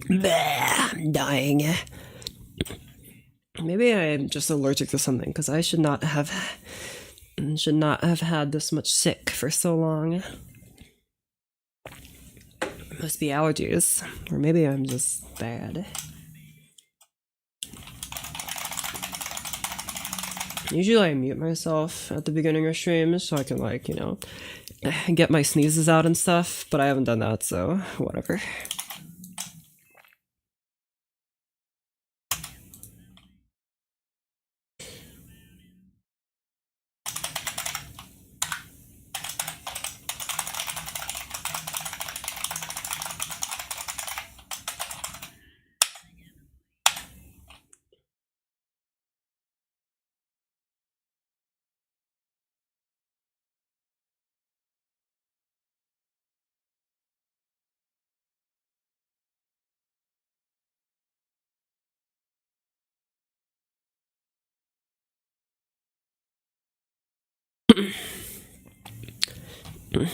I'm dying. Maybe I'm just allergic to something, because I should not have had this much sick for so long. Must be allergies, or maybe I'm just bad. Usually I mute myself at the beginning of streams so I can, like, you know, get my sneezes out and stuff, but I haven't done that, so whatever.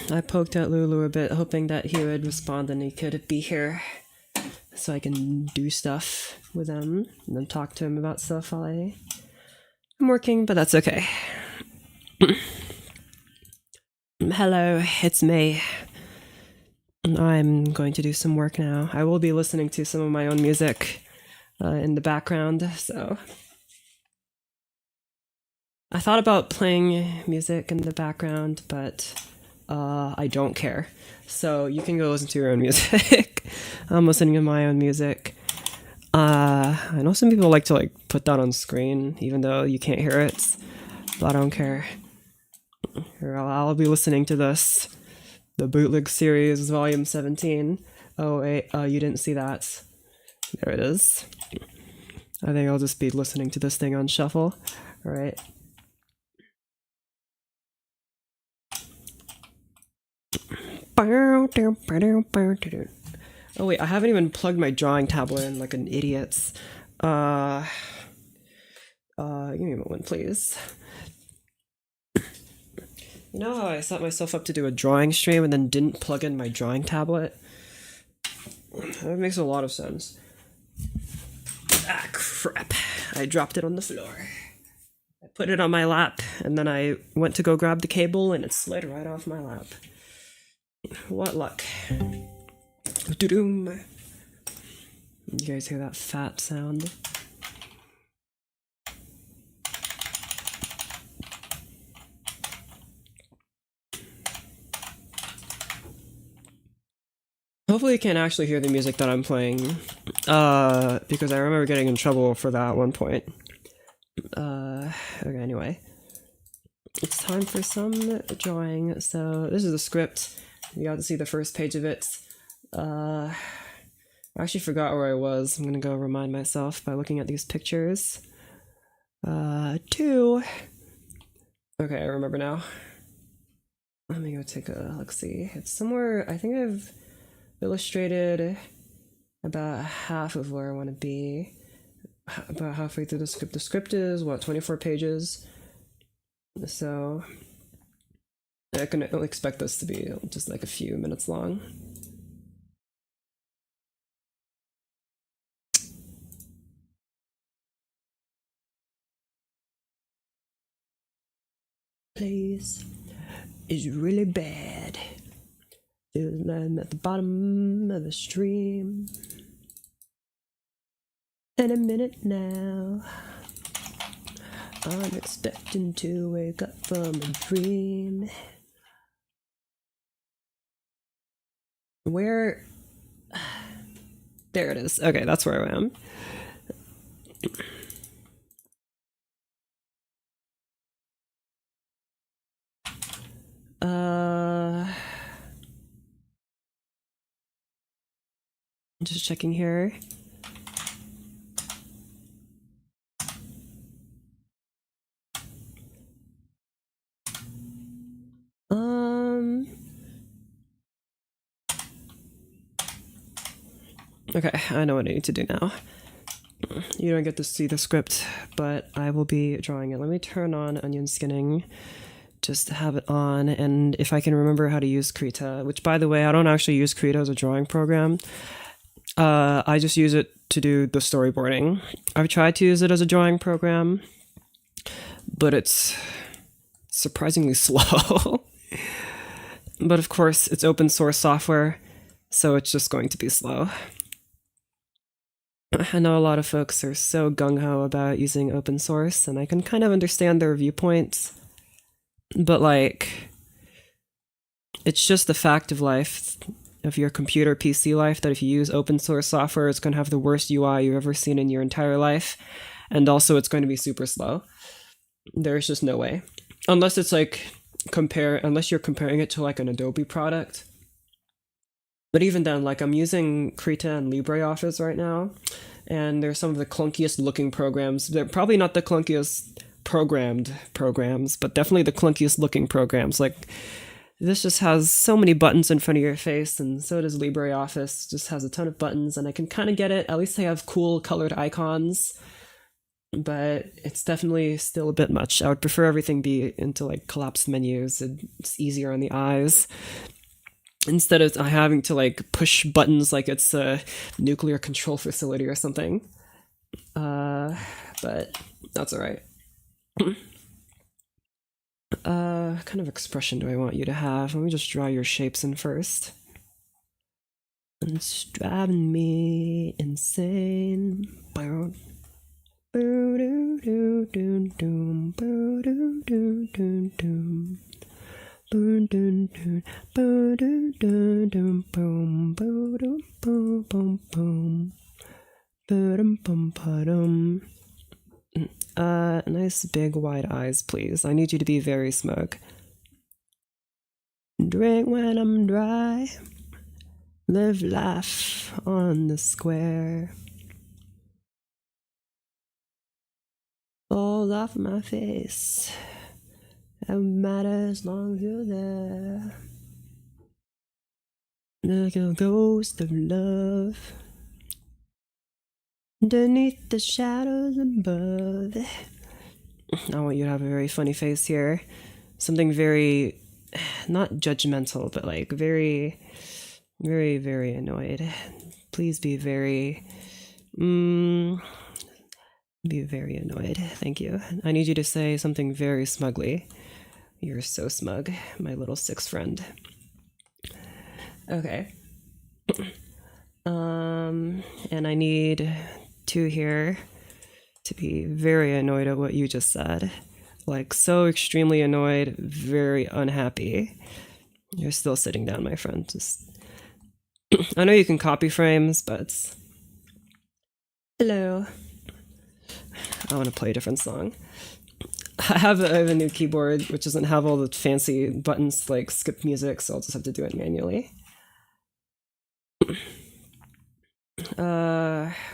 I poked at Lulu a bit, hoping that he would respond and he could be here so I can do stuff with him and then talk to him about stuff while I'm working, but that's okay. Hello, it's me. I'm going to do some work now. I will be listening to some of my own music in the background, so I thought about playing music in the background, but I don't care. So you can go listen to your own music. I'm listening to my own music. I know some people like to like put that on screen, even though you can't hear it, but I don't care. Here, I'll be listening to this. The Bootleg Series, Volume 17. Oh wait, you didn't see that. There it is. I think I'll just be listening to this thing on shuffle. Alright. Oh wait, I haven't even plugged my drawing tablet in like an idiot. Give me a moment, please. You know how I set myself up to do a drawing stream and then didn't plug in my drawing tablet? That makes a lot of sense. Ah, crap. I dropped it on the floor. I put it on my lap, and then I went to go grab the cable, and it slid right off my lap. What luck. Do-doom. You guys hear that fat sound? Hopefully you can't actually hear the music that I'm playing, because I remember getting in trouble for that at one point. Okay, anyway. It's time for some drawing. So this is the script. You got to see the first page of it. I actually forgot where I was. I'm gonna go remind myself by looking at these pictures. 2. Okay, I remember now. Let me go take a look-see. It's somewhere, I think I've illustrated about half of where I want to be. About halfway through the script. The script is, what, 24 pages? So I can expect this to be just like a few minutes long. Place is really bad. I'm at the bottom of the stream. In a minute now, I'm expecting to wake up from a dream. Where? There it is. Okay, that's where I am. Just checking here. Okay, I know what I need to do now. You don't get to see the script, but I will be drawing it. Let me turn on onion skinning just have it on, and if I can remember how to use Krita, which by the way, I don't actually use Krita as a drawing program. I just use it to do the storyboarding. I've tried to use it as a drawing program, but it's surprisingly slow. But of course, it's open source software, so it's just going to be slow. I know a lot of folks are so gung-ho about using open source, and I can kind of understand their viewpoints, but like, it's just the fact of life, of your computer PC life, that if you use open source software, it's going to have the worst UI you've ever seen in your entire life, and also it's going to be super slow. There's just no way. Unless it's like, unless you're comparing it to like an Adobe product. But even then, like, I'm using Krita and LibreOffice right now, and they're some of the clunkiest looking programs. They're probably not the clunkiest programmed programs, but definitely the clunkiest looking programs. Like, this just has so many buttons in front of your face, and so does LibreOffice. Just has a ton of buttons, and I can kind of get it. At least they have cool colored icons, but it's definitely still a bit much. I would prefer everything be into like collapsed menus. It's easier on the eyes, instead of having to like push buttons like it's a nuclear control facility or something. But that's all right. Kind of expression do I want you to have? Let me just draw your shapes in first. It's driving me insane. Nice big wide eyes, please. I need you to be very smug. Drink when I'm dry. Live life on the square. Falls off my face. Doesn't matter as long as you're there. Like a ghost of love underneath the shadows above. I want you to have a very funny face here. Something very, not judgmental, but like very, very, very annoyed. Please be very, be very annoyed. Thank you. I need you to say something very smugly. You're so smug, my little sixth friend. Okay. And I need two here to be very annoyed at what you just said. Like, so extremely annoyed, very unhappy. You're still sitting down, my friend. Just I know you can copy frames, but hello. I want to play a different song. I have a new keyboard which doesn't have all the fancy buttons to like skip music, so I'll just have to do it manually.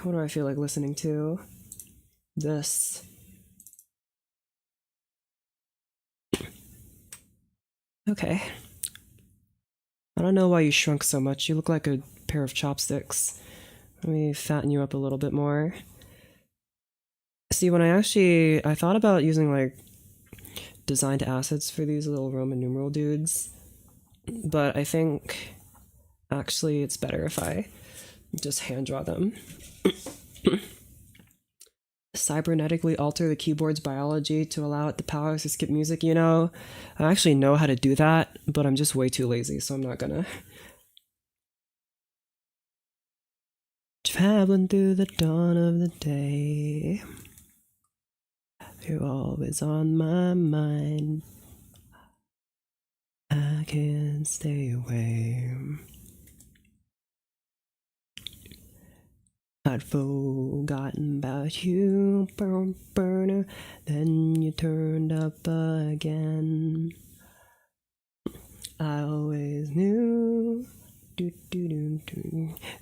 What do I feel like listening to? This. Okay. I don't know why you shrunk so much. You look like a pair of chopsticks. Let me fatten you up a little bit more. See, when I thought about using like designed assets for these little Roman numeral dudes, but I think actually it's better if I just hand draw them. Cybernetically alter the keyboard's biology to allow it the powers to skip music, you know? I actually know how to do that, but I'm just way too lazy, so I'm not gonna. Traveling through the dawn of the day, you're always on my mind. I can't stay away. I'd forgotten about you, burner. Then you turned up again. I always knew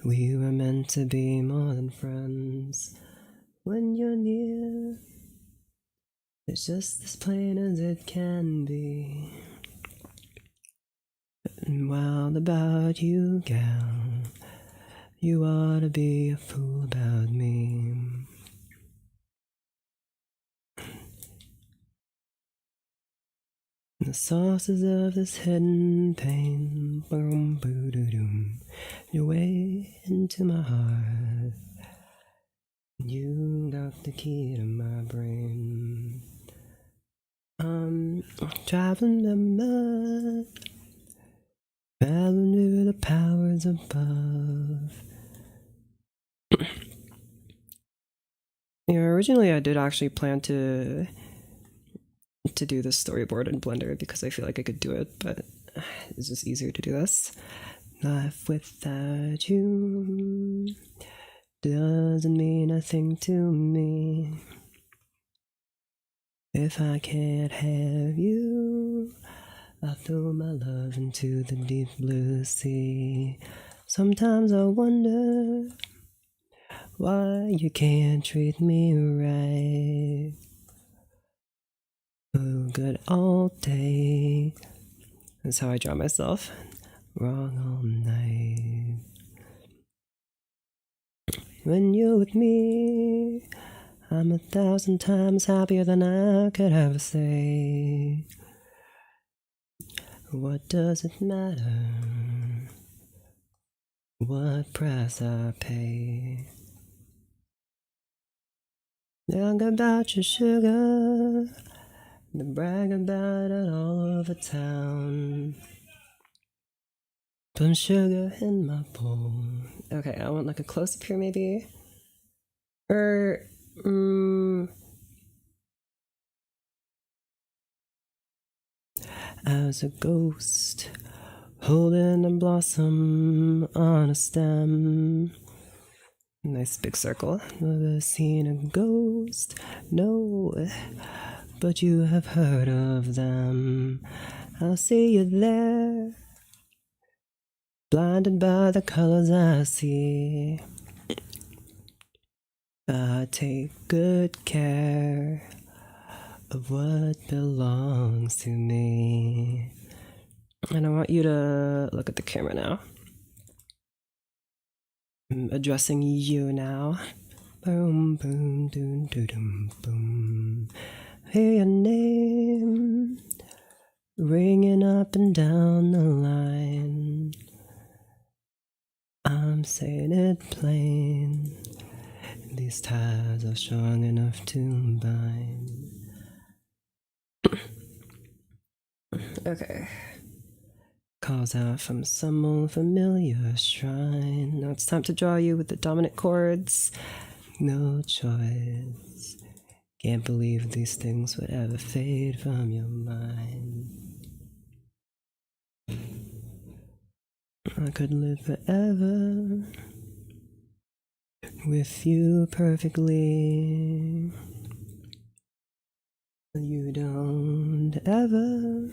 we were meant to be more than friends. When you're near, it's just as plain as it can be. And wild about you, gal. You ought to be a fool about me. The sources of this hidden pain, boom, boo, doo, doom, your way into my heart. You got the key to my brain. I'm traveling the mud, traveling to the powers above. Originally I did actually plan to do this storyboard in Blender because I feel like I could do it, but it's just easier to do this. Life without you doesn't mean a thing to me. If I can't have you, I throw my love into the deep blue sea. Sometimes I wonder why you can't treat me right. Oh, good all day. That's how I draw myself. Wrong all night. When you're with me, I'm 1,000 times happier than I could ever say. What does it matter? What price I pay? Talk about your sugar, and brag about it all over town. Put sugar in my bowl. Okay, I want like a close up here maybe. As a ghost, holding a blossom on a stem. Nice big circle. Never seen a ghost, no, but you have heard of them. I'll see you there, blinded by the colors I see. I take good care of what belongs to me. And I want you to look at the camera now. I'm addressing you now. Boom, boom, doom, doom, doom, boom. Hear your name ringing up and down the line. I'm saying it plain. These ties are strong enough to bind. Okay. Calls out from some old familiar shrine. Now it's time to draw you with the dominant chords. No choice. Can't believe these things would ever fade from your mind. I could live forever with you perfectly. You don't ever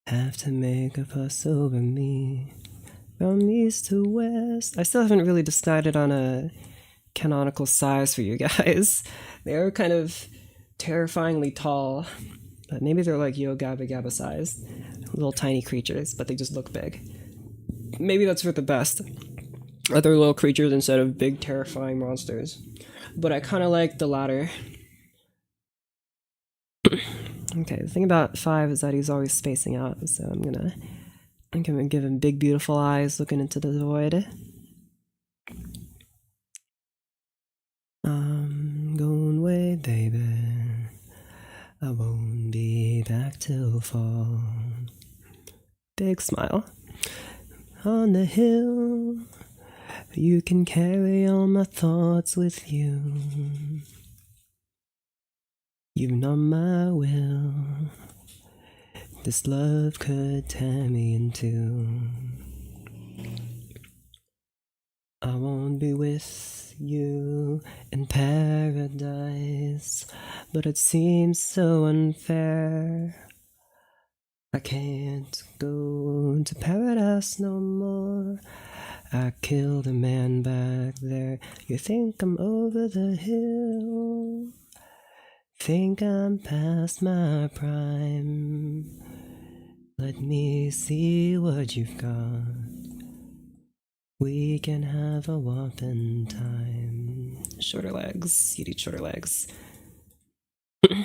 have to make a fuss over me. From east to west. I still haven't really decided on a canonical size for you guys. They're kind of terrifyingly tall, but maybe they're like Yo Gabba Gabba size. Little tiny creatures, but they just look big. Maybe that's for the best. Other little creatures instead of big terrifying monsters. But I kind of like the latter. Okay, the thing about 5 is that he's always spacing out, so I'm gonna give him big beautiful eyes looking into the void. I'm going away, baby. I won't be back till fall. Big smile. On the hill, you can carry all my thoughts with you. You've known my will. This love could tear me in two. I won't be with you in paradise, but it seems so unfair. I can't go to paradise no more. I killed a man back there. You think I'm over the hill? Think I'm past my prime? Let me see what you've got. We can have a whopping time. Shorter legs. You need shorter legs.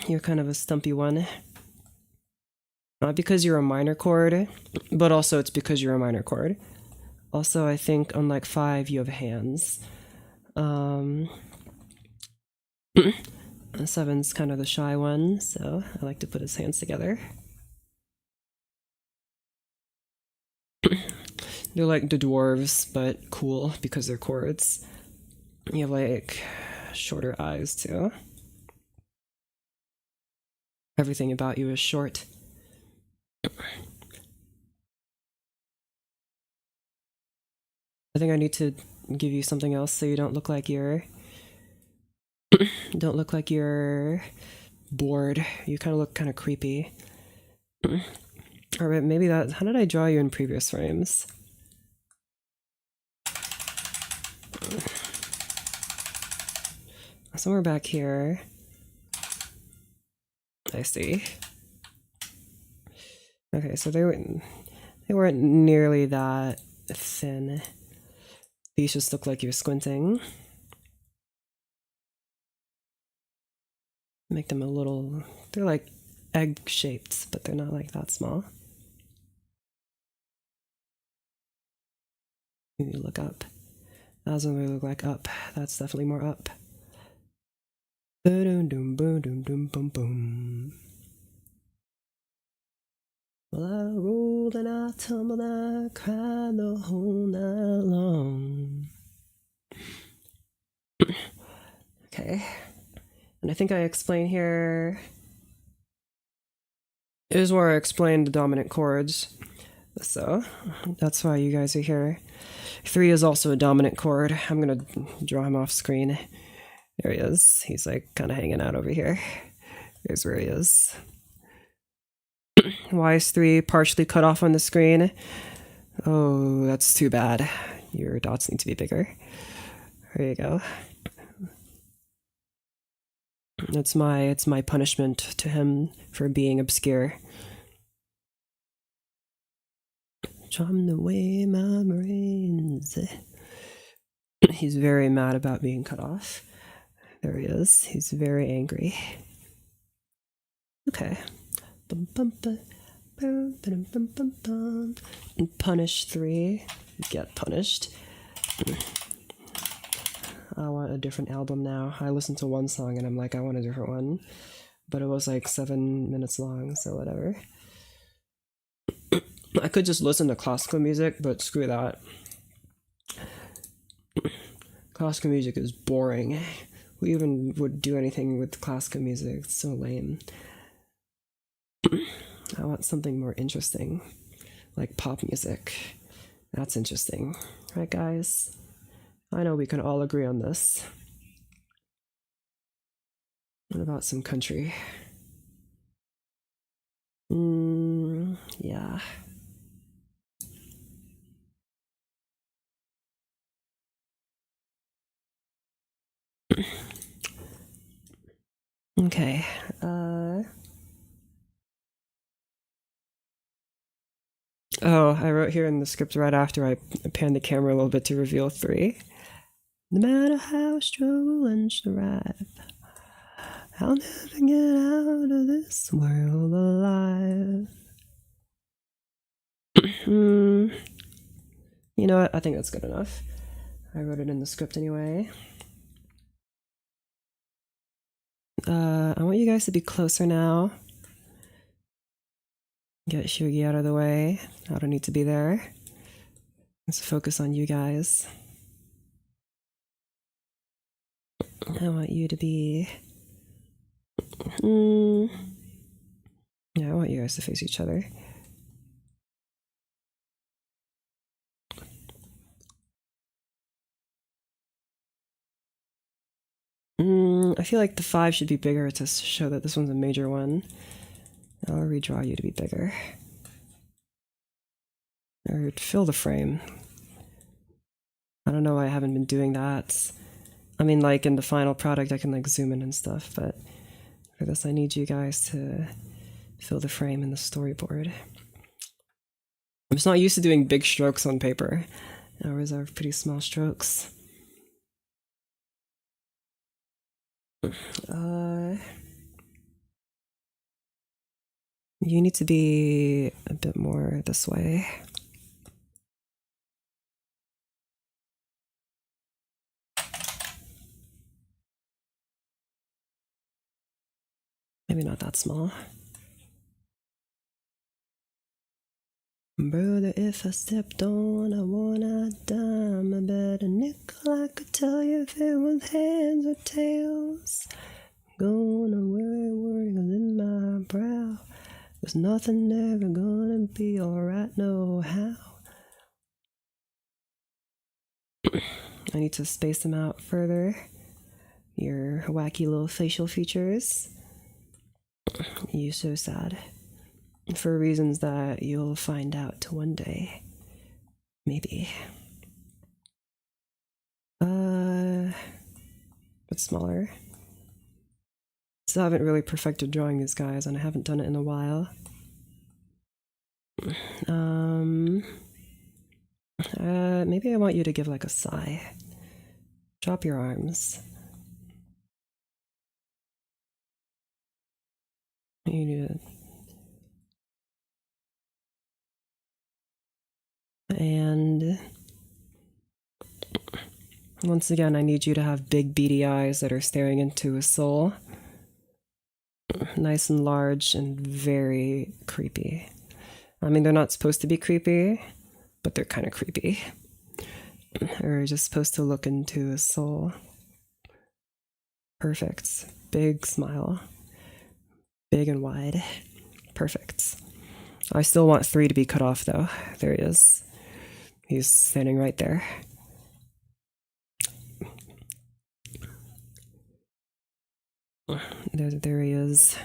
You're kind of a stumpy one. Not because you're a minor chord, but also it's because you're a minor chord. Also, I think unlike 5, you have hands. 7's kind of the shy one, so I like to put his hands together. They're like the dwarves, but cool because they're chords. You have like shorter eyes too. Everything about you is short. I think I need to give you something else so you don't look like you're bored. You kind of look kind of creepy. All right, maybe that. How did I draw you in previous frames? Somewhere back here. I see. Okay, so they weren't nearly that thin. These just look like you're squinting. Make them a little. They're like egg shaped, but they're not like that small. Maybe look up. That doesn't really look like up. That's definitely more up. Boom, boom, boom, boom, boom, boom. Well, I rolled and I tumbled and I cried the whole night long. Okay. And I think I explain here. Is where I explained the dominant chords. So that's why you guys are here. 3 is also a dominant chord. I'm gonna draw him off screen. There he is. He's like kind of hanging out over here. Here's where he is. Why is 3 partially cut off on the screen? Oh, that's too bad. Your dots need to be bigger. There you go. It's my punishment to him for being obscure. Charmed away my brains. He's very mad about being cut off. There he is. He's very angry. Okay. Punish 3. Get punished. I want a different album now. I listened to one song and I'm like, I want a different one. But it was like 7 minutes long, so whatever. I could just listen to classical music, but screw that. Classical music is boring. Who even would do anything with classical music? It's so lame. I want something more interesting, like pop music. That's interesting. Right, guys? I know we can all agree on this. What about some country? Yeah. Okay. Oh, I wrote here in the script right after I panned the camera a little bit to reveal 3. No matter how struggle and strive, I'll never get out of this world alive. You know what? I think that's good enough. I wrote it in the script anyway. I want you guys to be closer now. Get Shirgi out of the way. I don't need to be there. Let's focus on you guys. I want you to be... Yeah, I want you guys to face each other. I feel like the 5 should be bigger to show that this one's a major one. I'll redraw you to be bigger. Or fill the frame. I don't know why I haven't been doing that. I mean, like in the final product, I can like zoom in and stuff, but for this, I need you guys to fill the frame in the storyboard. I'm just not used to doing big strokes on paper. Ours are pretty small strokes. You need to be a bit more this way. Maybe not that small. Brother, if I stepped on a one-eyed dime, I bet a nickel I could tell you if it was heads or tails. Gonna worry, worry's in my brow. There's nothing ever gonna be alright, no how. I need to space them out further. Your wacky little facial features. You're so sad. For reasons that you'll find out one day. Maybe. But smaller. Still haven't really perfected drawing these guys, and I haven't done it in a while. Maybe I want you to give like a sigh. Drop your arms. You need to... And once again, I need you to have big beady eyes that are staring into a soul. Nice and large and very creepy. I mean, they're not supposed to be creepy, but they're kind of creepy. They're just supposed to look into a soul. Perfect. Big smile. Big and wide. Perfect. I still want 3 to be cut off, though. There he is. He's standing right there. There he is.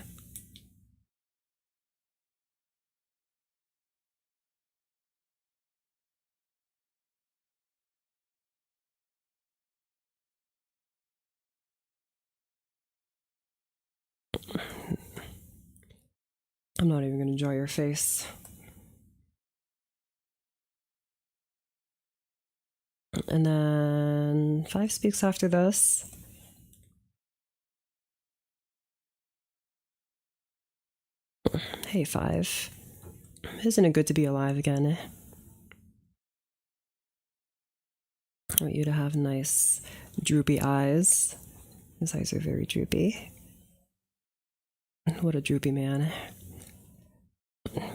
I'm not even going to draw your face. And then 5 speaks after this. Hey, 5. Isn't it good to be alive again? I want you to have nice droopy eyes. His eyes are very droopy. What a droopy man.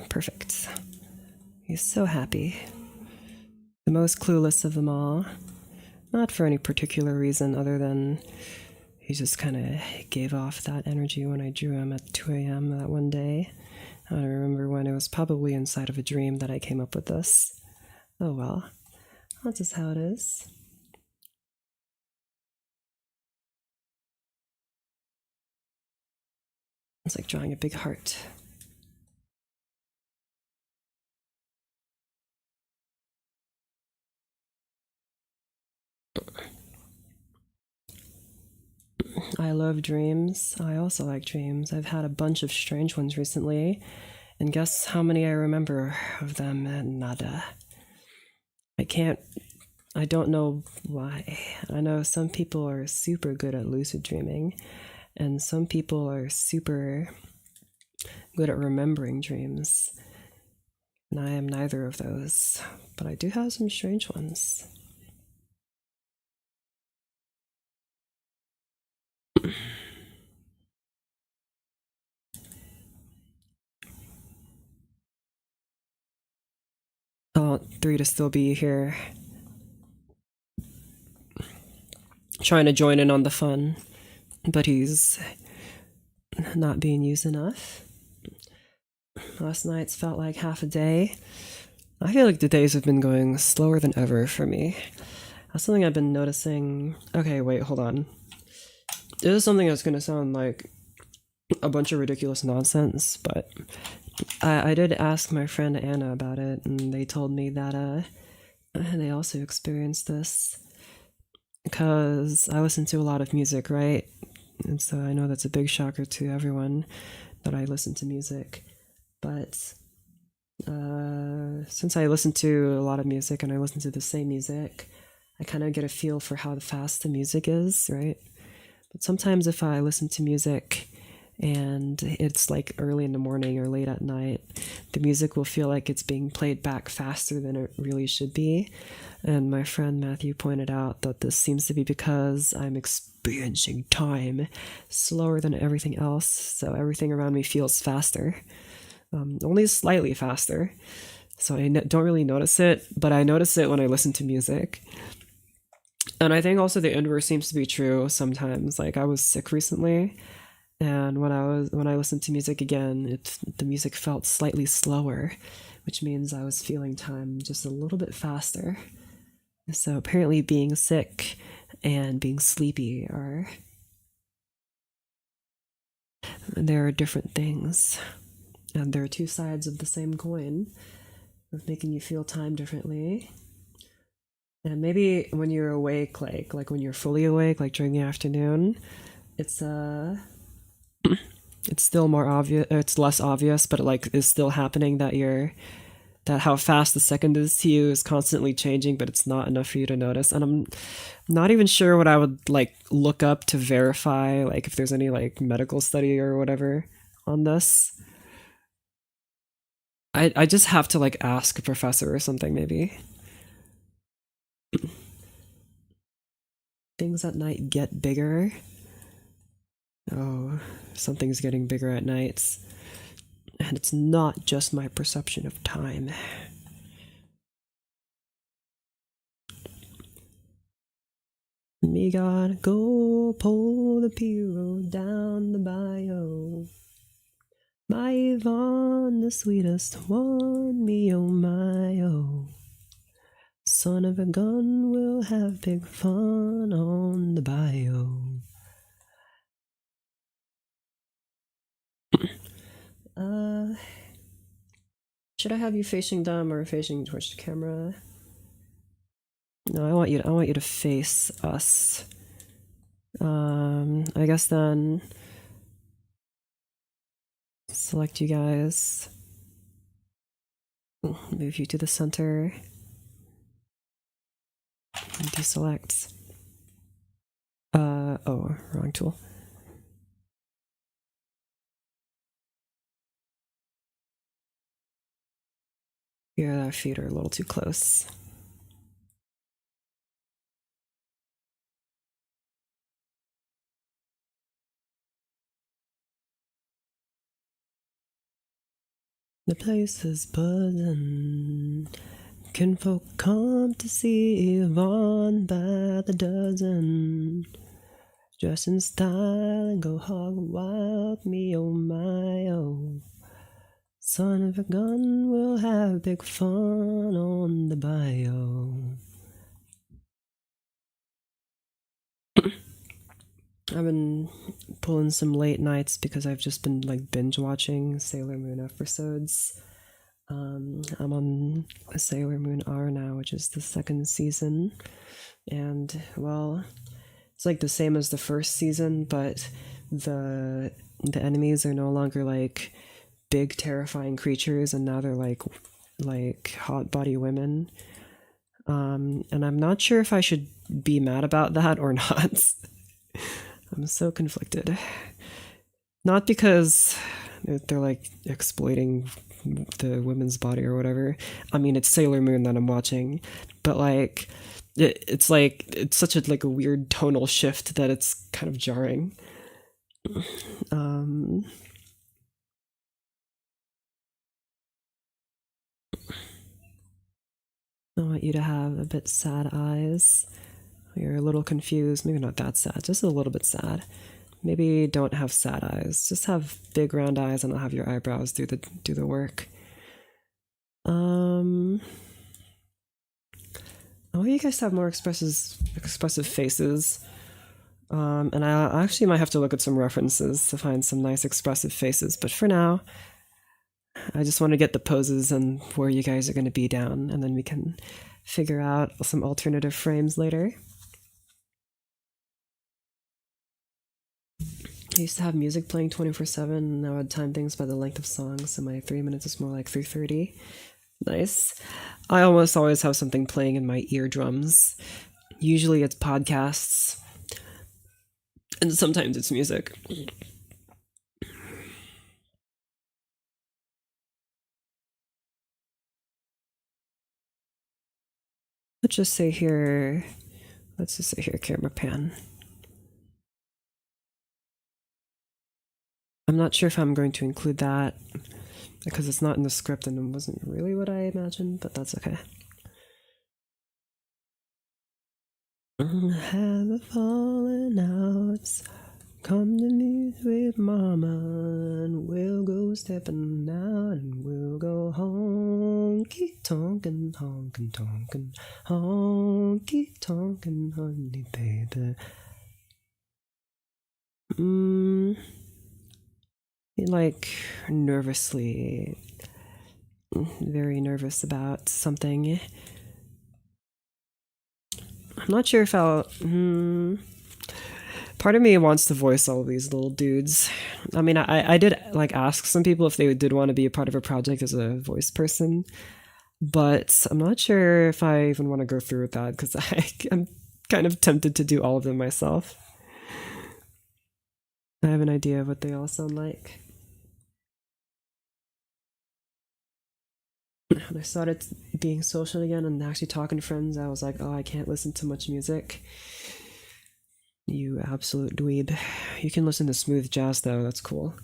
Perfect. He's so happy. The most clueless of them all. Not for any particular reason other than he just kind of gave off that energy when I drew him at 2 a.m. that one day. I don't remember when. It was probably inside of a dream that I came up with this. Oh well. That's just how it is. It's like drawing a big heart. I love dreams. I also like dreams. I've had a bunch of strange ones recently, and guess how many I remember of them? Nada. I don't know why. I know some people are super good at lucid dreaming, and some people are super good at remembering dreams. And I am neither of those, but I do have some strange ones. I want 3 to still be here, trying to join in on the fun, but he's not being used enough. Last night's felt like half a day. I feel like the days have been going slower than ever for me. That's something I've been noticing. Okay, wait, hold on. This is something that's going to sound like a bunch of ridiculous nonsense, but I did ask my friend Anna about it, and they told me that they also experienced this. Because I listen to a lot of music, right? And so I know that's a big shocker to everyone that I listen to music. But since I listen to a lot of music and I listen to the same music, I kind of get a feel for how fast the music is, right? But sometimes if I listen to music and it's like early in the morning or late at night, the music will feel like it's being played back faster than it really should be. And my friend Matthew pointed out that this seems to be because I'm experiencing time slower than everything else, so everything around me feels faster, only slightly faster. So I don't really notice it, but I notice it when I listen to music. And I think also the inverse seems to be true sometimes. Like I was sick recently, and when I listened to music again, the music felt slightly slower, which means I was feeling time just a little bit faster. So apparently being sick and being sleepy there are different things. And there are two sides of the same coin of making you feel time differently. And maybe when you're awake, like when you're fully awake, like during the afternoon, it's it's still more obvious, it's less obvious, but it like is still happening that how fast the second is to you is constantly changing, but it's not enough for you to notice. And I'm not even sure what I would like look up to verify, like if there's any like medical study or whatever on this. I just have to like ask a professor or something maybe. Things at night get bigger. Oh, something's getting bigger at nights. And it's not just my perception of time. Me gotta go pull the Piro down the bayou. My Yvonne, the sweetest one, me oh my oh. Son of a gun, we'll have big fun on the bayou. Should I have you facing them or facing towards the camera? No, I want you to face us. I guess then select you guys. Move you to the center. And deselect. Oh, wrong tool. Yeah, our feet are a little too close. The place is buzzing. Kinfolk come to see Yvonne by the dozen. Dress in style and go hog wild, me oh my oh. Son of a gun, we'll have big fun on the bayou. I've been pulling some late nights because I've just been like binge watching Sailor Moon episodes. I'm on Sailor Moon R now, which is the second season. And well, it's like the same as the first season, but the enemies are no longer like big terrifying creatures, and now they're like hot body women. And I'm not sure if I should be mad about that or not. I'm so conflicted. Not because they're like exploiting the women's body or whatever. I mean, it's Sailor Moon that I'm watching, but like it's such a like a weird tonal shift that it's kind of jarring. I want you to have a bit sad eyes. You're a little confused, maybe not that sad, just a little bit sad. Maybe don't have sad eyes, just have big round eyes, and I'll have your eyebrows do the work. I want you guys to have more expressive faces. And I actually might have to look at some references to find some nice expressive faces, but for now, I just want to get the poses and where you guys are going to be down, and then we can figure out some alternative frames later. I used to have music playing 24/7, and now I'd time things by the length of songs, so my 3 minutes is more like 3:30. Nice. I almost always have something playing in my eardrums. Usually it's podcasts, and sometimes it's music. let's just say here, camera pan. I'm not sure if I'm going to include that because it's not in the script and it wasn't really what I imagined, but that's okay. Have fallen outs. Come to me with mama and we'll go stepping out and we'll go honky tonkin', honkin' tonkin', honky tonkin', honey baby. Like nervously, very nervous about something. I'm not sure if I'll. Part of me wants to voice all these little dudes. I mean, I did like ask some people if they did want to be a part of a project as a voice person, but I'm not sure if I even want to go through with that because I'm kind of tempted to do all of them myself. I have an idea of what they all sound like. When I started being social again and actually talking to friends, I was like, oh, I can't listen to much music. You absolute dweeb. You can listen to smooth jazz though, that's cool.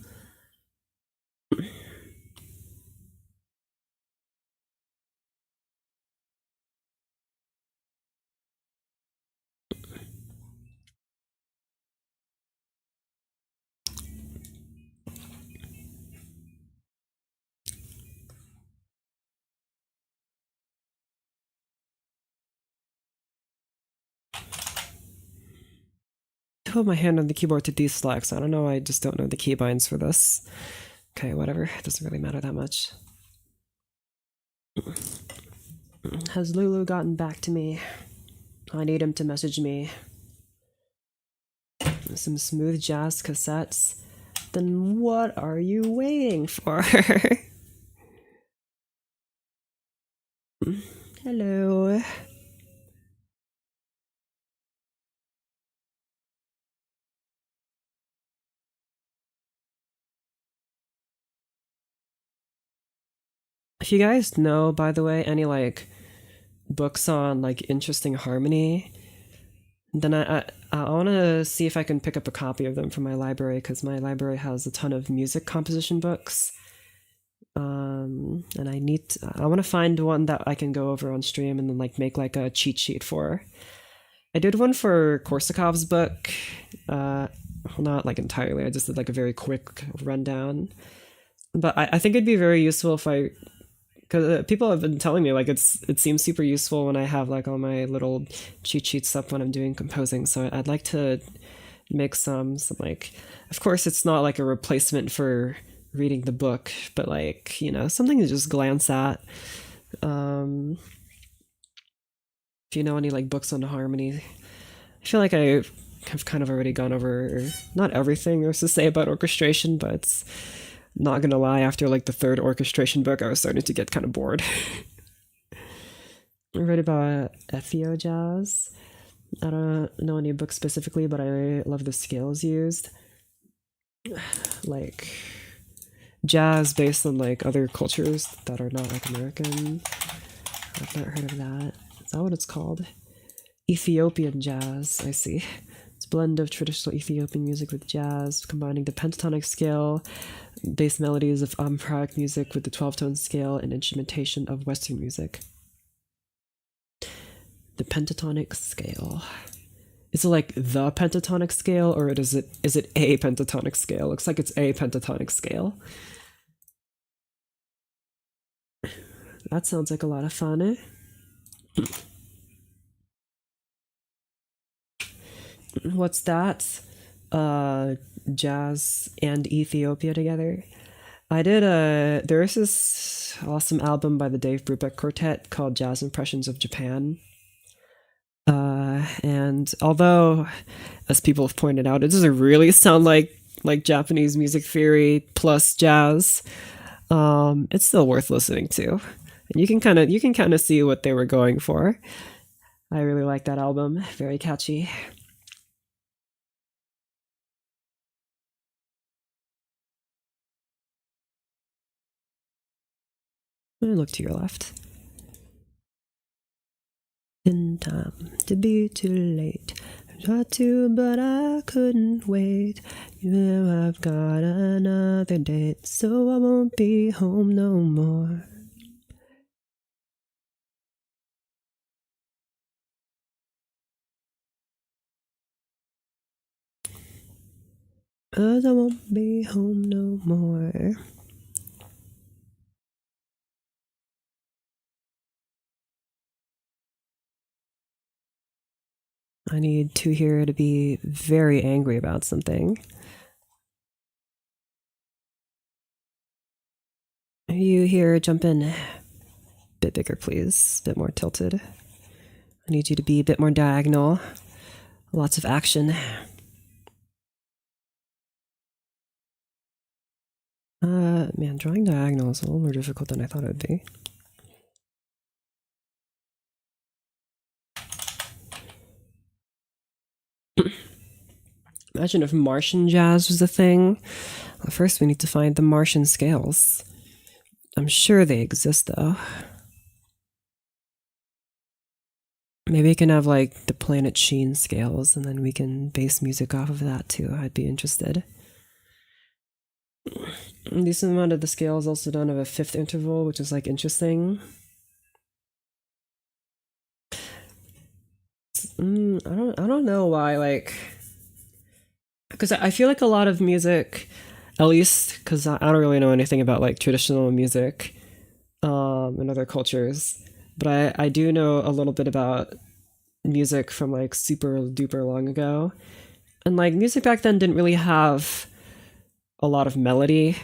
I put my hand on the keyboard to deselect. I don't know, I just don't know the keybinds for this. Okay, whatever. It doesn't really matter that much. Has Lulu gotten back to me? I need him to message me. Some smooth jazz cassettes. Then what are you waiting for? Hello. If you guys know, by the way, any like books on like interesting harmony, then I want to see if I can pick up a copy of them from my library because my library has a ton of music composition books. And I want to find one that I can go over on stream and then like make like a cheat sheet for. I did one for Korsakov's book. Well, not like entirely. I just did like a very quick rundown. But I think it'd be very useful if I, because people have been telling me like it seems super useful when I have like all my little cheat sheets up when I'm doing composing. So I'd like to make some like, of course it's not like a replacement for reading the book, but like, you know, something to just glance at. If you know any like books on harmony, I feel like I have kind of already gone over not everything there's to say about orchestration, but it's not gonna lie, after like the third orchestration book, I was starting to get kind of bored. I read about Ethio jazz. I don't know any books specifically, but I love the scales used. Like jazz based on like other cultures that are not like American. I've not heard of that. Is that what it's called? Ethiopian jazz, I see. It's a blend of traditional Ethiopian music with jazz, combining the pentatonic scale, bass melodies of Amharic music with the 12-tone scale, and instrumentation of Western music. The pentatonic scale. Is it like the pentatonic scale, or is it a pentatonic scale? Looks like it's a pentatonic scale. That sounds like a lot of fun, eh? What's that? Jazz and Ethiopia together. I did there's this awesome album by the Dave Brubeck Quartet called Jazz Impressions of Japan. And although, as people have pointed out, it doesn't really sound like Japanese music theory plus jazz, it's still worth listening to. And you can kind of see what they were going for. I really like that album. Very catchy. Look to your left. in time to be too late. I tried to, but I couldn't wait. You know I've got another date, so I won't be home no more. Cause I won't be home no more. I need to here to be very angry about something. You here, jump in. A bit bigger, please. A bit more tilted. I need you to be a bit more diagonal. Lots of action. Man, drawing diagonal is a little more difficult than I thought it would be. Imagine if Martian jazz was a thing. Well, first we need to find the Martian scales. I'm sure they exist, though. Maybe I can have, like, the Planet Sheen scales, and then we can base music off of that, too. I'd be interested. A decent amount of the scales also don't have a fifth interval, which is, like, interesting. I don't know why, like... Because I feel like a lot of music, at least because I don't really know anything about, like, traditional music in other cultures, but I do know a little bit about music from, like, super duper long ago. And, like, music back then didn't really have a lot of melody,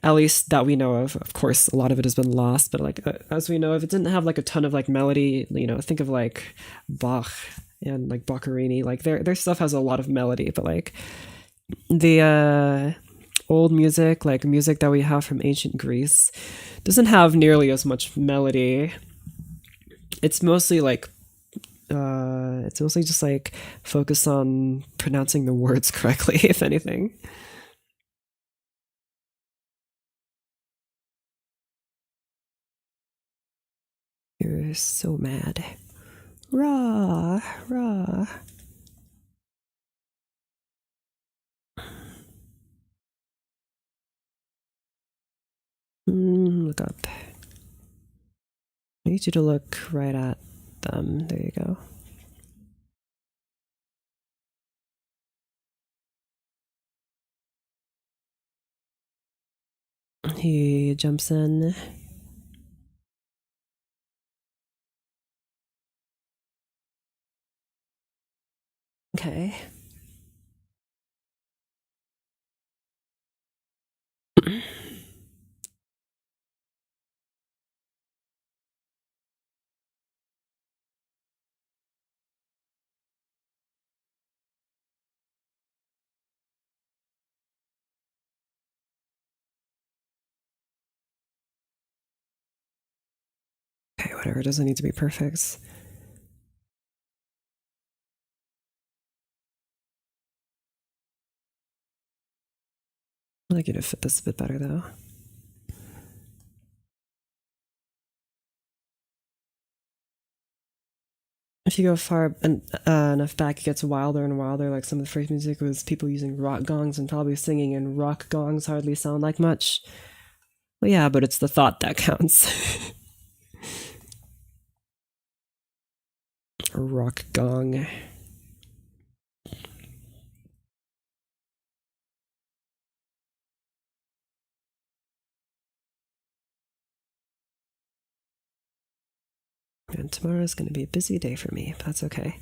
at least that we know of. Of course, a lot of it has been lost, but, like, as we know of, it didn't have, like, a ton of, like, melody. You know, think of, like, Bach and, like, Boccherini. Like, their stuff has a lot of melody, but, like, the old music, like music that we have from ancient Greece, doesn't have nearly as much melody. It's mostly like it's mostly just like focus on pronouncing the words correctly, if anything. You're so mad. Rah, rah. Look up. I need you to look right at them. There you go. He jumps in. Okay. Okay, whatever. It doesn't need to be perfect. I'd like you to fit this a bit better, though. If you go far enough back, it gets wilder and wilder. Like some of the first music was people using rock gongs and probably singing, and rock gongs hardly sound like much. Well, yeah, but it's the thought that counts. A rock gong. And tomorrow's going to be a busy day for me, but that's okay.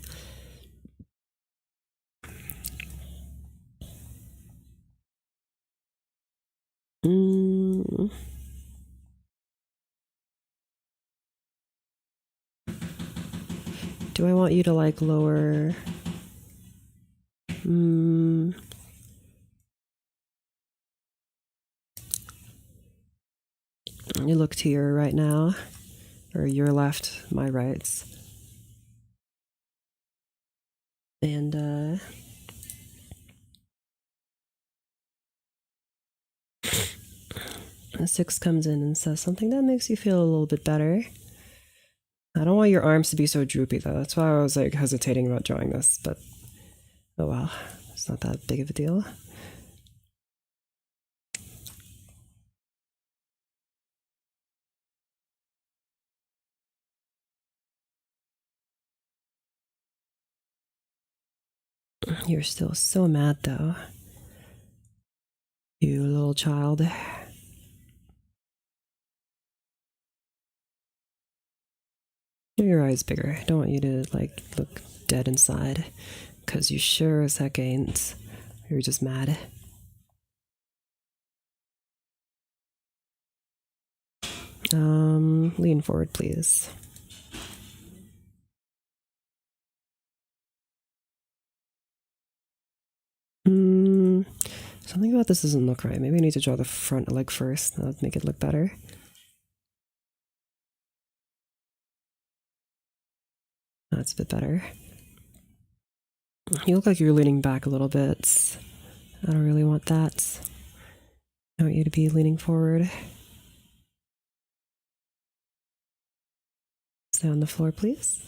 Do I want you to like lower? You look to your right now, or your left, my rights. And the 6 comes in and says something that makes you feel a little bit better. I don't want your arms to be so droopy though. That's why I was like hesitating about drawing this, but oh well, it's not that big of a deal. You're still so mad though. You little child. Your eyes bigger. I don't want you to like look dead inside, cause you sure as heck ain't. You're just mad. Lean forward, please. Something about this doesn't look right. Maybe I need to draw the front leg first. That would make it look better. That's a bit better. You look like you're leaning back a little bit. I don't really want that. I want you to be leaning forward. Stay on the floor, please.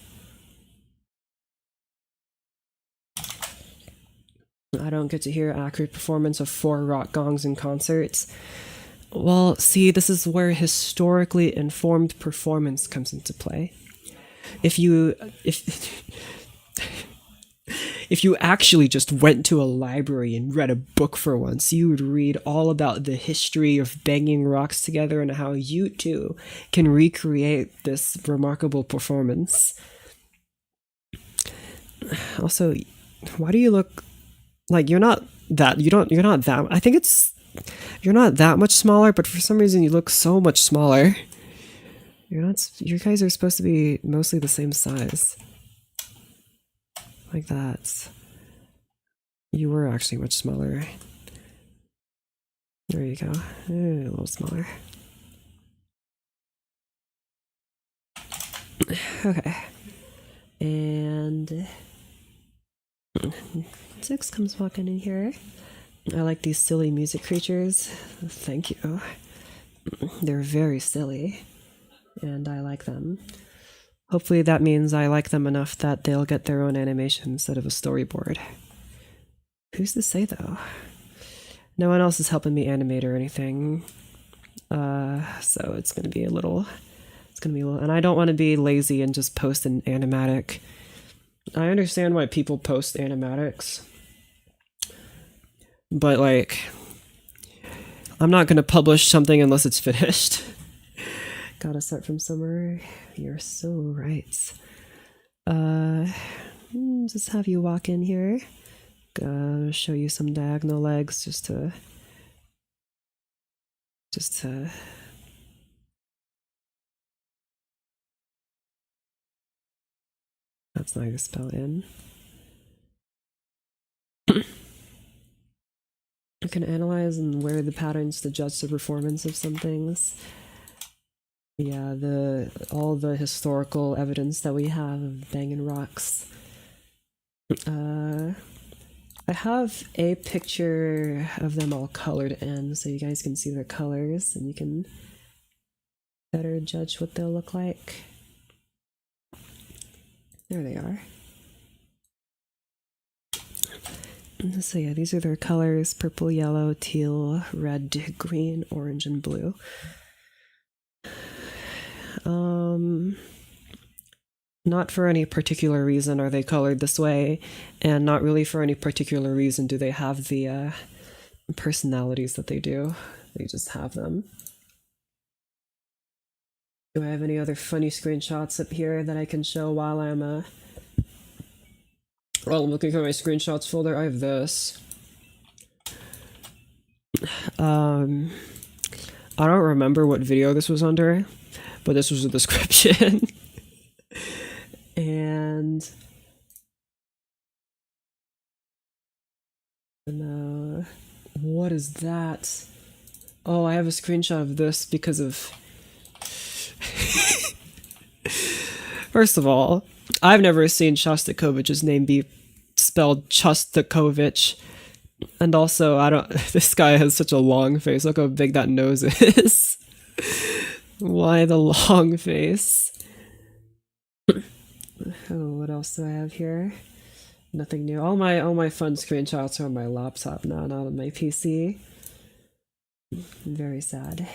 I don't get to hear accurate performance of 4 rock gongs in concerts. Well, see, this is where historically informed performance comes into play. If you actually just went to a library and read a book for once, you would read all about the history of banging rocks together and how you too can recreate this remarkable performance. Also, why do you look like you're not that I think you're not that much smaller, but for some reason you look so much smaller. You guys are supposed to be mostly the same size. Like that. You were actually much smaller. There you go. A little smaller. Okay. And 6 comes walking in here. I like these silly music creatures. Thank you. They're very silly, and I like them. Hopefully that means I like them enough that they'll get their own animation instead of a storyboard. Who's to say, though? No one else is helping me animate or anything. So it's gonna be a little... And I don't want to be lazy and just post an animatic. I understand why people post animatics, but like, I'm not gonna publish something unless it's finished. Gotta start from somewhere. You're so right. Just have you walk in here. Gonna show you some diagonal legs just to that's not how you spell in. I can analyze and wear the patterns to judge the performance of some things. Yeah, all the historical evidence that we have of banging rocks. I have a picture of them all colored in, so you guys can see their colors and you can better judge what they'll look like. There they are. So yeah, these are their colors: purple, yellow, teal, red, green, orange, and blue. Not for any particular reason are they colored this way, and not really for any particular reason do they have the personalities that they do. They just have them. Do I have any other funny screenshots up here that I can show while I'm looking for my screenshots folder? I have this. I don't remember what video this was under, but this was the description. And what is that? Oh, I have a screenshot of this because of... First of all, I've never seen Shostakovich's name be spelled Shostakovich. And also, this guy has such a long face. Look how big that nose is. Why the long face? Oh, what else do I have here? Nothing new. All my fun screenshots are on my laptop now, not on my PC. Very sad.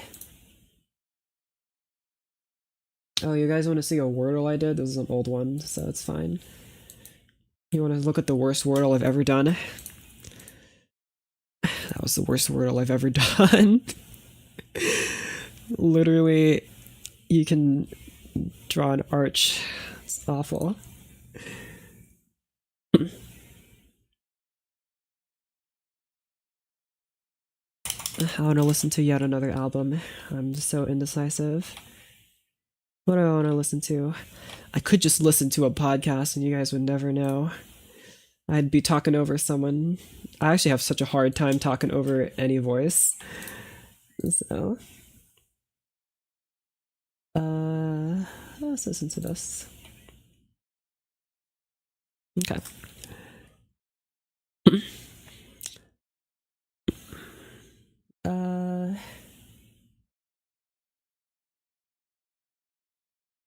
Oh, you guys want to see a Wordle I did? This is an old one, so it's fine. You want to look at the worst Wordle I've ever done? That was the worst Wordle I've ever done. Literally, you can draw an arch. It's awful. I want to listen to yet another album. I'm just so indecisive. What do I want to listen to? I could just listen to a podcast and you guys would never know. I'd be talking over someone. I actually have such a hard time talking over any voice. So, let's listen to this. Okay.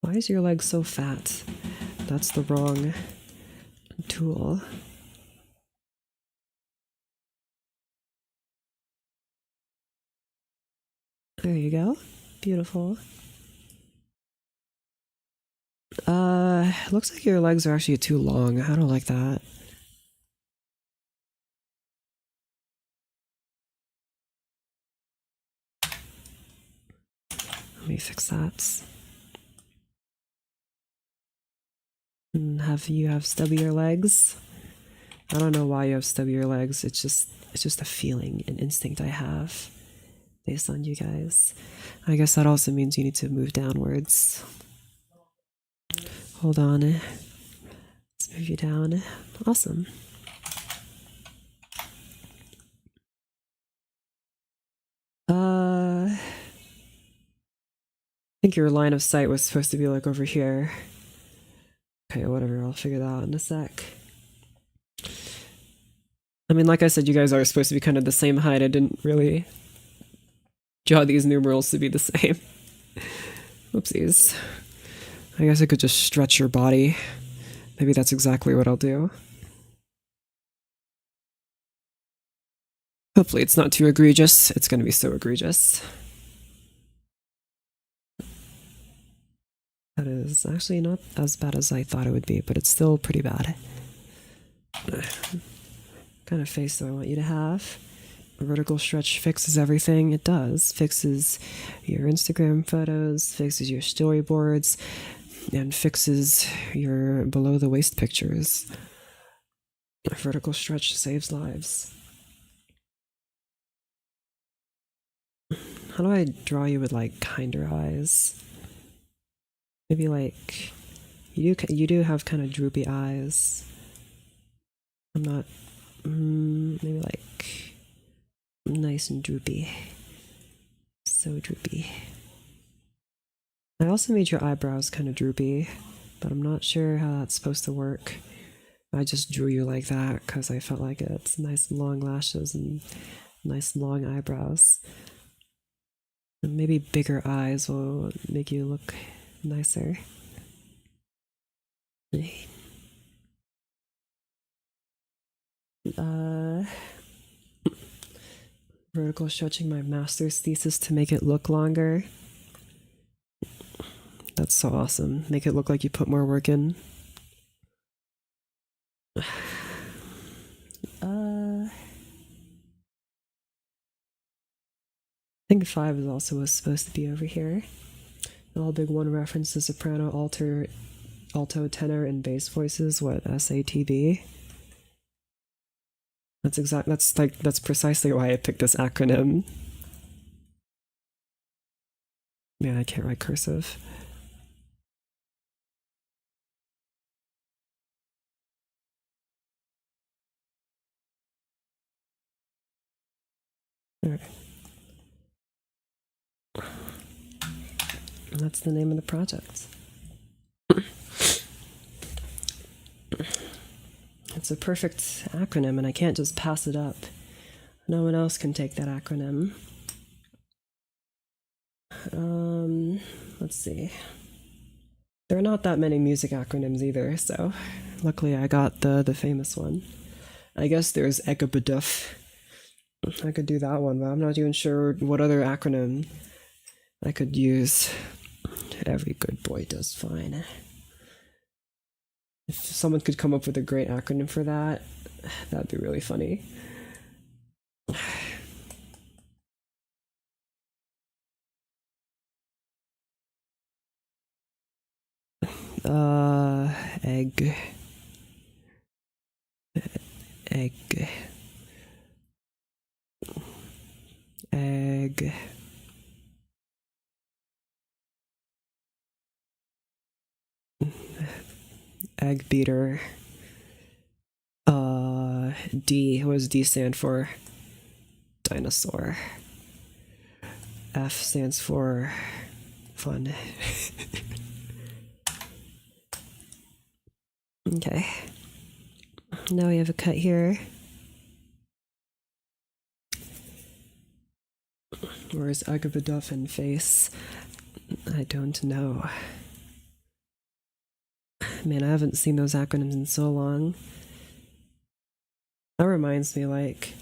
Why is your leg so fat? That's the wrong tool. There you go. Beautiful. Looks like your legs are actually too long. I don't like that. Let me fix that. And have you have stubbier legs? I don't know why you have stubbier legs. It's just a feeling, an instinct I have based on you guys. I guess that also means you need to move downwards. Hold on. Let's move you down. Awesome. I think your line of sight was supposed to be like over here. Okay, whatever, I'll figure that out in a sec. I mean, like I said, you guys are supposed to be kind of the same height. I didn't really draw these numerals to be the same. Oopsies. I guess I could just stretch your body. Maybe that's exactly what I'll do. Hopefully it's not too egregious. It's going to be so egregious. That is actually not as bad as I thought it would be, but it's still pretty bad. What kind of face do I want you to have? A vertical stretch fixes everything. It does. Fixes your Instagram photos, fixes your storyboards, and fixes your below the waist pictures. A vertical stretch saves lives. How do I draw you with like kinder eyes? Maybe like you do have kind of droopy eyes. I'm not maybe like nice and droopy. So droopy. I also made your eyebrows kind of droopy, but I'm not sure how that's supposed to work. I just drew you like that because I felt like it's nice long lashes and nice long eyebrows. And maybe bigger eyes will make you look nicer. Vertical stretching my master's thesis to make it look longer. That's so awesome. Make it look like you put more work in. I think 5 is also supposed to be over here. All big one reference to soprano, alto, tenor, and bass voices. What SATB? That's precisely why I picked this acronym. Man, I can't write cursive. All right. And that's the name of the project. It's a perfect acronym, and I can't just pass it up. No one else can take that acronym. Let's see. There are not that many music acronyms either, so luckily I got the famous one. I guess there's Egabaduf. I could do that one, but I'm not even sure what other acronym I could use. Every good boy does fine. If someone could come up with a great acronym for that, that'd be really funny. Egg. Egg. Egg. Egg beater. D. What does D stand for? Dinosaur. F stands for fun. Okay. Now we have a cut here. Where's Agabaduff and face? I don't know. Man, I haven't seen those acronyms in so long. That reminds me, like,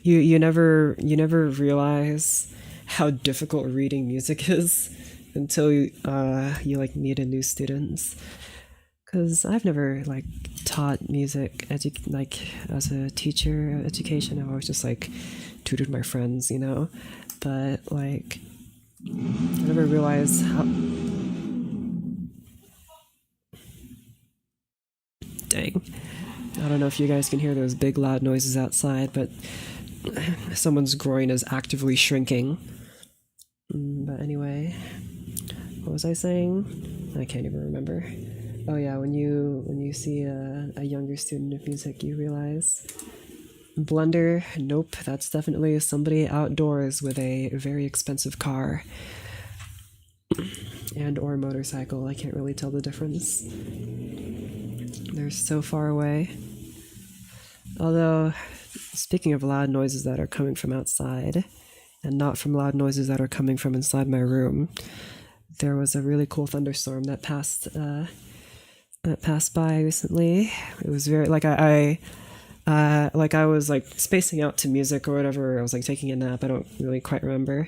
you never realize how difficult reading music is until you like meet a new students. Because I've never like taught music like as a teacher education. I always just like tutored my friends, you know. But like, I never realized how. Dang. I don't know if you guys can hear those big loud noises outside, but someone's groin is actively shrinking. But anyway, what was I saying? I can't even remember. Oh yeah, when you see a younger student of music, you realize blender, nope, that's definitely somebody outdoors with a very expensive car and or motorcycle. I can't really tell the difference. They're so far away. Although, speaking of loud noises that are coming from outside and not from loud noises that are coming from inside my room, there was a really cool thunderstorm that passed by recently. It was very like I was like spacing out to music or whatever. I was like taking a nap. I don't really quite remember.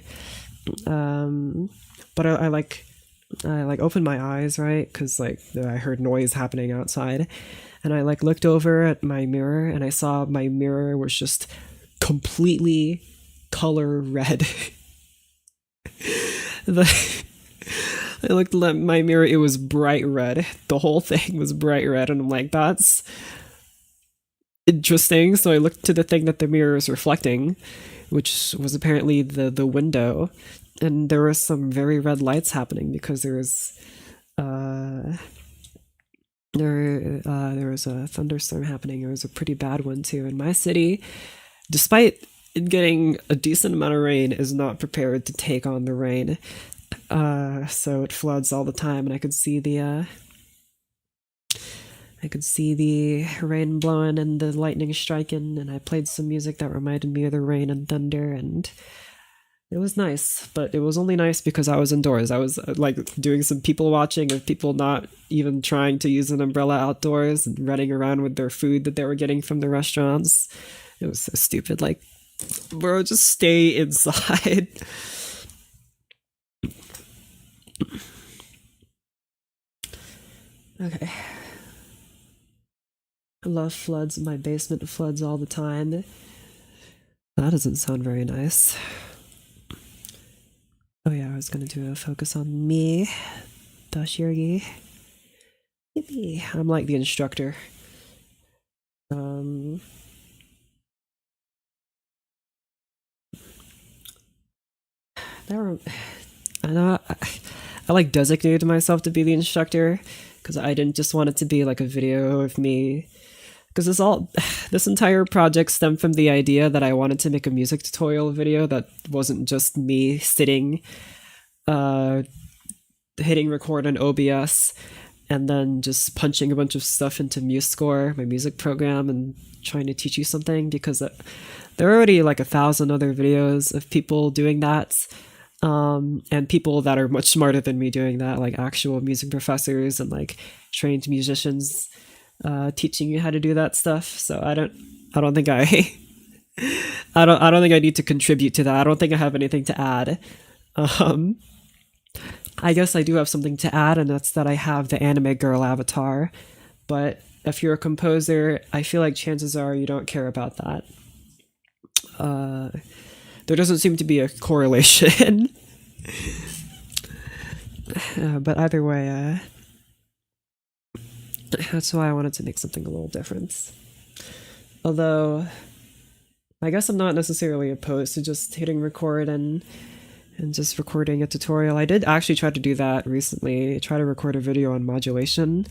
But I opened my eyes, right? Because like I heard noise happening outside, and I like looked over at my mirror and I saw my mirror was just completely color red. I looked at my mirror, it was bright red. The whole thing was bright red, and I'm like, that's interesting. So I looked to the thing that the mirror is reflecting, which was apparently the window, and there were some very red lights happening because there was a thunderstorm happening. It was a pretty bad one too. And my city, despite it getting a decent amount of rain, is not prepared to take on the rain. So it floods all the time, and I could see the rain blowing and the lightning striking, and I played some music that reminded me of the rain and thunder, and it was nice. But it was only nice because I was indoors. I was like doing some people watching of people not even trying to use an umbrella outdoors and running around with their food that they were getting from the restaurants. It was so stupid. Like, bro, just stay inside. Okay. I love floods. My basement floods all the time. That doesn't sound very nice. Oh yeah, I was gonna do a focus on me, the Shirgi. Yippee. I'm like the instructor. I know I like designated myself to be the instructor because I didn't just want it to be like a video of me, because this entire project stemmed from the idea that I wanted to make a music tutorial video that wasn't just me sitting hitting record on OBS and then just punching a bunch of stuff into MuseScore, my music program, and trying to teach you something, because there are already like 1,000 other videos of people doing that. And people that are much smarter than me doing that, like actual music professors and like trained musicians teaching you how to do that stuff. So I don't think I don't think I need to contribute to that. I don't think I have anything to add. Um, I guess I do have something to add, and that's that I have the anime girl avatar. But if you're a composer, I feel like chances are you don't care about that. Uh, there doesn't seem to be a correlation. But either way, that's why I wanted to make something a little different. Although, I guess I'm not necessarily opposed to just hitting record and just recording a tutorial. I did actually try to do that recently. Try to record a video on modulation.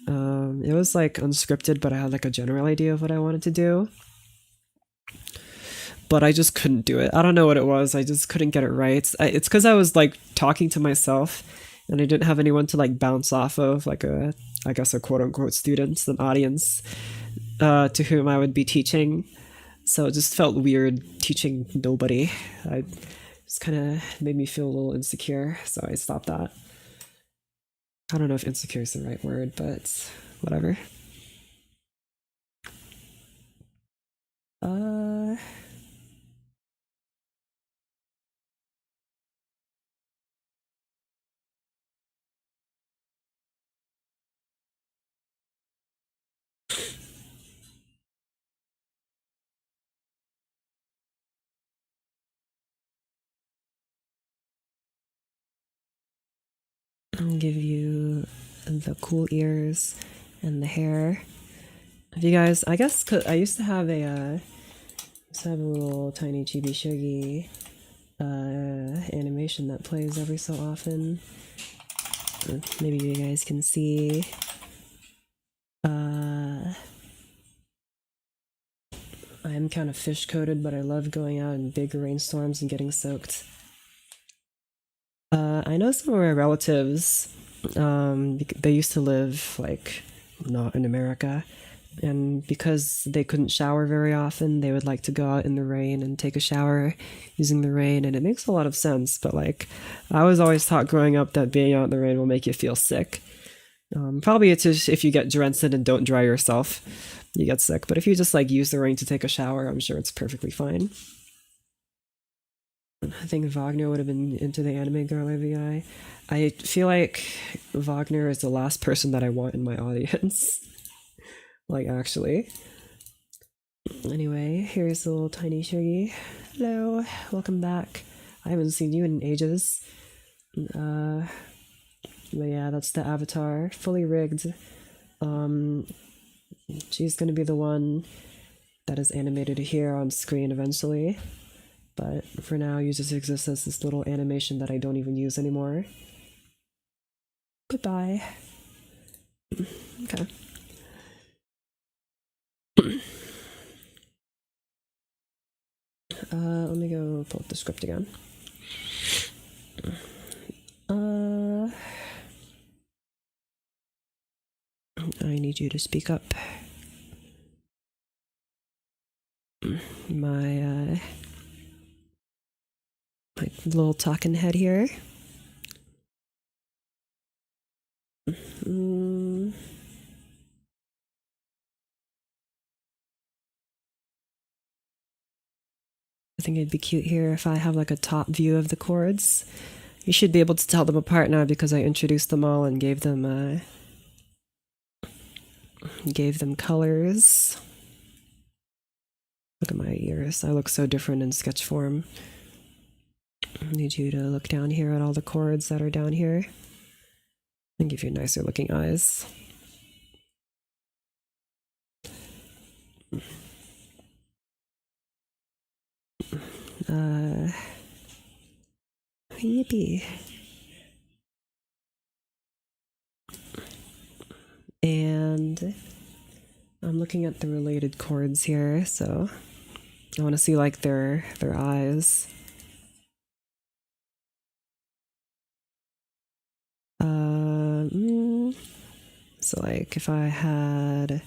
It was like unscripted, but I had like a general idea of what I wanted to do. But I just couldn't do it. I don't know what it was. I just couldn't get it right. It's because I was like talking to myself and I didn't have anyone to like bounce off of, like I guess a quote unquote student, an audience to whom I would be teaching. So it just felt weird teaching nobody. I just kind of made me feel a little insecure, so I stopped that. I don't know if insecure is the right word, but whatever. Uh, I'll give you the cool ears and the hair. If you guys, I guess I used to have a little tiny chibi Shirgi animation that plays every so often. Maybe you guys can see. I'm kind of fish coated, but I love going out in big rainstorms and getting soaked. I know some of my relatives, they used to live like not in America, and because they couldn't shower very often, they would like to go out in the rain and take a shower using the rain, and it makes a lot of sense. But like, I was always taught growing up that being out in the rain will make you feel sick. Probably it's just if you get drenched and don't dry yourself, you get sick. But if you just like use the rain to take a shower, I'm sure it's perfectly fine. I think Wagner would have been into the anime girl AVI. I feel like Wagner is the last person that I want in my audience. Like, actually. Anyway, here's the little tiny Shirgi. Hello, welcome back. I haven't seen you in ages. But yeah, that's the avatar, fully rigged. She's gonna be the one that is animated here on screen eventually. But for now, you just exist as this little animation that I don't even use anymore. Goodbye. Okay. Let me go pull up the script again. I need you to speak up. My little talking head here. I think it'd be cute here if I have like a top view of the chords. You should be able to tell them apart now because I introduced them all and gave them colors. Look at my ears. I look so different in sketch form. I need you to look down here at all the chords that are down here and give you nicer looking eyes. Yippee. And I'm looking at the related chords here, so I want to see like their eyes. So like if I had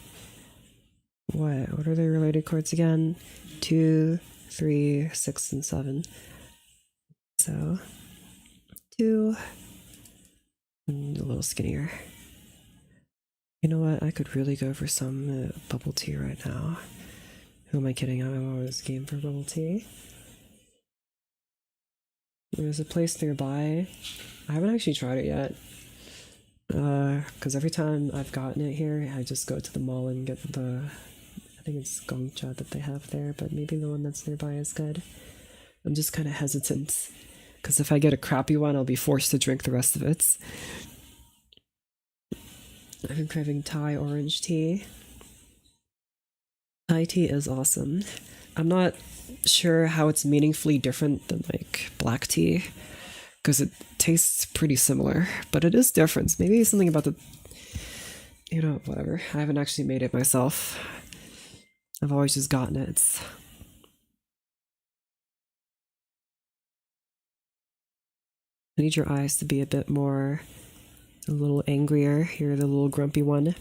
what are the related chords again? 2, 3, 6, and 7. So 2 and a little skinnier. You know what? I could really go for some bubble tea right now. Who am I kidding? I'm always game for bubble tea. There's a place nearby. I haven't actually tried it yet. Because every time I've gotten it here, I just go to the mall and get I think it's gongcha that they have there, but maybe the one that's nearby is good. I'm just kind of hesitant, because if I get a crappy one, I'll be forced to drink the rest of it. I've been craving Thai orange tea. Thai tea is awesome. I'm not sure how it's meaningfully different than like black tea, because it tastes pretty similar, but it is different. Maybe it's something about the, whatever. I haven't actually made it myself. I've always just gotten it. I need your eyes to be a little angrier. You're the little grumpy one.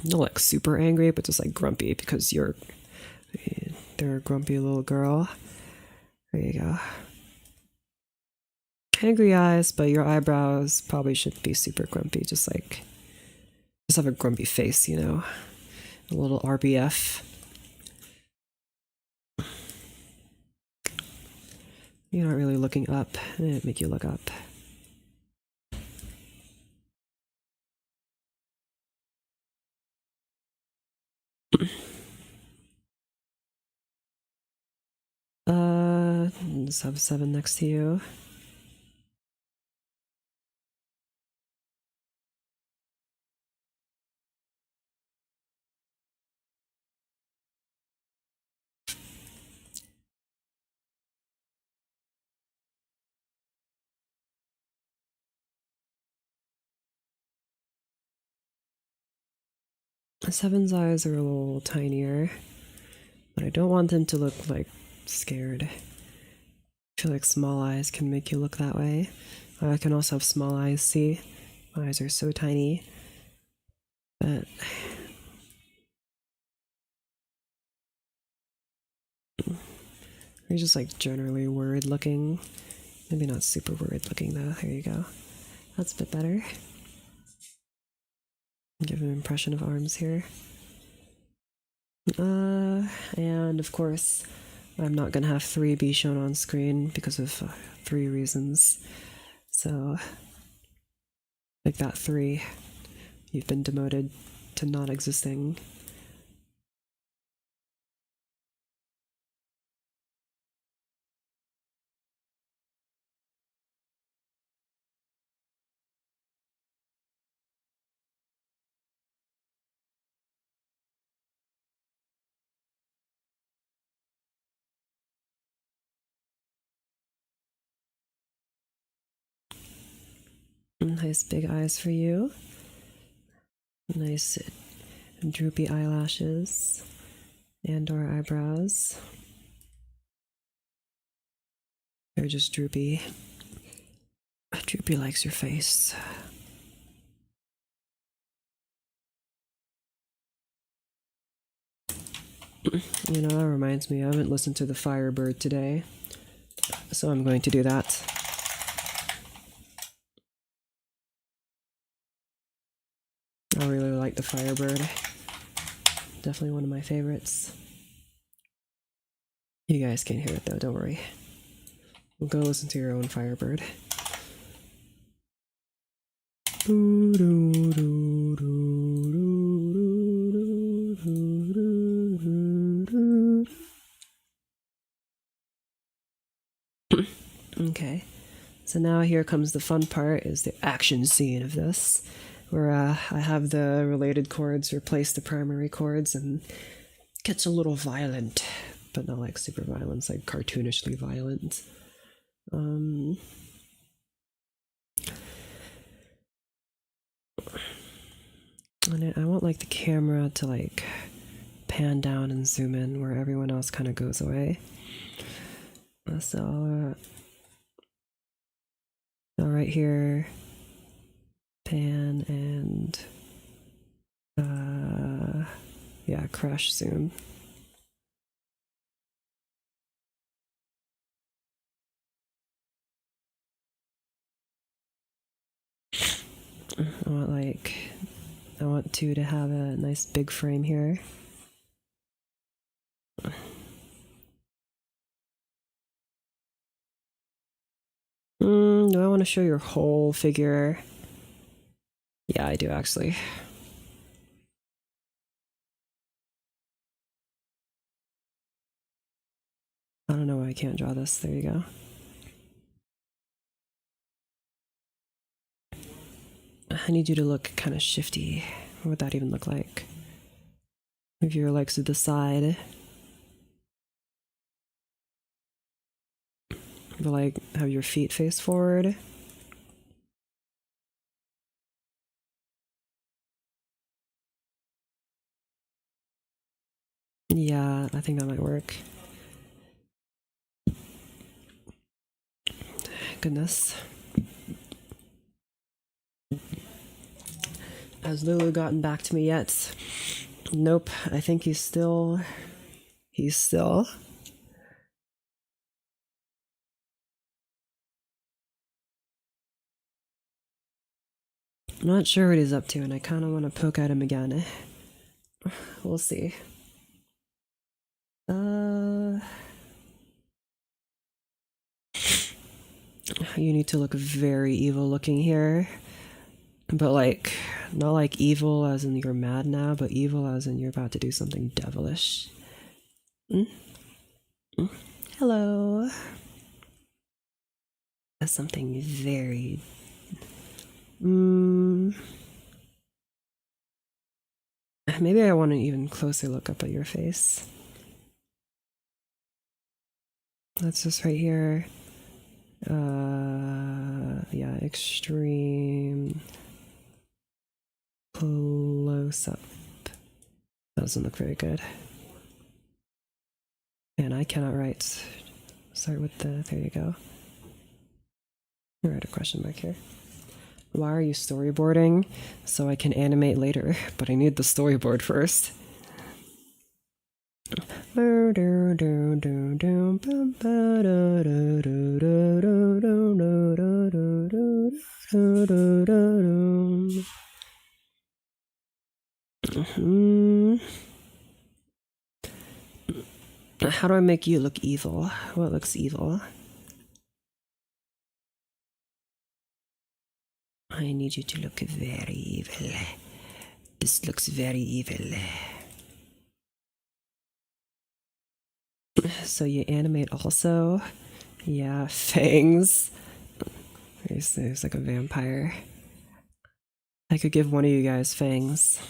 Not like super angry, but just like grumpy because they're a grumpy little girl. There you go. Angry eyes, but your eyebrows probably shouldn't be super grumpy. Just have a grumpy face, a little RBF. You're not really looking up. It'd make you look up. Just have 7 next to you. Seven's eyes are a little tinier, but I don't want them to look like scared. I feel like small eyes can make you look that way. I can also have small eyes, see? My eyes are so tiny. But you're just like generally worried looking. Maybe not super worried looking though. There you go. That's a bit better. Give an impression of arms here. And of course, I'm not gonna have 3 be shown on screen because of 3 reasons. So, like that 3, you've been demoted to not existing. Nice big eyes for you. Nice droopy eyelashes and or eyebrows. They're just droopy. Droopy likes your face. That reminds me, I haven't listened to the Firebird today, so I'm going to do that. I really like the Firebird. Definitely one of my favorites. You guys can't hear it though, don't worry. We'll go listen to your own Firebird. Okay, so now here comes the fun part, is the action scene of this, where I have the related chords replace the primary chords and it gets a little violent, but not like super violent, it's like cartoonishly violent. And I want like the camera to like pan down and zoom in where everyone else kind of goes away. So right here, pan and yeah, crash zoom. I want two to have a nice big frame here. Do I want to show your whole figure? Yeah, I do actually. I don't know why I can't draw this. There you go. I need you to look kind of shifty. What would that even look like? Move your legs to the side. But like, have your feet face forward. Yeah, I think that might work. Goodness. Has Lulu gotten back to me yet? Nope, I think he's still... I'm not sure what he's up to, and I kind of want to poke at him again. We'll see. You need to look very evil looking here. But like, not like evil as in you're mad now, but evil as in you're about to do something devilish. Hello. That's something very... Maybe I want to even closer look up at your face. That's just right here. Yeah, extreme close up. That doesn't look very good. And I cannot write. Start with the, there you go. I'll write a question mark here. Why are you storyboarding? So I can animate later, but I need the storyboard first. How do I make you look evil? What looks evil? I need you to look very evil. This looks very evil. So you animate also? Yeah, fangs. There's like a vampire. I could give one of you guys fangs.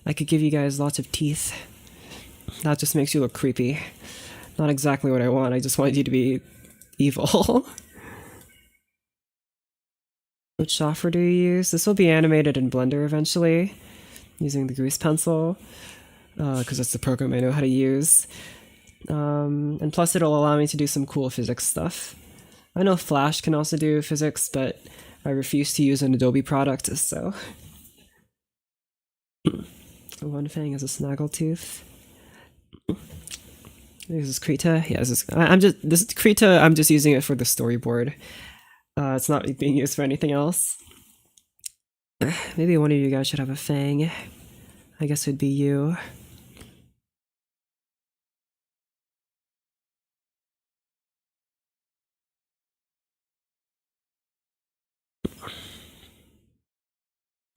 I could give you guys lots of teeth. That just makes you look creepy. Not exactly what I want, I just want you to be evil. Which software do you use? This will be animated in Blender eventually, using the grease pencil, because that's the program I know how to use. And plus it'll allow me to do some cool physics stuff. I know Flash can also do physics, but I refuse to use an Adobe product, so... One fang is a snaggletooth. This is Krita. Yeah, this is Krita. I'm just using it for the storyboard. It's not being used for anything else. Maybe one of you guys should have a fang. I guess it would be you.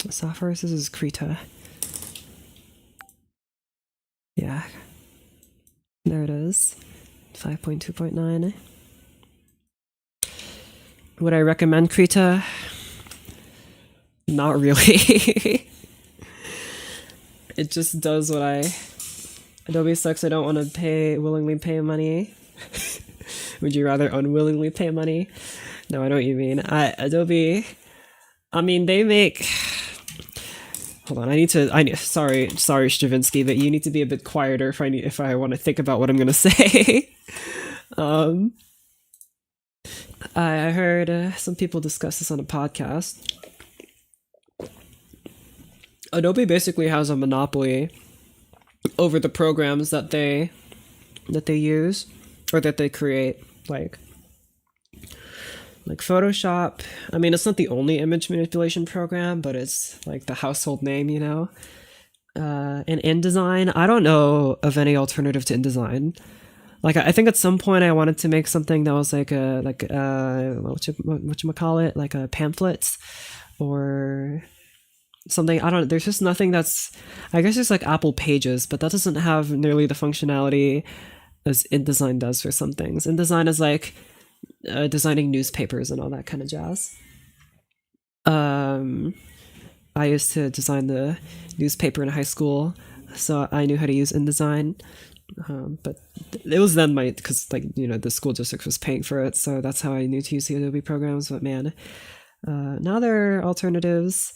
Software, this is Krita. Yeah. There it is. 5.2.9. Would I recommend Krita? Not really. It just does what Adobe sucks. I don't want to willingly pay money. Would you rather unwillingly pay money? No, I know what you mean. Adobe, I mean, they make... Hold on, sorry, Stravinsky, but you need to be a bit quieter if I want to think about what I'm gonna say. I heard some people discuss this on a podcast. Adobe basically has a monopoly over the programs that they Like Photoshop, I mean, it's not the only image manipulation program, but it's like the household name, you know? And InDesign, I don't know of any alternative to InDesign. Like, I think at some point I wanted to make something that was like whatchamacallit, like a pamphlet or something. I don't know. There's just nothing that's, I guess there's like Apple Pages, but that doesn't have nearly the functionality as InDesign does for some things. InDesign is like designing newspapers and all that kind of jazz. I used to design the newspaper in high school, so I knew how to use InDesign. But it was then because like, you know, the school district was paying for it, so that's how I knew to use the Adobe programs. But man, now there are alternatives.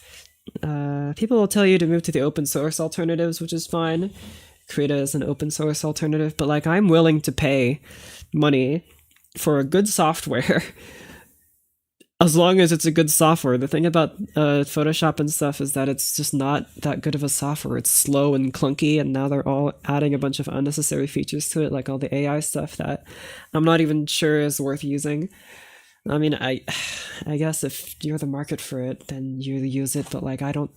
People will tell you to move to the open source alternatives, which is fine. Krita is an open source alternative, but like I'm willing to pay money for a good software as long as it's a good software. The thing about Photoshop and stuff is that it's just not that good of a software. It's slow and clunky, and now they're all adding a bunch of unnecessary features to it, like all the AI stuff that I'm not even sure is worth using. I mean, I guess if you're the market for it, then you use it, but like I don't,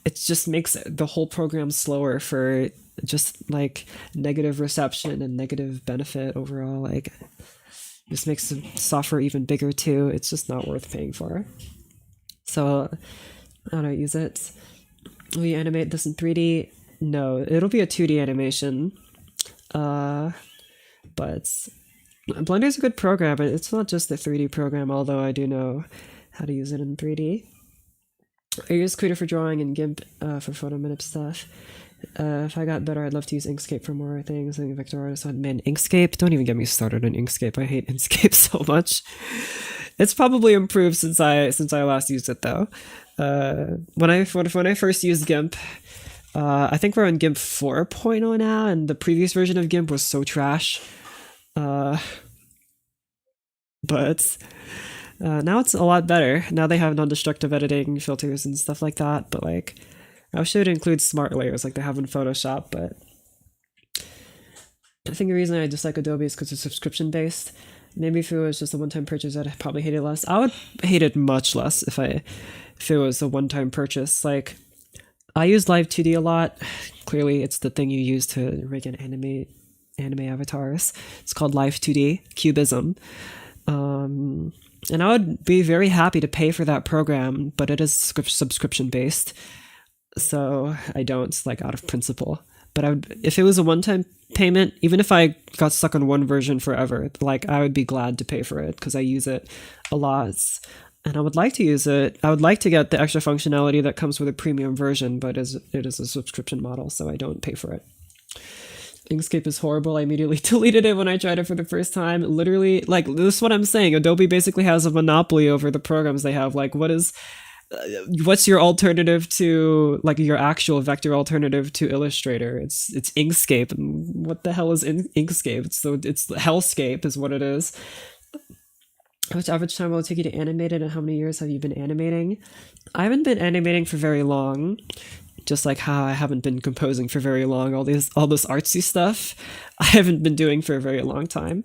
it just makes the whole program slower for just like negative reception and negative benefit overall. Like, just makes the software even bigger too. It's just not worth paying for. So how do I use it? Will you animate this in 3D? No, it'll be a 2D animation. But Blender's a good program, but it's not just the 3D program, although I do know how to use it in 3D. I use Krita for drawing and GIMP for photo manip stuff. If I got better, I'd love to use Inkscape for more things. Like Vector Artist, man, Inkscape? Don't even get me started on Inkscape. I hate Inkscape so much. It's probably improved since I last used it though. When I first used GIMP, I think we're on GIMP 4.0 now, and the previous version of GIMP was so trash. But now it's a lot better. Now they have non-destructive editing filters and stuff like that, but like, I should include smart layers like they have in Photoshop, but I think the reason I dislike Adobe is because it's subscription based. Maybe if it was just a one-time purchase, I'd probably hate it less. I would hate it much less if it was a one-time purchase. Like, I use Live 2D a lot. Clearly, it's the thing you use to rig and animate anime avatars. It's called Live 2D, Cubism. And I would be very happy to pay for that program, but it is subscription based. So I don't, like, out of principle. But I would, if it was a one-time payment, even if I got stuck on one version forever, like, I would be glad to pay for it because I use it a lot. And I would like to use it. I would like to get the extra functionality that comes with a premium version, but it is a subscription model, so I don't pay for it. Inkscape is horrible. I immediately deleted it when I tried it for the first time. Literally, like, this is what I'm saying. Adobe basically has a monopoly over the programs they have. Like, what's your alternative to, like, your actual vector alternative to Illustrator? It's Inkscape. And what the hell is Inkscape? It's Hellscape is what it is. Which average time will it take you to animate it, and how many years have you been animating? I haven't been animating for very long. Just like how I haven't been composing for very long. All this artsy stuff I haven't been doing for a very long time.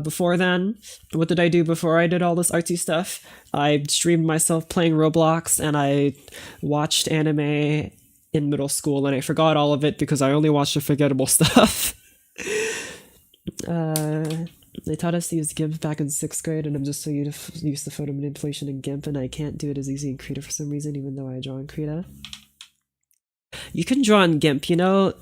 Before then, what did I do before I did all this artsy stuff? I streamed myself playing Roblox, and I watched anime in middle school, and I forgot all of it because I only watched the forgettable stuff. They taught us to use GIMP back in 6th grade, and I'm just so used to photo manipulation in GIMP, and I can't do it as easy in Krita for some reason, even though I draw in Krita. You can draw in GIMP, you know.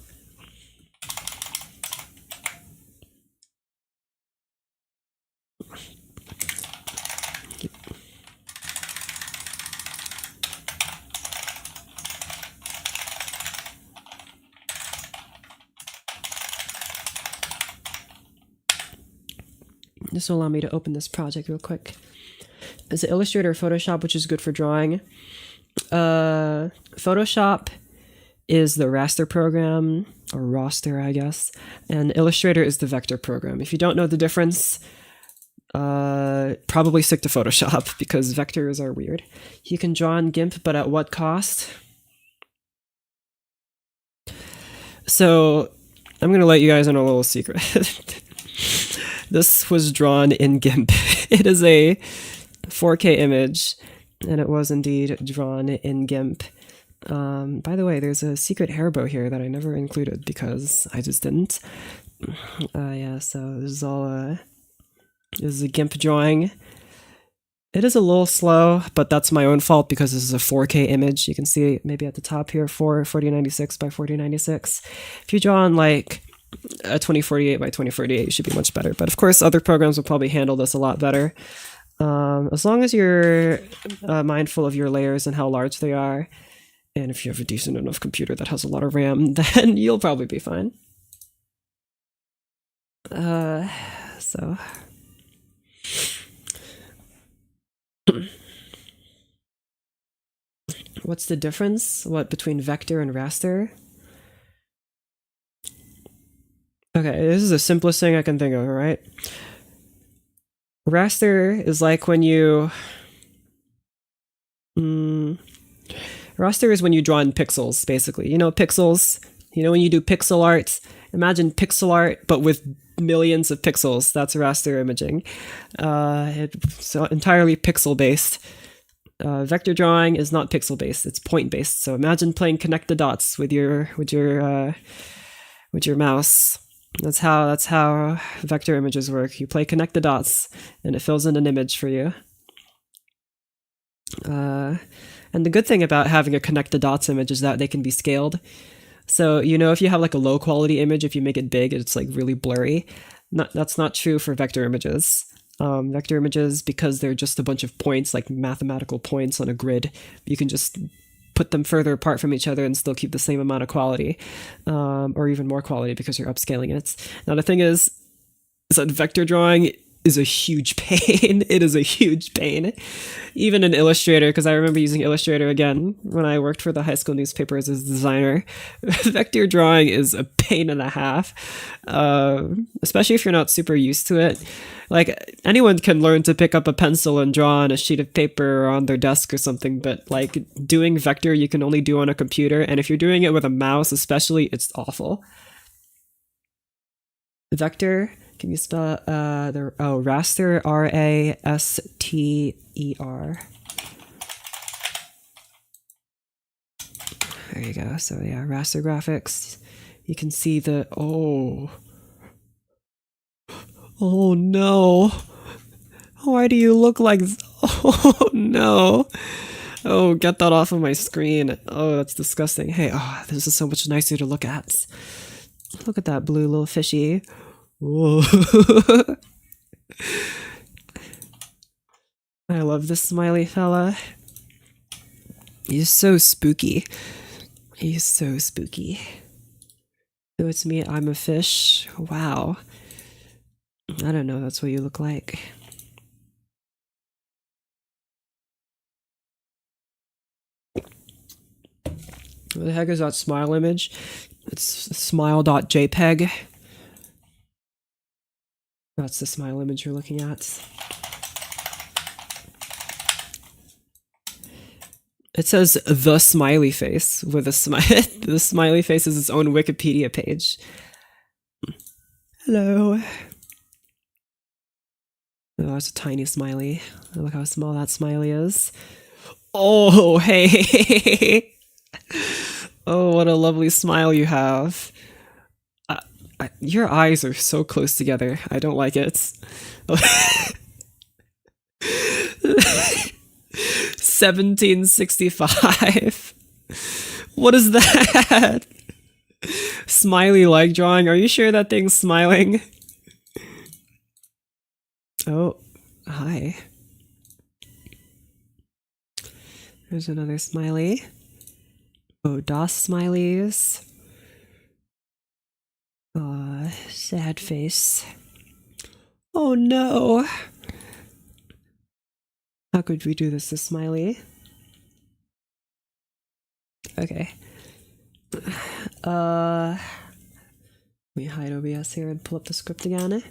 This will allow me to open this project real quick. Is it Illustrator or Photoshop, which is good for drawing? Photoshop is the raster program, or roster, I guess, and Illustrator is the vector program. If you don't know the difference, probably stick to Photoshop because vectors are weird. You can draw in GIMP, but at what cost? So I'm gonna let you guys in a little secret. This was drawn in GIMP. It is a 4K image, and it was indeed drawn in GIMP. By the way, there's a secret hair bow here that I never included because I just didn't. Yeah, so this is all this is a GIMP drawing. It is a little slow, but that's my own fault because this is a 4K image. You can see maybe at the top here, 4096 by 4096. If you draw on like a 2048 by 2048, you should be much better. But of course, other programs will probably handle this a lot better. As long as you're mindful of your layers and how large they are, and if you have a decent enough computer that has a lot of RAM, then you'll probably be fine. So... What's the difference? Between vector and raster? Okay, this is the simplest thing I can think of, right? Raster is like when you... raster is when you draw in pixels, basically. You know pixels? You know when you do pixel art? Imagine pixel art, but with millions of pixels. That's raster imaging. It's entirely pixel-based. Vector drawing is not pixel-based; it's point-based. So imagine playing connect the dots with your mouse. That's how vector images work. You play connect the dots, and it fills in an image for you. And the good thing about having a connect the dots image is that they can be scaled. So, you know, if you have like a low quality image, if you make it big, it's like really blurry. That's not true for vector images. Vector images, because they're just a bunch of points, like mathematical points on a grid, you can just put them further apart from each other and still keep the same amount of quality, or even more quality because you're upscaling it. Now, the thing is that vector drawing is a huge pain. It is a huge pain. Even in Illustrator, because I remember using Illustrator again when I worked for the high school newspapers as a designer. Vector drawing is a pain and a half, especially if you're not super used to it. Like, anyone can learn to pick up a pencil and draw on a sheet of paper or on their desk or something, but like doing vector you can only do on a computer, and if you're doing it with a mouse especially, it's awful. Vector, can you spell raster, R-A-S-T-E-R. There you go. So yeah, raster graphics. You can see the oh no. Why do you look like oh no. Oh, get that off of my screen. Oh, that's disgusting. Hey, this is so much nicer to look at. Look at that blue little fishy. Whoa. I love this smiley fella. He's so spooky. He's so spooky. So it's me, I'm a fish. Wow. I don't know, that's what you look like. What the heck is that smile image? It's smile.jpg. That's the smile image you're looking at. It says the smiley face with a smile. The smiley face is its own Wikipedia page. Hello. Oh, it's a tiny smiley. Look how small that smiley is. Oh, hey. Oh, what a lovely smile you have. Your eyes are so close together. I don't like it. 1765. What is that? Smiley like drawing. Are you sure that thing's smiling? Oh, hi. There's another smiley. Oh, DOS smileys. Sad face. Oh no. How could we do this to Smiley? Okay. Let me hide OBS here and pull up the script again.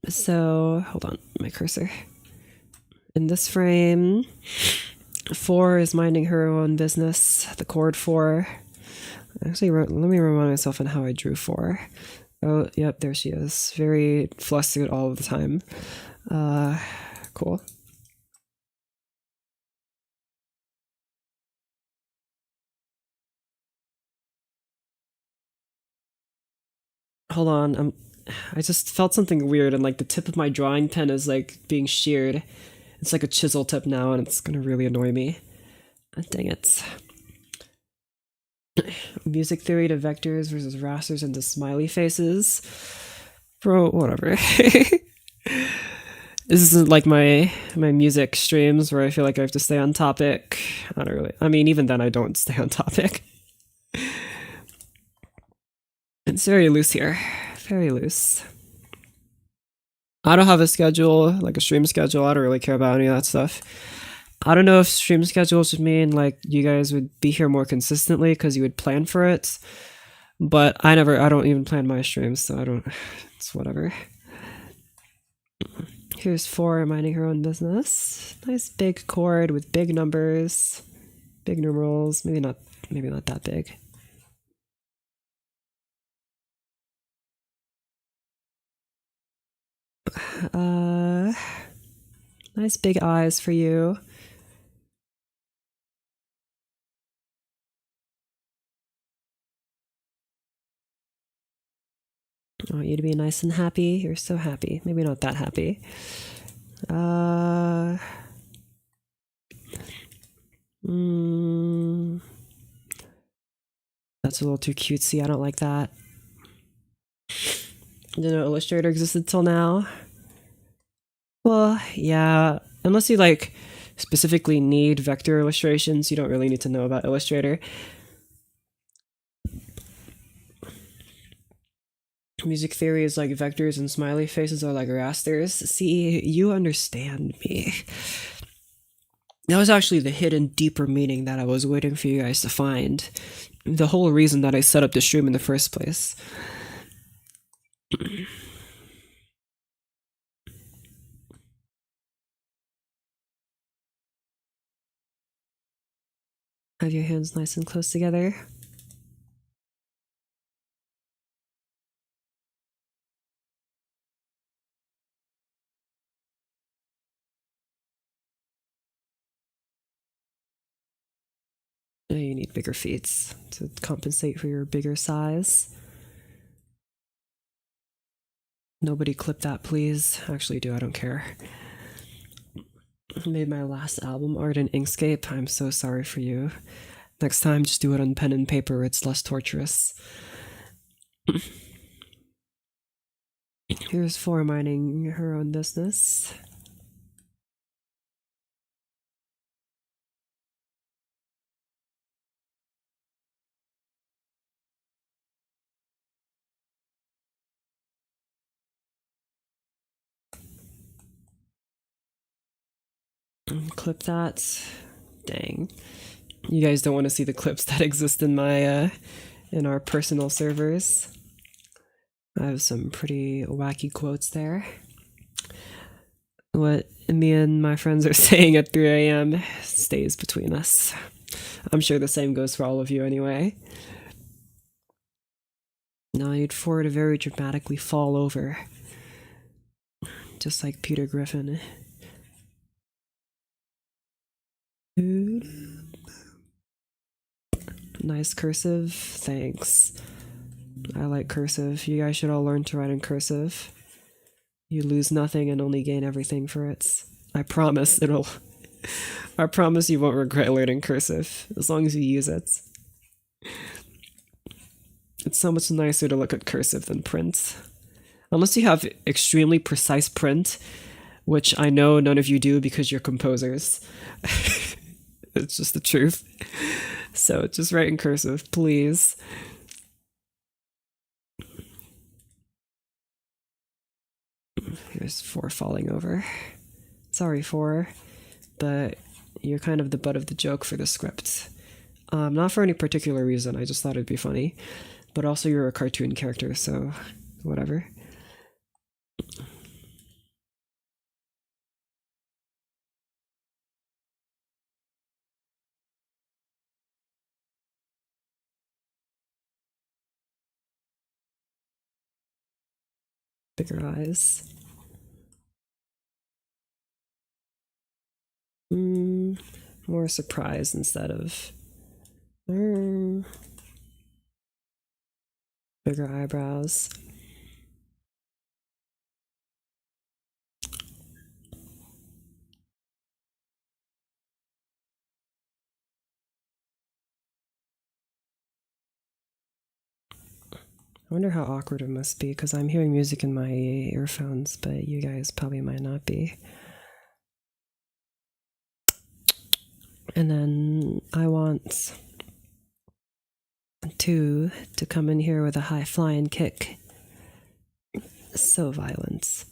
So, hold on, my cursor. In this frame, 4 is minding her own business, the chord 4. Actually, let me remind myself on how I drew 4. Oh, yep, there she is. Very flustered all the time. Cool. Hold on, I just felt something weird, and like the tip of my drawing pen is like being sheared. It's like a chisel tip now, and it's gonna really annoy me. Dang it. Music theory to vectors versus rasters into smiley faces. Bro, whatever. This isn't like my music streams where I feel like I have to stay on topic. I don't really. I mean, even then, I don't stay on topic. It's very loose here. Very loose. I don't have a schedule, like a stream schedule. I don't really care about any of that stuff. I don't know if stream schedules would mean like you guys would be here more consistently because you would plan for it. But I don't even plan my streams, so I don't, it's whatever. Here's 4 minding her own business. Nice big chord with big numbers, big numerals. Maybe not that big. Nice big eyes for you. I want you to be nice and happy. You're so happy. Maybe not that happy. That's a little too cutesy. I don't like that. Didn't know Illustrator existed till now. Well, yeah. Unless you like specifically need vector illustrations, you don't really need to know about Illustrator. Music theory is like vectors and smiley faces are like rasters. See, you understand me. That was actually the hidden, deeper meaning that I was waiting for you guys to find. The whole reason that I set up the stream in the first place. Have your hands nice and close together. You need bigger feet to compensate for your bigger size. Nobody clip that, please. Actually, do. I don't care. I made my last album art in Inkscape. I'm so sorry for you. Next time, just do it on pen and paper. It's less torturous. Here's 4 minding her own business. Clip that. Dang. You guys don't want to see the clips that exist in my in our personal servers. I have some pretty wacky quotes there. What me and my friends are saying at 3 a.m. stays between us. I'm sure the same goes for all of you anyway. Now you'd for it to very dramatically fall over. Just like Peter Griffin. Nice cursive, thanks. I like cursive. You guys should all learn to write in cursive. You lose nothing and only gain everything for it. I promise it'll. I promise you won't regret learning cursive as long as you use it. It's so much nicer to look at cursive than print. Unless you have extremely precise print, which I know none of you do because you're composers. It's just the truth. So just write in cursive, please. Here's 4 falling over. Sorry, 4, but you're kind of the butt of the joke for the script. Not for any particular reason, I just thought it'd be funny. But also you're a cartoon character, so whatever. Bigger eyes. More surprise instead of bigger eyebrows. I wonder how awkward it must be, because I'm hearing music in my earphones, but you guys probably might not be. And then I want 2 to come in here with a high flying kick. So violent.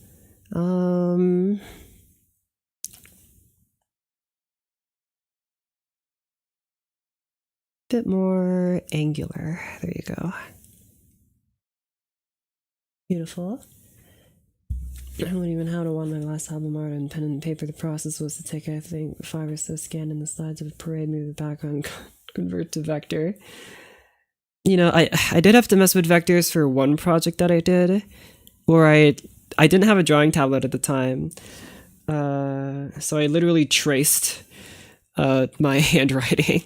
Bit more angular. There you go. Beautiful. I don't even how to want my last album art on pen and paper. The process was to take, I think, 5 or so scan in the slides of a parade, move the background, convert to vector. You know, I did have to mess with vectors for one project that I did, where I didn't have a drawing tablet at the time, so I literally traced my handwriting.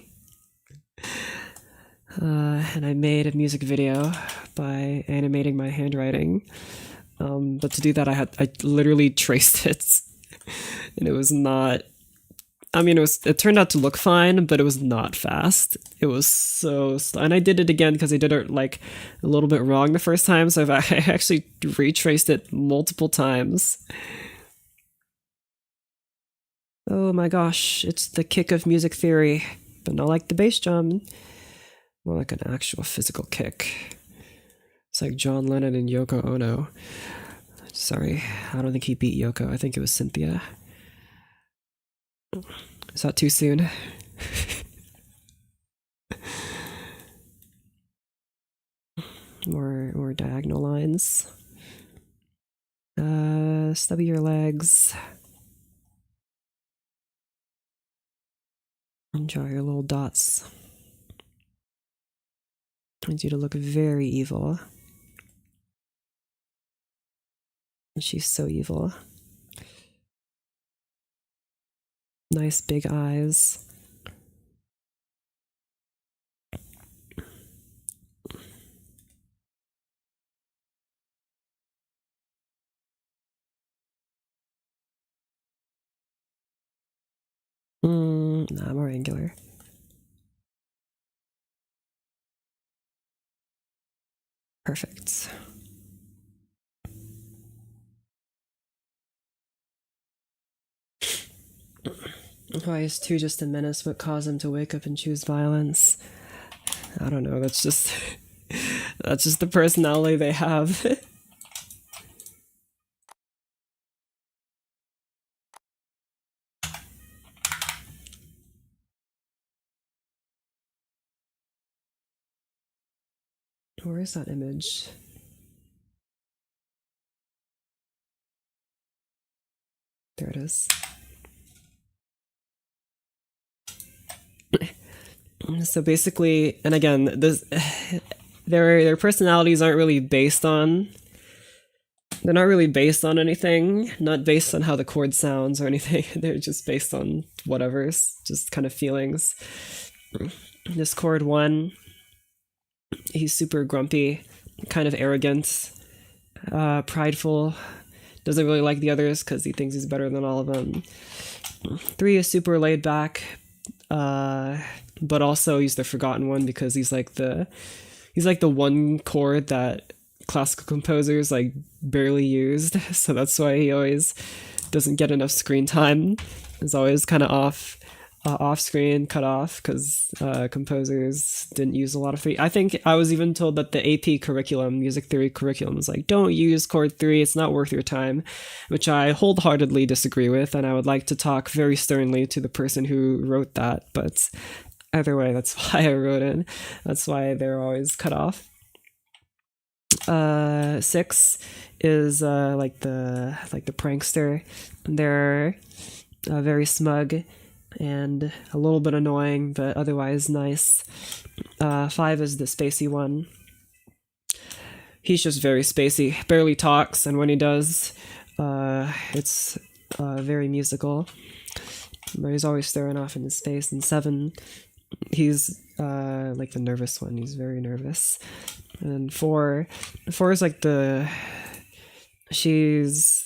And I made a music video by animating my handwriting. But to do that, I literally traced it, and it was not. I mean, it turned out to look fine, but it was not fast. It was so slow, and I did it again because I did it like a little bit wrong the first time. So I actually retraced it multiple times. Oh my gosh, it's the kick of music theory, but not like the bass drum. More like an actual physical kick. It's like John Lennon and Yoko Ono. Sorry, I don't think he beat Yoko. I think it was Cynthia. Is that too soon? more diagonal lines. Stubby your legs. And draw your little dots. I want you to look very evil. And she's so evil. Nice big eyes. Nah, more angular. Perfect. Why is 2 just a menace? What caused him to wake up and choose violence? I don't know, that's just the personality they have. Where is that image? There it is. So basically, and again, their personalities aren't really based on. They're not really based on anything. Not based on how the chord sounds or anything. They're just based on whatever's, just kind of feelings. This chord 1, he's super grumpy, kind of arrogant, prideful. Doesn't really like the others because he thinks he's better than all of them. 3 is super laid back. But also he's the forgotten one because he's like the one chord that classical composers like barely used, so that's why he always doesn't get enough screen time. He's always kind of off screen, cut off, because composers didn't use a lot of 3. I think I was even told that the AP curriculum, music theory curriculum, was like, don't use chord 3, it's not worth your time, which I wholeheartedly disagree with, and I would like to talk very sternly to the person who wrote that, but either way, that's why I wrote it. That's why they're always cut off. 6 is like the prankster. They're very smug and a little bit annoying, but otherwise nice. 5 is the spacey one. he's just very spacey, barely talks, and when he does, it's very musical. But he's always staring off into space. And 7, he's like the nervous one. He's very nervous. And 4 is like she's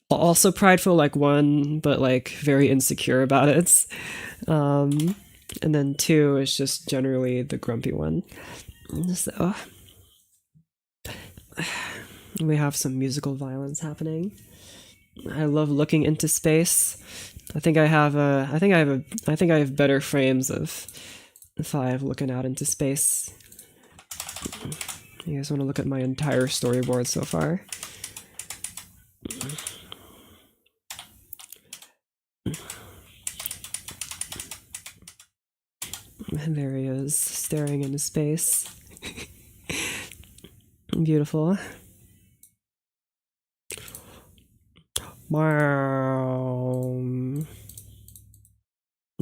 also prideful like 1, but like very insecure about it. And then 2 is just generally the grumpy one. So we have some musical violence happening. I love looking into space. I think I have better frames of 5 looking out into space. You guys want to look at my entire storyboard so far? And there he is, staring into space. Beautiful. Wow.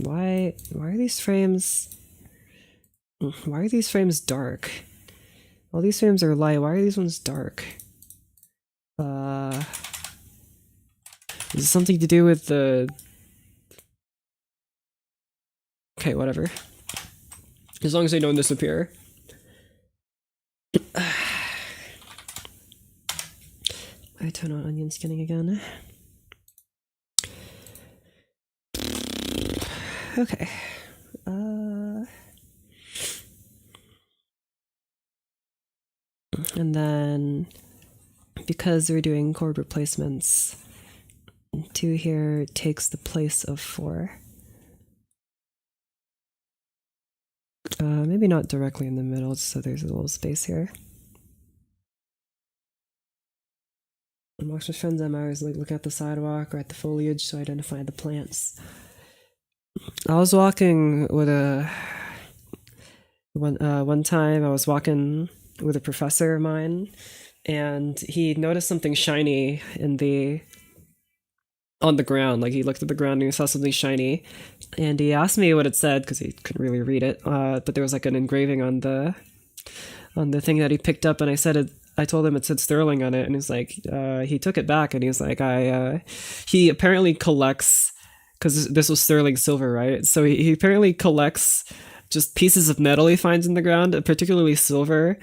Why are these frames... Why are these frames dark? All these frames are light. Why are these ones dark? Is it something to do with the... Okay, whatever. As long as they don't disappear. I turn on onion skinning again. Okay. And then, because we're doing chord replacements, 2 here takes the place of 4. Maybe not directly in the middle, so there's a little space here. Amongst my friends, I'm always looking at the sidewalk or at the foliage to identify the plants. I was walking with one time I was walking with a professor of mine, and he noticed something shiny on the ground. Like, he looked at the ground and he saw something shiny, and he asked me what it said because he couldn't really read it. But there was like an engraving on the thing that he picked up, and I told him it said Sterling on it, and he's like, he took it back, and he's like, he apparently collects, because this was sterling silver, right? So he apparently collects just pieces of metal he finds in the ground, particularly silver,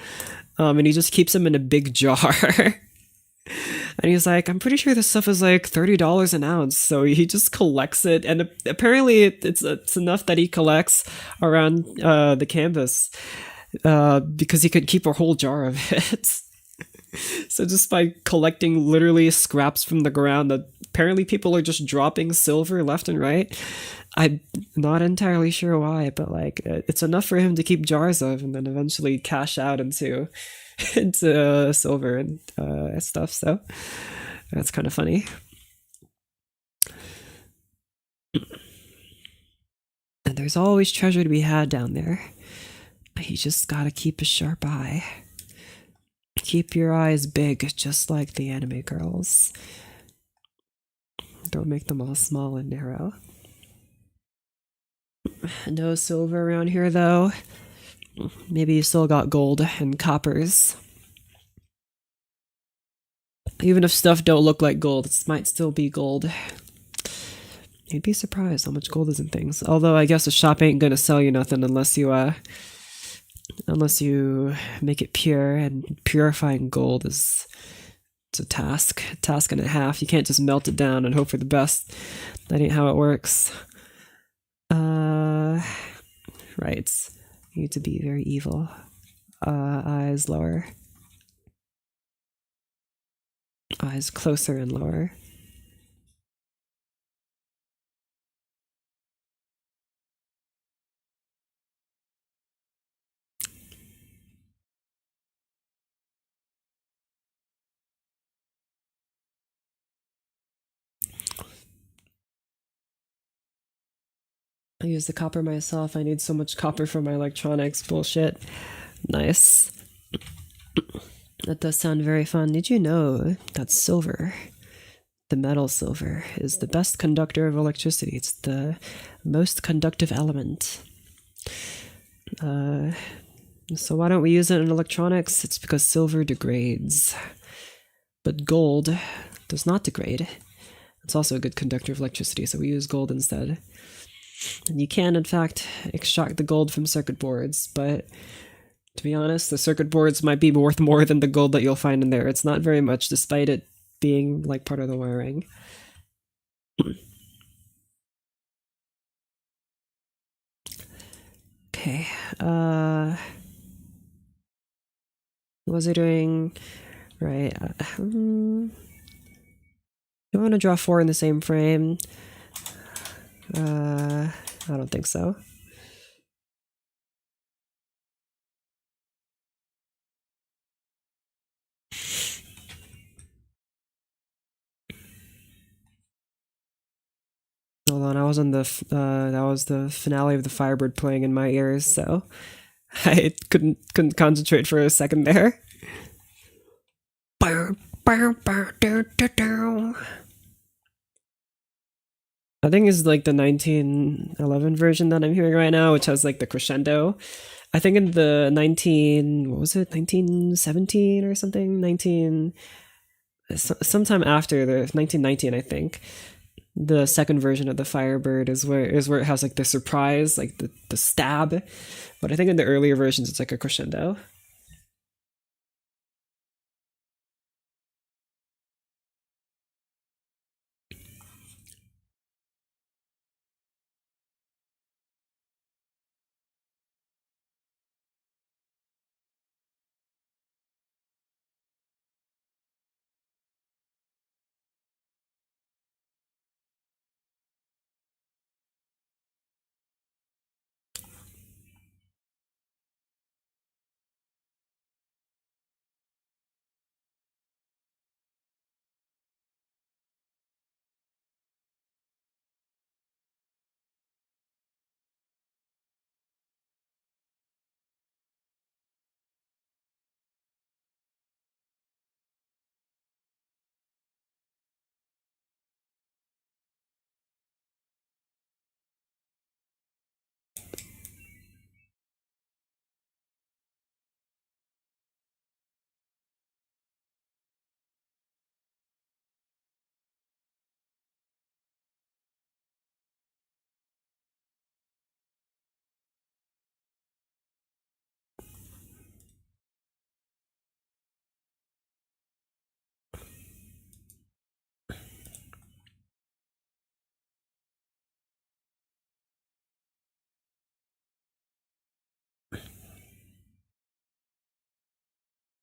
and he just keeps them in a big jar. And he's like, I'm pretty sure this stuff is like $30 an ounce. So he just collects it, and apparently it's enough that he collects around the campus, because he could keep a whole jar of it. So just by collecting literally scraps from the ground, that apparently people are just dropping silver left and right. I'm not entirely sure why, but like, it's enough for him to keep jars of, and then eventually cash out into silver and stuff. So that's kind of funny. And there's always treasure to be had down there. You just gotta keep a sharp eye. Keep your eyes big, just like the anime girls. Don't make them all small and narrow. No silver around here, though. Maybe you still got gold and coppers. Even if stuff don't look like gold, it might still be gold. You'd be surprised how much gold is in things. Although I guess a shop ain't gonna sell you nothing unless you make it pure, and purifying gold it's a task and a half. You can't just melt it down and hope for the best. That ain't how it works. Right. You need to be very evil. Eyes lower. Eyes closer and lower. I use the copper myself. I need so much copper for my electronics. Bullshit. Nice. That does sound very fun. Did you know that silver, the metal silver, is the best conductor of electricity? It's the most conductive element. So why don't we use it in electronics? It's because silver degrades. But gold does not degrade. It's also a good conductor of electricity, so we use gold instead. And you can, in fact, extract the gold from circuit boards, but to be honest, the circuit boards might be worth more than the gold that you'll find in there. It's not very much, despite it being like part of the wiring. Okay, what was I doing? Right, do I want to draw 4 in the same frame? I don't think so. Hold on, I was on the that was the finale of the Firebird playing in my ears, so I couldn't concentrate for a second there. I think it's like the 1911 version that I'm hearing right now, which has like the crescendo. I think in the 1917 or something, sometime after the 1919, I think the second version of the Firebird is where it has like the surprise, like the stab. But I think in the earlier versions it's like a crescendo.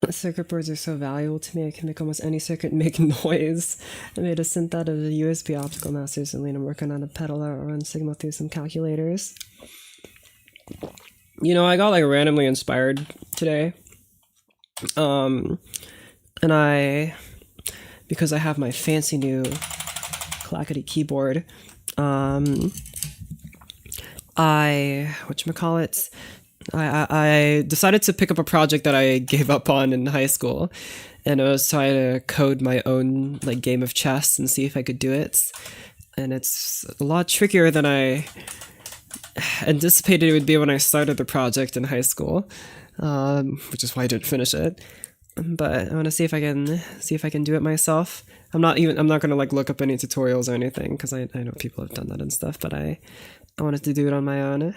Circuit boards are so valuable to me. I can make almost any circuit make noise. I made a synth out of a USB optical mouse recently, and I'm working on a pedal that will run signal through some calculators. You know, I got like randomly inspired today. And because I have my fancy new clackety keyboard, I decided to pick up a project that I gave up on in high school, and I was trying to code my own like game of chess and see if I could do it. And it's a lot trickier than I anticipated it would be when I started the project in high school, which is why I didn't finish it. But I want to see if I can do it myself. I'm not gonna like look up any tutorials or anything because I know people have done that and stuff. But I wanted to do it on my own.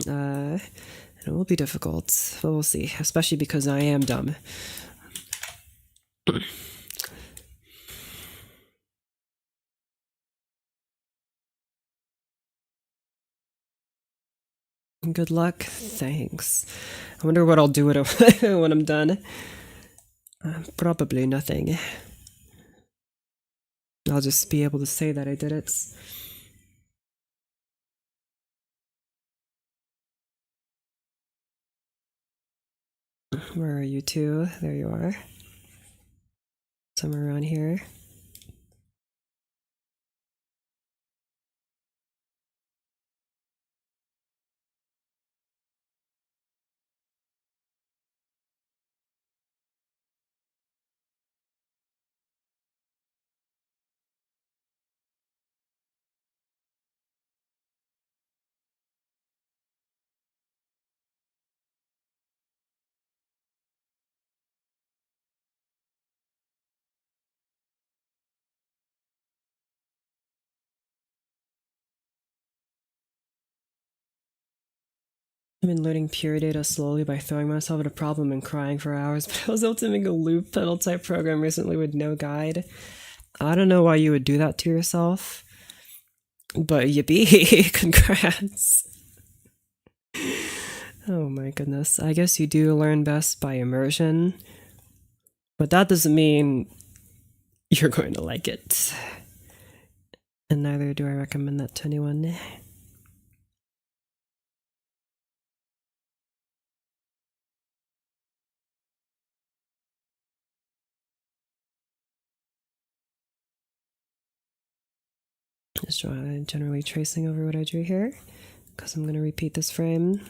It will be difficult, but we'll see. Especially because I am dumb. Good luck. Thanks. I wonder what I'll do when I'm done. Probably nothing. I'll just be able to say that I did it. Where are you two? There you are. Somewhere around here. I've been learning pure data slowly by throwing myself at a problem and crying for hours, but I was able to make a loop pedal type program recently with no guide. I don't know why you would do that to yourself, but yippee, congrats. Oh my goodness. I guess you do learn best by immersion, but that doesn't mean you're going to like it. And neither do I recommend that to anyone. Just generally tracing over what I drew here, because I'm going to repeat this frame.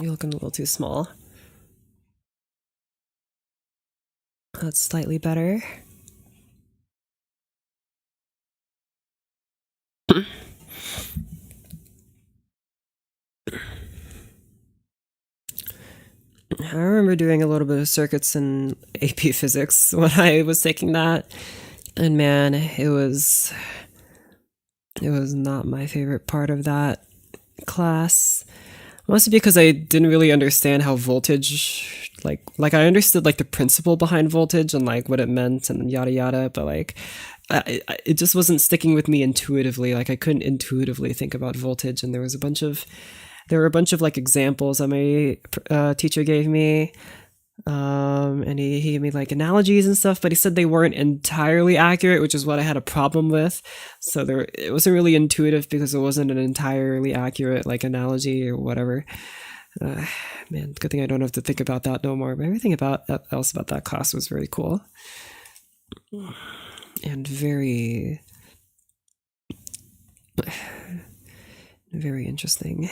You're looking a little too small. That's slightly better. I remember doing a little bit of circuits in AP Physics when I was taking that, and man, it was not my favorite part of that class. Mostly because I didn't really understand how voltage, like I understood like the principle behind voltage and like what it meant and yada yada, but like it just wasn't sticking with me intuitively. Like I couldn't intuitively think about voltage, and there were a bunch of like examples that my teacher gave me, and he gave me like analogies and stuff, but he said they weren't entirely accurate, which is what I had a problem with. So it wasn't really intuitive because it wasn't an entirely accurate like analogy or whatever. Man, good thing I don't have to think about that no more. But everything else about that class was very cool and very, very interesting.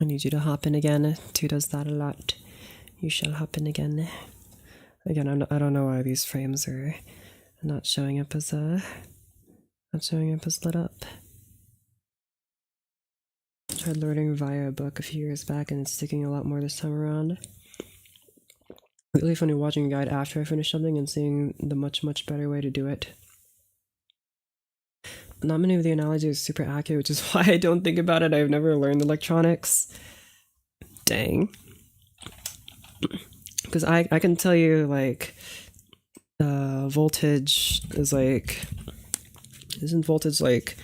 I need you to hop in again. 2 does that a lot. You shall hop in again. Again, I don't know why these frames are not showing up as lit up. I tried learning via a book a few years back, and it's sticking a lot more this time around. Really funny watching a guide after I finish something and seeing the much better way to do it. Not many of the analogies are super accurate, which is why I don't think about it. I've never learned electronics. Dang. Because I can tell you, like, voltage is like... Isn't voltage like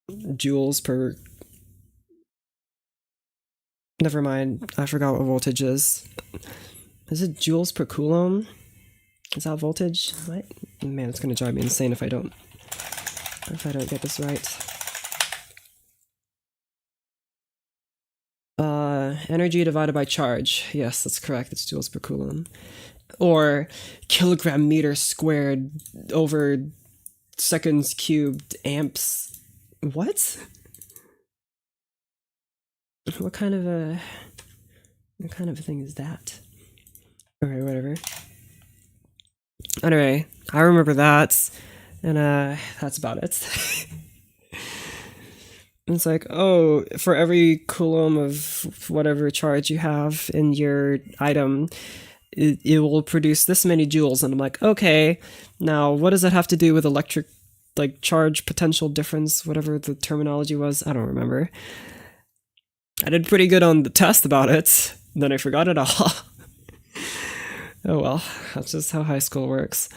joules per... Never mind, I forgot what voltage is. Is it joules per coulomb? Is that voltage? What? Man, it's gonna drive me insane if I don't get this right. Energy divided by charge. Yes, that's correct. It's joules per coulomb. Or kilogram meter squared over seconds cubed amps. What? What kind of a thing is that? Okay, whatever. Anyway, I remember that, and that's about it. It's like, oh, for every coulomb of whatever charge you have in your item, it will produce this many joules. And I'm like, okay, now what does that have to do with electric, like charge potential difference, whatever the terminology was? I don't remember. I did pretty good on the test about it, then I forgot it all. Oh well, that's just how high school works.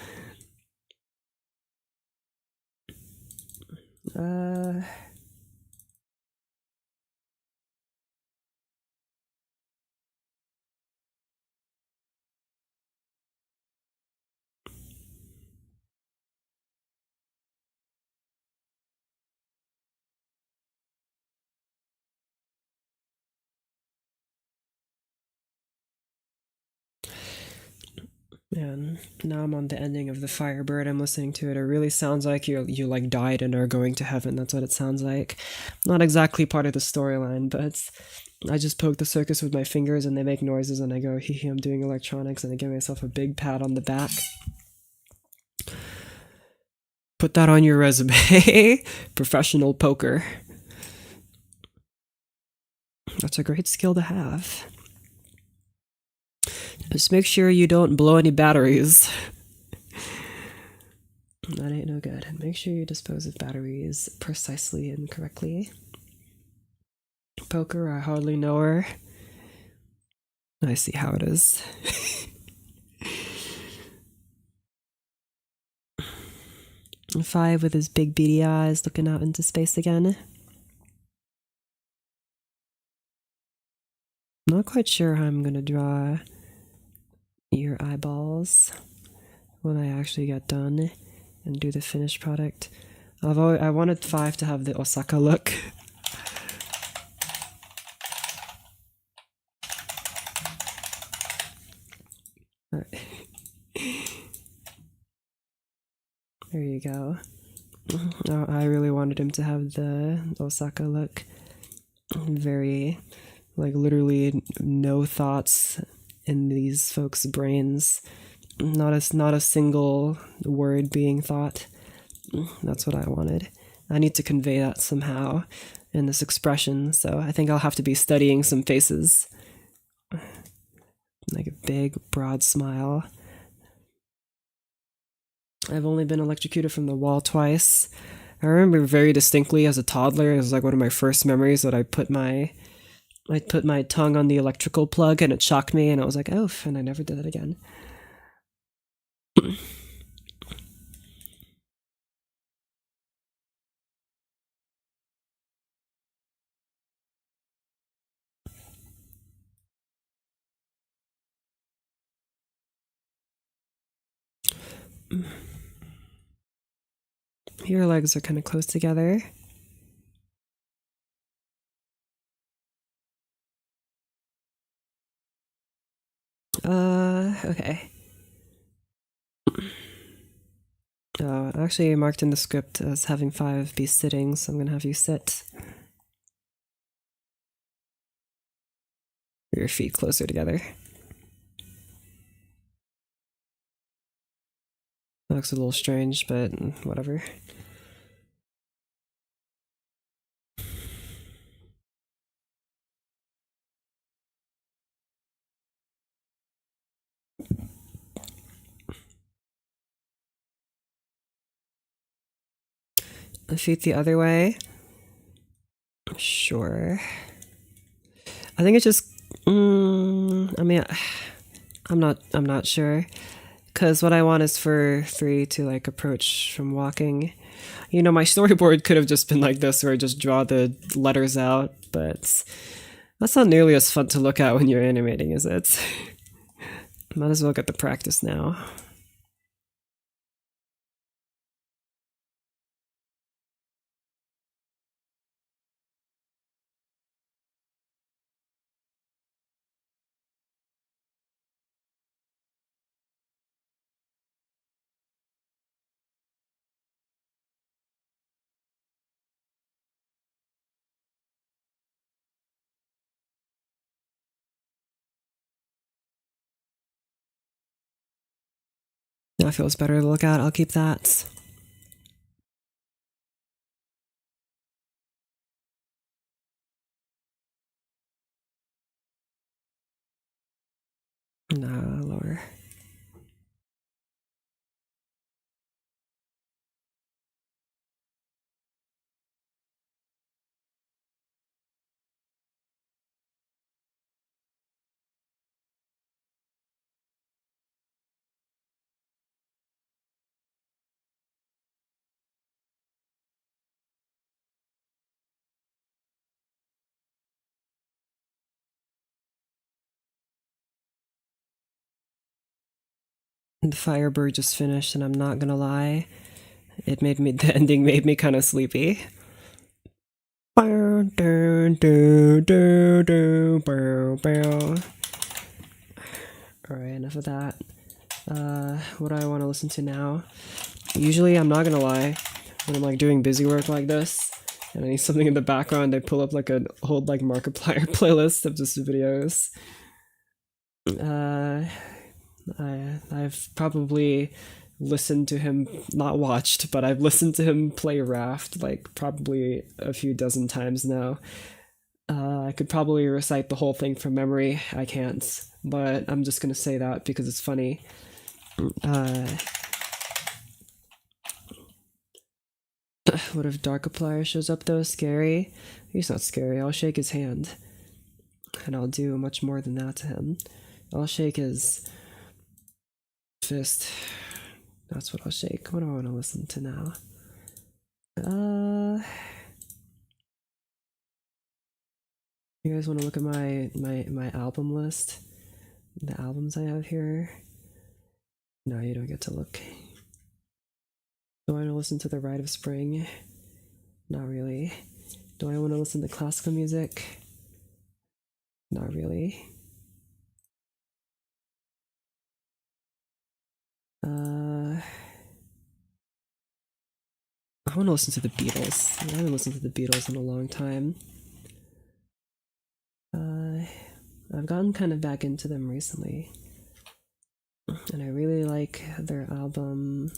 And now I'm on the ending of the Firebird. I'm listening to it. It really sounds like you like died and are going to heaven. That's what it sounds like. Not exactly part of the storyline, but I just poke the circus with my fingers and they make noises and I go, hee hee, I'm doing electronics, and I give myself a big pat on the back. Put that on your resume. Professional poker. That's a great skill to have. Just make sure you don't blow any batteries. That ain't no good. Make sure you dispose of batteries precisely and correctly. Poker, I hardly know her. I see how it is. Five with his big beady eyes looking out into space again. Not quite sure how I'm gonna draw your eyeballs when I actually get done and do the finished product. I wanted 5 to have the Osaka look. There you go. I really wanted him to have the Osaka look. Very, like, literally no thoughts in these folks' brains. Not a single word being thought. That's what I wanted. I need to convey that somehow in this expression, so I think I'll have to be studying some faces. Like a big, broad smile. I've only been electrocuted from the wall twice. I remember very distinctly as a toddler, it was like one of my first memories that I put my tongue on the electrical plug and it shocked me and I was like, oof, and I never did it again. Your legs are kind of close together. Okay. Actually marked in the script as having 5 be sitting, so I'm gonna have you sit. Your feet closer together. That looks a little strange, but whatever. The feet the other way. Sure. I think it's just. I mean, I'm not sure, because what I want is for 3 to like approach from walking. You know, my storyboard could have just been like this, where I just draw the letters out, but that's not nearly as fun to look at when you're animating, is it? Might as well get the practice now. That feels better to look at. I'll keep that. Nah, lower. The Firebird just finished, and I'm not gonna lie, the ending made me kind of sleepy. Alright, enough of that. What do I want to listen to now? Usually, I'm not gonna lie, when I'm like doing busy work like this, and I need something in the background, I pull up like an old like Markiplier playlist of just videos. I've probably listened to him, not watched, but I've listened to him play Raft like probably a few dozen times now. I could probably recite the whole thing from memory. I can't, but I'm just gonna say that because it's funny. What if Darkiplier shows up though? Scary? He's not scary. I'll shake his hand. And I'll do much more than that to him. I'll shake his fist. That's what I'll shake. What do I want to listen to now? You guys want to look at my album list? The albums I have here? No, you don't get to look. Do I want to listen to The Rite of Spring? Not really. Do I want to listen to classical music? Not really. I want to listen to the Beatles. I haven't listened to the Beatles in a long time. I've gotten kind of back into them recently. And I really like their album,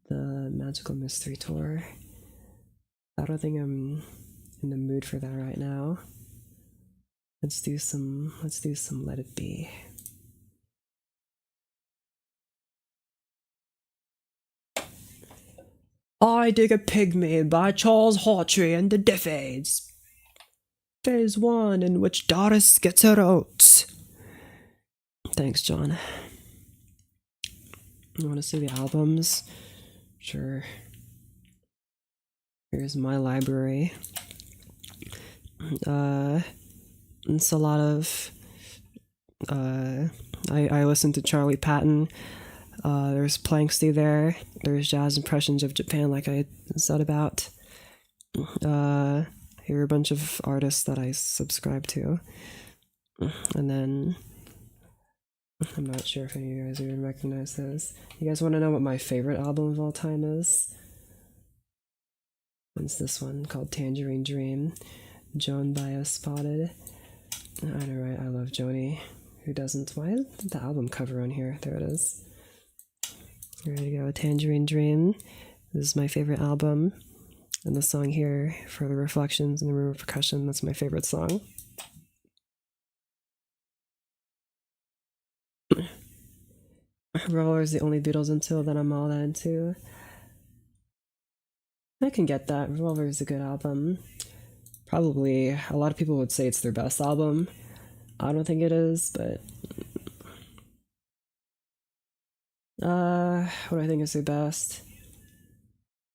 The Magical Mystery Tour. I don't think I'm in the mood for that right now. Let's do some Let It Be. I Dig a Pygmy by Charles Hawtrey and the Diffids. Phase 1 in which Doris gets her oats. Thanks, John. You want to see the albums? Sure. Here's my library. It's a lot of... I listened to Charlie Patton. There's Planksty there. There's Jazz Impressions of Japan, like I said about. Here are a bunch of artists that I subscribe to. And then... I'm not sure if any of you guys even recognize those. You guys want to know what my favorite album of all time is? It's this one called Tangerine Dream. Joan Baez Spotted. I know, right? I love Joni. Who doesn't? Why is the album cover on here? There it is. Here we go. Tangerine Dream. This is my favorite album. And the song here, For the Reflections in the Room of Percussion, that's my favorite song. Revolver is the only Beatles until that I'm all that into. I can get that. Revolver is a good album. Probably a lot of people would say it's their best album. I don't think it is, but what do I think is their best?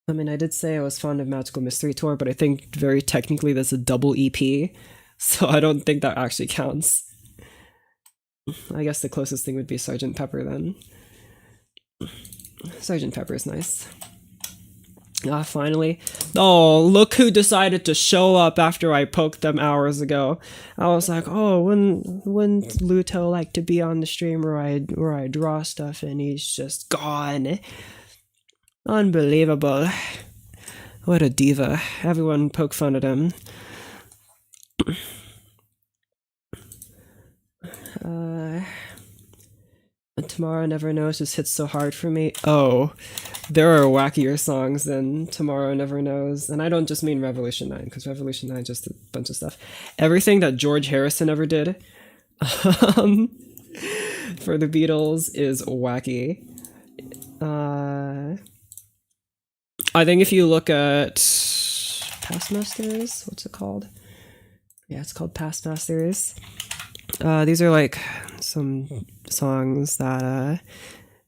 I mean, I did say I was fond of Magical Mystery Tour, but I think very technically that's a double EP, so I don't think that actually counts. I guess the closest thing would be Sgt. Pepper then. Sgt. Pepper is nice. Ah, finally. Oh, look who decided to show up after I poked them hours ago. I was like, oh, wouldn't Luto like to be on the stream where I draw stuff, and he's just gone. Unbelievable. What a diva. Everyone poke fun at him. Tomorrow Never Knows just hits so hard for me. Oh, there are wackier songs than Tomorrow Never Knows. And I don't just mean Revolution 9, because Revolution 9 is just a bunch of stuff. Everything that George Harrison ever did for the Beatles is wacky. I think if you look at Past Masters, what's it called? Yeah, it's called Past Masters. These are like some songs that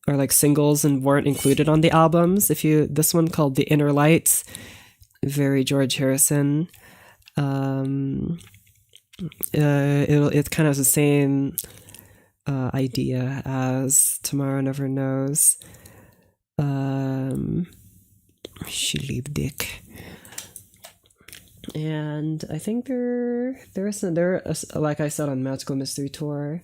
are like singles and weren't included on the albums. This one called The Inner Lights, very George Harrison. It kind of has the same idea as Tomorrow Never Knows. She leave dick. And I think they're like I said on Magical Mystery Tour.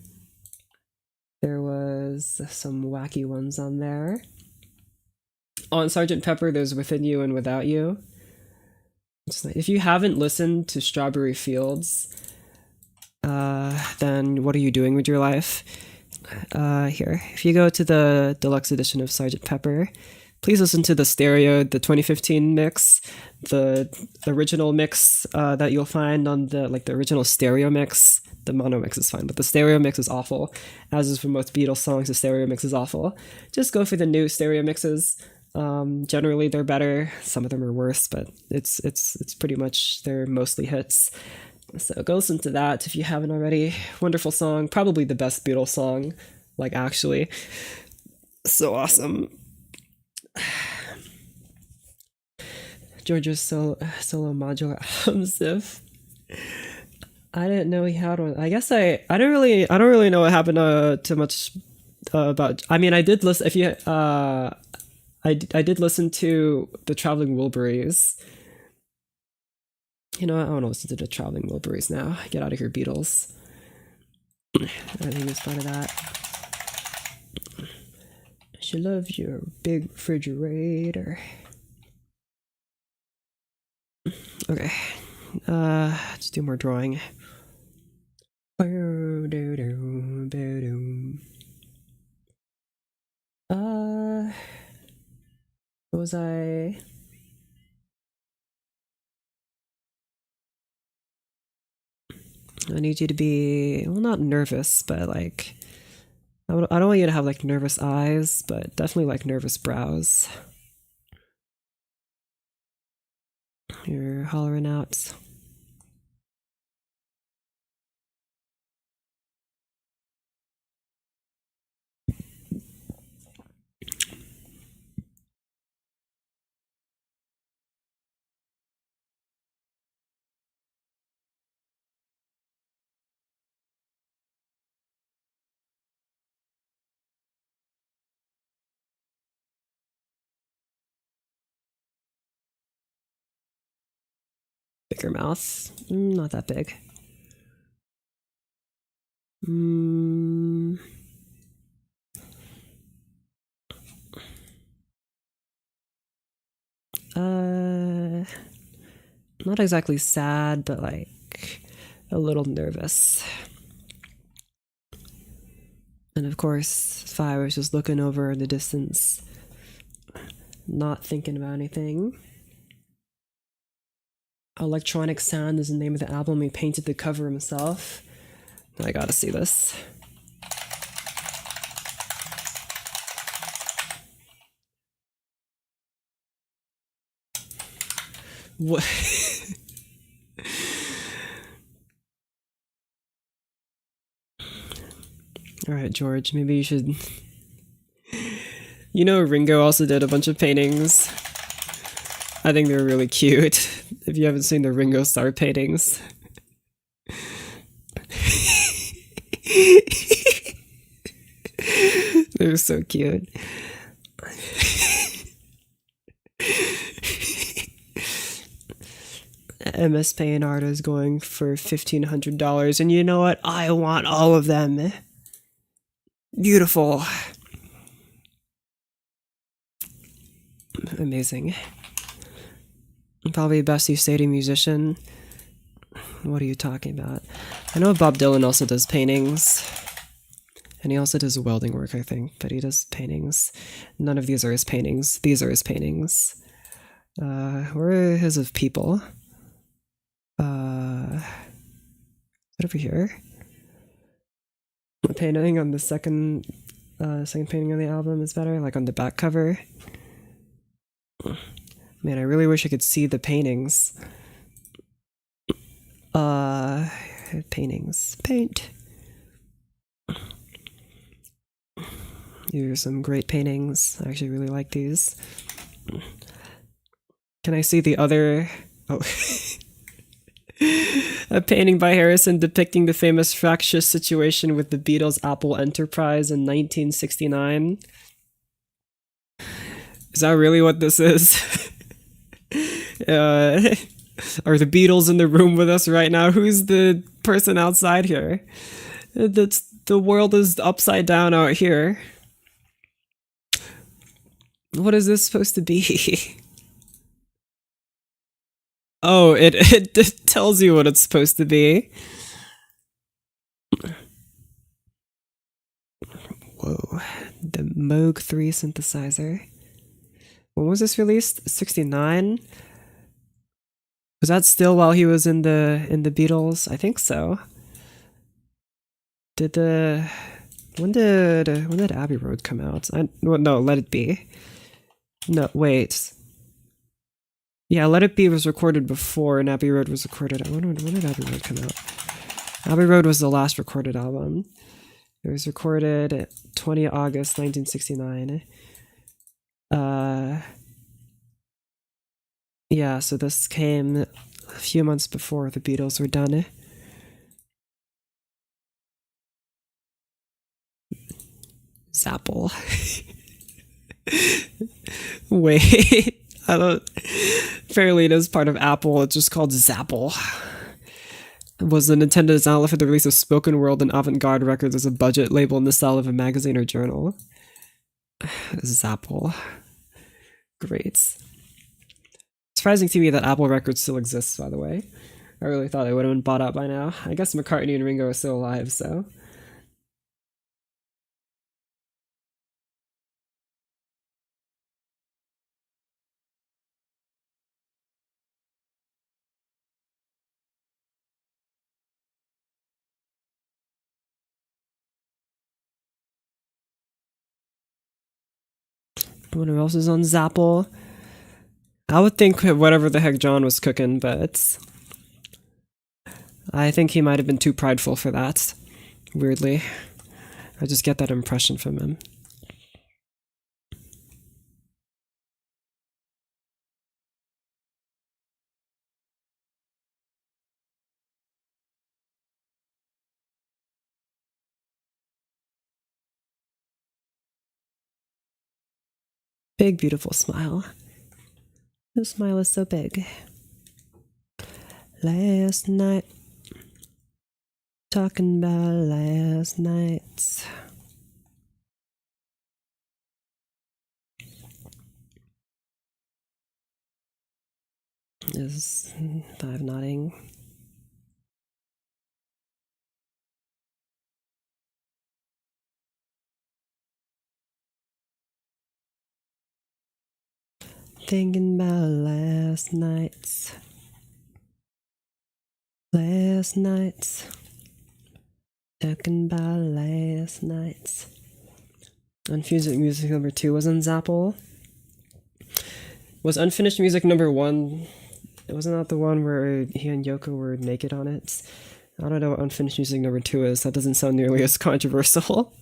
There was some wacky ones on there. On Sergeant Pepper, there's Within You and Without You. If you haven't listened to Strawberry Fields, then what are you doing with your life? Here, if you go to the deluxe edition of Sergeant Pepper, please listen to the 2015 mix, the original mix that you'll find on the original stereo mix. The mono mix is fine, but the stereo mix is awful. As is for most Beatles songs, the stereo mix is awful. Just go for the new stereo mixes. Generally, they're better. Some of them are worse, but it's pretty much they're mostly hits. So go listen to that if you haven't already. Wonderful song, probably the best Beatles song, actually. So awesome. George's solo modular album Ziff. I didn't know he had one. I guess I don't really know what happened too much about. I mean, I did listen. If you I did listen to the Traveling Wilburys. You know what? I want to listen to the Traveling Wilburys now. Get out of here, Beatles. I think it's part of that. She loves your big refrigerator. Okay. Let's do more drawing. What was I? I need you to be, well, not nervous, but I don't want you to have nervous eyes, but definitely nervous brows. You're hollering out. Bigger mouth. Not that big. Not exactly sad, but a little nervous. And of course, if I was just looking over in the distance, not thinking about anything. Electronic Sound is the name of the album. He painted the cover himself. I gotta see this. What? All right, George, maybe you should... You know, Ringo also did a bunch of paintings. I think they're really cute. If you haven't seen the Ringo Starr paintings. They're so cute. MS Paint Art is going for $1,500, and you know what? I want all of them. Beautiful. Amazing. Probably best you stadium musician. What are you talking about? I know Bob Dylan also does paintings. And he also does welding work, I think, but he does paintings. None of these are his paintings. These are his paintings. Where are his of people? Over here. The painting on the second painting on the album is better, on the back cover. Man, I really wish I could see the paintings. Paintings. Paint. These are some great paintings. I actually really like these. Can I see the other... Oh. A painting by Harrison depicting the famous fractious situation with the Beatles' Apple Enterprise in 1969. Is that really what this is? Are the Beatles in the room with us right now? Who's the person outside here? That's The world is upside down out here. What is this supposed to be? Oh, it tells you what it's supposed to be. Whoa. The Moog 3 synthesizer. When was this released? 69? Was that still while he was in the Beatles? I think so. When did Abbey Road come out? Well, no, Let It Be. No, wait. Yeah, Let It Be was recorded before, and Abbey Road was recorded. When did Abbey Road come out? Abbey Road was the last recorded album. It was recorded 20 August 1969. Yeah, so this came a few months before the Beatles were done. Zapple. Wait, I don't. Apparently, it is part of Apple. It's just called Zapple. It was the Nintendo's outlet for the release of Spoken World and Avant-Garde Records as a budget label in the style of a magazine or journal. Zapple. Great. Surprising to me that Apple Records still exists, by the way. I really thought it would have been bought out by now. I guess McCartney and Ringo are still alive, so. What else is on Zapple? I would think whatever the heck John was cooking, but I think he might have been too prideful for that. Weirdly. I just get that impression from him. Big, beautiful smile. The smile is so big. Last night. Talking about last night. Is 5 nodding. Thinking about last night. Last night. Talking about last night. Unfinished music number 2 was on Zapple. Was unfinished music number 1? Wasn't that the one where he and Yoko were naked on it? I don't know what unfinished music number 2 is. That doesn't sound nearly as controversial.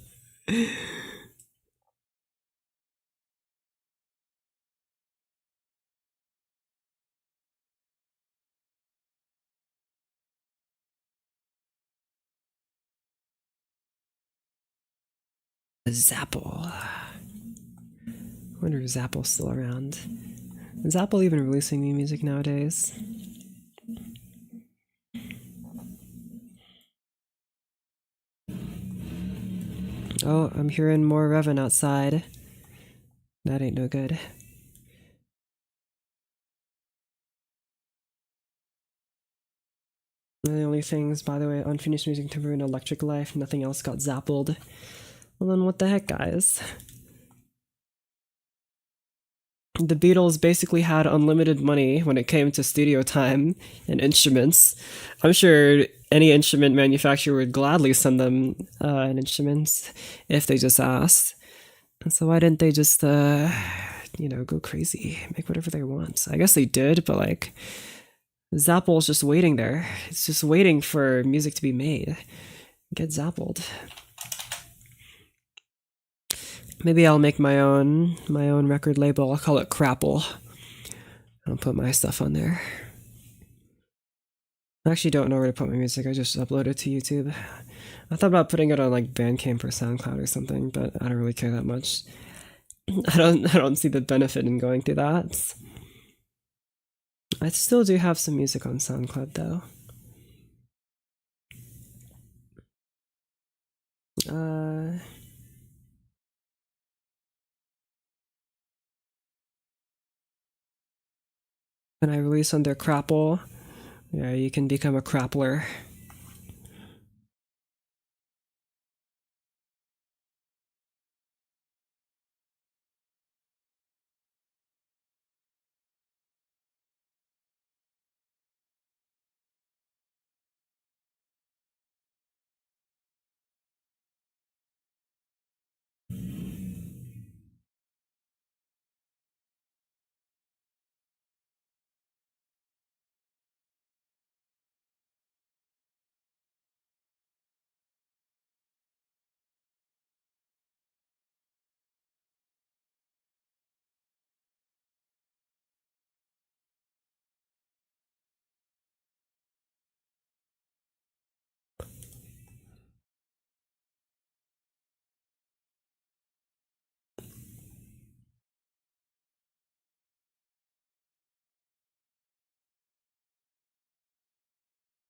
Zapple. I wonder if Zapple's still around. Is Apple even releasing new music nowadays? Oh, I'm hearing more revving outside. That ain't no good. The only things, by the way, unfinished music to ruin Electric Life, nothing else got zappled. Well then what the heck, guys? The Beatles basically had unlimited money when it came to studio time and instruments. I'm sure any instrument manufacturer would gladly send them an instrument if they just asked. And so why didn't they just, go crazy, make whatever they want? I guess they did, but like, Zapple's just waiting there. It's just waiting for music to be made. Get zappled. Maybe I'll make my own record label. I'll call it Crapple. I'll put my stuff on there. I actually don't know where to put my music. I just upload it to YouTube. I thought about putting it on like Bandcamp or SoundCloud or something, but I don't really care that much. I don't see the benefit in going through that. I still do have some music on SoundCloud though. Uh, when I release under Crapple, yeah, you can become a Crappler.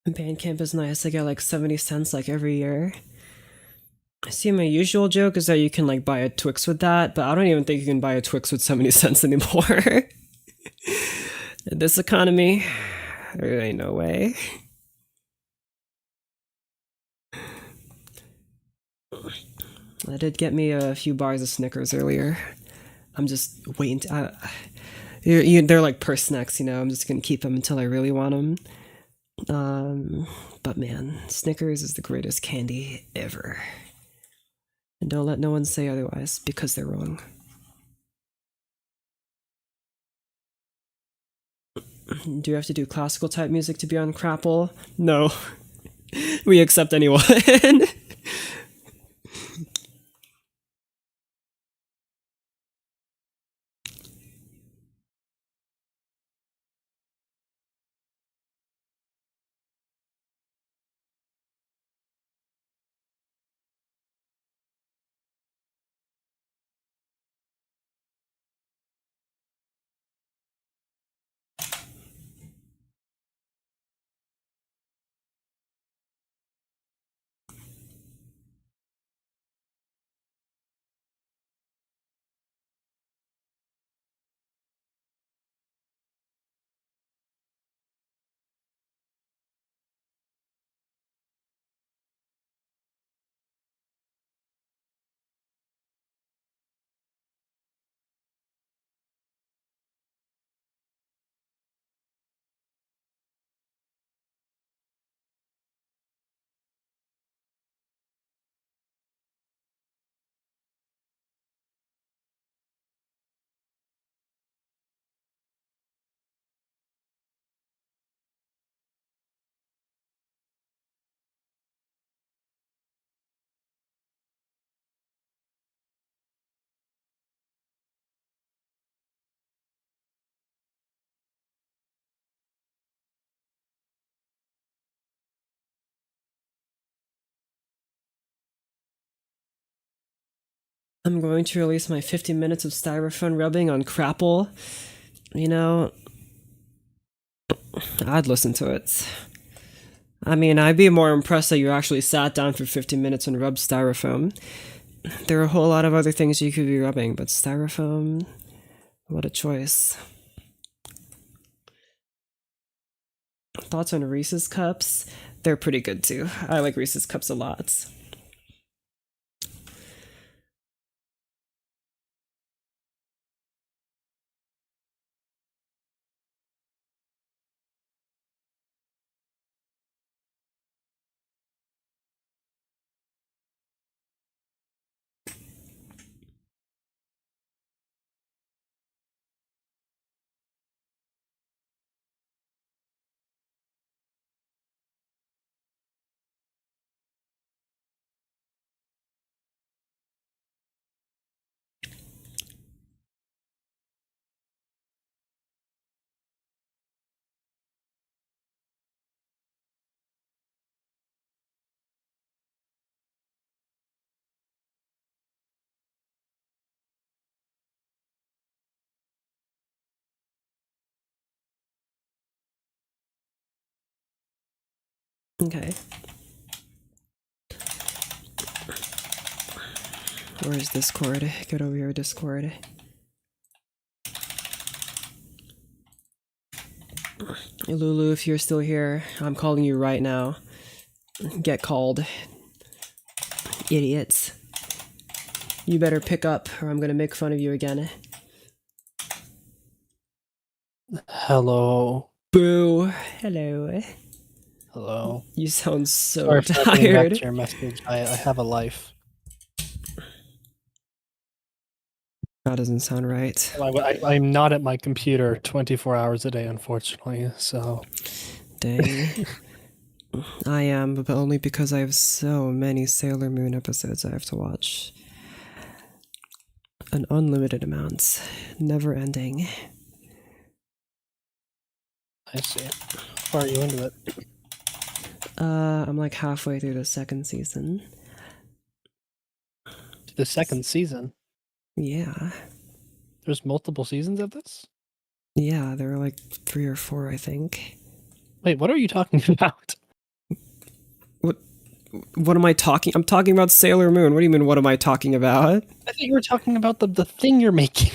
Bandcamp is nice. I get like 70 cents like every year. I see my usual joke is that you can like buy a Twix with that, but I don't even think you can buy a Twix with 70 cents anymore. In this economy, there ain't no way. I did get me a few bars of Snickers earlier. I'm just waiting to, they're like purse snacks, you know. I'm just gonna keep them until I really want them. But man, Snickers is the greatest candy ever. And don't let no one say otherwise, because they're wrong. Do you have to do classical type music to be on Crapple? No. We accept anyone. I'm going to release my 50 minutes of styrofoam rubbing on Crapple. You know, I'd listen to it. I mean, I'd be more impressed that you actually sat down for 50 minutes and rubbed styrofoam. There are a whole lot of other things you could be rubbing, but styrofoam, what a choice. Thoughts on Reese's Cups? They're pretty good too. I like Reese's Cups a lot. Okay. Where's Discord? Get over here, Discord. Lulu, if you're still here, I'm calling you right now. Get called. Idiots. You better pick up or I'm gonna make fun of you again. Hello. Boo. Hello. Hello. You sound so Sorry for not getting back tired. to your message. I have a life. That doesn't sound right. I'm not at my computer 24 hours a day, unfortunately, so... Dang. I am, but only because I have so many Sailor Moon episodes I have to watch. An unlimited amount. Never ending. I see. How far are you into it? I'm like halfway through the second season. The second season? Yeah. There's multiple seasons of this? Yeah, there are like 3 or 4, I think. Wait, what are you talking about? What am I talking? I'm talking about Sailor Moon. What do you mean, what am I talking about? I thought you were talking about the thing you're making.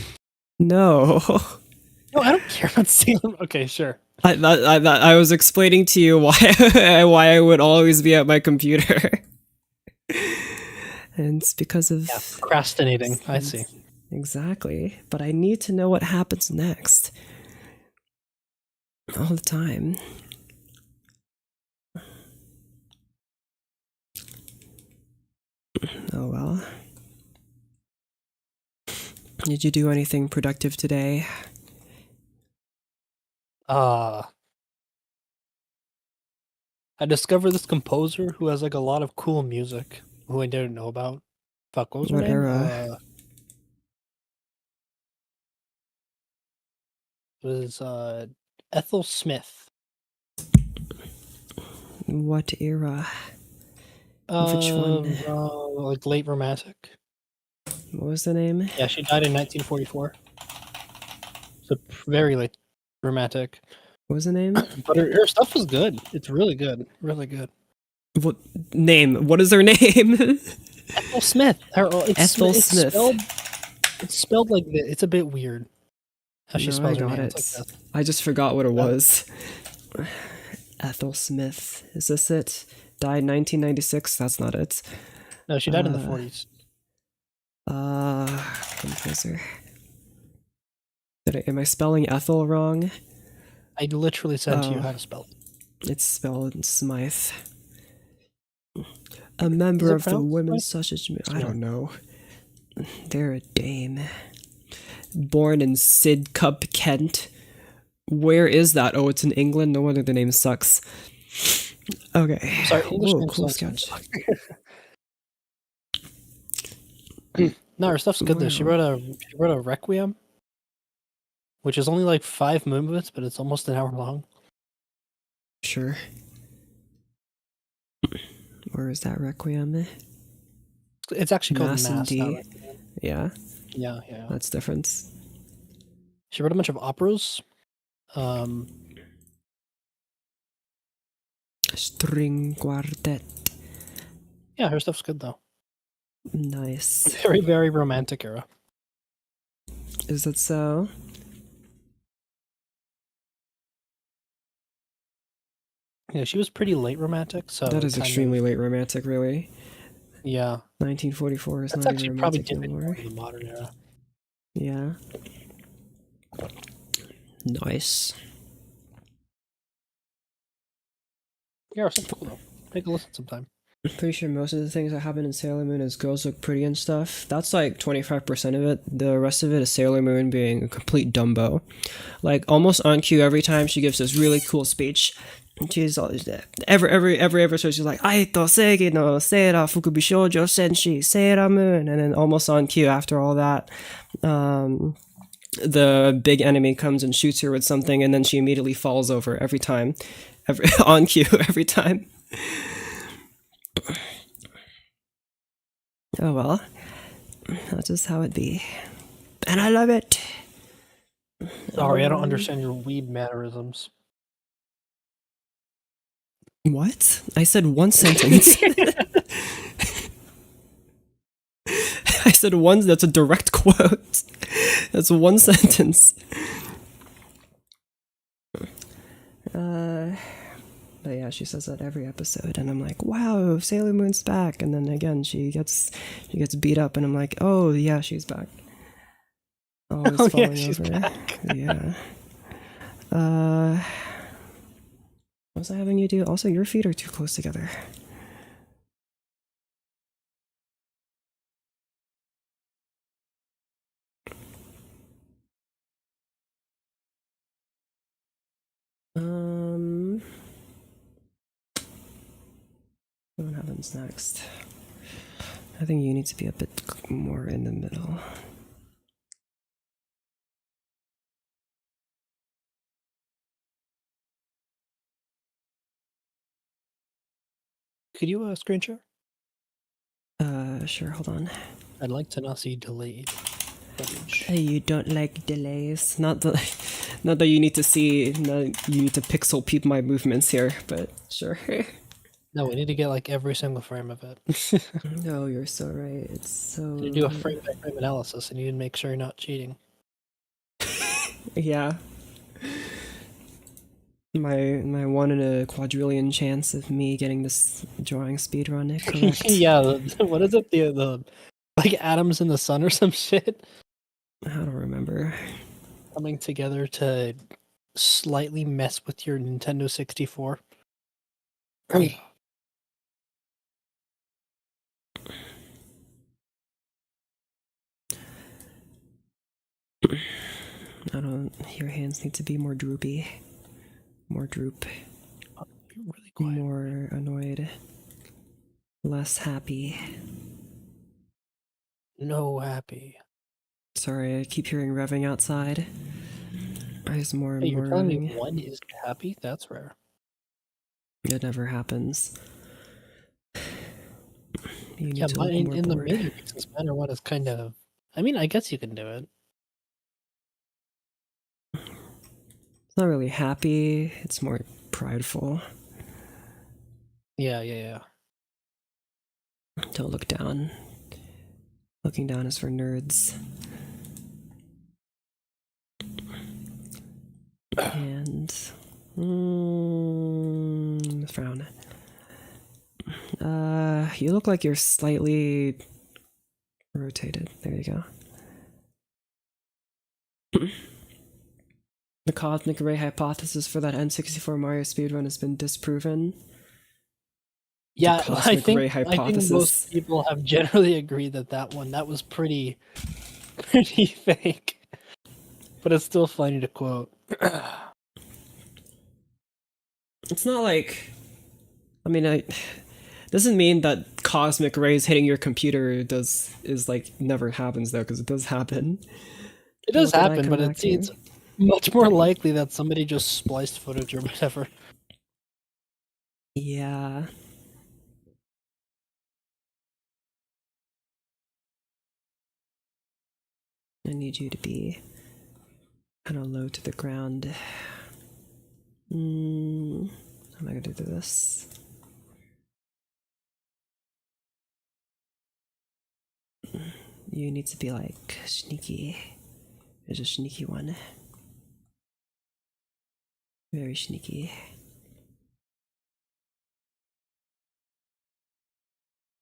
No. No, I don't care about Sailor Moon. Okay, sure. I was explaining to you why why I would always be at my computer. And it's because of... Yeah, procrastinating. I see. Exactly. But I need to know what happens next. All the time. Oh well. Did you do anything productive today? I discovered this composer who has like a lot of cool music who I didn't know about. Fuck, what was her What name? era? It was Ethel Smith. What era? Which one? Like late romantic. What was the name? Yeah, she died in 1944. So very late romantic. What was the name? But her stuff was good. It's really good. Really good. What name? What is her name? Ethel Smith. Ethel Smith. It's spelled like this. It's a bit weird how she spells her name. It. Like I just forgot what it was. Ethel Smith. Is this it? Died 1996? That's not it. No, she died in the 40s. Composer. Am I spelling Ethel wrong? I literally said to you how to spell it. It's spelled Smythe. A member of the women's suffrage movement. I don't know. They're a dame. Born in Sidcup, Kent. Where is that? Oh, it's in England? No wonder the name sucks. Okay. Sorry, English Whoa, cool sketch. No, her stuff's good though. She wrote a Requiem, which is only like 5 movements, but it's almost an hour long. Sure. Where is that Requiem? It's actually called Mass and D. Yeah. Yeah. That's different. She wrote a bunch of operas. String quartet. Yeah, her stuff's good though. Nice. Very, very romantic era. Is it so? Yeah, she was pretty late romantic, so that is extremely late romantic, really. Yeah. 1944 is That's not actually even probably romantic anymore. In the modern era. Yeah. Nice. Yeah, something cool though. Take a listen sometime. I'm pretty sure most of the things that happen in Sailor Moon is girls look pretty and stuff. That's like 25% of it. The rest of it is Sailor Moon being a complete dumbo. Like almost on cue every time she gives this really cool speech. She's always there. Every episode she's like, Aito Seigi no Seira Fukubi Shoujo Senshi Sailor Moon, and then almost on cue after all that, the big enemy comes and shoots her with something, and then she immediately falls over every time. On cue every time. Oh well, that's just how it be, and I love it. Sorry, I don't understand your weeb mannerisms. What? I said one sentence. I said one. That's a direct quote. That's one sentence. But yeah, she says that every episode, and I'm like, wow, Sailor Moon's back. And then again, she gets beat up, and I'm like, oh yeah, she's back. Always Oh, falling yeah, she's over. back. Yeah. What was I having you do? Also, your feet are too close together. What happens next? I think you need to be a bit more in the middle. Could you screen share? Sure, hold on. I'd like to not see delayed footage. Hey, you don't like delays. Not that you need to see, you need to pixel peep my movements here, but sure. No, we need to get like every single frame of it. No, you're so right. It's so... You do a frame by frame analysis and you need to make sure you're not cheating. Yeah. My 1 in a quadrillion chance of me getting this drawing speedrun correct. Yeah, what is it? The like atoms in the sun or some shit? I don't remember. Coming together to slightly mess with your Nintendo 64. Your hands need to be more droopy. More droop. You're really quiet. More annoyed. Less happy. No happy. Sorry, I keep hearing revving outside. There's more and Hey, more you're telling me revving. one is happy? That's rare. It never happens. You need Yeah, to but look more in the bored. mini reasons matter what is kind of... I mean, I guess you can do it. It's not really happy, it's more prideful. Yeah. Don't look down. Looking down is for nerds. And... frown. You look like you're slightly rotated. There you go. The cosmic ray hypothesis for that N64 Mario speedrun has been disproven. Yeah, I cosmic ray think hypothesis. most people have generally agreed that was pretty fake. But it's still funny to quote. It's not like... I mean, doesn't mean that cosmic rays hitting your computer is like never happens though, because it does happen. It does What did I happen, come but back to? it's much more likely that somebody just spliced footage or whatever. Yeah. I need you to be kind of low to the ground. How am I gonna do this? You need to be like sneaky. There's a sneaky one. Very sneaky.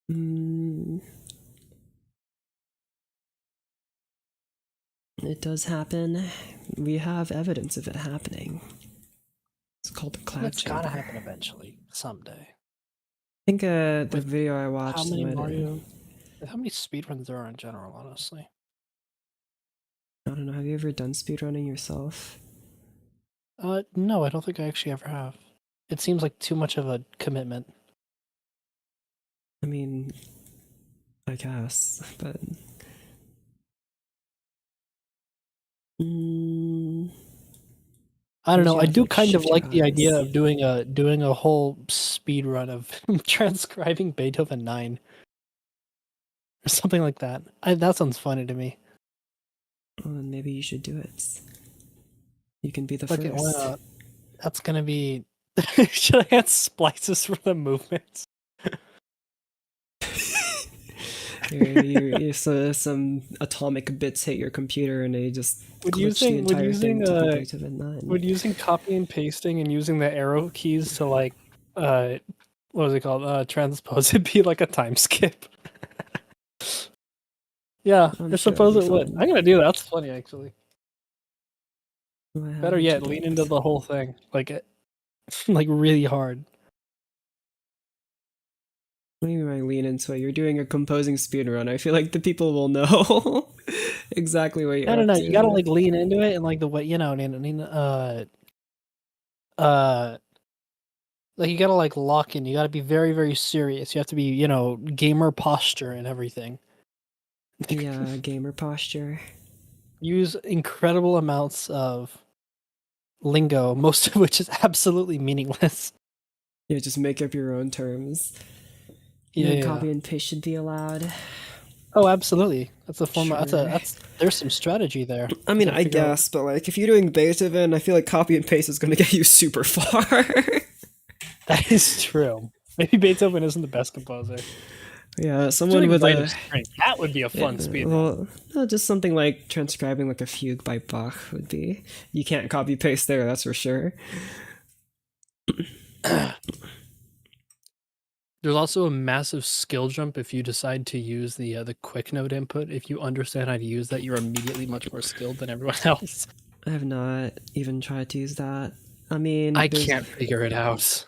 It does happen. We have evidence of it happening. It's called the cloud It's chamber. gotta happen eventually, someday. I think the With video I watched. How many speedruns there are in general, honestly? I don't know. Have you ever done speedrunning yourself? No, I don't think I actually ever have. It seems like too much of a commitment. I mean, I guess, but I don't know. I have, do like, kind of shift your like the idea eyes. of doing a whole speed run of transcribing Beethoven 9 or something like that. That sounds funny to me. Well, then maybe you should do it. You can be the Like, why first. not? That's gonna be. Should I add splices for the movements? Some atomic bits hit your computer and they just Would glitch the using would entire thing using to be Beethoven 9. would using copy and pasting and using the arrow keys to like uh what was it called? Transpose it be like a time skip. Yeah, I'm I sure suppose it'll it be would. fun. I'm gonna do that. That's funny actually. Why Better haven't you yet, done lean into it? the whole thing. Like really hard. Maybe I lean into it. You're doing a composing speedrun. I feel like the people will know exactly what No, you're no, up no. You gotta to. like lean into it and like the way uh like you gotta like lock in. You gotta be very, very serious. You have to be, gamer posture and everything. Yeah, gamer posture. Use incredible amounts of lingo, most of which is absolutely meaningless. Yeah, just make up your own terms. You Yeah, think yeah. copy and paste should be allowed? Oh, absolutely. That's a form. Sure. There's some strategy there. I You mean, gotta I figure out. guess, but like if you're doing Beethoven, I feel like copy and paste is going to get you super far. That is true. Maybe Beethoven isn't the best composer. Yeah, someone Doing with Rite of a Spring. That would be a yeah, fun speedrun. well, no, just something like transcribing like a fugue by Bach would be. You can't copy paste there, that's for sure. There's also a massive skill jump if you decide to use the quick note input. If you understand how to use that, you're immediately much more skilled than everyone else. I have not even tried to use that. I mean, I can't figure it out.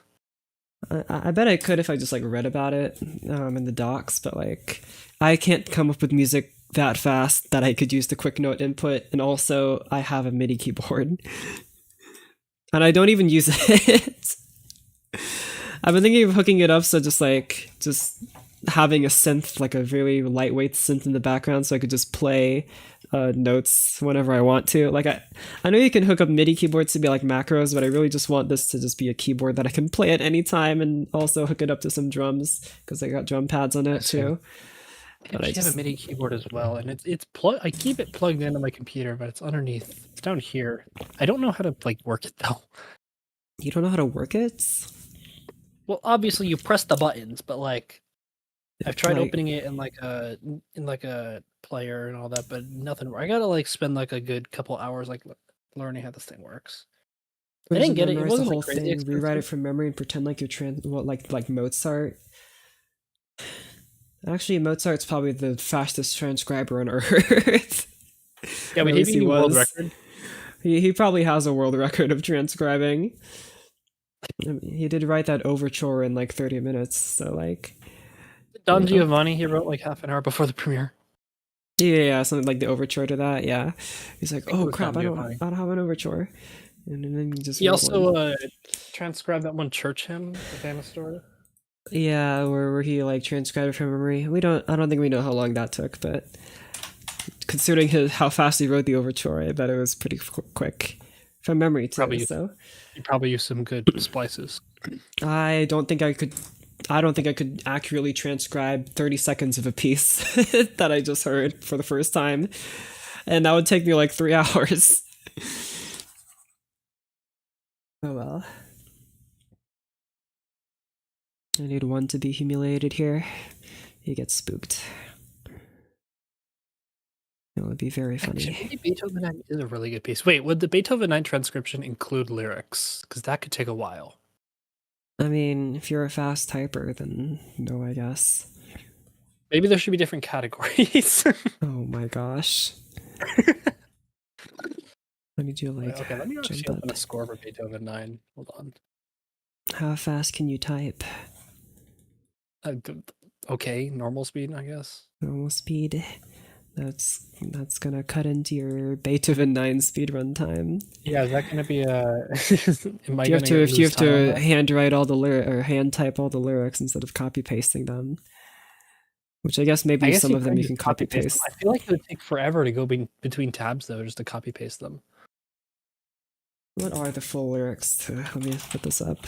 I bet I could if I just like read about it in the docs, but like I can't come up with music that fast that I could use the quick note input, and also I have a MIDI keyboard, and I don't even use it. I've been thinking of hooking it up so just having a synth, like a really lightweight synth in the background, so I could just play notes whenever I want to. Like I know you can hook up MIDI keyboards to be like macros, but I really just want this to just be a keyboard that I can play at any time, and also hook it up to some drums because I got drum pads on it too. I have a MIDI keyboard as well, and it's plug. I keep it plugged into my computer, but it's underneath. It's down here. I don't know how to like work it though. You don't know how to work it? Well, obviously you press the buttons, but like I've tried Like, opening it in like a player and all that, but nothing. I gotta like spend like a good couple hours like learning how this thing works. I didn't get it. It memorize the wasn't whole like crazy thing, rewrite it expensive. from memory, and pretend like you're like Mozart. Actually, Mozart's probably the fastest transcriber on Earth. Yeah, Or we at hit least a he new world was. record. He probably has a world record of transcribing. I mean, he did write that overture in like 30 minutes, so like. Don Yeah, Giovanni, he wrote like half an hour before the premiere. yeah, something like the overture to that. Yeah, he's like, I think it oh was crap, Don Giovanni. I don't have an overture, and then he just He wrote also one. transcribed that one church hymn, the famous story. Yeah, where he like transcribed it from memory. I don't think we know how long that took, but considering how fast he wrote the overture, I bet it was pretty quick from memory too. Probably So you probably used some good splices. I don't think I could. I don't think I could accurately transcribe 30 seconds of a piece that I just heard for the first time, and that would take me like 3 hours. Oh well. I need one to be humiliated here. He gets spooked. It would be very funny. Actually, maybe Beethoven 9 is a really good piece. Wait, would the Beethoven 9 transcription include lyrics? Because that could take a while. I mean, if you're a fast typer, then no, I guess. Maybe there should be different categories. Oh my gosh. Let me do like Okay, let me actually jump open up. a score for Beethoven 9. Hold on. How fast can you type? Okay, normal speed, I guess. Normal speed. That's gonna cut into your Beethoven 9 speedrun time. Yeah, is that going to be a? Am I If you have gonna to, if you lose have time on to that? handwrite all the lyric or hand type all the lyrics instead of copy pasting them, which I guess maybe I guess some of them you just can copy them. paste. I feel like it would take forever to go between tabs though, just to copy paste them. What are the full lyrics? Let me put this up.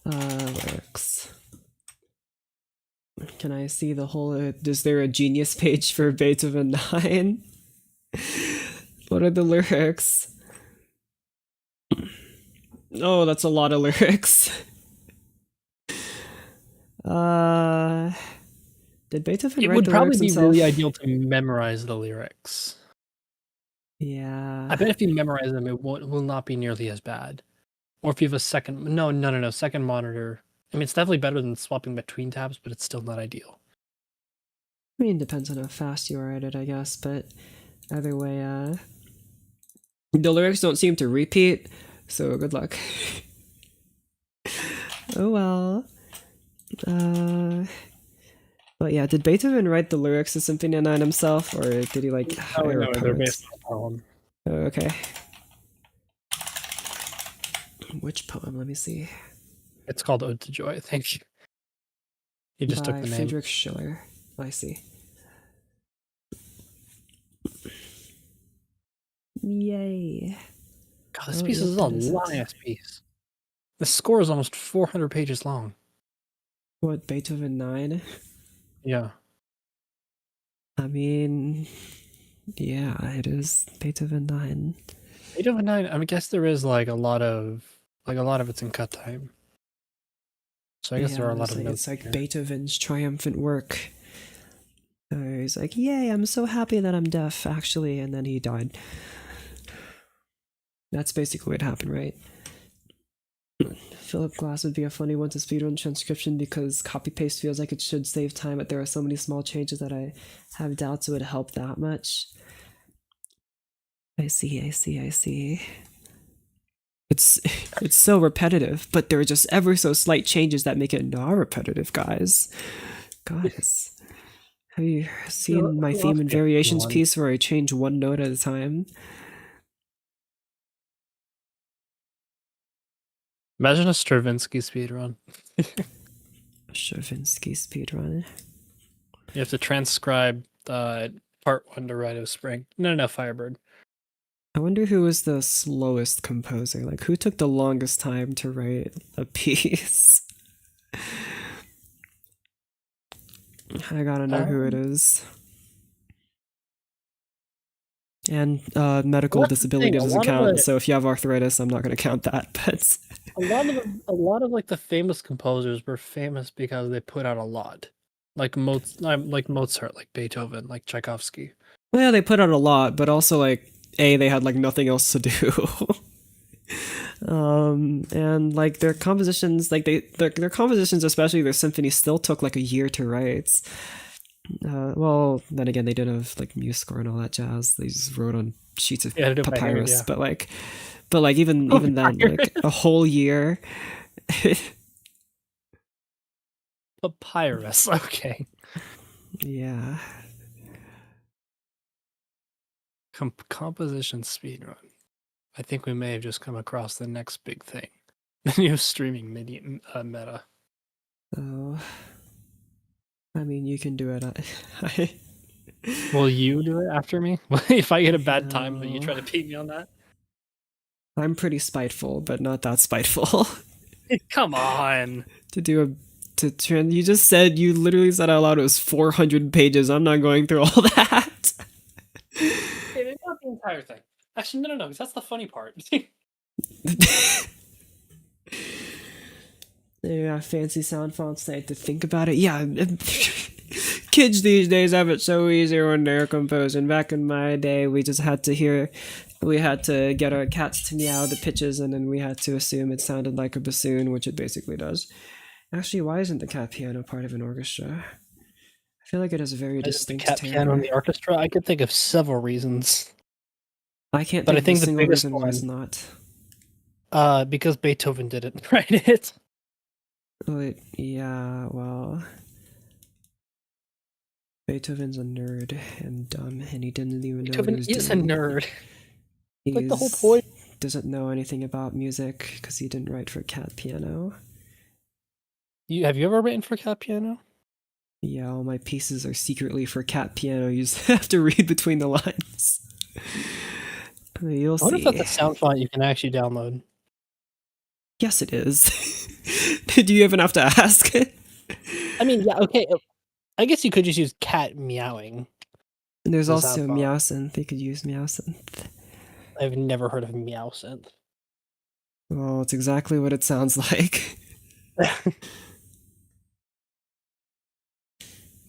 Lyrics. Can I see the whole? Is there a genius page for Beethoven 9? What are the lyrics? Oh, that's a lot of lyrics. Uh, did Beethoven It write would the probably lyrics be himself? really ideal to memorize the lyrics. I Yeah. bet if you memorize them, will not be nearly as bad. Or if you have a second, no, second monitor. I mean, it's definitely better than swapping between tabs, but it's still not ideal. I mean, depends on how fast you are at it, I guess. But either way, the lyrics don't seem to repeat, so good luck. Oh well. Uh, but yeah, did Beethoven write the lyrics to Symphony 9 himself, or did he like Oh hire a no, they're poet? based on a poem. Oh, okay. Which poem? Let me see. It's called Ode to Joy. Thank you. He just took By the name. Friedrich Schiller. I see. Yay. God, this Oh, piece yep, is a that is it. long ass piece. The score is almost 400 pages long. What, Beethoven 9? Yeah. I mean, yeah, it is Beethoven 9. Beethoven 9, I guess there is like a lot of it's in cut time. So I guess there are a lot of notes It's like here. Beethoven's triumphant work. He's like, yay, I'm so happy that I'm deaf, actually, and then he died. That's basically what happened, right? Philip Glass would be a funny one to speedrun transcription because copy paste feels like it should save time, but there are so many small changes that I have doubts it would help that much. I see. It's so repetitive, but there are just ever so slight changes that make it not repetitive, guys. Have you seen my Who theme else and do you have variations on? piece where I change one note at a time? Imagine a Stravinsky speedrun. Stravinsky speedrun. You have to transcribe part 1 to Rite of Spring. No, Firebird. I wonder who was the slowest composer. Like, who took the longest time to write a piece? I gotta know who it is. And medical disability doesn't count. So if you have arthritis, I'm not gonna count that. But a lot of like the famous composers were famous because they put out a lot. Like Mozart, like Beethoven, like Tchaikovsky. well, yeah, they put out a lot, but also like they had like nothing else to do. And like their compositions, like their compositions, especially their symphonies, still took like a year to write. Well, then again, they did have like MuseScore and all that jazz. They just wrote on sheets of papyrus, yeah. but like even then, like a whole year. Papyrus, okay. Yeah. Composition speedrun. I think we may have just come across the next big thing. The new streaming meta. Oh. I mean, you can do it. Will you do it after me? If I get a bad time, will you try to beat me on that? I'm pretty spiteful, but not that spiteful. Come on. You just said, you literally said out loud it was 400 pages. I'm not going through all that. Maybe not the entire thing. Actually, no, because that's the funny part. Yeah, fancy sound fonts. I had to think about it. Yeah, kids these days have it so easy when they're composing. Back in my day, we just had to get our cats to meow the pitches, and then we had to assume it sounded like a bassoon, which it basically does. Actually, why isn't the cat piano part of an orchestra? I feel like it has a very distinct cat timbre. piano in the orchestra. I could think of several reasons. I can't think of a single reason why it's not. Because Beethoven didn't write it. Yeah, well, Beethoven's a nerd and dumb, and he didn't even know what he was doing. Beethoven is a nerd. He's, like the whole point. Doesn't know anything about music because he didn't write for cat piano. Have you ever written for cat piano? Yeah, all my pieces are secretly for cat piano. You just have to read between the lines. You'll see. I wonder if that's a sound font you can actually download. Yes, it is. Do you even have to ask? I mean, yeah, okay. I guess you could just use cat meowing. And there's also Meowsynth. You could use Meowsynth. I've never heard of Meowsynth. Well, it's exactly what it sounds like.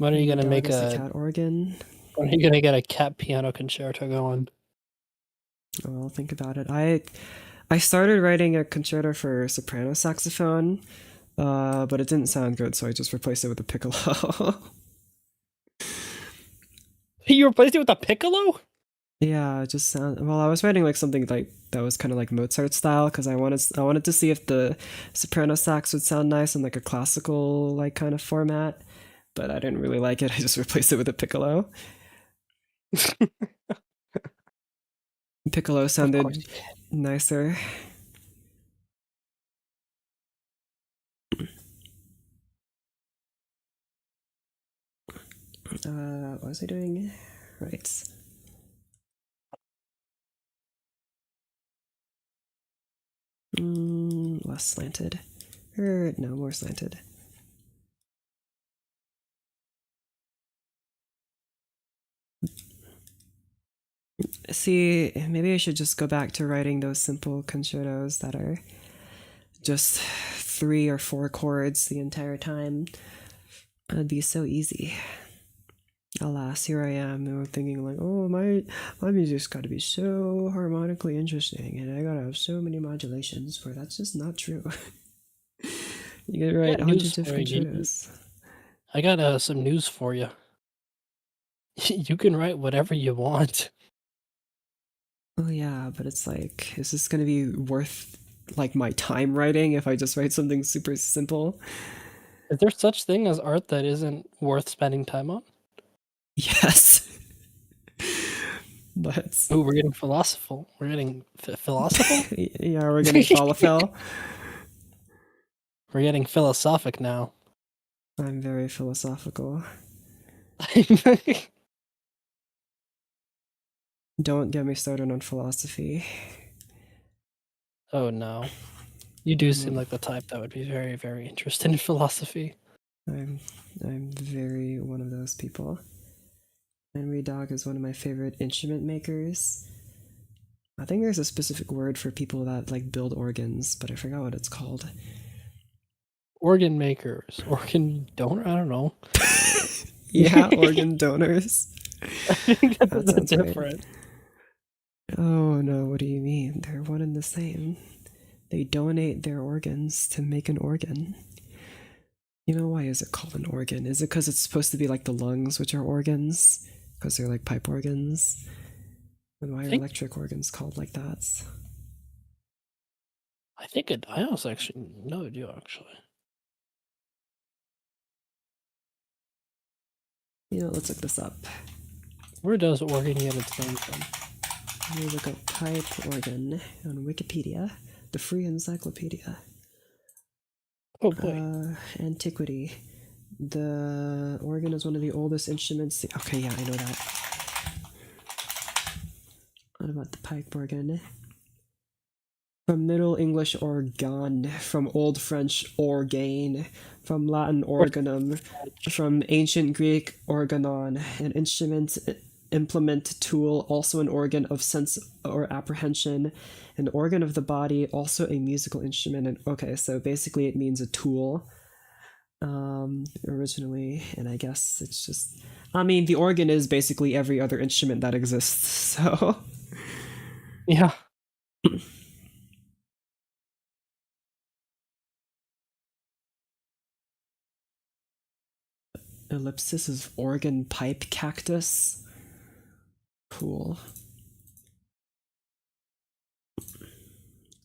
When are you gonna make Dog is the a? cat organ. When are you gonna get a cat piano concerto going? Oh, I'll think about it. I started writing a concerto for soprano saxophone, but it didn't sound good, so I just replaced it with a piccolo. You replaced it with a piccolo? Yeah, it just sound well. I was writing like something like that was kind of like Mozart style because I wanted to see if the soprano sax would sound nice in like a classical like kind of format, but I didn't really like it. I just replaced it with a piccolo. Piccolo Of course. sounded nicer. What was I doing? Right. Less slanted. Or no, more slanted. See, maybe I should just go back to writing those simple concertos that are just 3 or 4 chords the entire time. It'd be so easy. Alas, here I am, thinking like, oh, my music's got to be so harmonically interesting, and I gotta have so many modulations. Where that's just not true. You gotta write hundreds of concertos. I got some news for you. You can write whatever you want. Oh yeah, but it's like, is this gonna be worth like my time writing if I just write something super simple? Is there such thing as art that isn't worth spending time on? Yes. But Oh, we're getting philosophical. We're getting philosophical? yeah, we're getting falafel. We're getting philosophic now. I'm very philosophical. Don't get me started on philosophy. Oh no. You do seem like the type that would be very, very interested in philosophy. I'm very one of those people. Henry Dog is one of my favorite instrument makers. I think there's a specific word for people that like build organs, but I forgot what it's called. Organ makers, organ donor. I don't know. Yeah, organ donors. I think that's That sounds different. Right. Oh no, what do you mean? They're one and the same. They donate their organs to make an organ. You know, why is it called an organ? Is it because it's supposed to be like the lungs, which are organs? Because they're like pipe organs? And why are electric organs called like that? I think it. I also actually no idea actually. You know, let's look this up. Where does organ get its name from? Let me look up pipe organ on Wikipedia, the free encyclopedia. Oh boy. Antiquity. The organ is one of the oldest instruments. Okay, yeah, I know that. What about the pipe organ? From Middle English organ, from Old French organe, from Latin organum, from Ancient Greek organon, an instrument, implement, tool, also an organ of sense or apprehension, an organ of the body, also a musical instrument. And okay, so basically it means a tool. Originally, and I guess it's just, I mean, the organ is basically every other instrument that exists, so Yeah. ellipsis is organ pipe cactus. Cool.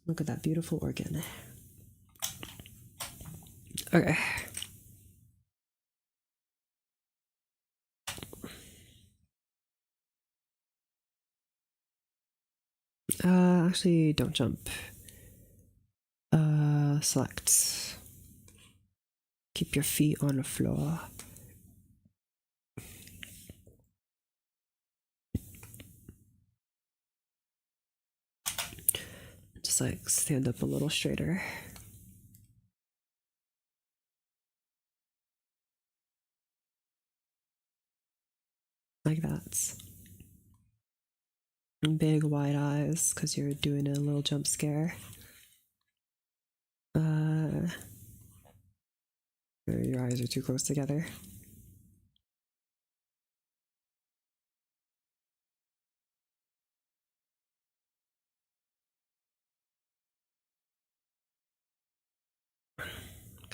Look at that beautiful organ. Okay. Actually, don't jump. Select. Keep your feet on the floor. Just like stand up a little straighter. Like that. Big wide eyes because you're doing a little jump scare. Your eyes are too close together.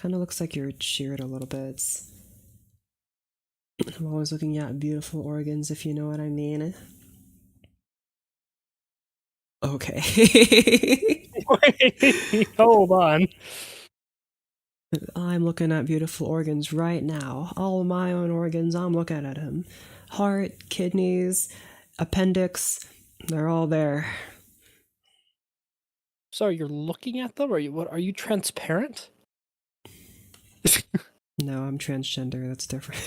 Kind of looks like you're sheared a little bit. I'm always looking at beautiful organs, if you know what I mean. Okay. Wait, hold on. I'm looking at beautiful organs right now. All of my own organs, I'm looking at them. Heart, kidneys, appendix, they're all there. Sorry, you're looking at them? Are you transparent? No, I'm transgender. That's different.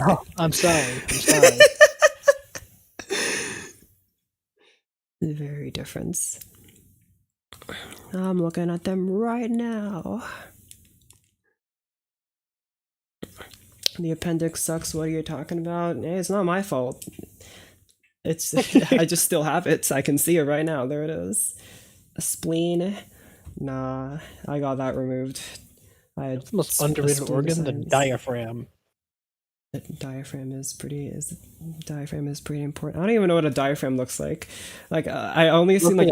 Oh, I'm sorry. Very different. I'm looking at them right now. The appendix sucks. What are you talking about? Hey, it's not my fault. It's I just still have it. I can see it right now. There it is. A spleen. Nah, I got that removed. I had That's the most underrated organ, the diaphragm. The diaphragm is pretty important. I don't even know what a diaphragm looks like. Like I only see like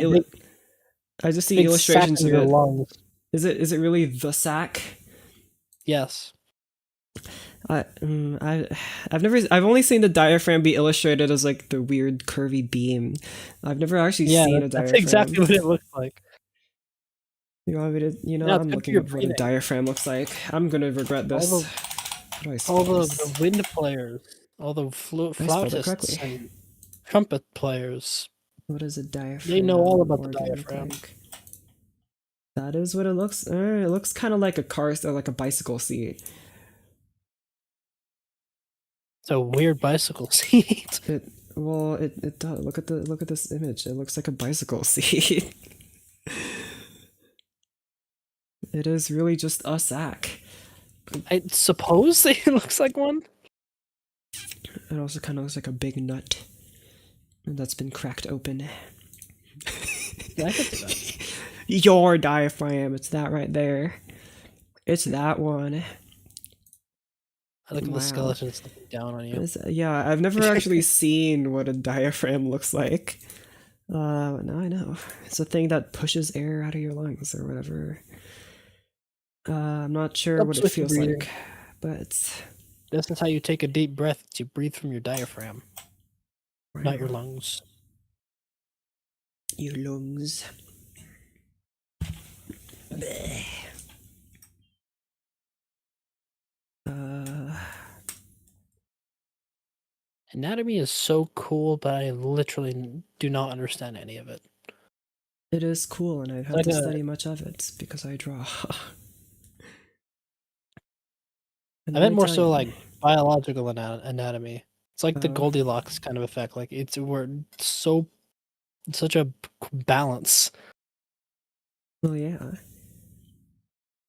I just see illustrations of it. Lungs. Is it really the sack? Yes. I've only seen the diaphragm be illustrated as like the weird curvy beam. I've never actually seen a diaphragm. That's exactly what it looks like. You want me to? I'm looking up what a diaphragm looks like. I'm gonna regret this. All the wind players, all the flautists and trumpet players. What is a diaphragm? They know all about the diaphragm. That is what it looks. It looks kind of like a car, or like a bicycle seat. It's a weird bicycle seat. It does. Look at this image. It looks like a bicycle seat. It is really just a sack. I suppose it looks like one. It also kind of looks like a big nut that's been cracked open. Yeah, I could see that. Your diaphragm. It's that right there. It's that one. I look at the skeletons looking down on you. Yeah, I've never actually seen what a diaphragm looks like. Now I know. It's a thing that pushes air out of your lungs or whatever. I'm not sure what it feels like, but this is how you take a deep breath. You breathe from your diaphragm, not your lungs. Your lungs. Bleh. Anatomy is so cool, but I literally do not understand any of it. It is cool, and I've had to study much of it because I draw. I meant more so like biological anatomy. It's like the Goldilocks kind of effect. Like we're such a balance. Well, yeah.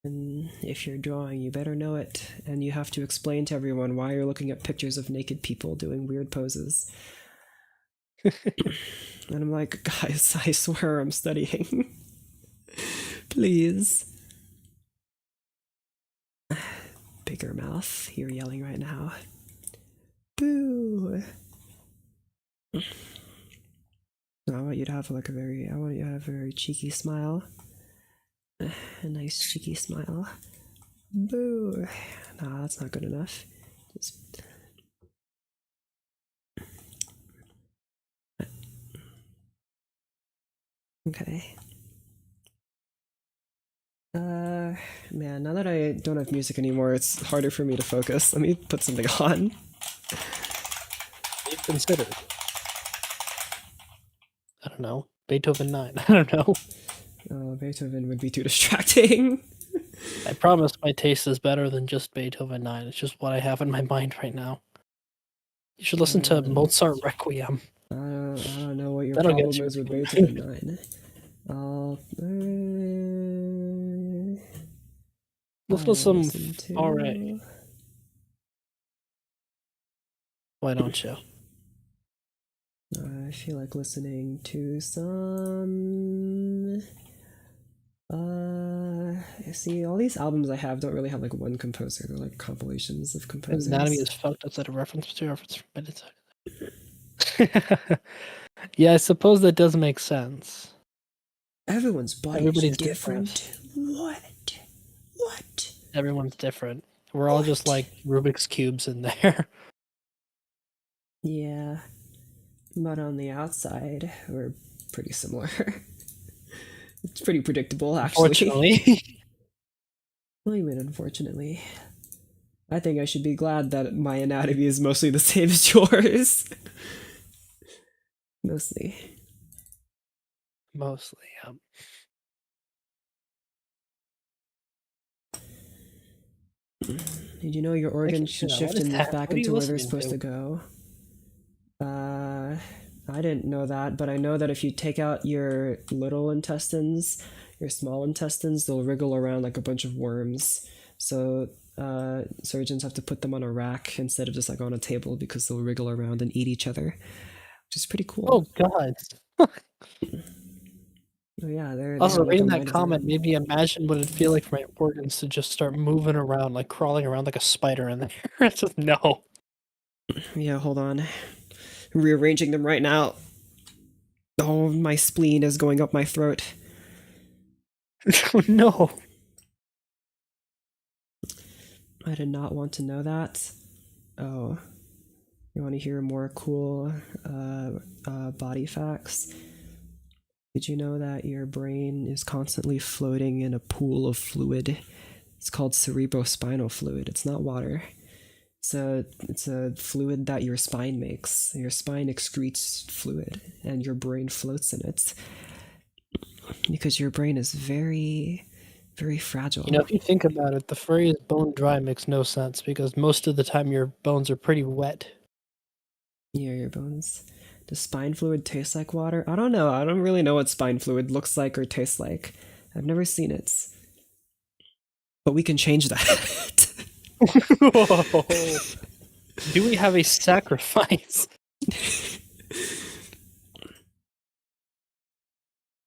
And if you're drawing, you better know it, and you have to explain to everyone why you're looking at pictures of naked people doing weird poses. And I'm like, guys, I swear I'm studying. Please. Bigger mouth. You're yelling right now. Boo. I want you to have a very cheeky smile. A nice cheeky smile. Boo. No, that's not good enough. Okay. Man, now that I don't have music anymore, it's harder for me to focus. Let me put something on. You've considered. I don't know. Beethoven 9. I don't know. Beethoven would be too distracting. I promise my taste is better than just Beethoven 9. It's just what I have in my mind right now. You should listen to Mozart Requiem. I don't know what your problem is with Beethoven 9. Listen to some RA. Why don't you? I feel like listening to some... see, all these albums I have don't really have like one composer. They're like compilations of composers. Anatomy is fucked outside of reference from Yeah, I suppose that does make sense. Everyone's body is different. What? What? Everyone's different. We're all just like Rubik's cubes in there. Yeah, but on the outside, we're pretty similar. It's pretty predictable, actually. Unfortunately. Well, you mean unfortunately. I think I should be glad that my anatomy is mostly the same as yours. Mostly. Mostly, Did you know your organs should shift what is and move that? back What are you into where they're listening supposed to? to go? I didn't know that, but I know that if you take out your little intestines, your small intestines, they'll wriggle around like a bunch of worms. So surgeons have to put them on a rack instead of just like on a table because they'll wriggle around and eat each other, which is pretty cool. Oh god. Oh yeah, they Also, have like a reading that mind of their comment own. made me imagine what it'd feel like for my organs to just start moving around, like crawling around like a spider in there. It's just no. Yeah, hold on. Rearranging them right now. Oh, my spleen is going up my throat. No. I did not want to know that. Oh, you want to hear more cool body facts? Did you know that your brain is constantly floating in a pool of fluid? It's called cerebrospinal fluid. It's not water. It's a fluid that your spine makes. Your spine excretes fluid, and your brain floats in it because your brain is very, very fragile. You know, if you think about it, the phrase bone dry makes no sense because most of the time your bones are pretty wet. Yeah, your bones. Does spine fluid taste like water? I don't know. I don't really know what spine fluid looks like or tastes like. I've never seen it. But we can change that. Whoa. Do we have a sacrifice?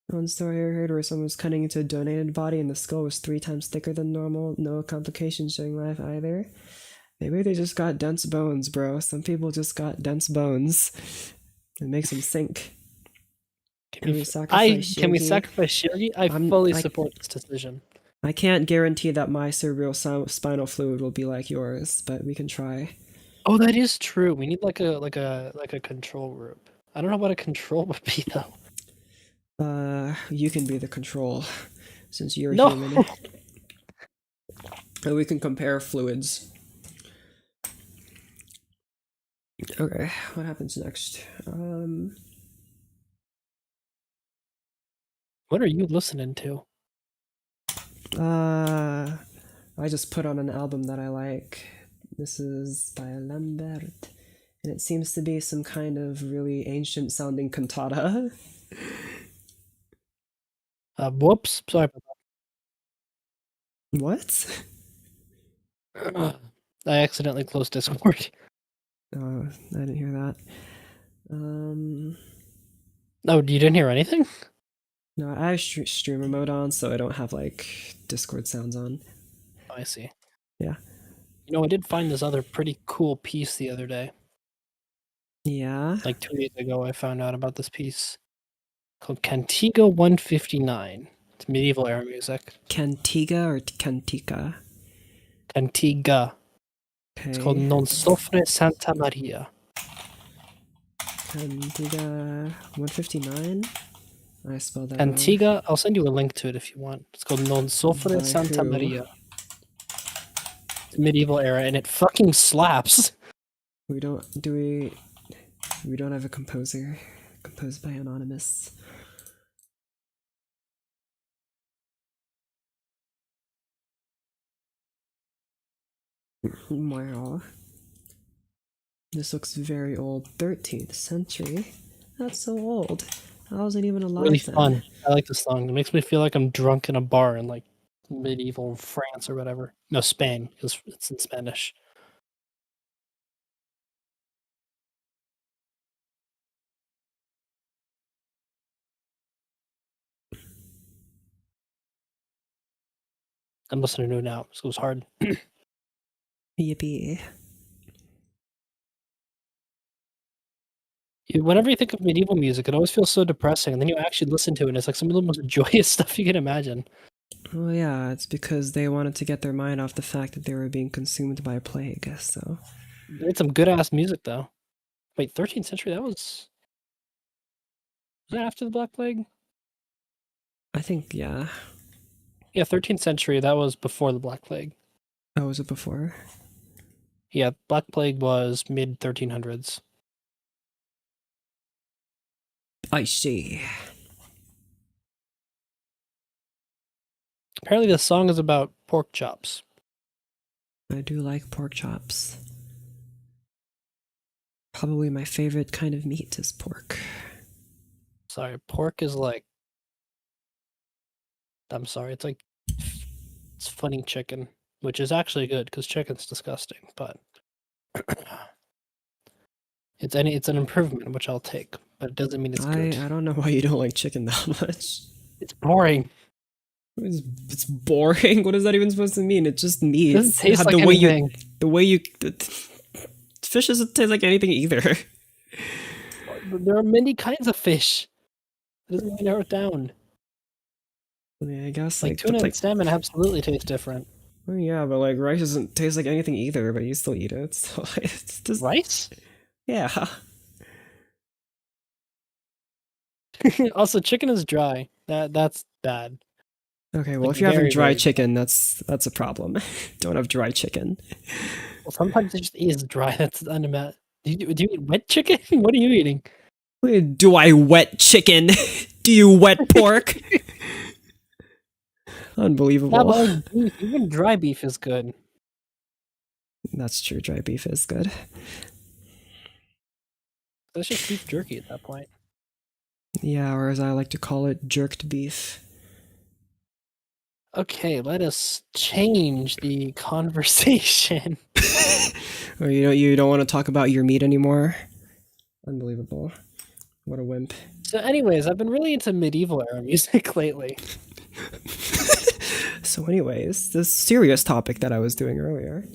One story I heard where someone was cutting into a donated body and the skull was 3 times thicker than normal. No complications during life either. Maybe they just got dense bones, bro. Some people just got dense bones. It makes them sink. Can we sacrifice Can we Shirgi? sacrifice Shirgi? I fully support this decision. I can't guarantee that my cerebral spinal fluid will be like yours, but we can try. Oh, that is true. We need like a control group. I don't know what a control would be though. You can be the control, since you're No. human. And we can compare fluids. Okay, what happens next? What are you listening to? I just put on an album that I like. This is by Lambert, and it seems to be some kind of really ancient sounding cantata. Whoops. Sorry What? about that. I accidentally closed Discord. Oh, I didn't hear that. Oh, you didn't hear anything? No, I have streamer mode on, so I don't have like Discord sounds on. Oh, I see. Yeah. You know, I did find this other pretty cool piece the other day. Yeah. Like 2 days ago, I found out about this piece called Cantiga 159. It's medieval era music. Cantiga or Cantica? Cantiga. Okay. It's called Non Soffre Santa Maria. Cantiga 159. I spelled that Cantiga, wrong. I'll send you a link to it if you want. It's called Non Soffre By Santa who? Maria. It's medieval era, and it fucking slaps. We don't have a composer. Composed by Anonymous. Wow. This looks very old. 13th century. That's so old. I wasn't even alive Really then. fun. I like this song. It makes me feel like I'm drunk in a bar in like medieval France or whatever. No, Spain, because it's in Spanish. I'm listening to it now. This goes hard. Yippee. Whenever you think of medieval music, it always feels so depressing, and then you actually listen to it, and it's like some of the most joyous stuff you can imagine. Well, yeah, it's because they wanted to get their mind off the fact that they were being consumed by a plague, so. They had some good ass music though. Wait, 13th century? Was that after the Black Plague? I think, yeah. Yeah, 13th century. That was before the Black Plague. Oh, was it before? Yeah, Black Plague was mid 1300s. I see. Apparently, the song is about pork chops. I do like pork chops. Probably my favorite kind of meat is pork. Sorry, pork is like. I'm sorry, it's like. It's funny chicken, which is actually good because chicken's disgusting, but. It's an improvement, which I'll take, but it doesn't mean it's good. I don't know why you don't like chicken that much. It's boring. It's boring. What is that even supposed to mean? It's just meat. It doesn't taste like anything. The way you fish doesn't taste like anything either. There are many kinds of fish. It doesn't really narrow it down. I mean, I guess Like tuna and salmon absolutely taste different. Well, yeah, but like rice doesn't taste like anything either, but you still eat it. So it's just Rice? Yeah. Also, chicken is dry. That's bad. Okay, well, Like, if you're having very, dry very chicken, that's a problem. Don't have dry chicken. Well, sometimes it just is dry. That's unmet. Do you eat wet chicken? What are you eating? Wait, do I wet chicken? Do you wet pork? Unbelievable. Yeah, but like beef, even dry beef is good. That's true. Dry beef is good. That's just beef jerky at that point. Yeah, or as I like to call it, jerked beef. Okay, let us change the conversation. Or you don't want to talk about your meat anymore? Unbelievable. What a wimp. So anyways, I've been really into medieval era music lately. So anyways, this serious topic that I was doing earlier.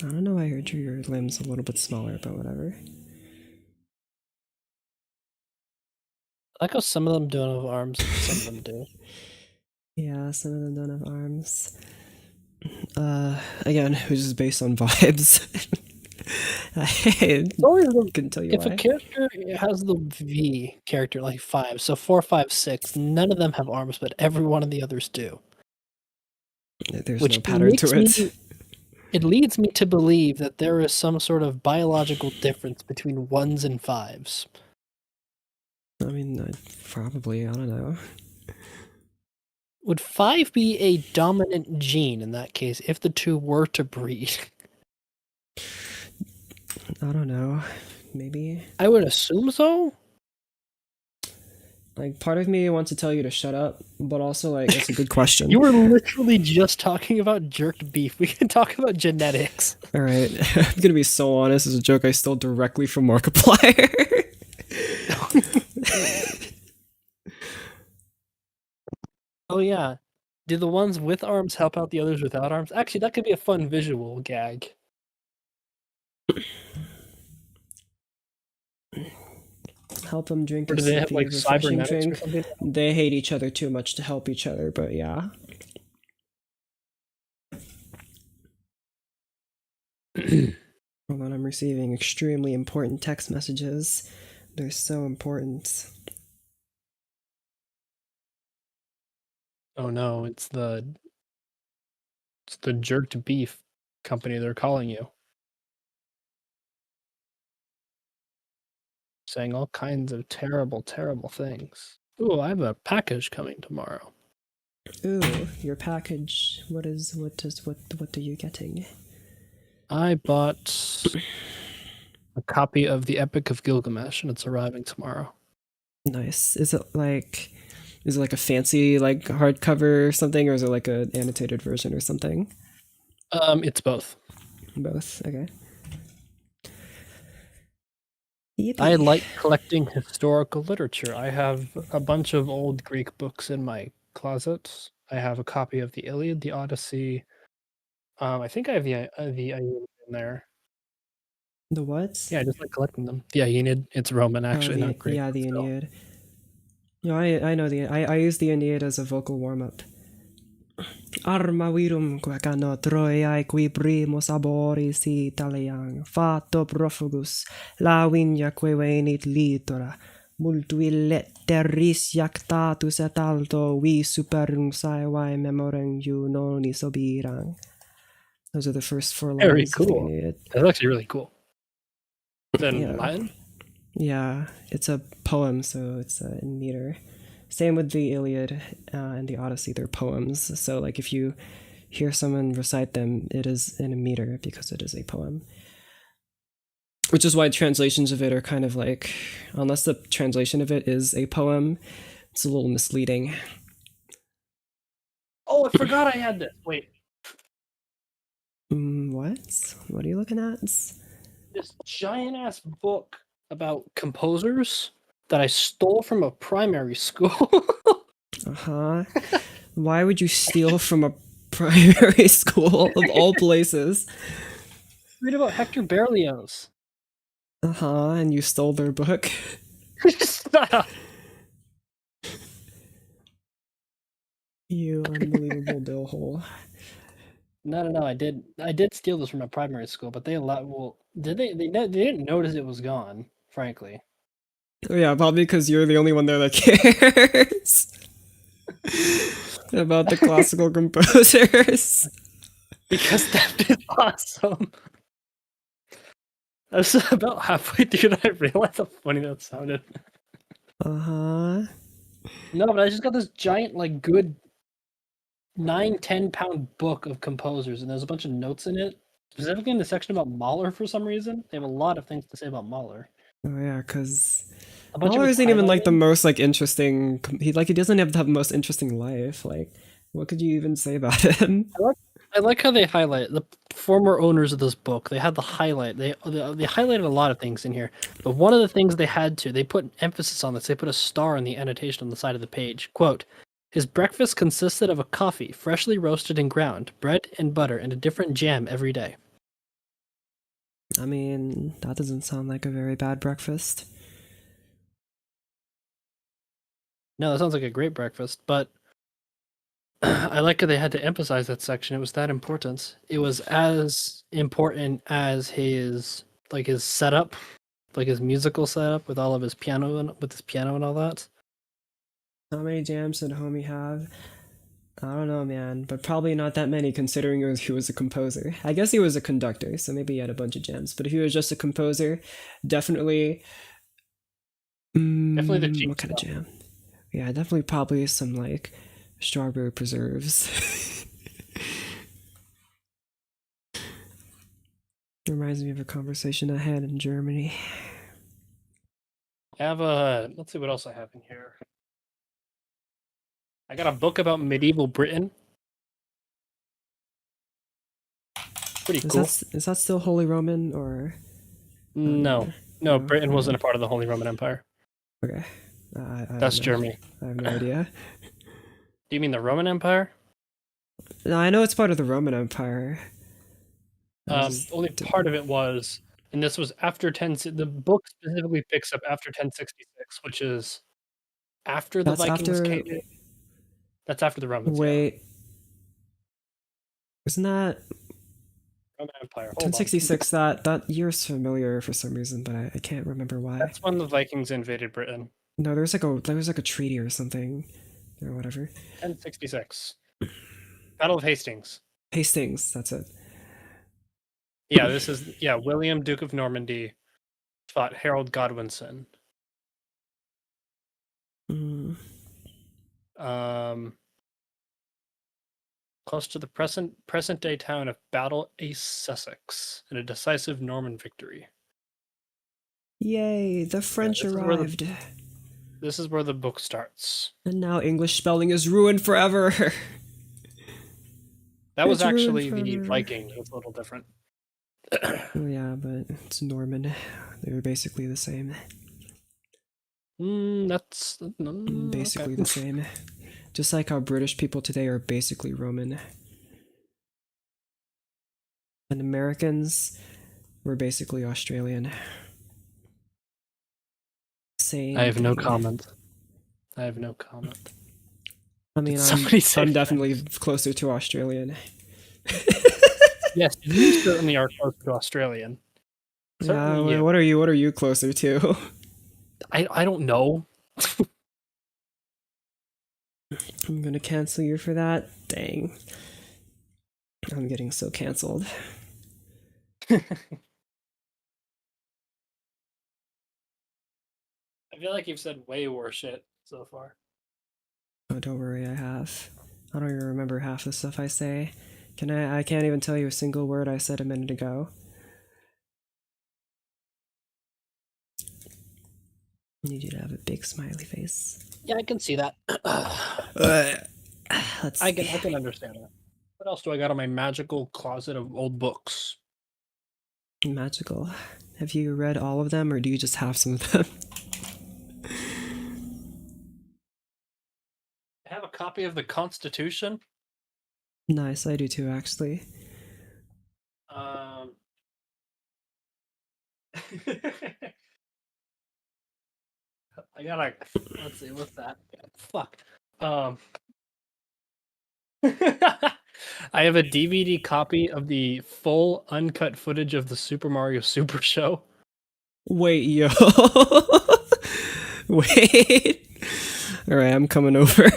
I don't know why I drew your limbs a little bit smaller, but whatever. I like how some of them don't have arms, some of them do. Yeah, some of them don't have arms. Again, which is based on vibes. I couldn't tell you if why. a character has the V character, like 5, so 4, 5, 6, none of them have arms, but every one of the others do. There's no pattern to it. It leads me to believe that there is some sort of biological difference between 1s and 5s. I mean, probably, I don't know. Would 5 be a dominant gene in that case if the two were to breed? I don't know. Maybe. I would assume so. Like, part of me wants to tell you to shut up, but also, like, it's a good question. You were literally just talking about jerked beef. We can talk about genetics. All right. I'm gonna be so honest. It's a joke I stole directly from Markiplier. Oh yeah. Do the ones with arms help out the others without arms? Actually, that could be a fun visual gag. Help them drink Or do they have like refreshing cybernetics drink. or something? They hate each other too much to help each other, but yeah. Hold on, I'm receiving extremely important text messages. They're so important. Oh no, it's the jerked beef company they're calling you. Saying all kinds of terrible, terrible things. Ooh, I have a package coming tomorrow. Ooh, your package. What are you getting? I bought a copy of the Epic of Gilgamesh, and it's arriving tomorrow. Nice. Is it like a fancy like hardcover or something, or is it like an annotated version or something? It's both. Both. Okay. Yippee. I like collecting historical literature. I have a bunch of old Greek books in my closet. I have a copy of the Iliad, the Odyssey, I think I have the Aeneid in there. The what? Yeah, I just like collecting them. The Aeneid, it's Roman, Oh, actually, not Greek, yeah, but the still. Aeneid. No, I know I use the Aeneid as a vocal warm up. Arma virum quacano Troiae qui primus aboris Italiang fato profugus la vignaque venit litora multuile terris jactatus et alto vi superum saevae memorem noni sobirang. Those are the first four Very lines of the cool. Aeneid. That's actually really cool. Then Yeah. Latin? Yeah, it's a poem, so it's in meter. Same with the Iliad and the Odyssey, they're poems. So, like, if you hear someone recite them, it is in a meter because it is a poem. Which is why translations of it are kind of like, unless the translation of it is a poem, it's a little misleading. Oh, I forgot I had this. Wait. What? What are you looking at? This giant ass book about composers that I stole from a primary school. Uh-huh. Why would you steal from a primary school of all places? Read about Hector Berlioz. Uh-huh, and you stole their book. Stop. You unbelievable dillhole. No. I did steal this from a primary school, but they allowed. Well, did they? They didn't notice it was gone. Frankly. Oh yeah, probably because you're the only one there that cares about the classical composers. Because that is awesome. I was about halfway through and I realized how funny that sounded. Uh-huh. No, but I just got this giant, like, good 9-10 pound book of composers, and there's a bunch of notes in it, specifically in the section about Mahler for some reason. They have a lot of things to say about Mahler. Oh yeah, because A bunch of Mahler it's isn't even like the highlighted. most like interesting. He doesn't have the most interesting life. Like, what could you even say about him? I like how they highlight the former owners of this book. They had the highlight. They highlighted a lot of things in here, but one of the things they put emphasis on this. They put a star in the annotation on the side of the page. Quote: "His breakfast consisted of a coffee, freshly roasted and ground, bread and butter, and a different jam every day." I mean, that doesn't sound like a very bad breakfast. No, that sounds like a great breakfast, but I like how they had to emphasize that section. It was that important. It was as important as his setup, like his musical setup with all of his piano and all that. How many jams did Homie have? I don't know, man, but probably not that many considering he was a composer. I guess he was a conductor, so maybe he had a bunch of jams. But if he was just a composer, definitely. Definitely the cheap What kind of stuff. jam? Yeah, definitely probably some like strawberry preserves. Reminds me of a conversation I had in Germany. I have let's see what else I have in here. I got a book about medieval Britain. Pretty cool. Is that still Holy Roman or? No, Britain wasn't a part of the Holy Roman Empire. Okay, That's Germany. I have no idea. Do you mean the Roman Empire? No, I know it's part of the Roman Empire. Only part of it was, and this was after 10. The book specifically picks up after 1066, which is after the Vikings came in. That's after the Romans. Wait, yeah. Isn't that Roman Empire? 1066? That year's familiar for some reason, but I can't remember why. That's when the Vikings invaded Britain. No, there was like a treaty or something, or whatever. 1066. Battle of Hastings. Hastings, that's it. Yeah, this is William, Duke of Normandy, fought Harold Godwinson. Close to the present day town of Battle Ace, Sussex, in a decisive Norman victory. Yay, the French arrived. This is where the book starts. And now English spelling is ruined forever. That was actually the Vikings. It was a little different. Oh yeah, but it's Norman. They were basically the same. That's basically the same. Just like how British people today are basically Roman. and Americans were basically Australian. Same I have no thing. comment. I have no comment. I mean, Did somebody say I'm French? definitely closer to Australian. Yes, you certainly are close to Australian. Yeah, Certainly you. what are you? What are you closer to? I don't know. I'm gonna cancel you for that. Dang. I'm getting so canceled. I feel like you've said way worse shit so far. Oh, don't worry, I have. I don't even remember half the stuff I say. I can't even tell you a single word I said a minute ago. I need you to have a big smiley face. Yeah, I can see that. Let's see. I can understand that. What else do I got on my magical closet of old books? Magical. Have you read all of them, or do you just have some of them? I have a copy of the Constitution. Nice, I do too, actually. I gotta let's see what's that. Fuck. I have a DVD copy of the full uncut footage of the Super Mario Super Show. Wait, yo. Wait. All right, I'm coming over.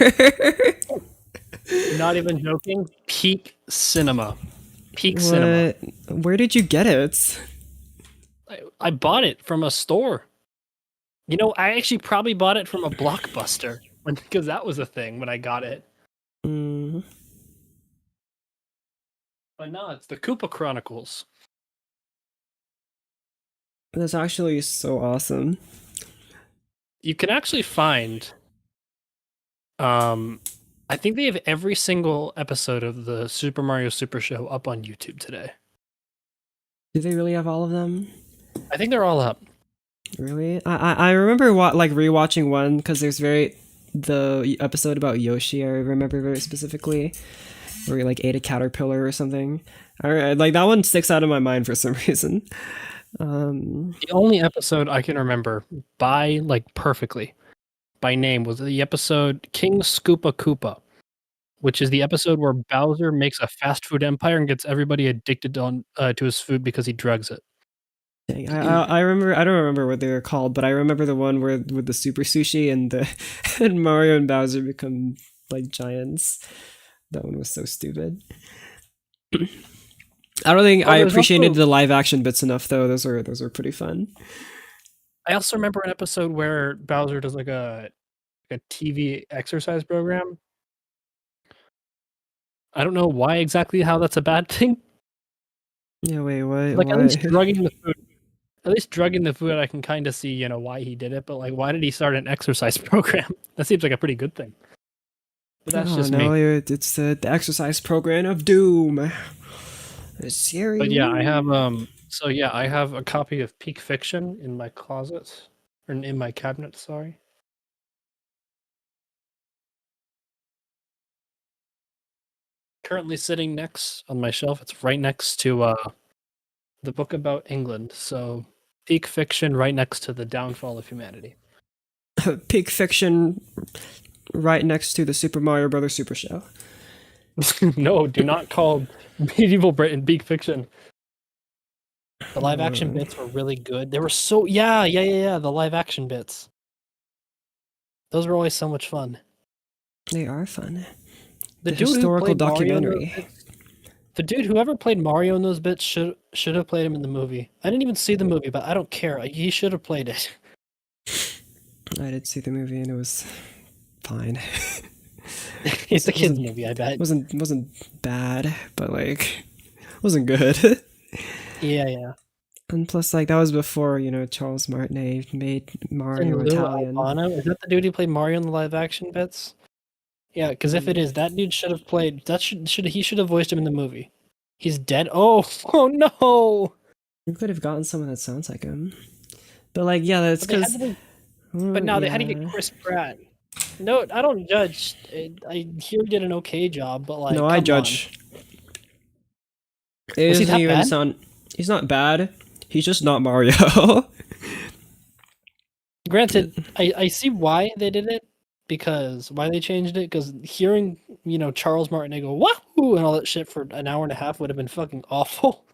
Not even joking. Peak cinema. Peak cinema. Where did you get it? I bought it from a store. You know, I actually probably bought it from a Blockbuster because that was a thing when I got it. Mm. But no, it's the Koopa Chronicles. That's actually so awesome. You can actually find I think they have every single episode of the Super Mario Super Show up on YouTube today. Do they really have all of them? I think they're all up. Really? I remember like rewatching one because the episode about Yoshi. I remember very specifically, where he like ate a caterpillar or something. Like that one sticks out of my mind for some reason. The only episode I can remember by like perfectly by name was the episode King Scoopa Koopa, which is the episode where Bowser makes a fast food empire and gets everybody addicted to his food because he drugs it. Dang, I remember. I don't remember what they were called, but I remember the one where with the super sushi and the and Mario and Bowser become like giants. That one was so stupid. I don't think I appreciated the live action bits enough though. Those were pretty fun. I also remember an episode where Bowser does like a TV exercise program. I don't know why exactly how that's a bad thing. Yeah, wait, what? Like what? at least drugging the food. At least drugging the food, I can kind of see, you know, why he did it. But like, why did he start an exercise program? That seems like a pretty good thing. But that's just no, me. it's the exercise program of doom. Scary. But yeah, I have So yeah, I have a copy of Peak Fiction in my closet, or in my cabinet. Sorry. Currently sitting next on my shelf. It's right next to the book about England. So Peak Fiction right next to the Downfall of Humanity. Peak Fiction right next to the Super Mario Brothers Super Show. No, do not call Medieval Britain Peak Fiction. The live action bits were really good. They were so yeah. The live action bits. Those were always so much fun. They are fun. The dude historical documentary. Whoever played Mario in those bits should have played him in the movie. I didn't even see the movie, but I don't care. He should have played it. I did see the movie and it was fine. It's a kids movie, I bet. Wasn't bad, but like wasn't good. Yeah. And plus, like that was before Charles Martinet made Mario And Lou Italian. Albano? Is that the dude who played Mario in the live action bits? Yeah, because if it is, that dude should have played. He should have voiced him in the movie. He's dead. Oh no! You could have gotten someone that sounds like him, but like yeah, that's because. But now they had to get Chris Pratt. No, I don't judge. I hear he did an okay job, but like no, I judge. It Was he doesn't that even bad? sound. He's not bad. He's just not Mario. Granted, I see why they did it, because why they changed it, because hearing, Charles Martinet go wahoo and all that shit for an hour and a half would have been fucking awful.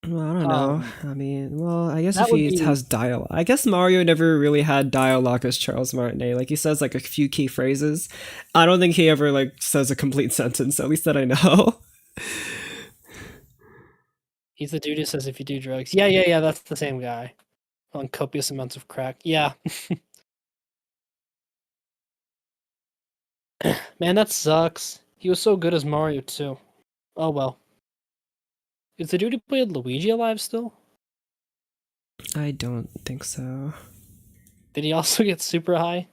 Well, I don't know. Um, I mean, well, I guess if that would he be has dialogue, I guess Mario never really had dialogue as Charles Martinet. Like he says like a few key phrases. I don't think he ever like says a complete sentence. At least that I know. he's the dude who says if you do drugs. Yeah, that's the same guy. On copious amounts of crack. Yeah. Man, that sucks. He was so good as Mario too. Oh well. Is the dude who played Luigi alive still? I don't think so. Did he also get super high?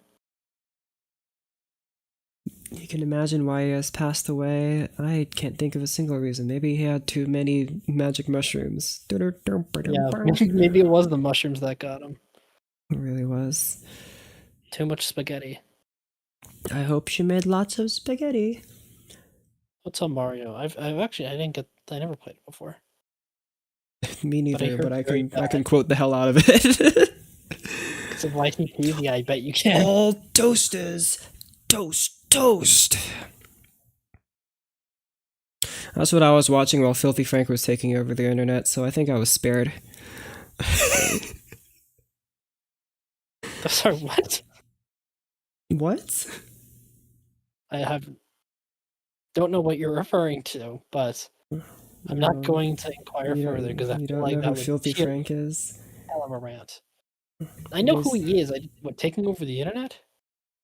You can imagine why he has passed away. I can't think of a single reason. Maybe he had too many magic mushrooms. It Yeah, maybe it was the mushrooms that got him. really was. Too much spaghetti. I hope she made lots of spaghetti. What's on Mario? I never played it before. Me But I neither, but heard I very can bad. quote the hell out of it. Because of licensing TV, I bet you can. All toasters, toast. That's what I was watching while Filthy Frank was taking over the internet, so I think I was spared. Sorry, what? What? I don't know what you're referring to, but I'm not going to inquire further because I You feel don't like know that who would Filthy be a Frank is? hell of a rant. I know who he is. What, taking over the internet?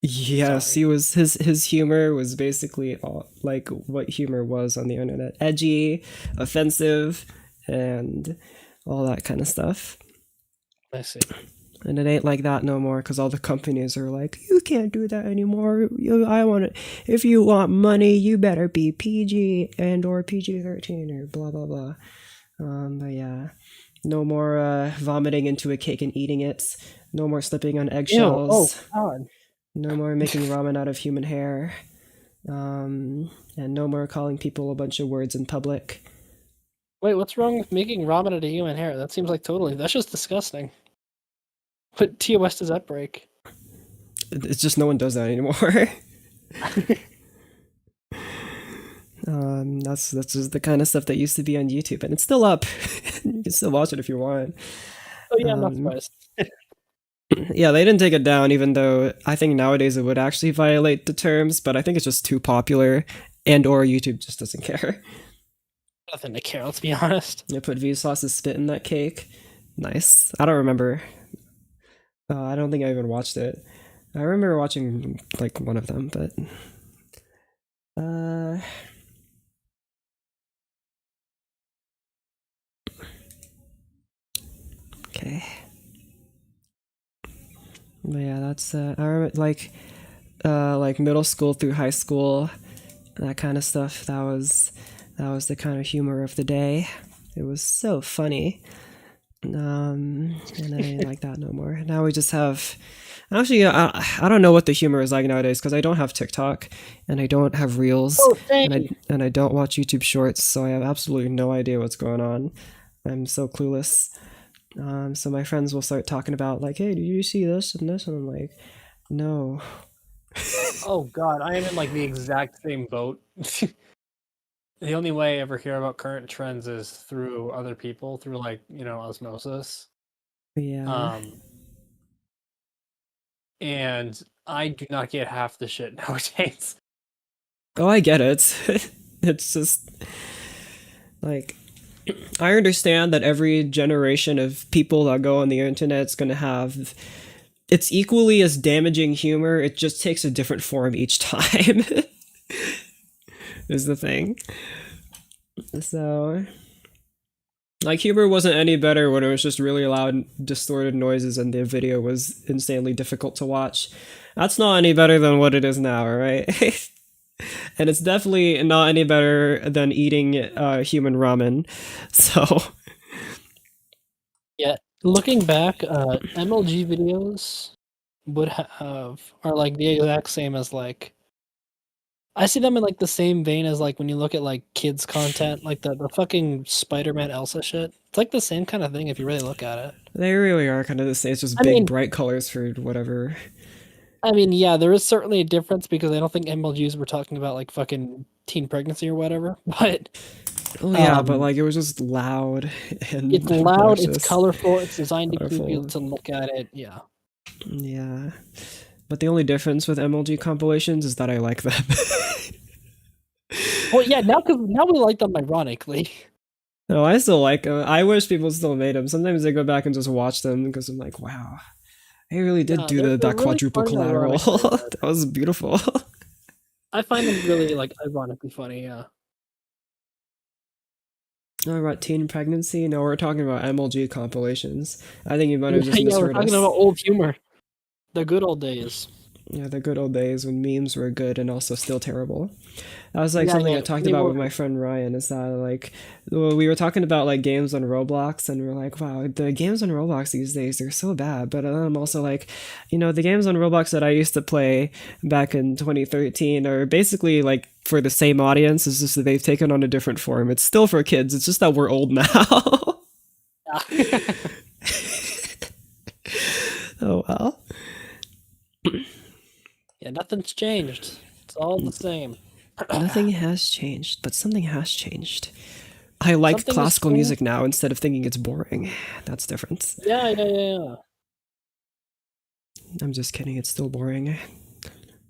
Yes, Sorry. he was his humor was basically all, like what humor was on the internet. Edgy, offensive, and all that kind of stuff. I see. And it ain't like that no more because all the companies are like, you can't do that anymore. I want it. If you want money, you better be PG and or PG-13 or blah blah blah. But yeah, no more vomiting into a cake and eating it. No more slipping on Ew. Oh eggshells. God. No more making ramen out of human hair. And no more calling people a bunch of words in public. Wait, what's wrong with making ramen out of human hair? That seems like totally. That's just disgusting. What TOS does that break? It's just no one does that anymore. That's just the kind of stuff that used to be on YouTube, and it's still up. You can still watch it if you want. Oh yeah, I'm not surprised. Yeah, they didn't take it down, even though I think nowadays it would actually violate the terms. But I think it's just too popular, and or YouTube just doesn't care. Nothing to care. Let's be honest. They put Vsauce's spit in that cake. Nice. I don't remember. I don't think I even watched it. I remember watching like one of them, but okay. But yeah, that's I remember like middle school through high school, that kind of stuff. That was the kind of humor of the day. It was so funny. And I ain't like that no more. Now we just have. Actually, I don't know what the humor is like nowadays because I don't have TikTok and I don't have Reels Oh, and I don't watch YouTube Shorts, so I have absolutely no idea what's going on. I'm so clueless. So my friends will start talking about like, "Hey, did you see this and this?" And I'm like, "No." Oh God, I am in like the exact same boat. The only way I ever hear about current trends is through other people, through like, osmosis. Yeah. Um, and I do not get half the shit nowadays. Oh, I get it. It's just like I understand that every generation of people that go on the internet's going to have it's equally as damaging humor. It just takes a different form each time. Is the thing. So like humor wasn't any better when it was just really loud distorted noises and the video was insanely difficult to watch. That's not any better than what it is now, right? And it's definitely not any better than eating human ramen. So Yeah, looking back, MLG videos are like the exact same as like I see them in like the same vein as like when you look at like kids content, like the fucking Spider-Man Elsa shit. It's like the same kind of thing if you really look at it. They really are kind of the same. It's just I big, mean, bright colors for whatever. yeah, there is certainly a difference because I don't think MLGs were talking about like fucking teen pregnancy or whatever. But Oh yeah, but um, like it was just loud and it's loud, it's obnoxious, colorful, it's designed to keep you colorful. to look at it. Yeah. Yeah, but the only difference with MLG compilations is that I like them. Well, yeah, now we like them ironically. No, I still like them. I wish people still made them. Sometimes I go back and just watch them because I'm like, wow, they really did Yeah, do they're that really quadruple funny collateral. ironically, but That was beautiful. I find them really like ironically funny. Yeah. Oh, about teen pregnancy? No, we're talking about MLG compilations. I think you might have just Yeah, we're misheard talking about us. old humor, the good old days. Yeah, the good old days when memes were good and also still terrible. That was like Yeah, something yeah, I talked they about were. with my friend Ryan. Is that like well, we were talking about like games on Roblox, and we're like, wow, the games on Roblox these days they're so bad. But I'm also like, the games on Roblox that I used to play back in 2013 are basically like for the same audience. It's just that they've taken on a different form. It's still for kids. It's just that we're old now. Yeah. Oh well. Yeah, nothing's changed. It's all the same. Nothing has changed, but something has changed. I like Something has classical changed. music now instead of thinking it's boring. That's different. Yeah, yeah, yeah, I'm just kidding, it's still boring,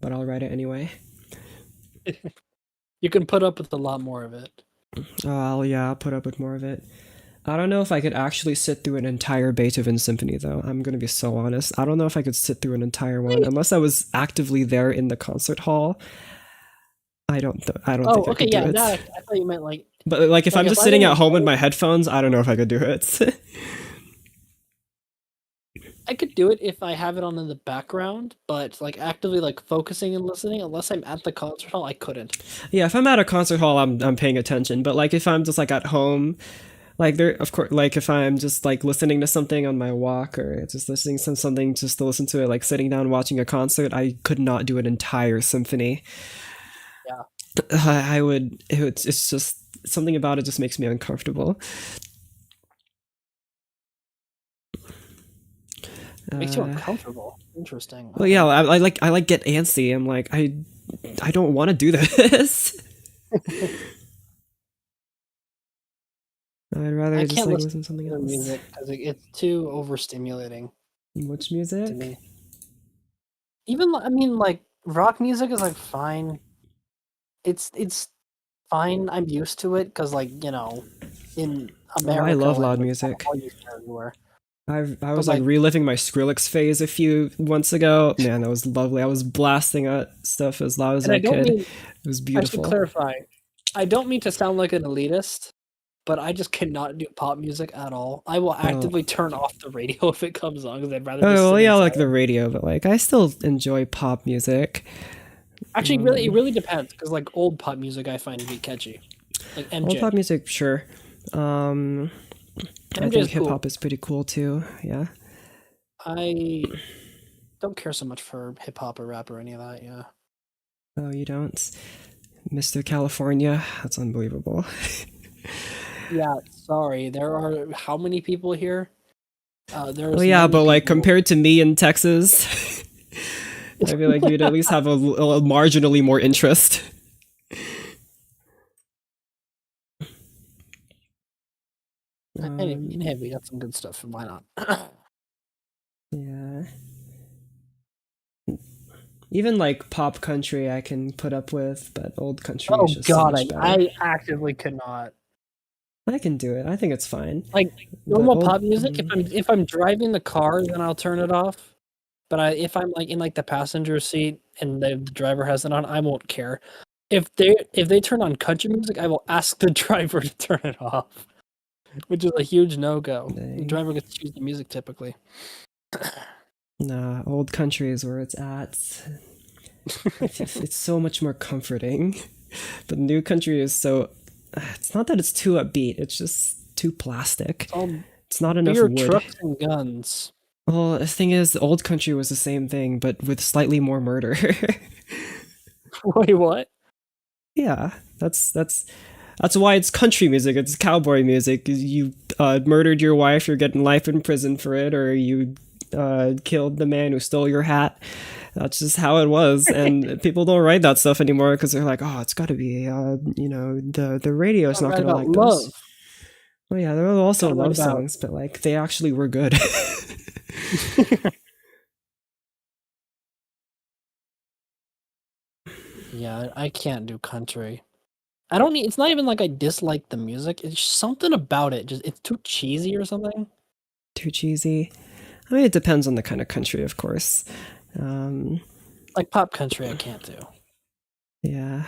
but I'll write it anyway. yeah. You can put up with a lot more of it. I'll put up with more of it. I don't know if I could actually sit through an entire Beethoven symphony though. I'm gonna be so honest. I don't know if I could sit through an entire one Wait. unless I was actively there in the concert hall. I don't Oh, think I okay, could do yeah. Now it. I thought you meant But like if like I'm if just I sitting didn't at home with go, my headphones, I don't know if I could do it. I could do it if I have it on in the background, but like actively like focusing and listening, unless I'm at the concert hall, I couldn't. Yeah, if I'm at a concert hall, I'm paying attention. But like if I'm just like at home, like there, of course, like if I'm just like listening to something on my walk or just listening to something just to listen to it, like sitting down watching a concert, I could not do an entire symphony. Yeah. I would. It's just something about it just makes me uncomfortable. Makes you Uh, uncomfortable. Interesting. well, yeah, Okay. I like get antsy. I'm like I don't want to do this. I'd I rather just can't like listen listen to something to else. music because it's too overstimulating Which to music? me. Even I mean, like rock music is like fine. It's fine. I'm used to it because like in Oh, I America love when loud like music. all you hear everywhere. I But was like like, reliving my Skrillex phase a few months ago. Man, that was lovely. I was blasting out stuff as loud as and I I don't could. mean It was I should beautiful. clarify. I don't mean to sound like an elitist, but I just cannot do pop music at all. I will Oh, actively turn off the radio if it comes on because I'd rather just oh well, sit yeah, I inside. like the radio, but like I still enjoy pop music. Actually, really, it Um, really depends because like old pop music I find to be catchy, like old MJ. pop music, sure. Um, I MJ think is hip cool. hop is pretty cool too. Yeah. I don't care so much for hip hop or rap or any of that. Yeah. Oh, you don't, Mr. California? That's unbelievable. Yeah. Sorry. There are how many people here? Oh There's yeah, many but like people. compared to me in Texas, I feel like you'd at least have a marginally more interest. And Um, hey, we got some good stuff. Why not? yeah. Even like pop country I can put up with, but old country is Oh just so God, much better. I actively could not. I can do it. I think it's fine. Like But normal old, pop music, if I'm driving the car, then I'll turn it off. But if I'm like in like the passenger seat and the driver has it on, I won't care. If they turn on country music, I will ask the driver to turn it off, which is a huge no go. The dang. driver gets to choose the music typically. Nah, old country is where it's at. It's so much more comforting. But new country is so. It's not that it's too upbeat. It's just too plastic. It's all It's not enough beer wood. trucks and guns. Well, the thing is, the old country was the same thing, but with slightly more murder. Wait, what? Yeah, that's why it's country music. It's cowboy music. You murdered your wife, you're getting life in prison for it, or you killed the man who stole your hat. That's just how it was, and people don't write that stuff anymore because they're like, oh, it's got to be, the radio's Gotta not write gonna about like those. love. Oh yeah, there were also Gotta write love about. songs, but like they actually were good. Yeah, I can't do country. I don't need. It's not even like I dislike the music. It's just something about it. Just it's too cheesy or something. Too cheesy. I mean, it depends on the kind of country, of course. Um, Like pop country, I can't do. yeah,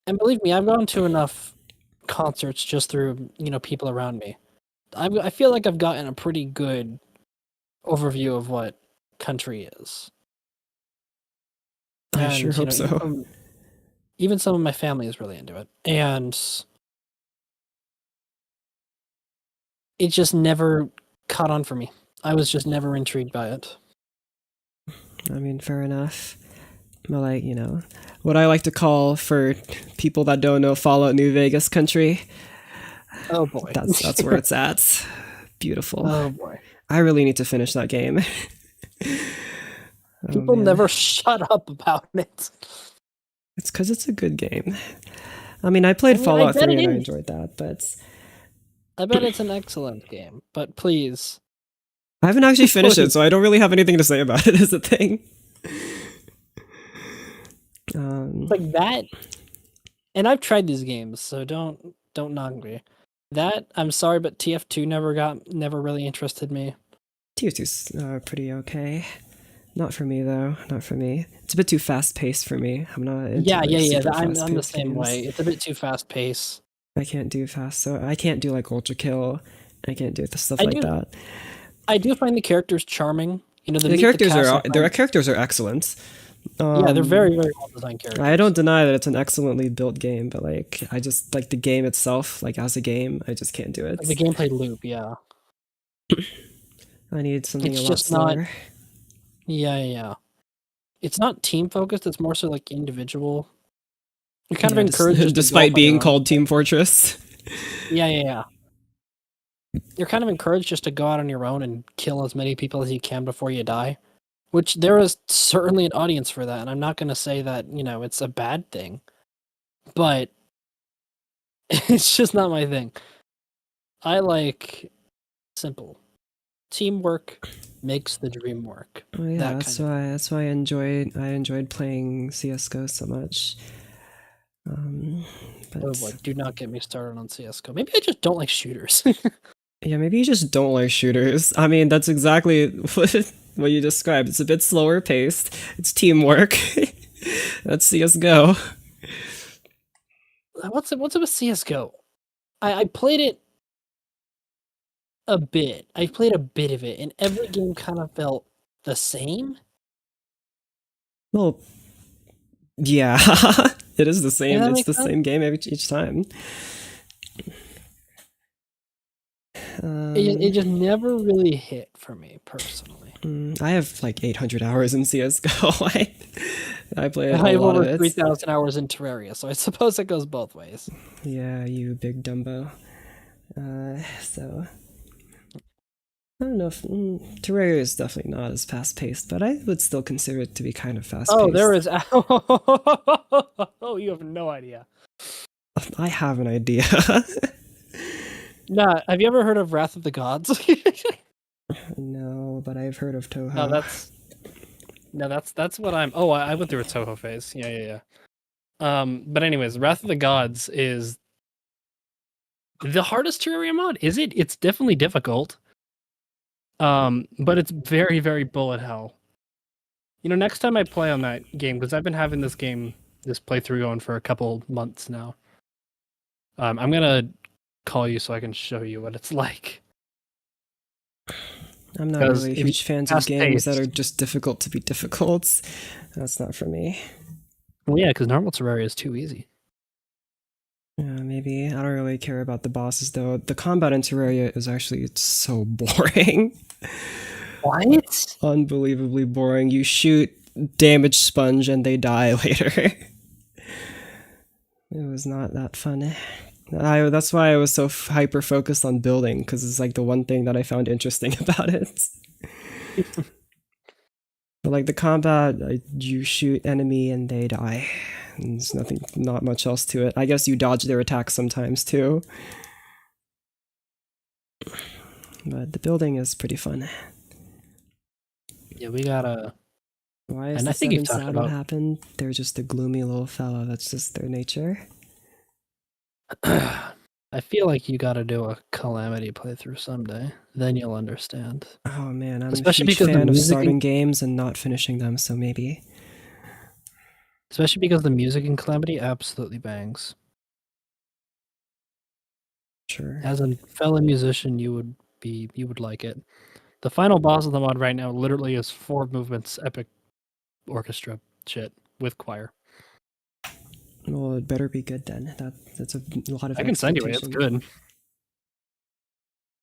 And believe me, I've gone to enough concerts just through people around me. I feel like I've gotten a pretty good overview of what country is, I sure and hope so. even some of my family is really into it, and it just never caught on for me. I was just never intrigued by it. I mean, fair enough. But like, what I like to call for people that don't know Fallout New Vegas country, Oh boy. that's where it's at. Beautiful. Oh boy. I really need to finish that game. Oh People man. never shut up about it. It's because it's a good game. I mean, I played I Fallout bet 3 it and I is. enjoyed that, but I bet it's an excellent game, but please, I haven't actually finished it, please. so I don't really have anything to say about it, is the thing. Like that. And I've tried these games, so don't knock me. That I'm sorry, but TF2 never really interested me. TF2's pretty okay. Not for me, though. Not for me. It's a bit too fast paced for me. I'm not into Yeah, like yeah, yeah. super I'm fast the paced same games. way. It's a bit too fast paced. I can't do fast, so I can't do like ultra kill. I can't do the stuff I like do that. I do find the characters charming. The Meet the characters cast are I their find, characters are excellent. yeah, they're very, very well designed I characters. don't deny that it's an excellently built game, but like I just like the game itself, like as a game, I just can't do it. Like the gameplay loop, yeah. I need something a It's lot just not. slower. Yeah, yeah, yeah. It's not team focused. It's more so like individual. You're kind of Yeah, encouraged just to go despite off on being your own. called Team Fortress. Yeah, yeah, yeah. You're kind of encouraged just to go out on your own and kill as many people as you can before you die. Which there is certainly an audience for that, and I'm not going to say that it's a bad thing, but it's just not my thing. I like simple teamwork makes the dream work. Oh yeah, That kind of. that's why I enjoyed playing CS:GO so much. But Oh boy, do not get me started on CS:GO. Maybe I just don't like shooters. yeah, maybe you just don't like shooters. I mean, that's exactly what you described. It's a bit slower paced. It's teamwork. That's CS:GO. What's it with CS:GO? I played it a bit. I played a bit of it, and every game kind of felt the same. Well, yeah, it is the Does same. that It's make the sense? same game each time. It just never really hit for me personally. I have like 800 hours in CS:GO. I play a I have lot of over it. 3,000 hours in Terraria, so I suppose it goes both ways. Yeah, you big Dumbo. So I don't know if Terraria is definitely not as fast paced, but I would still consider it to be kind of fast paced. Oh, there is. Oh, you have no idea. I have an idea. Nah, have you ever heard of Wrath of the Gods? No, but I've heard of Toho. That's what I'm. Oh, I went through a Toho phase. Yeah, yeah, yeah. But anyways, Wrath of the Gods is the hardest Terraria mod. Is it? It's definitely difficult. But it's very, very bullet hell. Next time I play on that game, because I've been having this playthrough going for a couple months now. I'm gonna call you so I can show you what it's like. I'm not Because really if huge you fans of games that fast-paced- are just difficult to be difficult. That's not for me. Well, yeah, because normal Terraria is too easy. Yeah, maybe. I don't really care about the bosses though. The combat in Terraria is actually so boring. What? Unbelievably boring. You shoot damage sponge and they die later. It was not that fun. That's why I was so hyper focused on building, because it's like the one thing that I found interesting about it. But like the combat, you shoot enemy and they die. And there's not much else to it. I guess you dodge their attacks sometimes too. But the building is pretty fun. Yeah, we gotta. Why is And the I think you've seven talked sad what about. happened? They're just a gloomy little fella. That's just their nature. I feel like you gotta do a Calamity playthrough someday. Then you'll understand. Oh man, I'm a Especially huge because the fan of music, starting games and not finishing them, so maybe. especially because the music in Calamity absolutely bangs. Sure. As a fellow musician, you would like it. The final boss of the mod right now literally is 4 movements epic orchestra shit with choir. Well, it better be good then. That's a lot of I can send you it. It's expectation.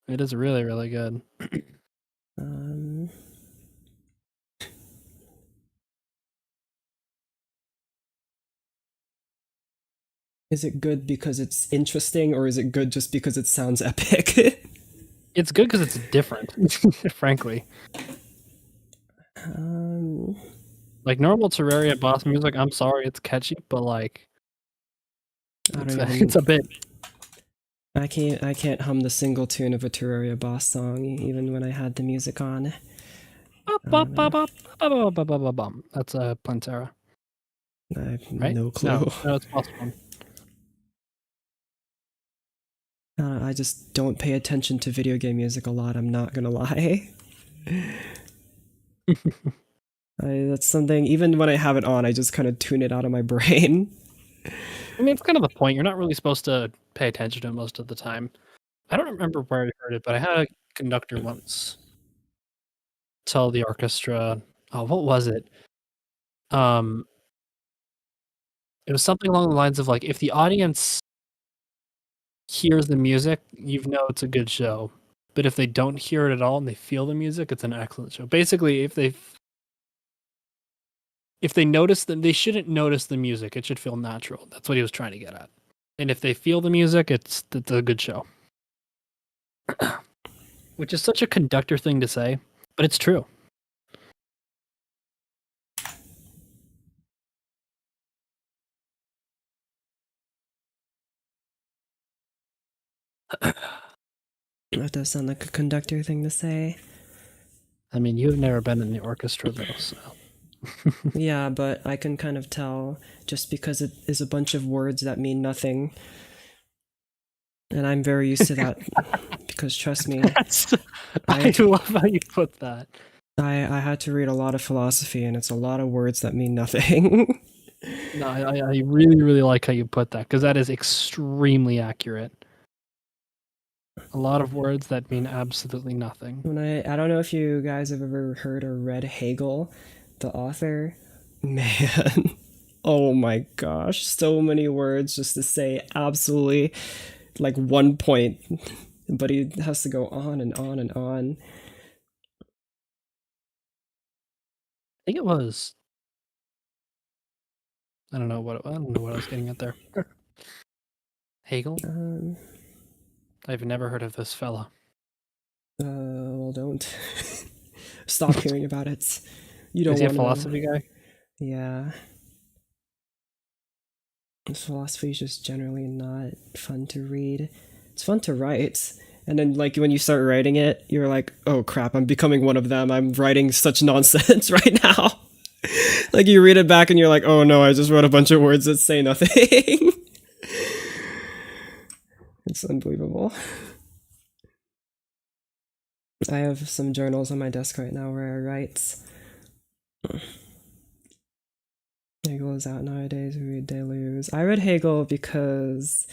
good. It is really, really good. Is it good because it's interesting, or is it good just because it sounds epic? It's good because it's different, frankly. Like normal Terraria boss music, I'm sorry, it's catchy, but like, it's a bit. I can't hum the single tune of a Terraria boss song, even when I had the music on. That's a Plantera. I have Right? no clue. No, it's boss one. I just don't pay attention to video game music a lot, I'm not gonna lie. That's something, even when I have it on, I just kind of tune it out of my brain. I mean, it's kind of the point. You're not really supposed to pay attention to it most of the time. I don't remember where I heard it, but I had a conductor once tell the orchestra, oh, what was it? It was something along the lines of like, if the audience hears the music, you know it's a good show. But if they don't hear it at all and they feel the music, it's an excellent show. Basically, if they notice them, they shouldn't notice the music. It should feel natural. That's what he was trying to get at. And if they feel the music, it's a good show. Which is such a conductor thing to say, but it's true. That does sound like a conductor thing to say. I mean, you've never been in the orchestra though, so. Yeah, but I can kind of tell just because it is a bunch of words that mean nothing. And I'm very used to that because trust me, I love how you put that. I had to read a lot of philosophy and it's a lot of words that mean nothing. No, I really, really like how you put that because that is extremely accurate. A lot of words that mean absolutely nothing. I don't know if you guys have ever heard or read Hegel, the author. Man, oh my gosh, so many words just to say absolutely like one point, but he has to go on and on and on. I think it was. I don't know what I was getting at there. Hegel. I've never heard of this fella. Well, don't stop hearing about it. You don't Is he a want philosophy guy? Yeah. Philosophy is just generally not fun to read. It's fun to write. And then, like, when you start writing it, you're like, oh crap, I'm becoming one of them. I'm writing such nonsense right now. Like, you read it back and you're like, oh no, I just wrote a bunch of words that say nothing. It's unbelievable. I have some journals on my desk right now where I write. Hegel is out nowadays. We read Deleuze. I read Hegel because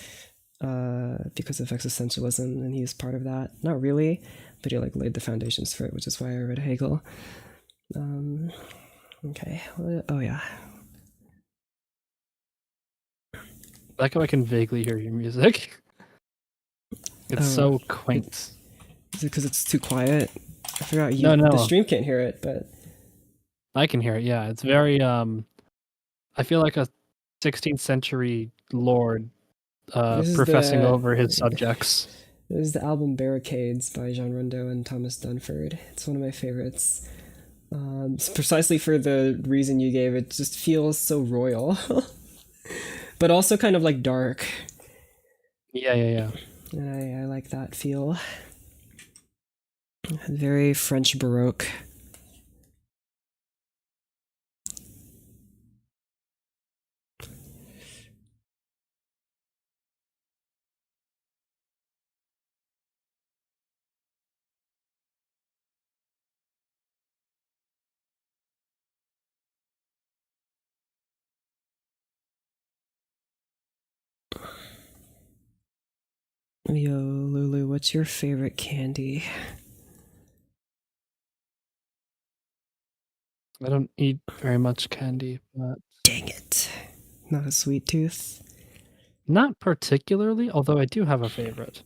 of existentialism, and he's part of that. Not really, but he like laid the foundations for it, which is why I read Hegel. Okay. Oh yeah. I like how I can vaguely hear your music. It's so quaint. Is it because it's too quiet? I forgot No. The stream can't hear it, but I can hear it. Yeah, it's very. I feel like a 16th century lord This is professing the over his subjects. this is the album Barricades by John Rondeau and Thomas Dunford. It's one of my favorites. Precisely for the reason you gave. It just feels so royal, but also kind of like dark, Yeah. and I like that feel. Very French Baroque. Yo, Lulu, what's your favorite candy? I don't eat very much candy, but Dang it. Not a sweet tooth. not particularly, although I do have a favorite.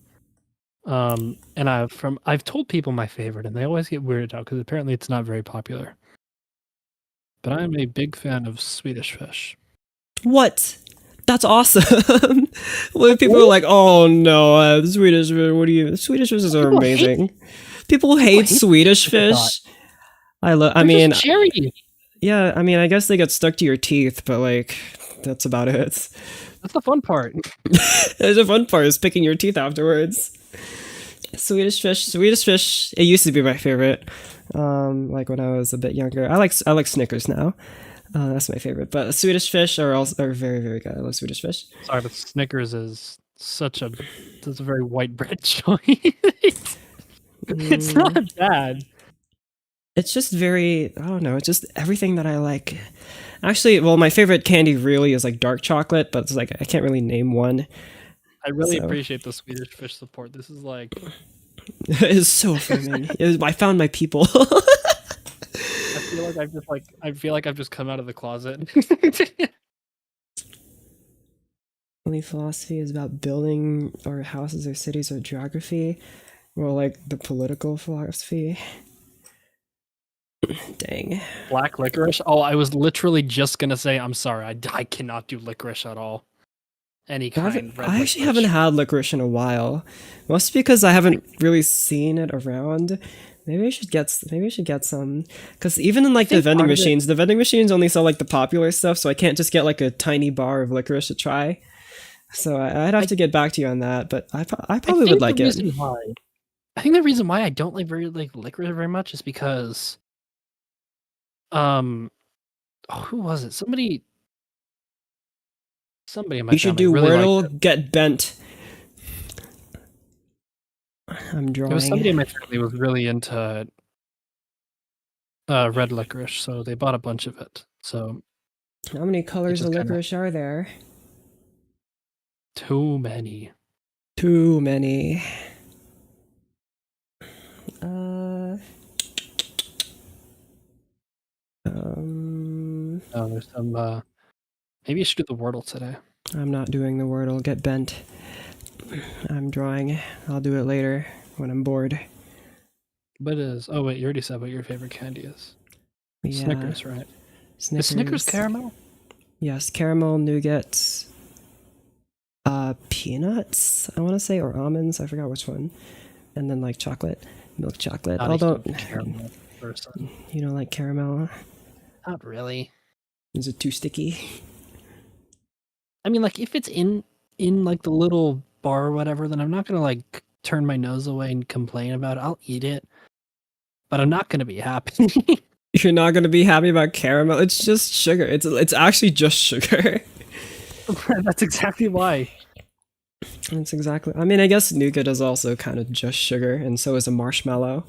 And I've told people my favorite, and they always get weirded out because apparently it's not very popular. But I'm a big fan of Swedish fish. What? That's awesome. When people are like, "Oh no, Swedish fish. What do you? Swedish fishes are People hate- amazing." People hate Swedish fish, I fish. I love. I They're mean, just cherry. yeah. I mean, I guess they get stuck to your teeth, but like, that's about it. That's the fun part. The fun part is picking your teeth afterwards. Swedish fish. Swedish fish. It used to be my favorite. Like when I was a bit younger. I like Snickers now. That's my favorite. But Swedish fish are very, very good. I love Swedish fish. Sorry, but Snickers is it's a very white bread choice. It's not bad. It's just very, I don't know, it's just everything that I like. Actually, well, my favorite candy really is like dark chocolate, but it's like I can't really name one. I really So- appreciate the Swedish fish support. This is like It's so affirming. I found my people. I feel like I've just come out of the closet. Only philosophy is about building or houses or cities or geography. Well, like the political philosophy. Dang. Black licorice. Oh, I was literally just gonna say I'm sorry. I cannot do licorice at all. Any kind. I actually haven't had licorice in a while. Mostly because I haven't really seen it around. Maybe I should get some. Because even in like the think vending part of it- machines, the vending machines only sell like the popular stuff, so I can't just get like a tiny bar of licorice to try. So I'd have to get back to you on that, but I probably would like it. I think the reason why I don't like licorice very much is because who was it? Somebody in my You should family do really liked Wordle, get bent. I'm There was somebody drawing. in my family was really into red licorice, so they bought a bunch of it. So How many colors of just kinda- licorice are there? too many. Too many. Um, Oh, there's some. Maybe you should do the Wordle today. I'm not doing the Wordle, get bent. I'm drawing. I'll do it later when I'm bored. But oh wait, you already said what your favorite candy is. Yeah. Snickers, right? Snickers. Is Snickers caramel? Yes, caramel, nougat, peanuts, I want to say, or almonds, I forgot which one. And then like chocolate, milk chocolate. Not a Although huge caramel person. you don't like caramel, Not really. is it too sticky? I mean, like if it's in like the little bar or whatever, then I'm not gonna like turn my nose away and complain about it. I'll eat it, but I'm not gonna be happy. You're not gonna be happy about caramel. It's just sugar. It's actually just sugar. That's exactly why. That's exactly. I mean, I guess nougat is also kind of just sugar, and so is a marshmallow.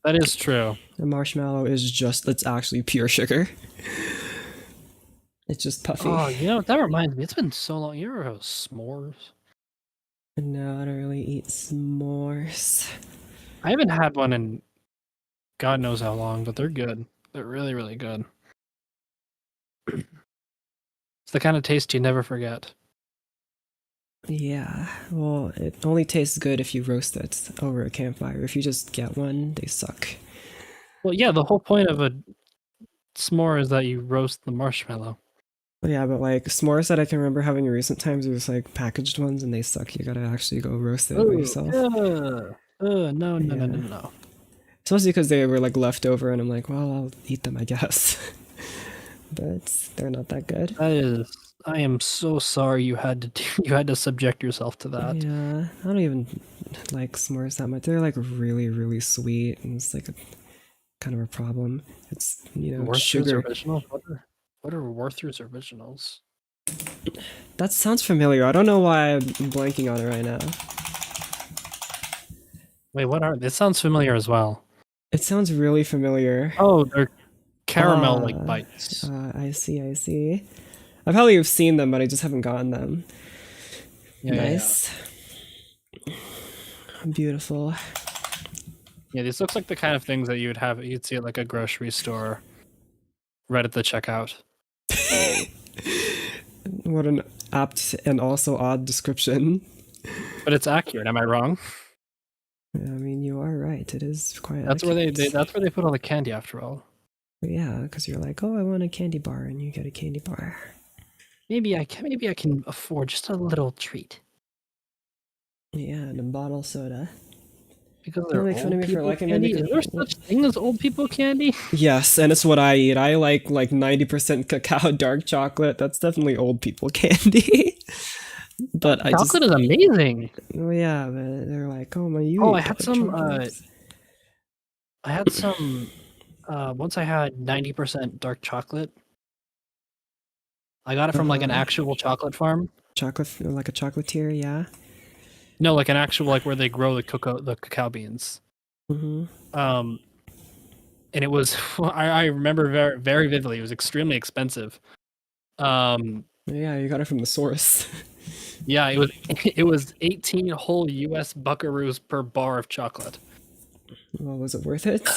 That is true. A marshmallow is just, it's actually pure sugar. It's just puffy. Oh, you know, that reminds me. It's been so long. You ever have s'mores? No, I don't really eat s'mores. I haven't had one in God knows how long, but they're good. They're really, really good. It's the kind of taste you never forget. Yeah, well, it only tastes good if you roast it over a campfire. If you just get one, they suck. Well, yeah, the whole point of a s'more is that you roast the marshmallow. Yeah, but like s'mores that I can remember having in recent times are just like packaged ones and they suck. You gotta actually go roast it by Oh, yourself. no, no, no, no, Yeah. no. Especially because they were like left over and I'm like, well, I'll eat them, I guess. But they're not that good. That is, I am so sorry you had to you had to subject yourself to that. Yeah, I don't even like s'mores that much. They're like really, really sweet and it's like a kind of a problem. It's, it's Werther's sugar. originals? What are Werther's originals? That sounds familiar. I don't know why I'm blanking on it right now. Wait, what are this? Sounds familiar as well. It sounds really familiar. Oh, they're caramel like Ah, bites. I see, I see. I probably have seen them, but I just haven't gotten them. Yeah, yeah, yeah. Nice. Beautiful. Yeah, this looks like the kind of things that you'd see at like a grocery store, right at the checkout. What an apt and also odd description. But it's accurate. Am I wrong? I mean, you are right. It is quite That's where accurate. that's where they put all the candy after all. But yeah, because you're like, oh, I want a candy bar, and you get a candy bar. Maybe I can afford just a little treat. Yeah, and a bottle soda. Because Don't they're make fun of old me for people liking it candy. Is there because such thing as old people candy? yes, and it's what I eat. I like 90% cacao dark chocolate. That's definitely old people candy. But I just Chocolate is amazing. oh yeah, but they're like, oh my, you Oh, eat dark chocolates. I had some once I had 90% dark chocolate. I got it from like an actual chocolate farm. Chocolate, like a chocolatier, yeah. No, like an actual like where they grow the cacao beans. Mm-hmm. Um and it was I remember very very vividly. It was extremely expensive. Yeah, you got it from the source. Yeah, it was it was 18 whole US buckaroos per bar of chocolate. Well, was it worth it?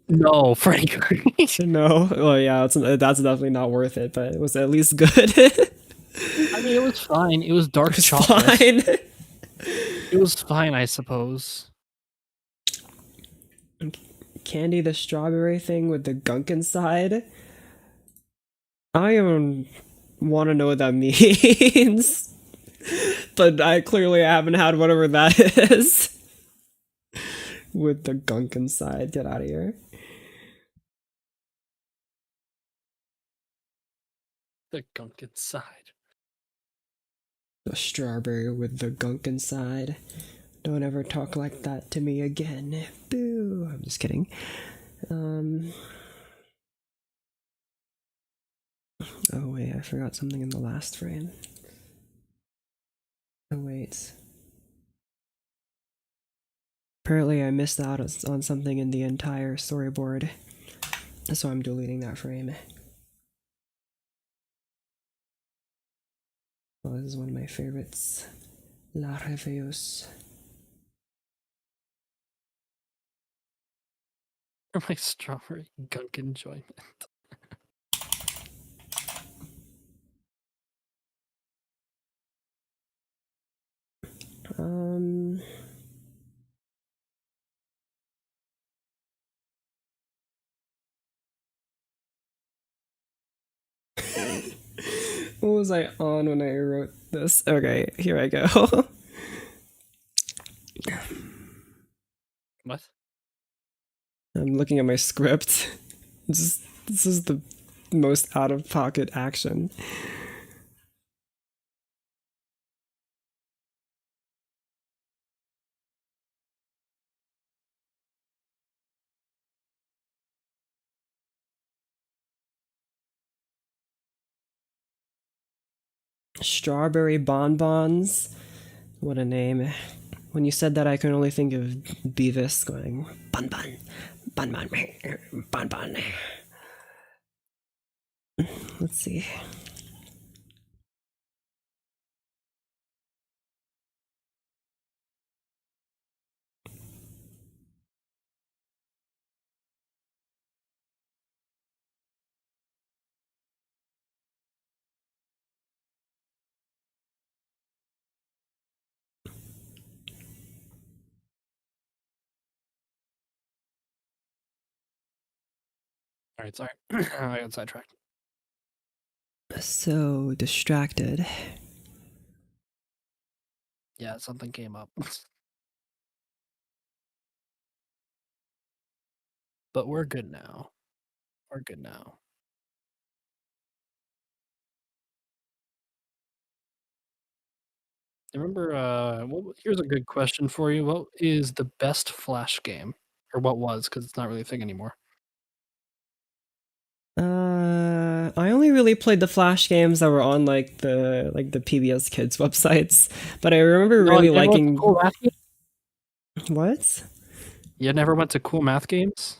No, frankly. No. Well, yeah, that's definitely not worth it, but it was at least good. I mean, it was fine. It was dark It's chocolate. fine. It was fine, I suppose. Candy the strawberry thing with the gunk inside. I don't even want to know what that means. But I clearly haven't had whatever that is. With the gunk inside. Get out of here. The gunk inside. The strawberry with the gunk inside. Don't ever talk like that to me again. Boo. I'm just kidding. Oh wait, I forgot something in the last frame. Oh wait. Apparently I missed out on something in the entire storyboard. So I'm deleting that frame. Well, this is one of my favorites. La Reveilleuse. My strawberry gunk enjoyment. Um... What was I on when I wrote this? Okay, here I go. What? I'm looking at my script. This is the most out of pocket action. Strawberry bonbons. What a name. When you said that, I could only think of Beavis going, Bon Bon, Bon Bon, Bon Bon. Let's see. All right, sorry. I got sidetracked. So distracted. Yeah, something came up. But we're good now. We're good now. Remember, here's a good question for you. What is the best Flash game? Or what was, because it's not really a thing anymore. I only really played the Flash games that were on the PBS Kids websites, but I remember No, really you never went to liking cool math games? what? You never went to cool math games?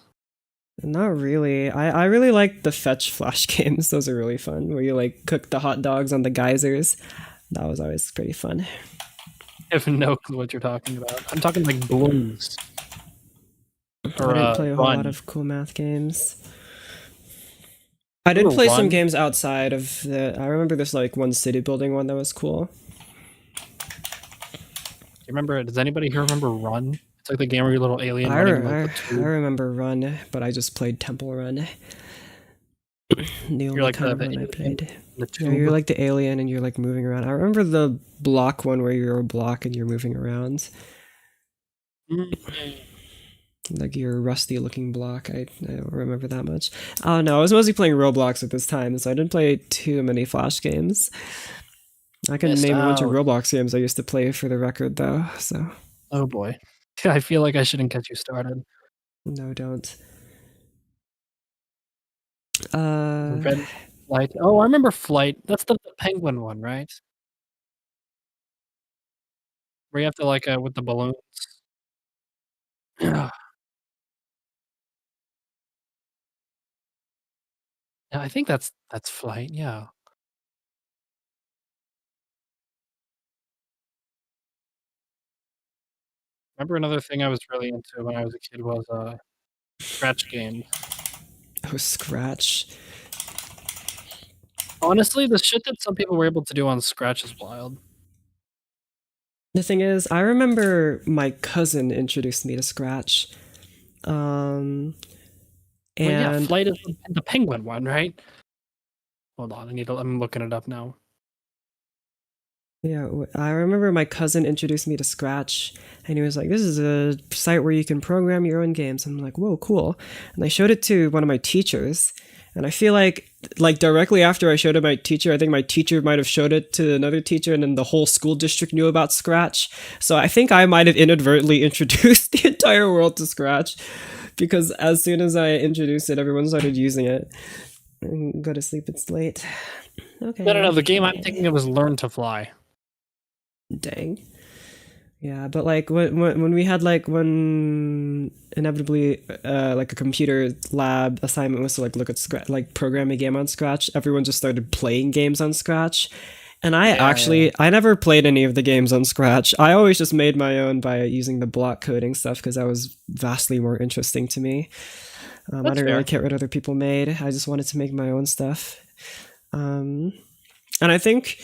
Not really. I really like the fetch Flash games. Those are really fun. Where you like cook the hot dogs on the geysers. That was always pretty fun. I have no clue what you're talking about. I'm talking like balloons. I Or didn't play a whole lot Run. of cool math games. I did Remember play some Run? games outside of the. I remember this like one city building one that was cool. You remember? Does anybody here remember Run? It's like the game where you're a little alien I, running in like the I tube. remember Run, but I just played Temple Run. The You're only like kind the of one I alien played. in the Yeah, tube. you're like the alien and you're like moving around. I remember the block one where you're a block and you're moving around. Mm. Like your rusty looking block. I don't remember that much. Oh no, I was mostly playing Roblox at this time, so I didn't play too many Flash games. I can Missed name a bunch of out. Roblox games I used to play for the record though, so Oh boy. I feel like I shouldn't get you started. no, don't. Uh, Red Flight. Oh, I remember Flight. That's the penguin one, right? Where you have to like with the balloons. Yeah, I think that's Flight. Yeah. Remember another thing I was really into when I was a kid was scratch games. oh, Scratch. Honestly, the shit that some people were able to do on Scratch is wild. The thing is, I remember my cousin introduced me to Scratch. Um, Well, yeah, and Flight is the penguin one, right? Hold on, I'm looking it up now. yeah, I remember my cousin introduced me to Scratch, and he was like, "This is a site where you can program your own games." I'm like, "Whoa, cool!" And I showed it to one of my teachers, and I feel like directly after I showed it to my teacher, I think my teacher might have showed it to another teacher, and then the whole school district knew about Scratch. So I think I might have inadvertently introduced the entire world to Scratch, because as soon as I introduced it, everyone started using it. Go to sleep. It's late. No. Okay. The game I'm thinking of is Learn to Fly. Dang. Yeah, but like when we had like when inevitably like a computer lab assignment was to like look at Scratch, like program a game on Scratch, everyone just started playing games on Scratch. And Yeah. I never played any of the games on Scratch. I always just made my own by using the block coding stuff because that was vastly more interesting to me. I That's didn't really fair. care what other people made. I just wanted to make my own stuff. Um, and I think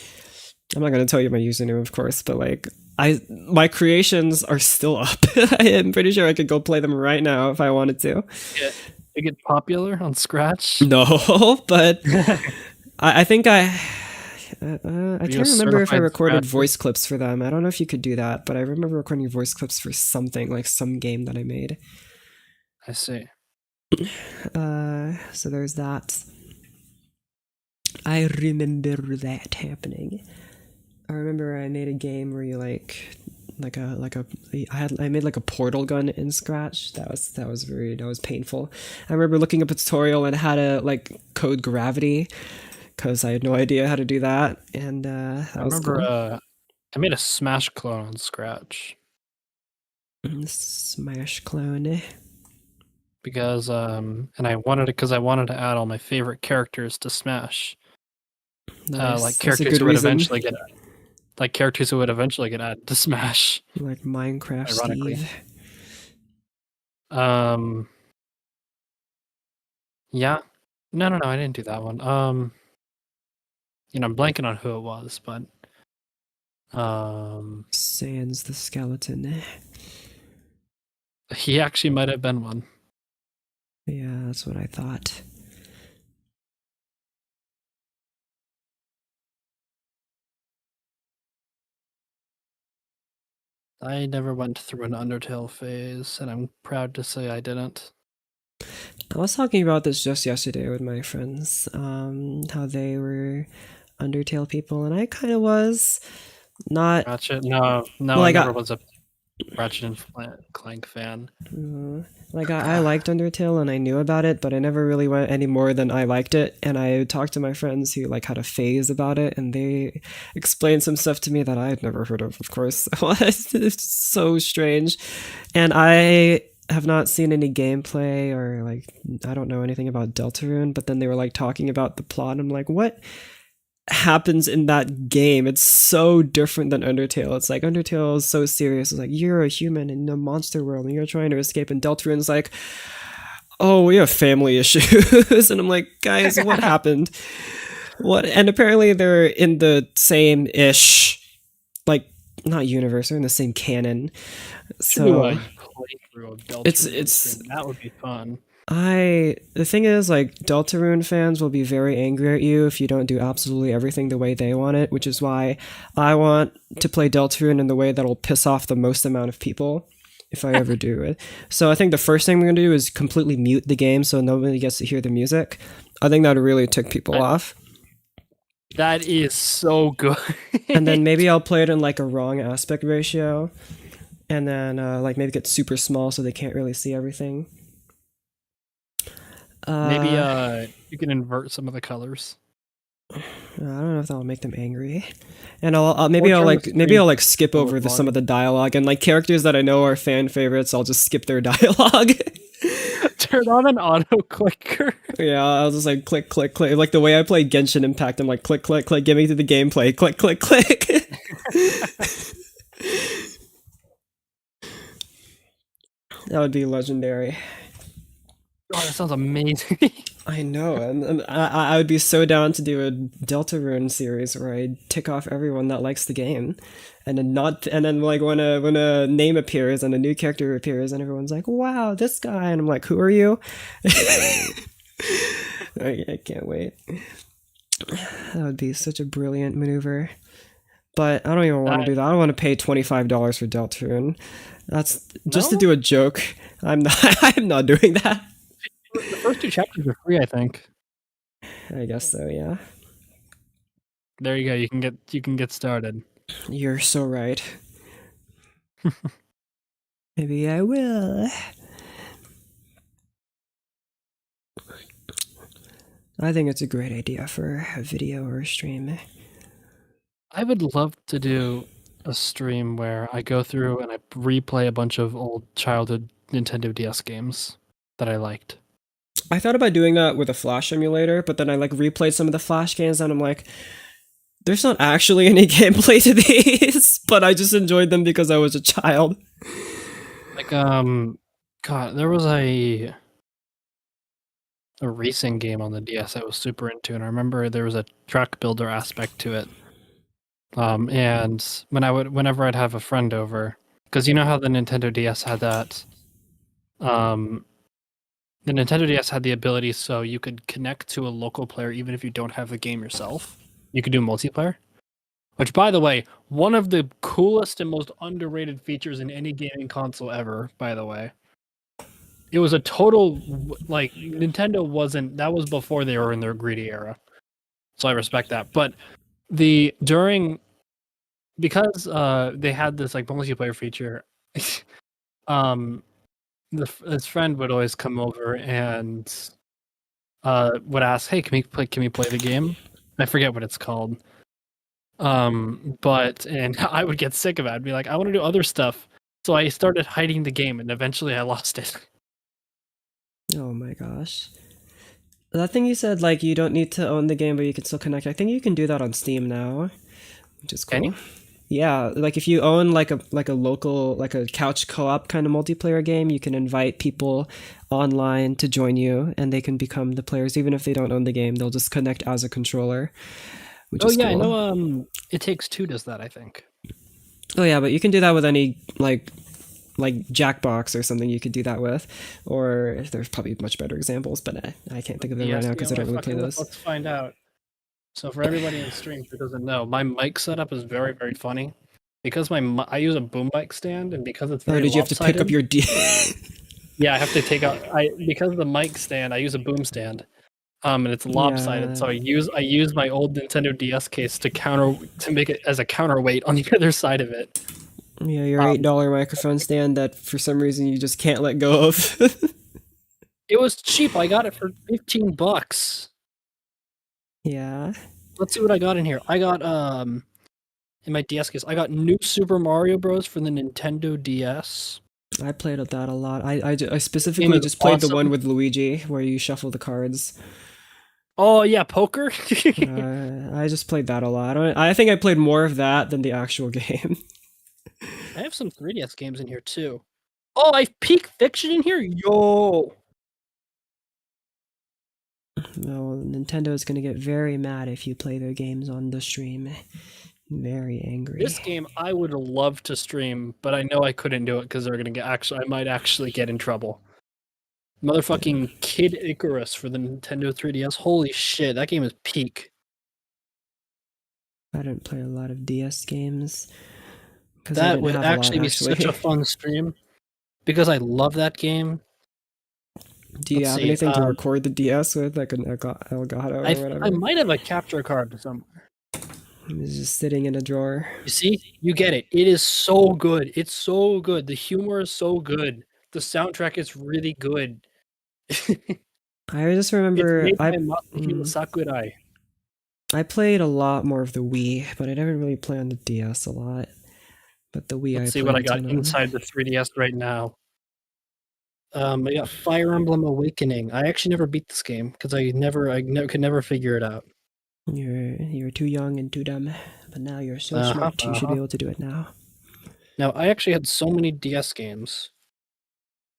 I'm not gonna tell you my username, of course, but like my creations are still up. I am pretty sure I could go play them right now if I wanted to. Yeah. They get popular on Scratch. No, but Are I think I you a can't remember if I certified recorded Scratcher? voice clips for them. I don't know if you could do that, but I remember recording voice clips for something like some game that I made. I see. So there's that. I remember that happening. I remember I made a game where you I made like a portal gun in Scratch. That was painful. I remember looking up a tutorial and how to like code gravity because I had no idea how to do that, and I that was remember cool. I made a Smash clone on Scratch Smash clone. because and I wanted it because I wanted to add all my favorite characters to Smash. Nice. Like That's a characters good who would reason. eventually get added to Smash. Like Minecraft Ironically. Steve. Um yeah. No, I didn't do that one. I'm blanking on who it was, but Sans the skeleton. he actually might have been one. Yeah, that's what I thought. I never went through an Undertale phase, and I'm proud to say I didn't. I was talking about this just yesterday with my friends, how they were Undertale people, and I kind of was not. Ratchet? No, no, Well, I I never got was a Ratchet and Clank fan. like I liked Undertale and I knew about it, but I never really went any more than I liked it. And I talked to my friends who like had a phase about it, and they explained some stuff to me that I had never heard of. Of course, it's so strange, and I have not seen any gameplay or like I don't know anything about Deltarune. But then they were like talking about the plot, and I'm like, what happens in that game? It's so different than Undertale. It's like Undertale is so serious. It's like you're a human in a monster world and you're trying to escape, and Deltarune's like, oh, we have family issues. And I'm like, guys, what happened? What? And apparently they're in the same ish, like not universe, they're in the same canon. Should do a So playthrough of it's Deltarune on it's stream. That would be fun. the thing is, like, Deltarune fans will be very angry at you if you don't do absolutely everything the way they want it, which is why I want to play Deltarune in the way that'll piss off the most amount of people if I ever do it. So I think the first thing we're gonna do is completely mute the game so nobody gets to hear the music. I think that would really tick people off. That is so good. And then maybe I'll play it in like a wrong aspect ratio, and then like maybe get super small so they can't really see everything. Maybe Uh, you can invert some of the colors. I don't know if that'll make them angry, and I'll Or turn the maybe screen I'll like skip over over some quality. of the dialogue, and like characters that I know are fan favorites, I'll just skip their dialogue. Turn on an auto clicker. Yeah, I'll just like click click click, like the way I play Genshin Impact. I'm like click click click, get me to the gameplay, click click click. That would be legendary. Oh, that sounds amazing. I know, and I would be so down to do a Deltarune series where I tick off everyone that likes the game, and then not, and then like when a name appears and a new character appears, and everyone's like, "Wow, this guy," and I'm like, "Who are you?" I can't wait. That would be such a brilliant maneuver. But I don't even want to do that. I don't want to pay $25 for Deltarune. That's just to No? do a joke. I'm not. I'm not doing that. The first two chapters are free, I think. I guess so. Yeah. There you go. You can get started. You're so right. Maybe I will. I think it's a great idea for a video or a stream. I would love to do a stream where I go through and I replay a bunch of old childhood Nintendo DS games that I liked. I thought about doing that with a Flash emulator, but then I like replayed some of the Flash games and I'm like, there's not actually any gameplay to these, but I just enjoyed them because I was a child. Like God, there was a racing game on the DS I was super into, and I remember there was a track builder aspect to it. And whenever I'd have a friend over, because you know how the Nintendo DS had that, the Nintendo DS had the ability so you could connect to a local player even if you don't have the game yourself. You could do multiplayer. Which, by the way, one of the coolest and most underrated features in any gaming console ever, by the way. It was a total, like, Nintendo wasn't, that was before they were in their greedy era. So I respect that. But because they had this, like, multiplayer feature, his friend would always come over and would ask, "Hey, can we play the game?" I forget what it's called. But I would get sick of it. I'd be like, "I want to do other stuff." So I started hiding the game, and eventually I lost it. Oh my gosh. That thing you said, like, you don't need to own the game, but you can still connect. I think you can do that on Steam now, which is Can cool. you? Yeah, like if you own like a local like a couch co-op kind of multiplayer game, you can invite people online to join you, and they can become the players even if they don't own the game. They'll just connect as a controller, which Oh is yeah, I cool. know. It Takes Two does that, I think. Oh yeah, but you can do that with any like Jackbox or something. You could do that with, or there's probably much better examples, but I can't think of them right Yes, now you know because I don't what? really play those. Let's find out. So for everybody in stream who doesn't know, my mic setup is very, very funny. because I use a boom mic stand, and because it's Or very did you have to pick up lopsided. your Yeah, I have to take out. Because of the mic stand, I use a boom stand. And it's lopsided, so I use my old Nintendo DS case to make it as a counterweight on the other side of it. Yeah, your Um, $8 microphone stand that for some reason you just can't let go of. it was cheap. I got it for $15. Yeah. Let's see what I got in here. I got in my DS case, I got New Super Mario Bros. For the Nintendo DS. I played with that a lot. I Game specifically is just played the one awesome. with Luigi where you shuffle the cards. Oh yeah, poker. I just played that a lot. I think I played more of that than the actual game. I have some 3DS games in here too. Oh, I have Peak Fiction in here. Yo. No, Nintendo is going to get very mad if you play their games on the stream. Very angry. This game I would love to stream, but I know I couldn't do it because they're gonna get I might actually get in trouble. Motherfucking Kid Icarus for the Nintendo 3DS. Holy shit, that game is peak. I didn't play a lot of DS games. That would actually be such a fun stream because I love that game. Do you have anything to record the DS with, like an Elgato or whatever? I might have a capture card somewhere. It's just sitting in a drawer. You see? You get it. It is so good. It's so good. The humor is so good. The soundtrack is really good. I just remember Sakurai. I played a lot more of the Wii, but I didn't really play on the DS a lot. But the Wii, Let's see what I got inside the 3DS right now. I got Fire Emblem Awakening. I actually never beat this game because I could never figure it out. You're too young and too dumb, but now you're so smart. You should be able to do it now. Now I actually had so many DS games.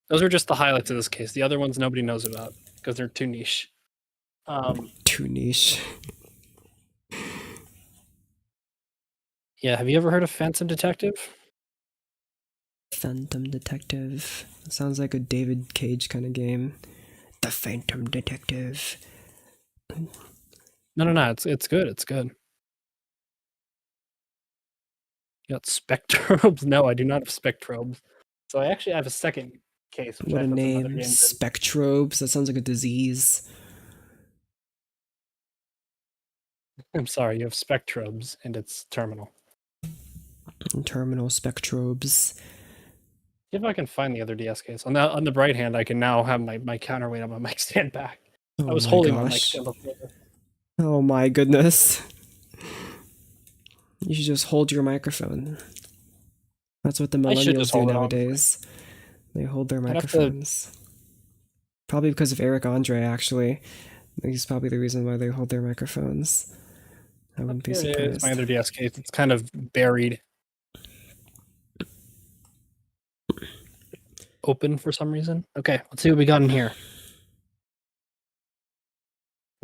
Those are just the highlights of this case. The other ones nobody knows about because they're too niche. Too niche. Yeah, have you ever heard of Phantom Detective? Phantom Detective. It sounds like a David Cage kind of game. The Phantom Detective. No. It's good. It's good. You got Spectrobes? No, I do not have Spectrobes. So I actually have a second case. What a name. Spectrobes. That sounds like a disease. I'm sorry, you have Spectrobes and it's terminal. Terminal Spectrobes. See if I can find the other DS case. On the right hand, I can now have my counterweight on my mic stand back. I was holding my mic stand before. Oh my goodness. You should just hold your microphone. That's what the millennials do nowadays. They hold their microphones. Probably because of Eric Andre, actually. He's probably the reason why they hold their microphones. I wouldn't be surprised. It's my other DS case. It's kind of buried. Open for some reason. Okay, let's see what we got in here.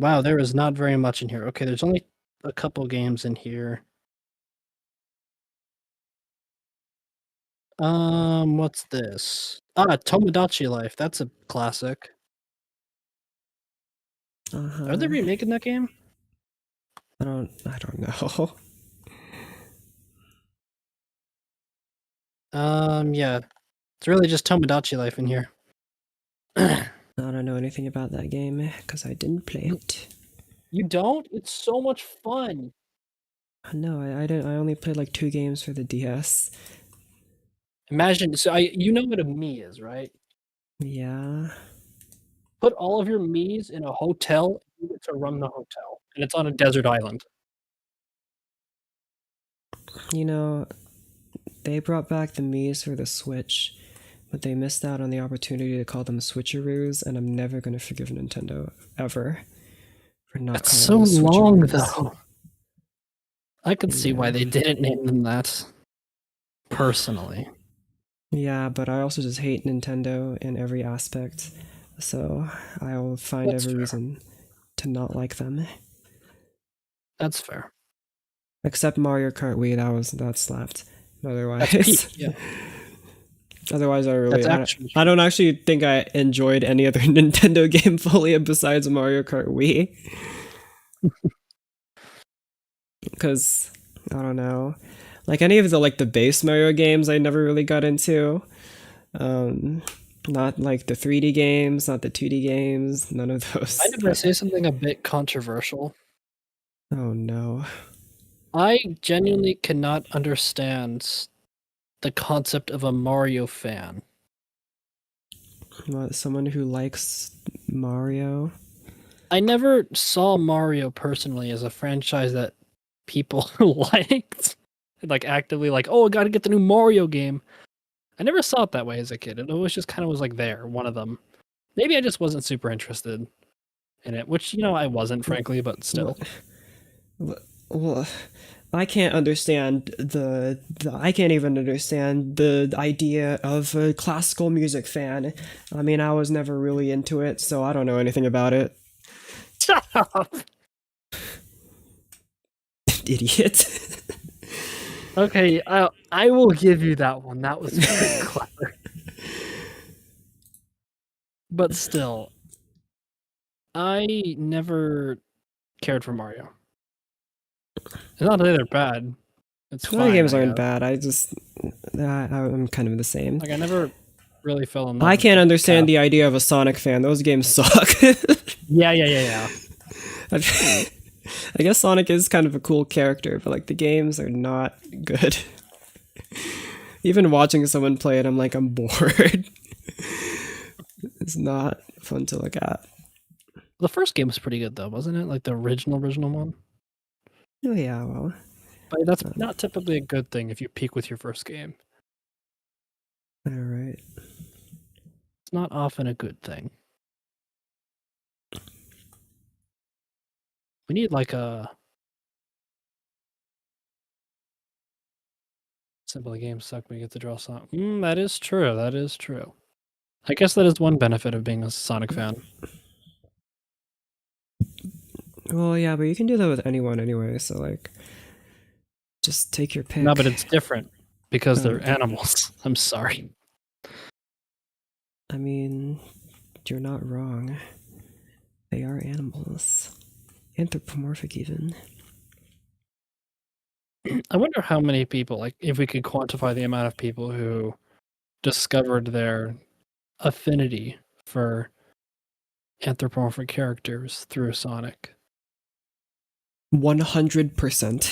Wow, there is not very much in here. Okay, there's only a couple games in here. What's this? Tomodachi Life. That's a classic. Are they remaking that game? I don't know. Yeah. It's really just Tomodachi Life in here. I don't know anything about that game because I didn't play it. You don't? It's so much fun. No, I didn't. I only played like 2 games for the DS. Imagine, so you know what a Mii is, right? Yeah. Put all of your Miis in a hotel and you get to run the hotel, and it's on a desert island. You know, they brought back the Miis for the Switch, but they missed out on the opportunity to call them switcheroos, and I'm never going to forgive Nintendo ever for not calling them switcheroos. That's so long, though. I could see why they didn't name them that, personally. Yeah, but I also just hate Nintendo in every aspect, so I'll find every reason to not like them. That's fair. Except Mario Kart Wii, that slapped. Otherwise, that's peak, yeah. Otherwise, I don't actually think I enjoyed any other Nintendo game fully besides Mario Kart Wii. Because, I don't know. Like any of the like the base Mario games I never really got into. Um Not like the 3D games, not the 2D games, none of those. Mind if I say something a bit controversial? Oh no. I genuinely cannot understand the concept of a Mario fan. What, someone who likes Mario? I never saw Mario personally as a franchise that people liked, like actively like, oh, I got to get the new Mario game. I never saw it that way as a kid. It always just kind of was like there, one of them. Maybe I just wasn't super interested in it, which I wasn't, frankly, but still. Well, I can't understand I can't even understand the idea of a classical music fan. I mean, I was never really into it, so I don't know anything about it. Shut up. Idiot. Okay, I will give you that one. That was very clever. But still, I never cared for Mario. It's not that they're bad. It's Some of the fine, games I aren't guess. bad. I'm kind of the same. Like I never really fell in love I with can't the understand cast. the idea of a Sonic fan. Those games suck. Yeah. I guess Sonic is kind of a cool character, but like the games are not good. Even watching someone play it, I'm bored. It's not fun to look at. The first game was pretty good though, wasn't it? Like the original one. Oh yeah, well, But that's not typically a good thing if you peak with your first game. all right. It's not often a good thing. We need like a simple games suck. We get to draw something. That is true. That is true. I guess that is one benefit of being a Sonic fan. Well, yeah, but you can do that with anyone anyway. So like, just take your pick. No, but it's different because they're Okay. animals. I'm sorry. I mean, you're not wrong. They are animals, anthropomorphic even. I wonder how many people, like, if we could quantify the amount of people who discovered their affinity for anthropomorphic characters through Sonic. 100%.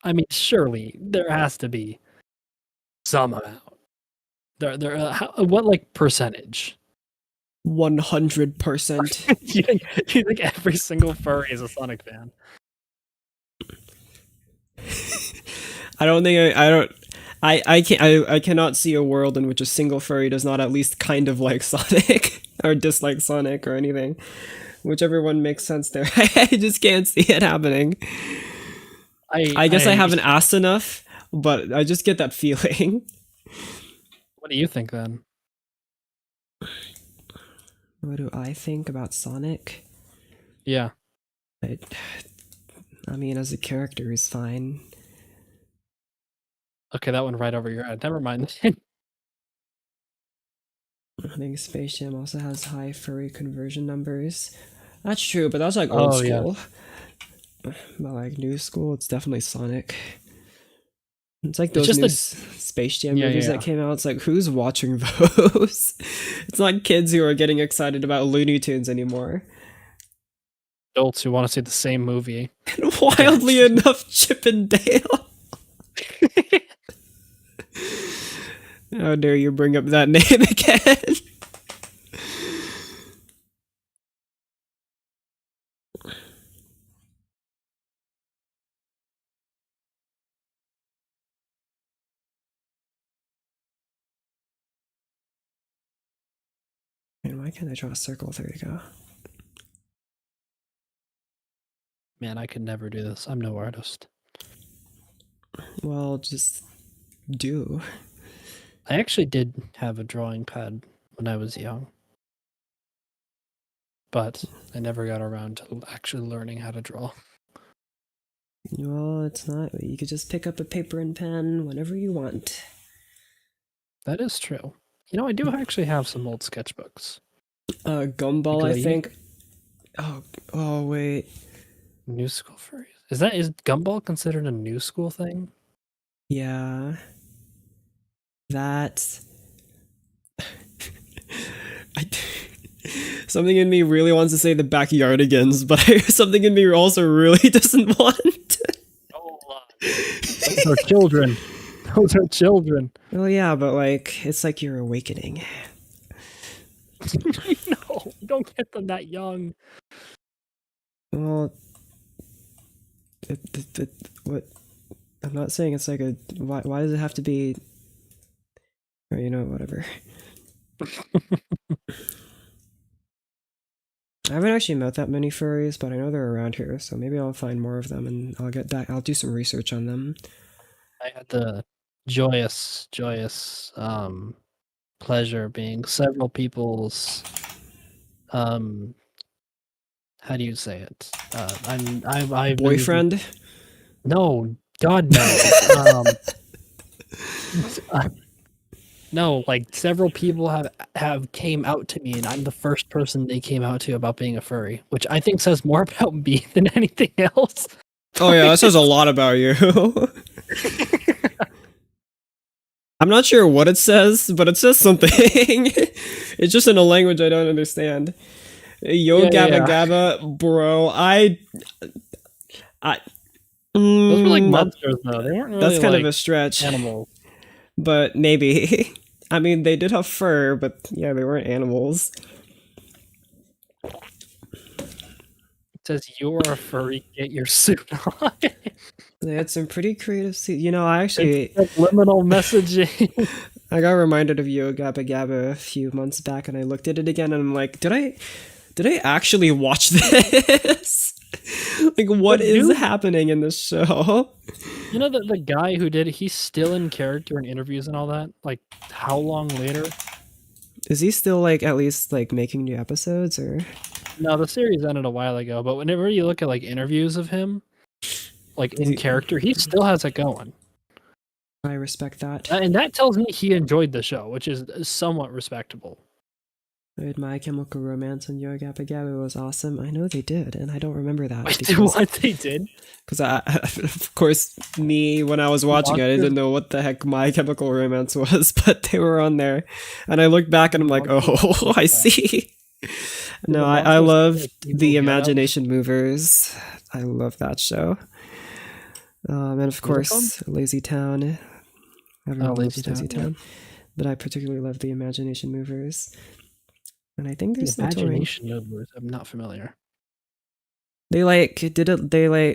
I mean, surely there has to be some amount. What like percentage? 100%. You think every single furry is a Sonic fan? I don't think I don't. I cannot see a world in which a single furry does not at least kind of like Sonic or dislike Sonic or anything. Whichever one makes sense there. I just can't see it happening. I guess I haven't asked enough, but I just get that feeling. What do you think then? What do I think about Sonic? Yeah. I mean, as a character, he's fine. Okay, that one right over your head. Never mind. I think Space Jam also has high furry conversion numbers. That's true, but that's like old school. Yeah. But like new school, it's definitely Sonic. It's like those new Space Jam movies that came out. It's like, who's watching those? It's not kids who are getting excited about Looney Tunes anymore. Adults who want to see the same movie. And wildly enough, Chip and Dale. How dare you bring up that name again? Man, why can't I draw a circle? There you go. Man, I could never do this. I'm no artist. Well, just do. I actually did have a drawing pad when I was young. But I never got around to actually learning how to draw. Well, it's not. You could just pick up a paper and pen whenever you want. That is true. I do actually have some old sketchbooks. Gumball, I think. Oh, wait. New school furries. Is Gumball considered a new school thing? Yeah, that. I, something in me really wants to say the backyardigans, but something in me also really doesn't want. Hold on. Those are children. Those are children. Well, yeah, but like it's like you're awakening. No, don't get them that young. Well, what? I'm not saying it's like a. Why does it have to be? Or, whatever. I haven't actually met that many furries, but I know they're around here, so maybe I'll find more of them and I'll get back. I'll do some research on them. I had the joyous pleasure being several people's how do you say it? I've Boyfriend? No, God no. No, like several people have came out to me, and I'm the first person they came out to about being a furry, which I think says more about me than anything else. Oh yeah, that says a lot about you. I'm not sure what it says, but it says something. It's just in a language I don't understand. Yo, Yeah, Gabba yeah. Gabba, bro. Those were like monsters, though. They weren't really That's kind like of a stretch. animals. But maybe. I mean, they did have fur, but yeah, they weren't animals. It says you're a furry, get your suit on. They had some pretty creative. I actually Subliminal messaging. I got reminded of Yo Gabba Gabba a few months back, and I looked at it again, and I'm like, did I actually watch this? Like, what is happening in this show? You know the guy who did it, he's still in character in interviews and all that? Like, how long later? Is he still, like, at least, like, making new episodes, or? No, the series ended a while ago, but whenever you look at, like, interviews of him, like, in character, he still has it going. I respect that. And that tells me he enjoyed the show, which is somewhat respectable. My Chemical Romance and Yo Gabba Gabba was awesome. I know they did, and I don't remember that. Wait, what they did? Because of course, when I was watching it, I didn't know what the heck My Chemical Romance was, but they were on there, and I looked back and I'm like, oh, I see. No, I love the Imagination Movers. I love that show. And of course, Lazy Town. Everyone loves Lazy Town. But I particularly love the Imagination Movers. And I think there's Imagination Movers. I'm not familiar. They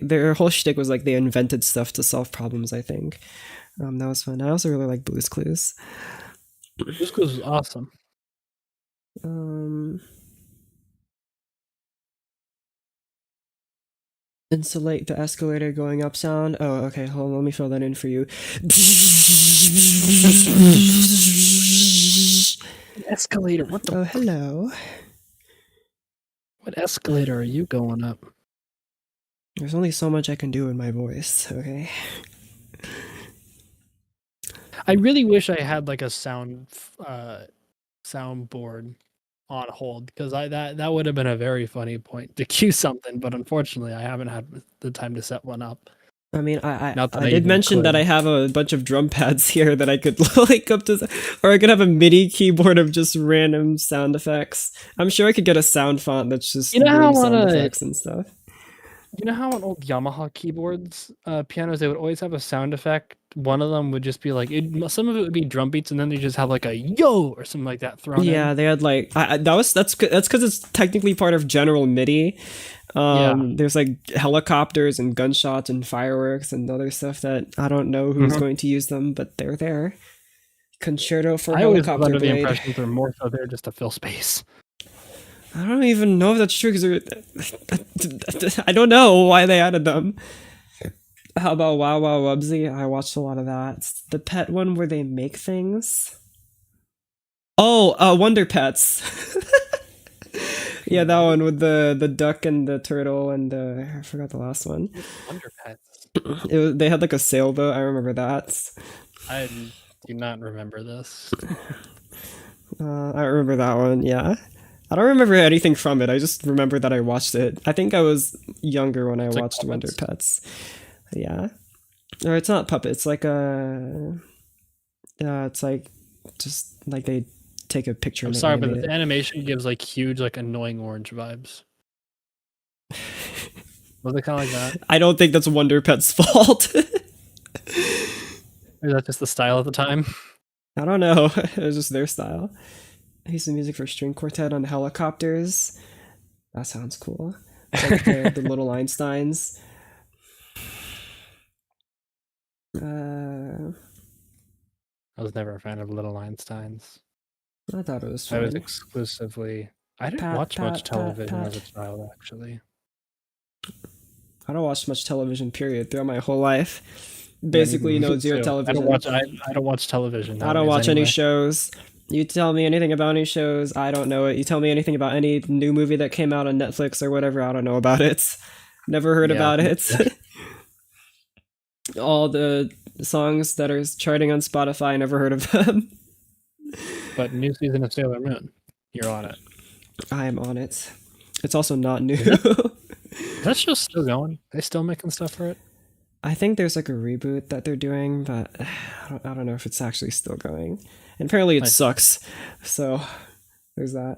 their whole shtick was like they invented stuff to solve problems, I think. That was fun. I also really like Blue's Clues. Blue's Clues was awesome. Insulate the escalator going up sound. Oh, okay, hold on, let me fill that in for you. Escalator, what the? Oh, hello. What escalator are you going up? There's only so much I can do in my voice, okay? I really wish I had like a soundboard on hold, because that would have been a very funny point to cue something, but unfortunately I haven't had the time to set one up. I mean, I did mention that I have a bunch of drum pads here that I could link up to, or I could have a MIDI keyboard of just random sound effects. I'm sure I could get a sound font that's just sound effects and stuff. You know how on old Yamaha keyboards, pianos, they would always have a sound effect. One of them would just be like, some of it would be drum beats, and then they just have like a yo or something like that thrown in. Yeah, they had like that's because it's technically part of general MIDI. There's like helicopters and gunshots and fireworks and other stuff that I don't know who's going to use them, but they're there. Concerto for Helicopter Blade. I was under the impression they're more so there just to fill space. I don't even know if that's true, because I don't know why they added them. How about Wow Wow Wubsy? I watched a lot of that. It's the pet one where they make things. Oh, Wonder Pets. Yeah, that one with the duck and the turtle and I forgot the last one. Wonder Pets. They had like a sailboat. I remember that. I do not remember this. I remember that one. Yeah. I don't remember anything from it. I just remember that I watched it. I think I was younger when I It's like watched Wonder puppets. Pets. Yeah. Or it's not puppet. It's like a. It's like just like they take a picture I'm and they sorry, but animate the it. animation gives like huge, like annoying orange vibes. Was it kind of like that? I don't think that's Wonder Pet's fault. Or is that just the style at the time? I don't know. It was just their style. I used the music for string quartet on helicopters. That sounds cool. It's like the little Einsteins. Uh, I was never a fan of Little Einsteins. I thought it was I was fun. exclusively. I didn't Pat, watch much pat, pat, television as a pat. child, actually. I don't watch much television, period, throughout my whole life. Yeah, Basically, me no zero too. I don't television. watch. I don't watch television I don't nowadays. watch any Anyway. shows. You tell me anything about any shows, I don't know it. You tell me anything about any new movie that came out on Netflix or whatever, I don't know about it. Never heard Yeah. about it. All the songs that are charting on Spotify, never heard of them. But new season of Sailor Moon. You're on it. I am on it. It's also not new. Is that show still going? They still making stuff for it? I think there's like a reboot that they're doing, but I don't know if it's actually still going. And apparently it I- sucks. So there's that.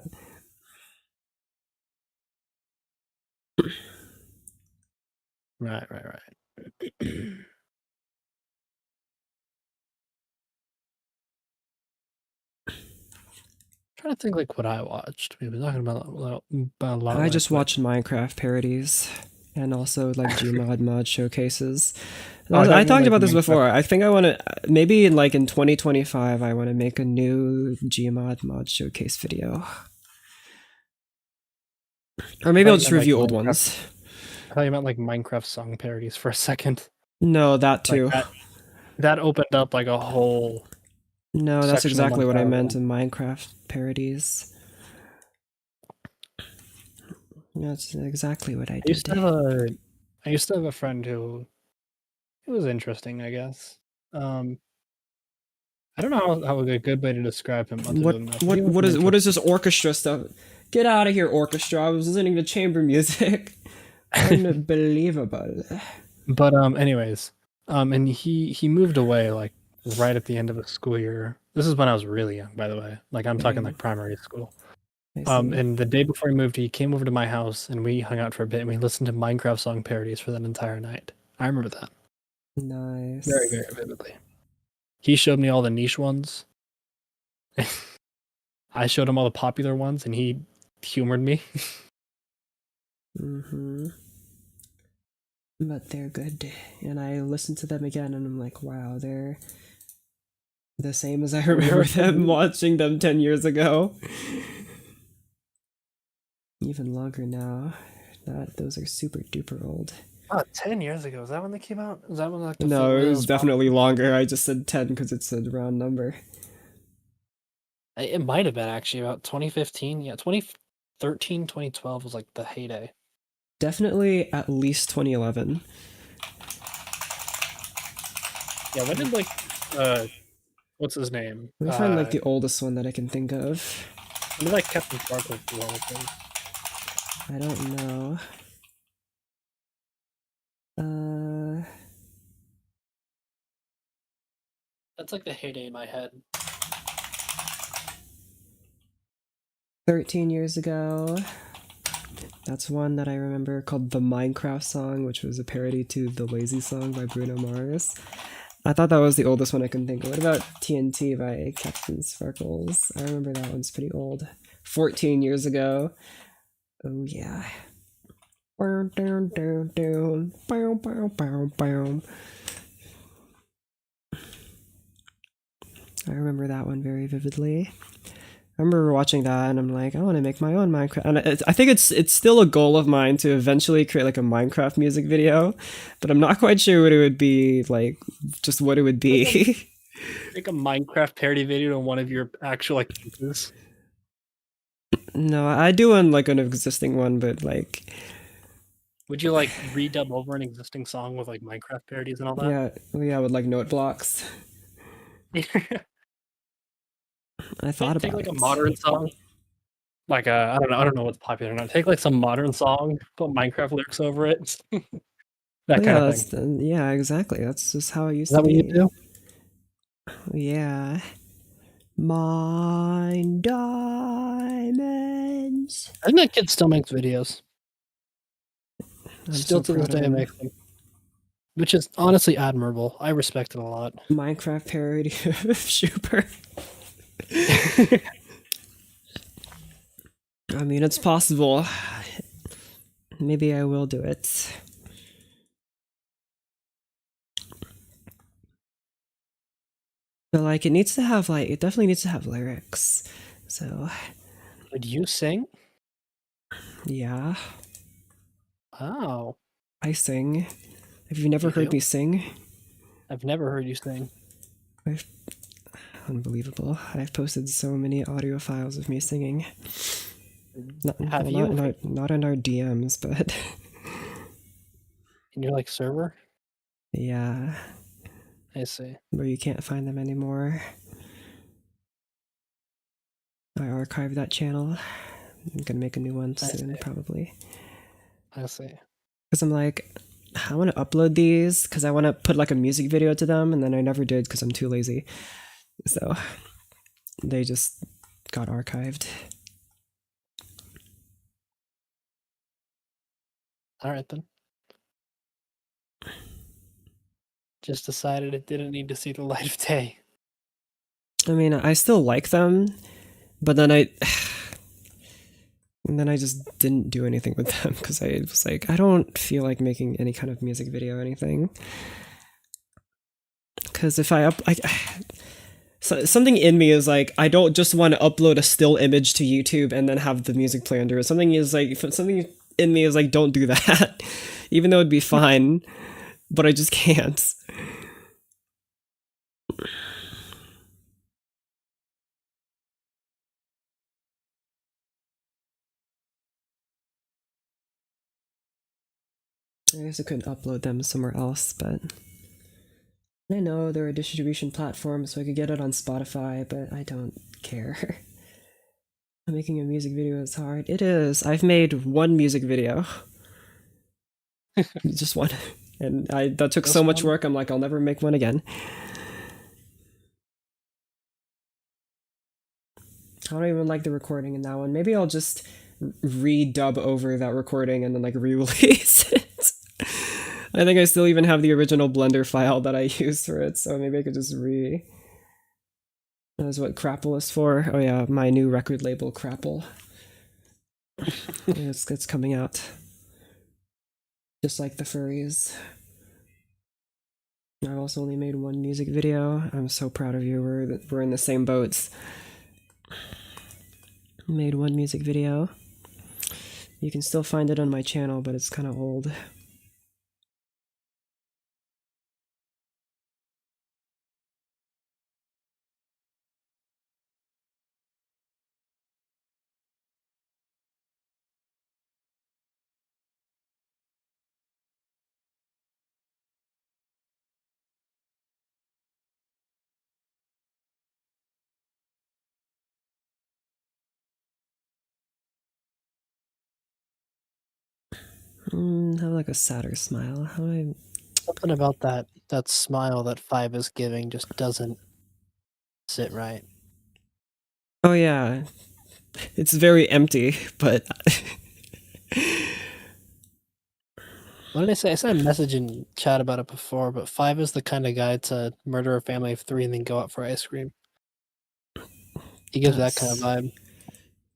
Right. Trying to think like what I watched. We've been talking about a lot. I just lately. watched Minecraft parodies and also like Gmod mod showcases. Oh, I thought I you meant, talked like, about this Minecraft. before. I think I want to maybe in 2025 I want to make a new Gmod mod showcase video. Or maybe thought I'll you just meant, like, review old Minecraft. ones. I thought you meant like Minecraft song parodies for a second. No, that Like too. that opened up like a whole. No, that's section of exactly what I meant Minecraft. in Minecraft parodies. That's exactly what I I used did. to have a friend who it was interesting, I guess. I don't know how a good way to describe him other than that. He was an What is this orchestra stuff? Get out of here, orchestra! I was listening to chamber music. Unbelievable. But anyways, and he moved away like right at the end of the school year. This is when I was really young, by the way. Like I'm talking like primary school. I see. And the day before he moved, he came over to my house and we hung out for a bit and we listened to Minecraft song parodies for that entire night. I remember that Nice. very, very vividly. He showed me all the niche ones. I showed him all the popular ones and he humored me. Mm-hmm. But they're good. And I listened to them again and I'm like, wow, they're the same as I remember them watching them 10 years ago. Even longer now. Those are super duper old. Oh, 10 years ago. Is that when they came out? Is that when like the No, flip it was was definitely longer. I just said 10 because it's a round number. It might have been actually about 2015. Yeah, 2013, 2012 was like the heyday. Definitely at least 2011. Yeah, when did like what's his name? Let me find like the oldest one that I can think of. When did like Captain Sparkle do all of things? I don't know. That's like the heyday in my head. 13 years ago. That's one that I remember called the Minecraft song, which was a parody to the Lazy Song by Bruno Mars. I thought that was the oldest one I can think of. What about TNT by Captain Sparkles? I remember that one's pretty old. 14 years ago. Oh yeah. Down, down, down, down. Bow, bow, bow, bow. I remember that one very vividly. I remember watching that and I'm like, I want to make my own Minecraft. And I think it's still a goal of mine to eventually create like a Minecraft music video, but I'm not quite sure what it would be like, just what it would be. Make a Minecraft parody video on one of your actual like pieces. No, I do on like an existing one, but like, Would you like redub over an existing song with like Minecraft parodies and all that? yeah, with like note blocks. I thought Take about like it. a modern song Like I don't know what's popular now. Take like some modern song, put Minecraft lyrics over it, that Well, kind yeah, of thing. yeah, exactly. That's just how it Is used to that what you be. do? Yeah. Mine diamonds. I think that kid still makes videos. I'm Still so to this proud of day him. makes them, which is honestly admirable. I respect it a lot. Minecraft parody of Super. I mean, it's possible. Maybe I will do it. But like, it needs to have like, it definitely needs to have lyrics. So Would you sing? yeah, Oh, I sing. Have you never you heard do? me sing? I've never heard you sing. I've, unbelievable. I've posted so many audio files of me singing. Not, Have well, you? not in our DMs, but In your like server? yeah, I see. where you can't find them anymore. I archived that channel. I'm gonna make a new one I soon, see. probably. I see. Because I'm like, I want to upload these because I want to put like a music video to them, and then I never did because I'm too lazy. So they just got archived. All right then. Just decided it didn't need to see the light of day. I mean, I still like them, but then and then I just didn't do anything with them because I was like, I don't feel like making any kind of music video or anything. Because if so, something in me is like, I don't just want to upload a still image to YouTube and then have the music play under it. Something is like, something in me is like, don't do that, even though it'd be fine, but I just can't. I guess I couldn't upload them somewhere else, but I know they're a distribution platform, so I could get it on Spotify, but I don't care. Making a music video is hard. It is. I've made one music video. Just one. And that took so much work, I'm like, I'll never make one again. I don't even like the recording in that one. Maybe I'll just redub over that recording and then like re-release it. I think I still even have the original Blender file that I used for it, so maybe I could just That's what Crapple is for. Oh yeah, my new record label, Crapple. It's coming out. Just like the furries. I've also only made one music video. I'm so proud of you. We're in the same boats. Made one music video. You can still find it on my channel, but it's kind of old. Have like a sadder smile. How do I... Something about that smile that Five is giving just doesn't sit right. Oh yeah, it's very empty, but What did I say? I sent a message in chat about it before, but Five is the kind of guy to murder a family of 3 and then go out for ice cream. He gives that kind of vibe.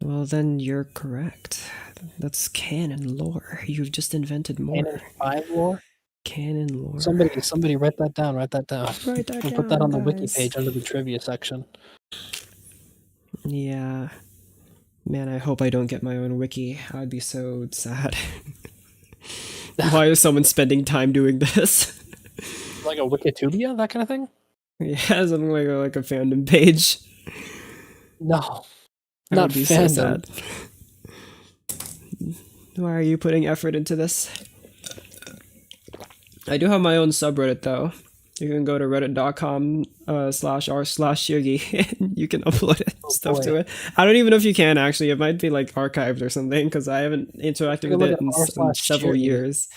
Well, then you're correct. That's canon lore. You've just invented more. Canon 5 lore? Canon lore. Somebody write that down. Write that down. Write that down, put that on the guys. wiki page under the trivia section. Yeah. Man, I hope I don't get my own wiki. I'd be so sad. Why is someone spending time doing this? Like a Wikitubia, that kind of thing? Yeah, something like a fandom page. No. That Not would be fandom. so sad. Why are you putting effort into this? I do have my own subreddit though. You can go to reddit.com /r/Shirgi and you can upload stuff boy. to it. I don't even know if you can actually. It might be like archived or something because I haven't interacted Take a with look it at in, in several r/Shirgi. years.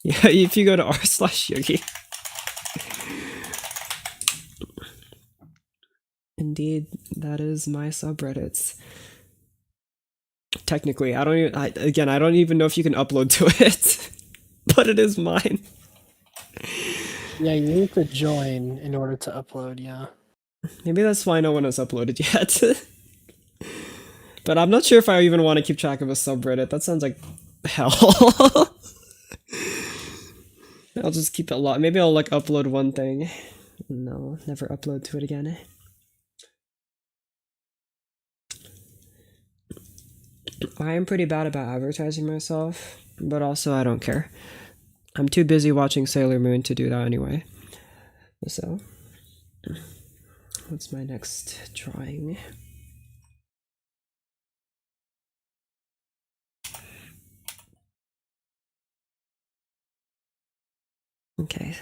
Yeah, if you go to r/Shirgi. Indeed, that is my subreddits. Technically, I don't even, I don't even know if you can upload to it, but it is mine. Yeah, you need to join in order to upload, yeah. Maybe that's why no one has uploaded yet. But I'm not sure if I even want to keep track of a subreddit. That sounds like hell. I'll just keep it locked. Maybe I'll like upload one thing. No, never upload to it again. I am pretty bad about advertising myself, but also I don't care. I'm too busy watching Sailor Moon to do that anyway. So, what's my next drawing? Okay.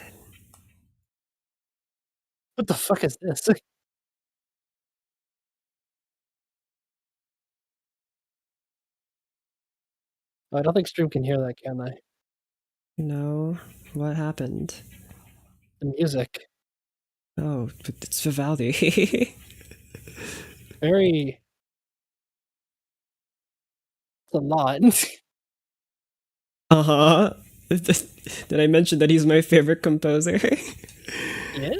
What the fuck is this? I don't think stream can hear that, can they? No, what happened? The music. Oh, but it's Vivaldi. Very... It's a lot. Uh-huh. Did I mention that he's my favorite composer? Yeah?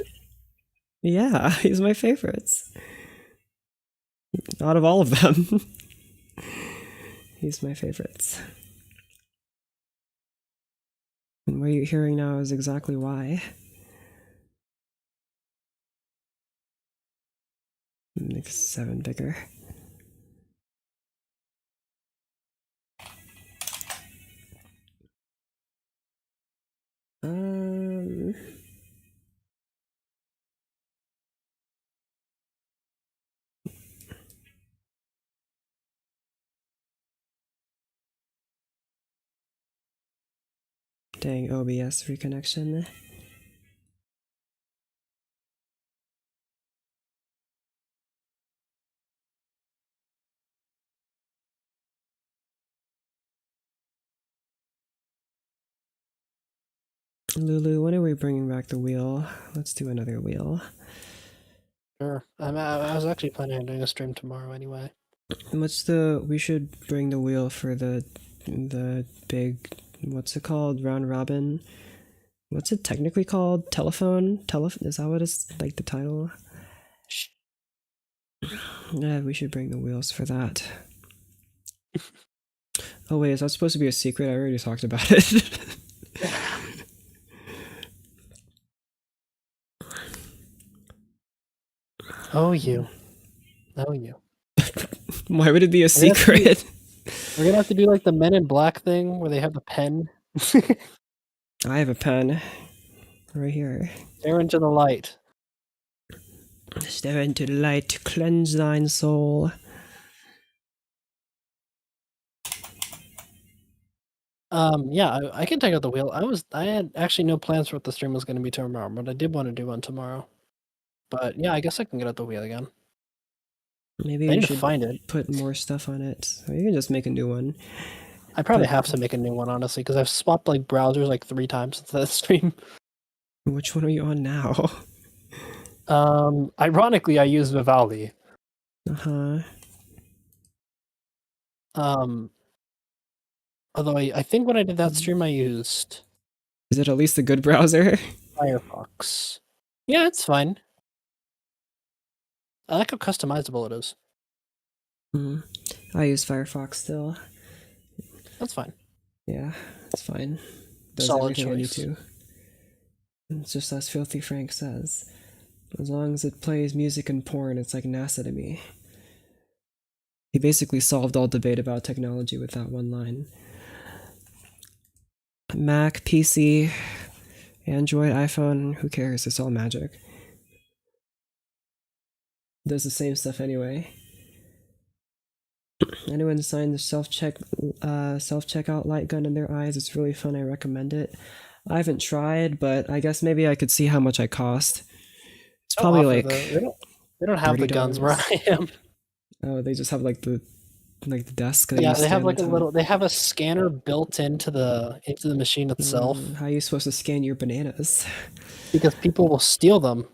Yeah, he's my favorites. Out of all of them. He's my favorites. And what you're hearing now is exactly why. Make 7 bigger. Um... Dang, OBS reconnection. Lulu, when are we bringing back the wheel? Let's do another wheel. Sure. I was actually planning on doing a stream tomorrow anyway. We should bring the wheel for the big, what's it called? Round robin? What's it technically called? Telephone? Is that what it's, like, the title? Yeah, we should bring the wheels for that. Oh wait, is that supposed to be a secret? I already talked about it. Oh, you. Oh, you. Why would it be a secret? We're gonna have to do like the Men in Black thing where they have the pen. I have a pen. Right here. Stare into the light. Stare into the light to cleanse thine soul. Yeah, I can take out the wheel. I had actually no plans for what the stream was gonna be tomorrow, but I did want to do one tomorrow. But yeah, I guess I can get out the wheel again. Maybe I you need to should find it. put more stuff on it. Or you can just make a new one. I probably have to make a new one, honestly, because I've swapped like browsers like 3 times since that stream. Which one are you on now? Ironically, I use Vivaldi. Uh-huh. Although I think when I did that stream, I used Is it at least a good browser? Firefox. Yeah, it's fine. I like how customizable it is. I use Firefox still. That's fine. Yeah, it's fine. Does Solid everything I need choice. to. It's just as Filthy Frank says. As long as it plays music and porn, it's like NASA to me. He basically solved all debate about technology with that one line. Mac, PC, Android, iPhone, who cares? It's all magic. Does the same stuff anyway. Anyone signed the self-checkout light gun in their eyes? It's really fun. I recommend it. I haven't tried, but I guess maybe I could see how much I cost. It's They'll probably offer like the they don't have the guns where $30. I am. Oh, they just have like the desk that Yeah, you they have stand on like a top. little. They have a scanner built into the machine itself How are you supposed to scan your bananas? because people will steal them.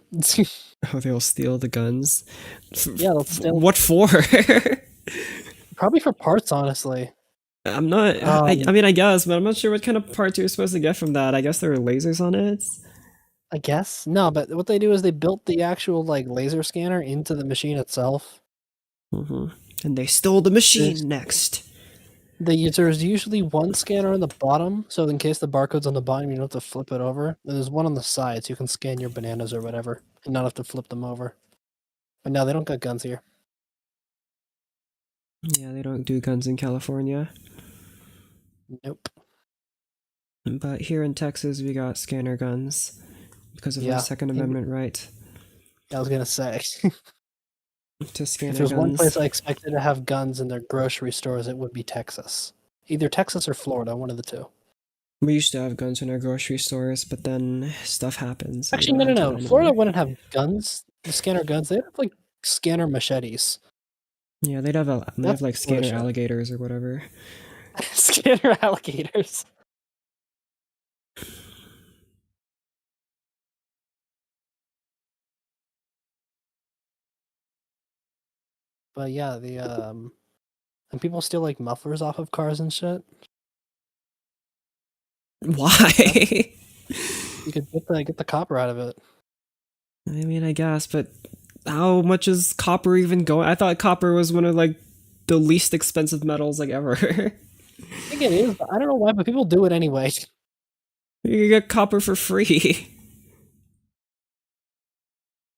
Oh, they'll steal the guns. Yeah, they'll steal What for? probably for parts, honestly. I'm not. I Um, mean, I guess, but I'm not sure what kind of parts you're supposed to get from that. I guess there are lasers on it. I guess no, but what they do is they built the actual like laser scanner into the machine itself. hmm And they stole the There's machine next. there's usually one scanner on the bottom, so in case the barcode's on the bottom, you don't have to flip it over. And there's one on the side, so you can scan your bananas or whatever, and not have to flip them over. But no, they don't got guns here. Yeah, they don't do guns in California. Nope. But here in Texas, we got scanner guns because of our Yeah, Second Amendment right I was gonna say. to If scanner there's one place guns. I expected to have guns in their grocery stores, it would be Texas. Either Texas or Florida, one of the two. We used to have guns in our grocery stores, but then stuff happens, so we Actually, don't have no. that Florida anymore. wouldn't have guns, the scanner guns. They'd have like scanner machetes. Yeah, they have That's like scanner bullshit. alligators or whatever. Scanner alligators. But yeah, the and people steal like mufflers off of cars and shit. That Why? you could get the copper out of it. I mean, I guess, but how much is copper even going? I thought copper was one of like the least expensive metals like ever. I think it is, but I don't know why, but people do it anyway. You can get copper for free.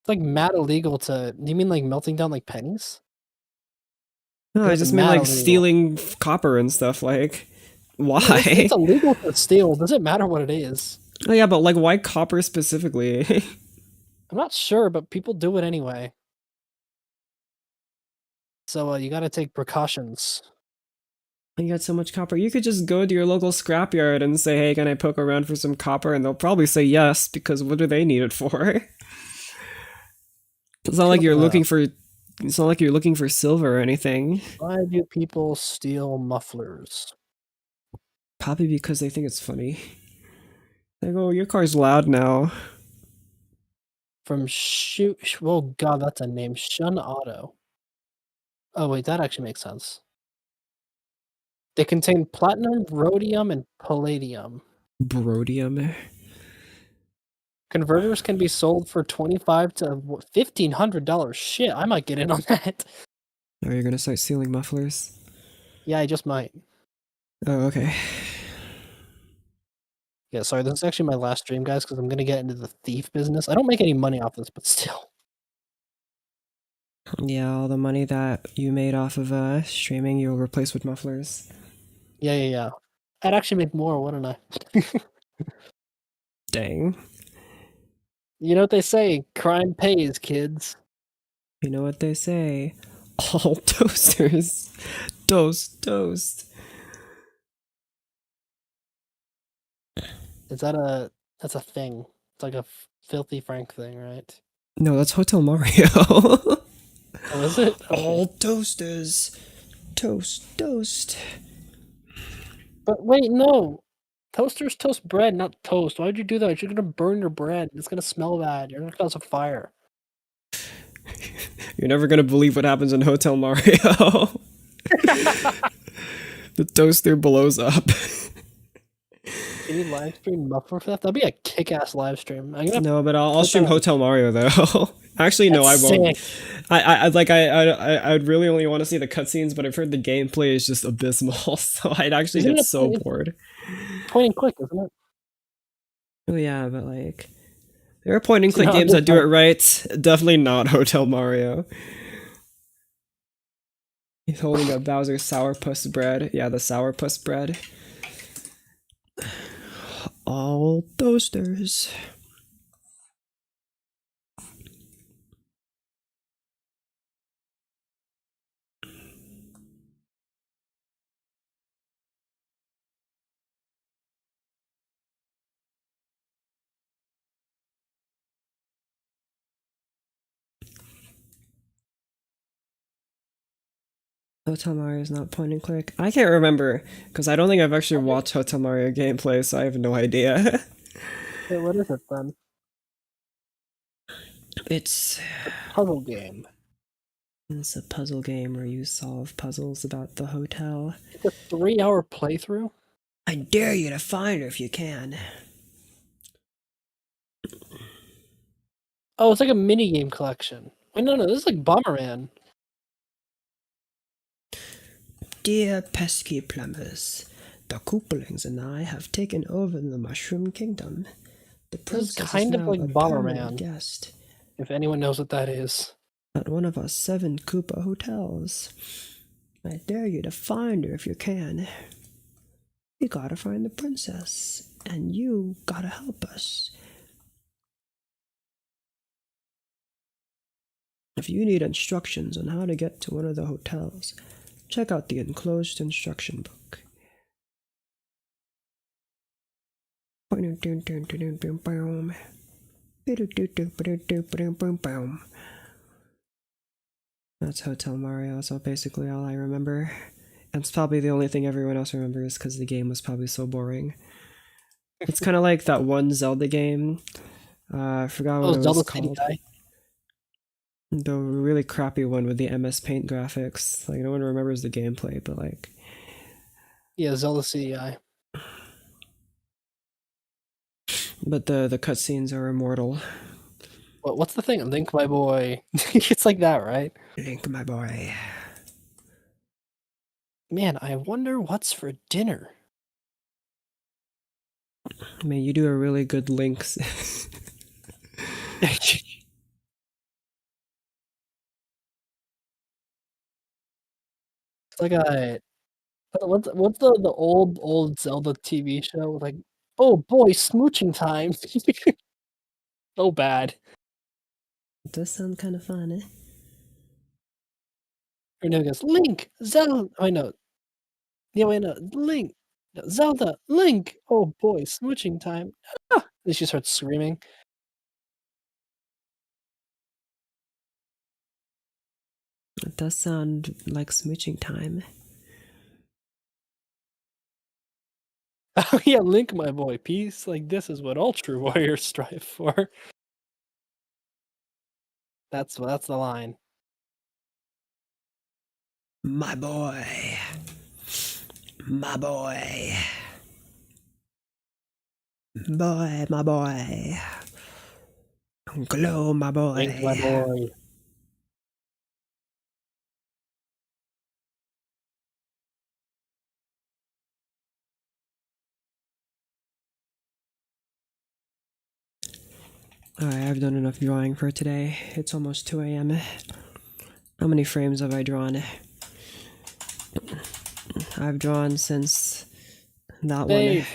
It's like mad illegal to. Do you mean like melting down like pennies? No, I It's just mean mad like illegal. stealing copper and stuff. Like, Yeah, it's why? illegal to steal. Doesn't matter what it is. Oh yeah, but like, why copper specifically? I'm not sure, but people do it anyway. So you got to take precautions. You got so much copper. You could just go to your local scrapyard and say, "Hey, can I poke around for some copper?" And they'll probably say yes because what do they need it for? It's not like True you're looking that. for. It's not like you're looking for silver or anything. Why do people steal mufflers? Probably because they think it's funny. Like, oh, your car's loud now. From shoot. Oh God, that's a name. Shun Auto. Oh wait, that actually makes sense. They contain platinum, rhodium, and palladium. Brodium. Converters can be sold for $25 to $1,500. Shit, I might get in on that. Are you gonna start stealing mufflers? Yeah, I just might. Oh, okay. Yeah, sorry, this is actually my last stream, guys, because I'm gonna get into the thief business. I don't make any money off this, but still. Yeah, all the money that you made off of streaming, you'll replace with mufflers. Yeah. I'd actually make more, wouldn't I? Dang. You know what they say, crime pays, kids. You know what they say? All toasters. Toast. Is that a that's a thing? It's like a filthy Frank thing, right? No, that's Hotel Mario. Oh, is it? Okay. All toasters. Toast. But wait, no. Toasters toast bread, not toast. Why'd you do that? You're gonna burn your bread. It's gonna smell bad. You're gonna cause a fire. You're never gonna believe what happens in Hotel Mario. The toaster blows up. Can you live stream muffler for that? That'd be a kick-ass live stream. I'm gonna No, but I'll put that stream on. Hotel Mario though. Actually, no, I That's won't. sick. I'd really only want to see the cutscenes, but I've heard the gameplay is just abysmal, so I'd actually Isn't get it so bored. point and click, isn't it? Oh yeah, but like there are point and click No, I'm games that just do it like, right. Definitely not Hotel Mario. He's holding a Bowser sourpuss bread. Yeah, the sourpuss bread. All toasters. Hotel Mario is not point and click. I can't remember because I don't think I've actually watched Hotel Mario gameplay, so I have no idea. Wait, what is it then? It's Puzzle game. it's a puzzle game where you solve puzzles about the hotel. It's a 3-hour playthrough? I dare you to find her if you can. Oh, it's like a mini game collection. Wait, no, this is like Bomberman. Dear pesky plumbers, the Koopalings and I have taken over the Mushroom Kingdom. The This is princess kind is of now like a permanent Bomberman, guest if anyone knows what that is. at one of our 7 Koopa hotels. I dare you to find her if you can. We gotta find the princess, and you gotta help us. If you need instructions on how to get to one of the hotels, check out the enclosed instruction book. That's Hotel Mario, so basically all I remember. And it's probably the only thing everyone else remembers because the game was probably so boring. It's kind of like that one Zelda game. I forgot what it was Zelda City called. Guy. The really crappy one with the MS Paint graphics. Like, no one remembers the gameplay, but like... Yeah, Zelda CDI. But the cutscenes are immortal. What's the thing? Link, my boy. It's like that, right? Link, my boy. Man, I wonder what's for dinner. I mean, you do a really good Link's... It's like a what's the old Zelda TV show with like, oh boy, smooching time. So bad. It does sound kind of fun, eh? Or no, it goes Link, Zelda. I know. Yeah, wait, no, Link, no, Zelda, Link. Oh boy, smooching time. Ah! Then she starts screaming. It does sound like smooching time. Oh yeah, Link, my boy. Peace like this is what all true warriors strive for. That's the line. My boy. My boy. Boy, my boy. Glow, my boy. Link, my boy. Alright, I've done enough drawing for today. It's almost 2 a.m. How many frames have I drawn? I've drawn since that Dave. one,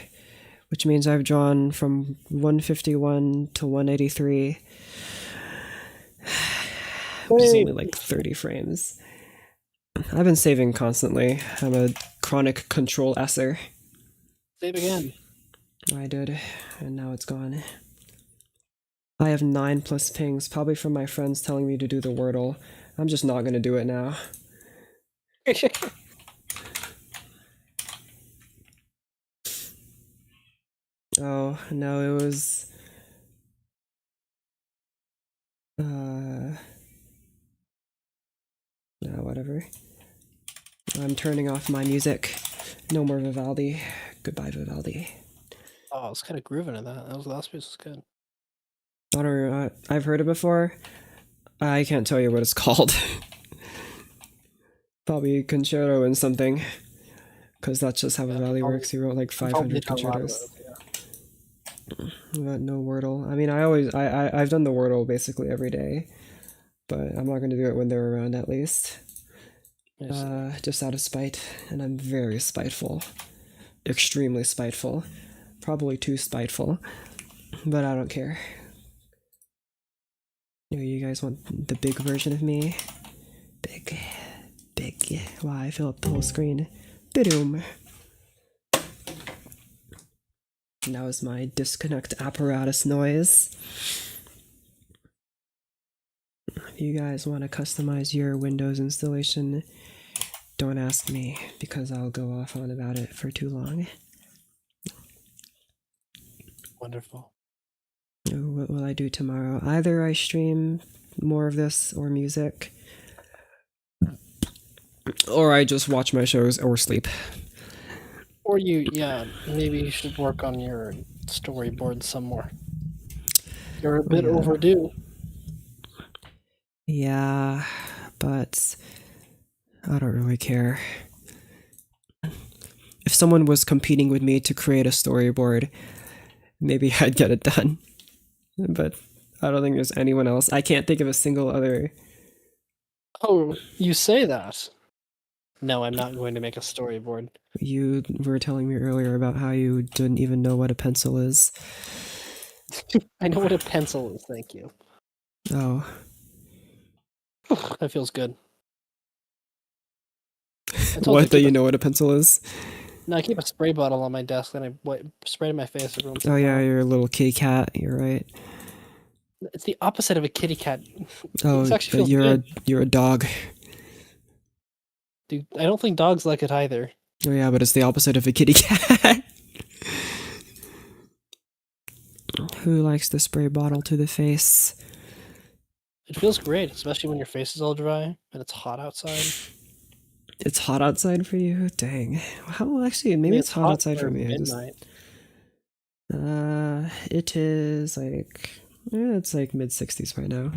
which means I've drawn from 151 to 183. Which is only like 30 frames. I've been saving constantly. I'm a chronic control esser. Save again. I did, and now it's gone. I have 9 plus pings, probably from my friends telling me to do the Wordle. I'm just not gonna do it now. Oh, no, it was... No, whatever. I'm turning off my music. No more Vivaldi. Goodbye, Vivaldi. Oh, I was kind of grooving in that. The last piece was good. I don't know, I've heard it before. I can't tell you what it's called. Probably concerto and something. Because that's just how Vivaldi works. He wrote like 500 concertos. But no Wordle. I mean, I've done the Wordle basically every day. But I'm not going to do it when they're around at least. Just out of spite. And I'm very spiteful. Extremely spiteful. Probably too spiteful. But I don't care. You guys want the big version of me? Big. Wow, I fill up the whole screen. Bidoom. And that was my disconnect apparatus noise. If you guys want to customize your Windows installation, don't ask me because I'll go off on about it for too long. Wonderful. What will I do tomorrow? Either I stream more of this or music, or I just watch my shows or sleep. Or maybe you should work on your storyboard some more. You're a bit overdue. Yeah, but I don't really care. If someone was competing with me to create a storyboard, maybe I'd get it done. But I don't think there's anyone else. I can't think of a single other. Oh, you say that? No, I'm not going to make a storyboard. You were telling me earlier about how you didn't even know what a pencil is. I know what a pencil is, thank you. Oh. That feels good. What, that you know what a pencil is? No, I keep a spray bottle on my desk and I spray it in my face every once in a while. Oh yeah, you're a little kitty cat. You're right. It's the opposite of a kitty cat. Oh, but you're a dog. Dude, I don't think dogs like it either. Oh yeah, but it's the opposite of a kitty cat. Who likes the spray bottle to the face? It feels great, especially when your face is all dry and it's hot outside. It's hot outside for you? Dang. How actually? Maybe it's hot outside for me. Midnight. It is like it's like mid-60s right now.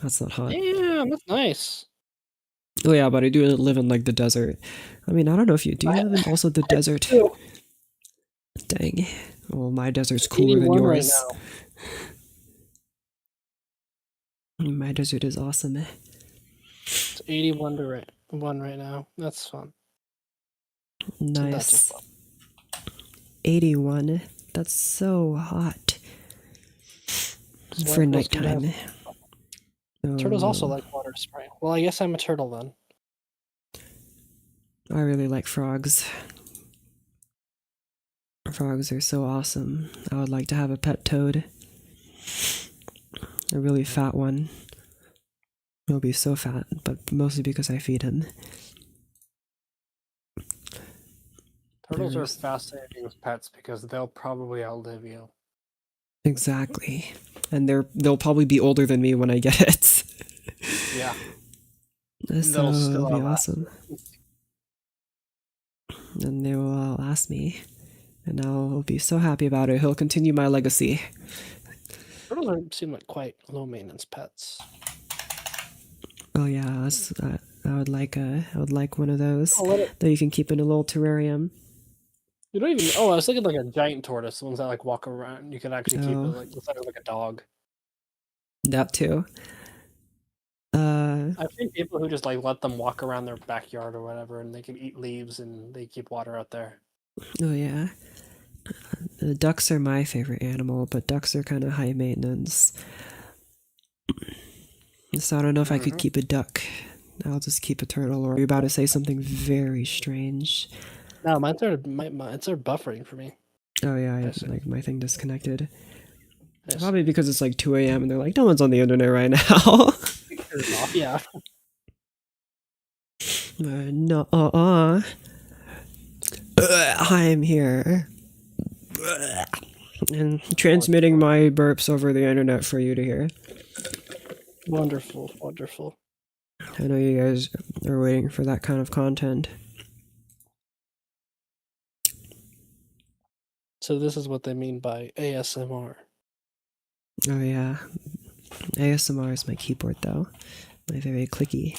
That's not hot. Yeah, that's nice. Oh yeah, but I do live in like the desert. I mean, I don't know if you do live in also the desert. Too. Dang. Well, my desert's cooler than yours. Right now. My desert is awesome. It's 81 to 1 right now. That's fun. Nice. 81. That's so hot. For nighttime. Turtles also like water spray. Well, I guess I'm a turtle then. I really like frogs. Frogs are so awesome. I would like to have a pet toad. A really fat one. He'll be so fat, but mostly because I feed him. Turtles are fascinating as pets because they'll probably outlive you. Exactly. And they'll probably be older than me when I get it. Yeah. So it'll be awesome. And they will all ask me. And I'll be so happy about it. He'll continue my legacy. Turtles seem like quite low maintenance pets. Oh yeah, I would like one of those that you can keep in a little terrarium. You don't even. Oh, I was thinking like a giant tortoise, the ones that like walk around. You can actually keep it like looks like a dog. That too. I've seen people who just like let them walk around their backyard or whatever, and they can eat leaves and they keep water out there. Oh yeah. The ducks are my favorite animal, but ducks are kind of high maintenance. So I don't know if I could keep a duck. I'll just keep a turtle. Or are you about to say something very strange? No, mine are buffering for me. Oh yeah, like my thing disconnected. Yes. Probably because it's like 2 a.m. and they're like, no one's on the internet right now. Yeah. No, I'm here. And transmitting my burps over the internet for you to hear. Wonderful, wonderful. I know you guys are waiting for that kind of content. So this is what they mean by ASMR. Oh yeah. ASMR is my keyboard though. My very clicky.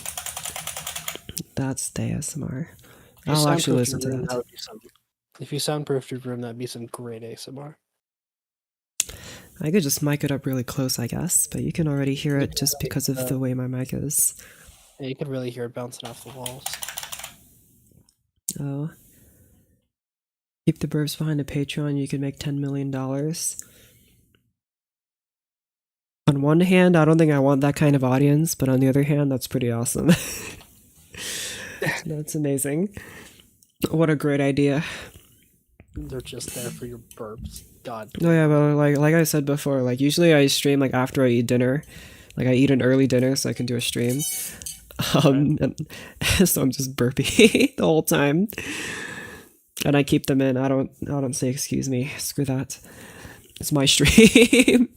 That's the ASMR. I'll actually listen to that. If you soundproof your room, that'd be some great ASMR. I could just mic it up really close, I guess, but you can already hear it just because of the way my mic is. Yeah, you could really hear it bouncing off the walls. Oh. Keep the burps behind a Patreon, you could make $10 million. On one hand, I don't think I want that kind of audience, but on the other hand, that's pretty awesome. That's amazing. What a great idea. They're just there for your burps. God. Oh yeah, but like I said before, like usually I stream like after I eat dinner. Like I eat an early dinner so I can do a stream. Right. And so I'm just burping the whole time, and I keep them in. I don't say excuse me. Screw that. It's my stream.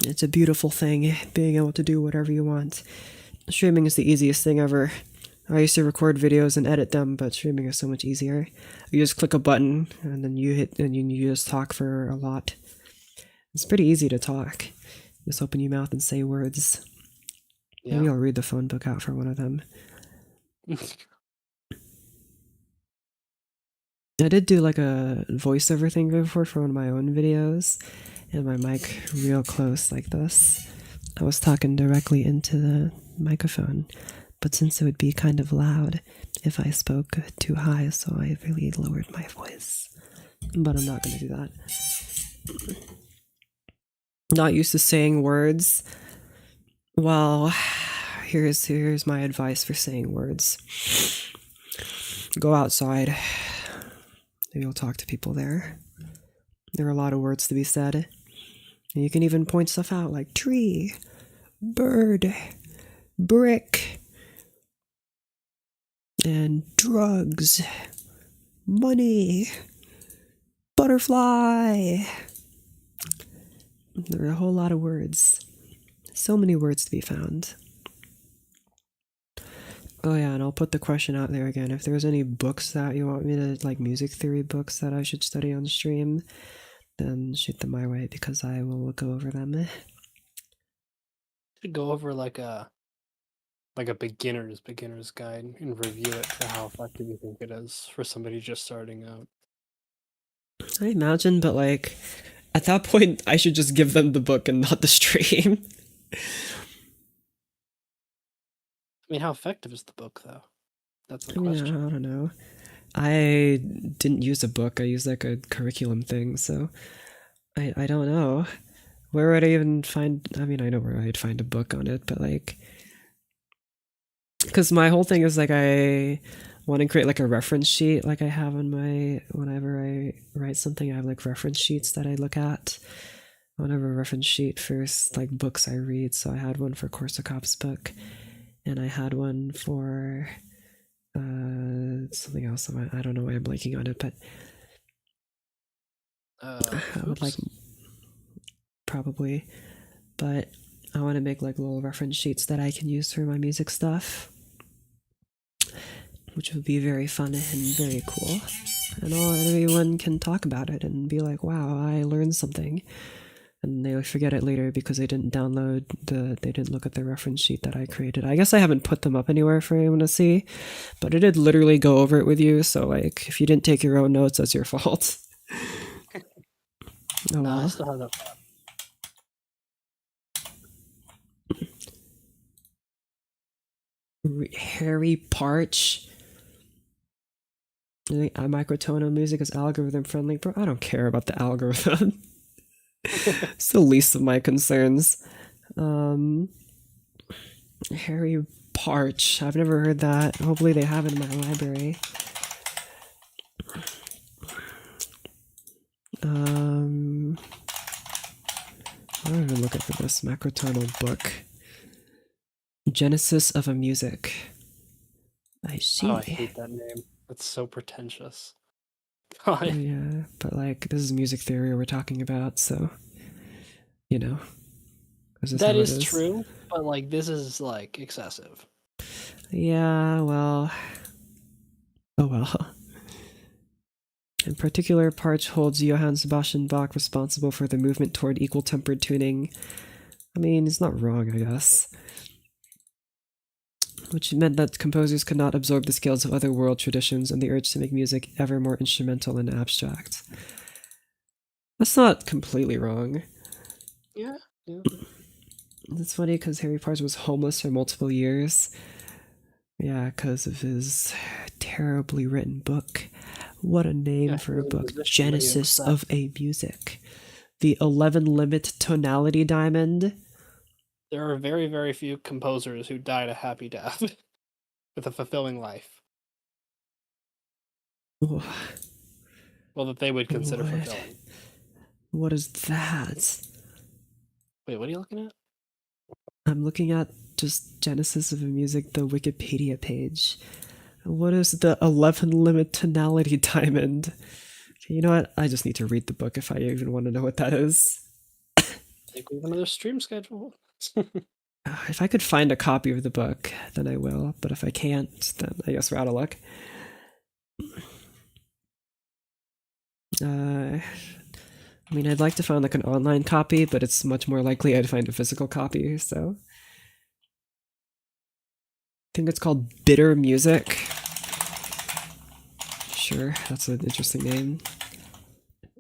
It's a beautiful thing, being able to do whatever you want. Streaming is the easiest thing ever. I used to record videos and edit them, but streaming is so much easier. You just click a button and then you hit and you just talk for a lot. It's pretty easy to talk. Just open your mouth and say words. Yeah. Maybe I'll read the phone book out for one of them. I did do like a voiceover thing before for one of my own videos, and my mic real close like this. I was talking directly into the microphone, but since it would be kind of loud if I spoke too high, so I really lowered my voice. But I'm not going to do that. Not used to saying words. Well, here's my advice for saying words. Go outside. You'll talk to people there. There are a lot of words to be said. And you can even point stuff out like tree, bird, brick, and drugs, money, butterfly. There are a whole lot of words. So many words to be found. Oh yeah, and I'll put the question out there again. If there's any books that you want me to, like music theory books that I should study on stream, then shoot them my way because I will go over them. Should go over like a beginner's guide and review it for how effective you think it is for somebody just starting out. I imagine, but like at that point, I should just give them the book and not the stream. I mean, how effective is the book, though? That's the I mean, question. I don't know. I didn't use a book. I used like a curriculum thing, so I don't know. Where would I even find? I mean, I know where I'd find a book on it, but like, because my whole thing is like I want to create like a reference sheet, like I have on my whenever I write something, I have like reference sheets that I look at. I want to have a reference sheet for like books I read. So I had one for Korsakov's book, and I had one for something else. I don't know why I'm blanking on it, but I would like probably, but I want to make like little reference sheets that I can use for my music stuff, which would be very fun and very cool. And everyone can talk about it and be like, wow, I learned something. And they forget it later because they didn't they didn't look at the reference sheet that I created. I guess I haven't put them up anywhere for anyone to see, but I did literally go over it with you. So like, if you didn't take your own notes, that's your fault. Oh No, I well. still have that. Harry Parch. I think microtonal music is algorithm friendly, bro. I don't care about the algorithm. It's the least of my concerns. Harry Parch. I've never heard that. Hopefully they have it in my library. I'm gonna look at for this macrotonal book. Genesis of a music. I see. Oh, I hate that name. It's so pretentious. Oh, yeah, but like this is music theory we're talking about, so you know. That is true, but like this is like excessive. Yeah, well. Oh well. In particular, Parch holds Johann Sebastian Bach responsible for the movement toward equal tempered tuning. I mean, it's not wrong, I guess. Which meant that composers could not absorb the scales of other world traditions and the urge to make music ever more instrumental and abstract. That's not completely wrong. Yeah. It's funny because Harry Parch was homeless for multiple years. Yeah, because of his terribly written book. What a name for a book. Genesis of a Music. The 11 Limit Tonality Diamond. There are very, very few composers who died a happy death with a fulfilling life. Well, that they would consider fulfilling. What is that? Wait, what are you looking at? I'm looking at just Genesis of Music, the Wikipedia page. What is the 11 limit tonality diamond? Okay, you know what? I just need to read the book if I even want to know what that is. I think we have another stream schedule. If I could find a copy of the book, then I will. But if I can't, then I guess we're out of luck. I mean, I'd like to find like an online copy, but it's much more likely I'd find a physical copy, so. I think it's called Bitter Music. Sure, that's an interesting name.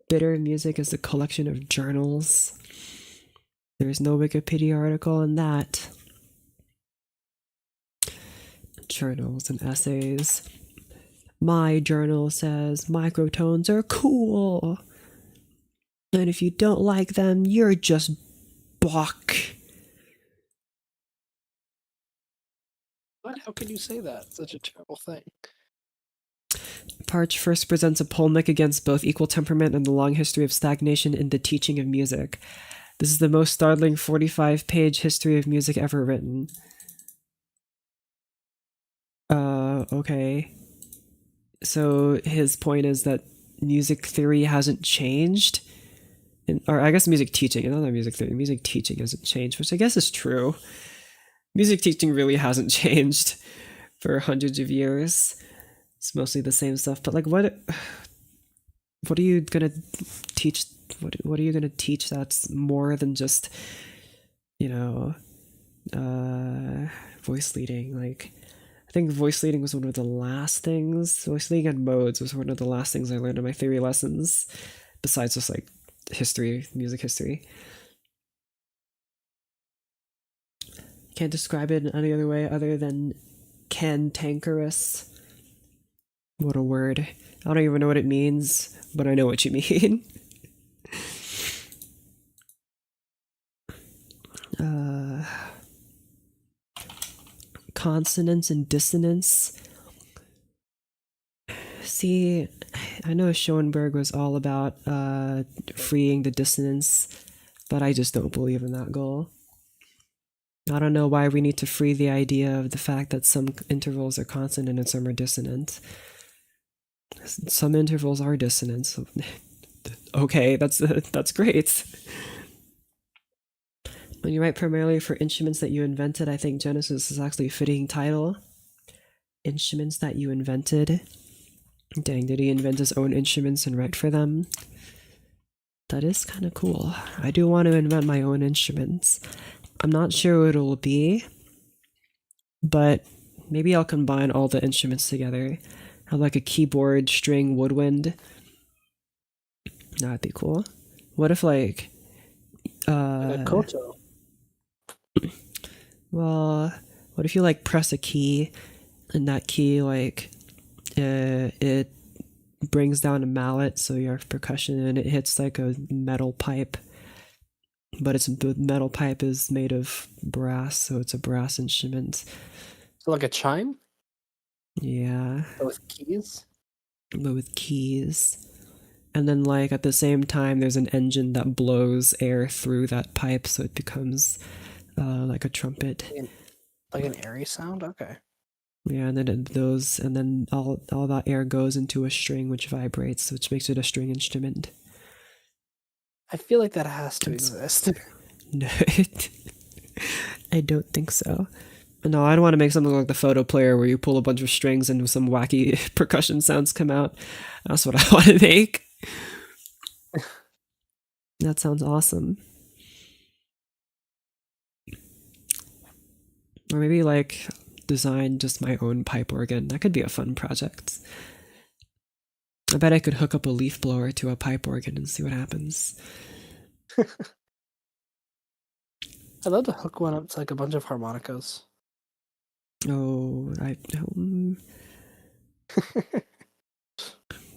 Bitter Music is a collection of journals. There's no Wikipedia article on that. Journals and essays. My journal says microtones are cool. And if you don't like them, you're just Bach. What? How can you say that? Such a terrible thing. Parch first presents a polemic against both equal temperament and the long history of stagnation in the teaching of music. This is the most startling 45-page history of music ever written. Okay. So his point is that music theory hasn't changed. Or I guess music teaching, not music theory, music teaching hasn't changed, which I guess is true. Music teaching really hasn't changed for hundreds of years. It's mostly the same stuff, but like what are you gonna teach? What are you gonna teach that's more than just, you know, voice leading? Like, I think voice leading was one of the last things. Voice leading and modes was one of the last things I learned in my theory lessons, besides just like history, music history. Can't describe it in any other way other than cantankerous. What a word. I don't even know what it means, but I know what you mean. Consonance and dissonance. See, I know Schoenberg was all about freeing the dissonance, but I just don't believe in that goal. I don't know why we need to free the idea of the fact that some intervals are consonant and some are dissonant. Some intervals are dissonant. So okay, that's great. When you write primarily for instruments that you invented, I think Genesis is actually a fitting title. Instruments that you invented. Dang, did he invent his own instruments and write for them? That is kind of cool. I do want to invent my own instruments. I'm not sure what it'll be, but maybe I'll combine all the instruments together. Have like a keyboard, string, woodwind. That'd be cool. What if like Like a koto. Well, what if you like press a key and that key like it brings down a mallet, so you have percussion, and it hits like a metal pipe, but the metal pipe is made of brass, so it's a brass instrument. So like a chime? Yeah. But with keys? But with keys. And then like at the same time there's an engine that blows air through that pipe, so it becomes like a trumpet. Like an airy sound? Okay. Yeah, and then all that air goes into a string which vibrates, which makes it a string instrument. I feel like that has to exist. No, I don't think so. No, I don't want to make something like the photo player where you pull a bunch of strings and some wacky percussion sounds come out. That's what I want to make. That sounds awesome. Or maybe like design just my own pipe organ. That could be a fun project. I bet I could hook up a leaf blower to a pipe organ and see what happens. I'd love to hook one up to like a bunch of harmonicas. Oh,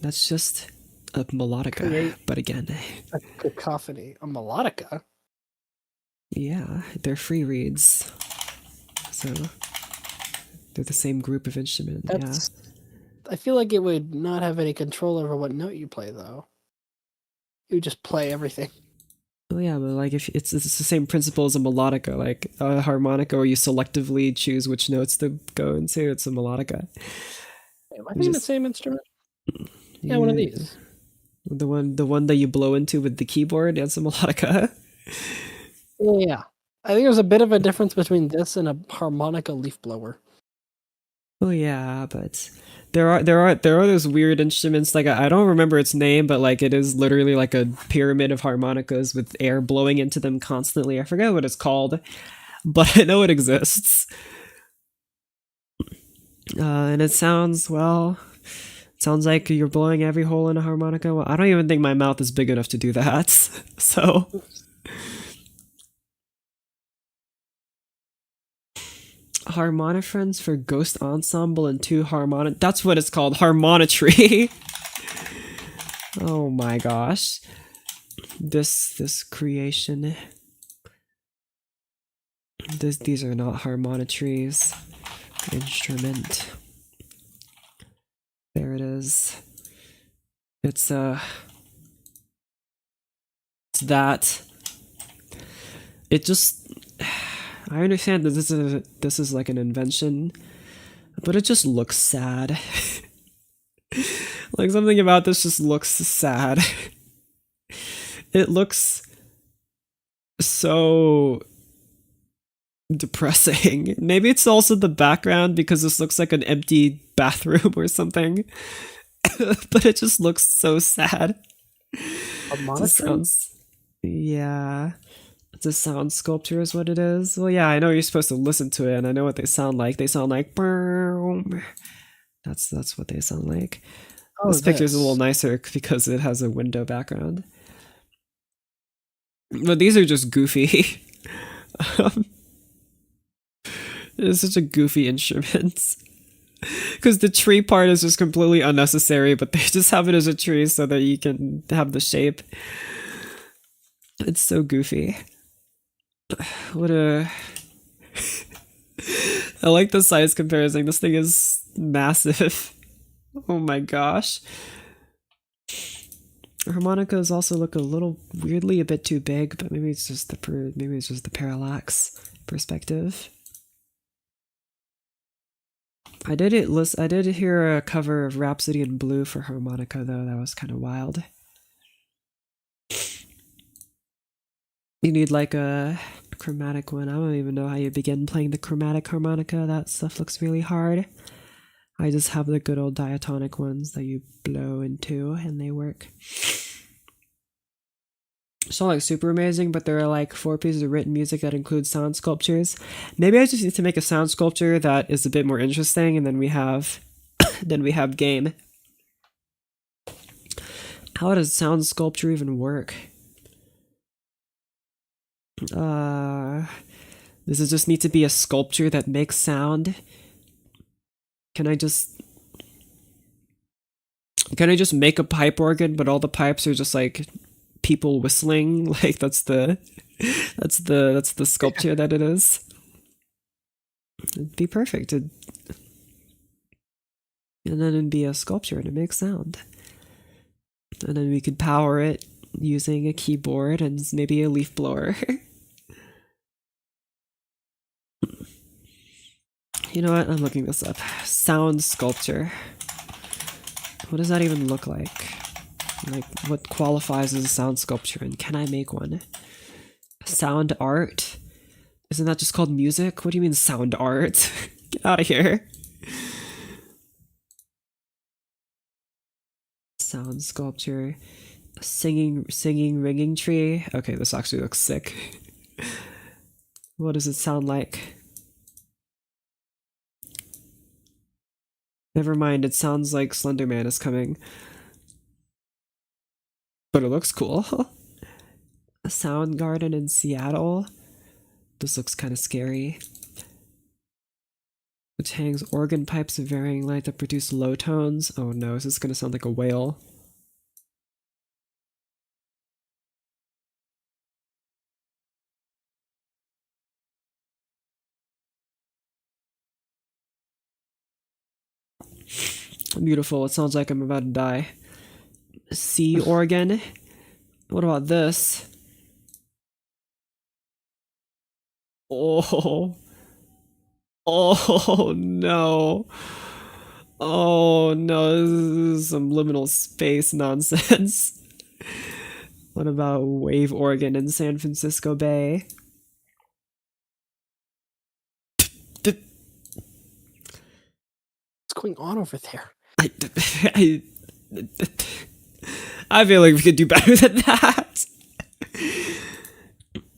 that's just a melodica, but again, a cacophony, a melodica. Yeah, they're free reeds, so they're the same group of instruments. Yeah, I feel like it would not have any control over what note you play, though. You just play everything. Oh yeah, but like if it's the same principle as a melodica, like a harmonica where you selectively choose which notes to go into, it's a melodica. Am I You thinking the just same instrument? Yeah, one of you these. the one that you blow into with the keyboard, that's a melodica. Yeah. I think there's a bit of a difference between this and a harmonica leaf blower. Oh yeah, but there are those weird instruments like I don't remember its name, but like it is literally like a pyramid of harmonicas with air blowing into them constantly. I forget what it's called, but I know it exists. And it sounds well. It sounds like you're blowing every hole in a harmonica. Well, I don't even think my mouth is big enough to do that. So harmoniphrons for ghost ensemble and two harmonic. That's what it's called, harmonetry. Oh my gosh. This creation. These are not harmonetries. Instrument. There it is. It's it's that. It just I understand that this is like an invention, but it just looks sad. Like something about this just looks sad. It looks so depressing. Maybe it's also the background because this looks like an empty bathroom or something. But it just looks so sad. It just Harmonetry? sounds yeah. It's a sound sculpture is what it is. Well yeah, I know you're supposed to listen to it and I know what they sound like. They sound like boom. That's what they sound like. Oh, This picture's a little this. nicer because it has a window background. But these are just goofy. um, it's such a goofy instrument. Because the tree part is just completely unnecessary, but they just have it as a tree so that you can have the shape. It's so goofy. What a. I like the size comparison. This thing is massive. Oh my gosh. Harmonicas also look a little weirdly a bit too big, but maybe it's just the parallax perspective. I did hear a cover of Rhapsody in Blue for harmonica though. That was kind of wild. You need like a chromatic one. I don't even know how you begin playing the chromatic harmonica. That stuff looks really hard. I just have the good old diatonic ones that you blow into and they work. It's not like super amazing, but there are like 4 pieces of written music that include sound sculptures. Maybe I just need to make a sound sculpture that is a bit more interesting, and then we have game. How does sound sculpture even work? Does it just need to be a sculpture that makes sound? Can I just make a pipe organ, but all the pipes are just like people whistling? Like that's the sculpture that it is. It'd be perfect. And then it'd be a sculpture and it makes sound. And then we could power it using a keyboard and maybe a leaf blower. You know what? I'm looking this up. Sound sculpture. What does that even look like? Like, what qualifies as a sound sculpture, and can I make one? Sound art? Isn't that just called music? What do you mean sound art? Get out of here. Sound sculpture. Singing ringing tree. Okay, this actually looks sick. What does it sound like? Never mind, it sounds like Slenderman is coming. But it looks cool. A sound garden in Seattle. This looks kind of scary. Which hangs organ pipes of varying length that produce low tones. Oh no, is this gonna sound like a whale? Beautiful, it sounds like I'm about to die. Sea organ. What about this? Oh. Oh no. Oh no, this is some liminal space nonsense. What about Wave Organ in San Francisco Bay? What's going on over there? I, I, I feel like we could do better than that.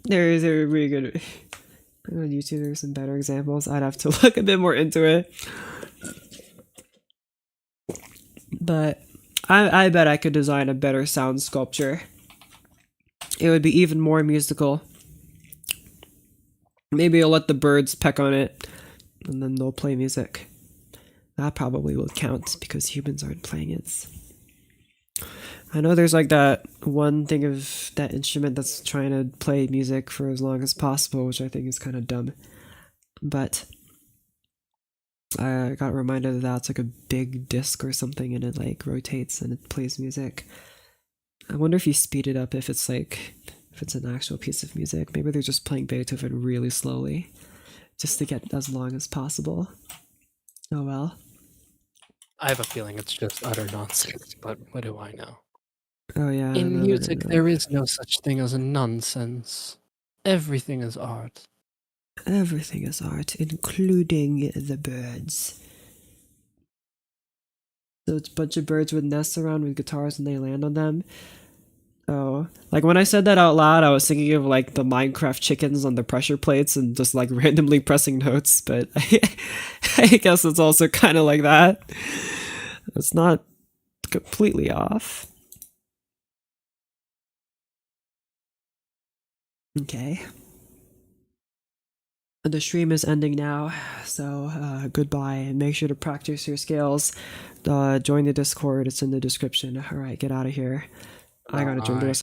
There's a really good on YouTube. There's some better examples. I'd have to look a bit more into it, but I bet I could design a better sound sculpture. It would be even more musical. Maybe I'll let the birds peck on it, and then they'll play music. That probably will count because humans aren't playing it. I know there's like that one thing of that instrument that's trying to play music for as long as possible, which I think is kind of dumb. But I got reminded that that's like a big disc or something, and it like rotates and it plays music. I wonder if you speed it up, if it's an actual piece of music. Maybe they're just playing Beethoven really slowly, just to get as long as possible. Oh well. I have a feeling it's just utter nonsense, but what do I know? Oh yeah. In no. music, there is no such thing as a nonsense. Everything is art. Everything is art, including the birds. So it's a bunch of birds with nests around with guitars and they land on them. Oh, like when I said that out loud, I was thinking of like the Minecraft chickens on the pressure plates and just like randomly pressing notes, but I guess it's also kind of like that. It's not completely off. Okay. The stream is ending now, so goodbye, and make sure to practice your scales. Join the Discord, it's in the description. Alright, get out of here. I gotta join the rest.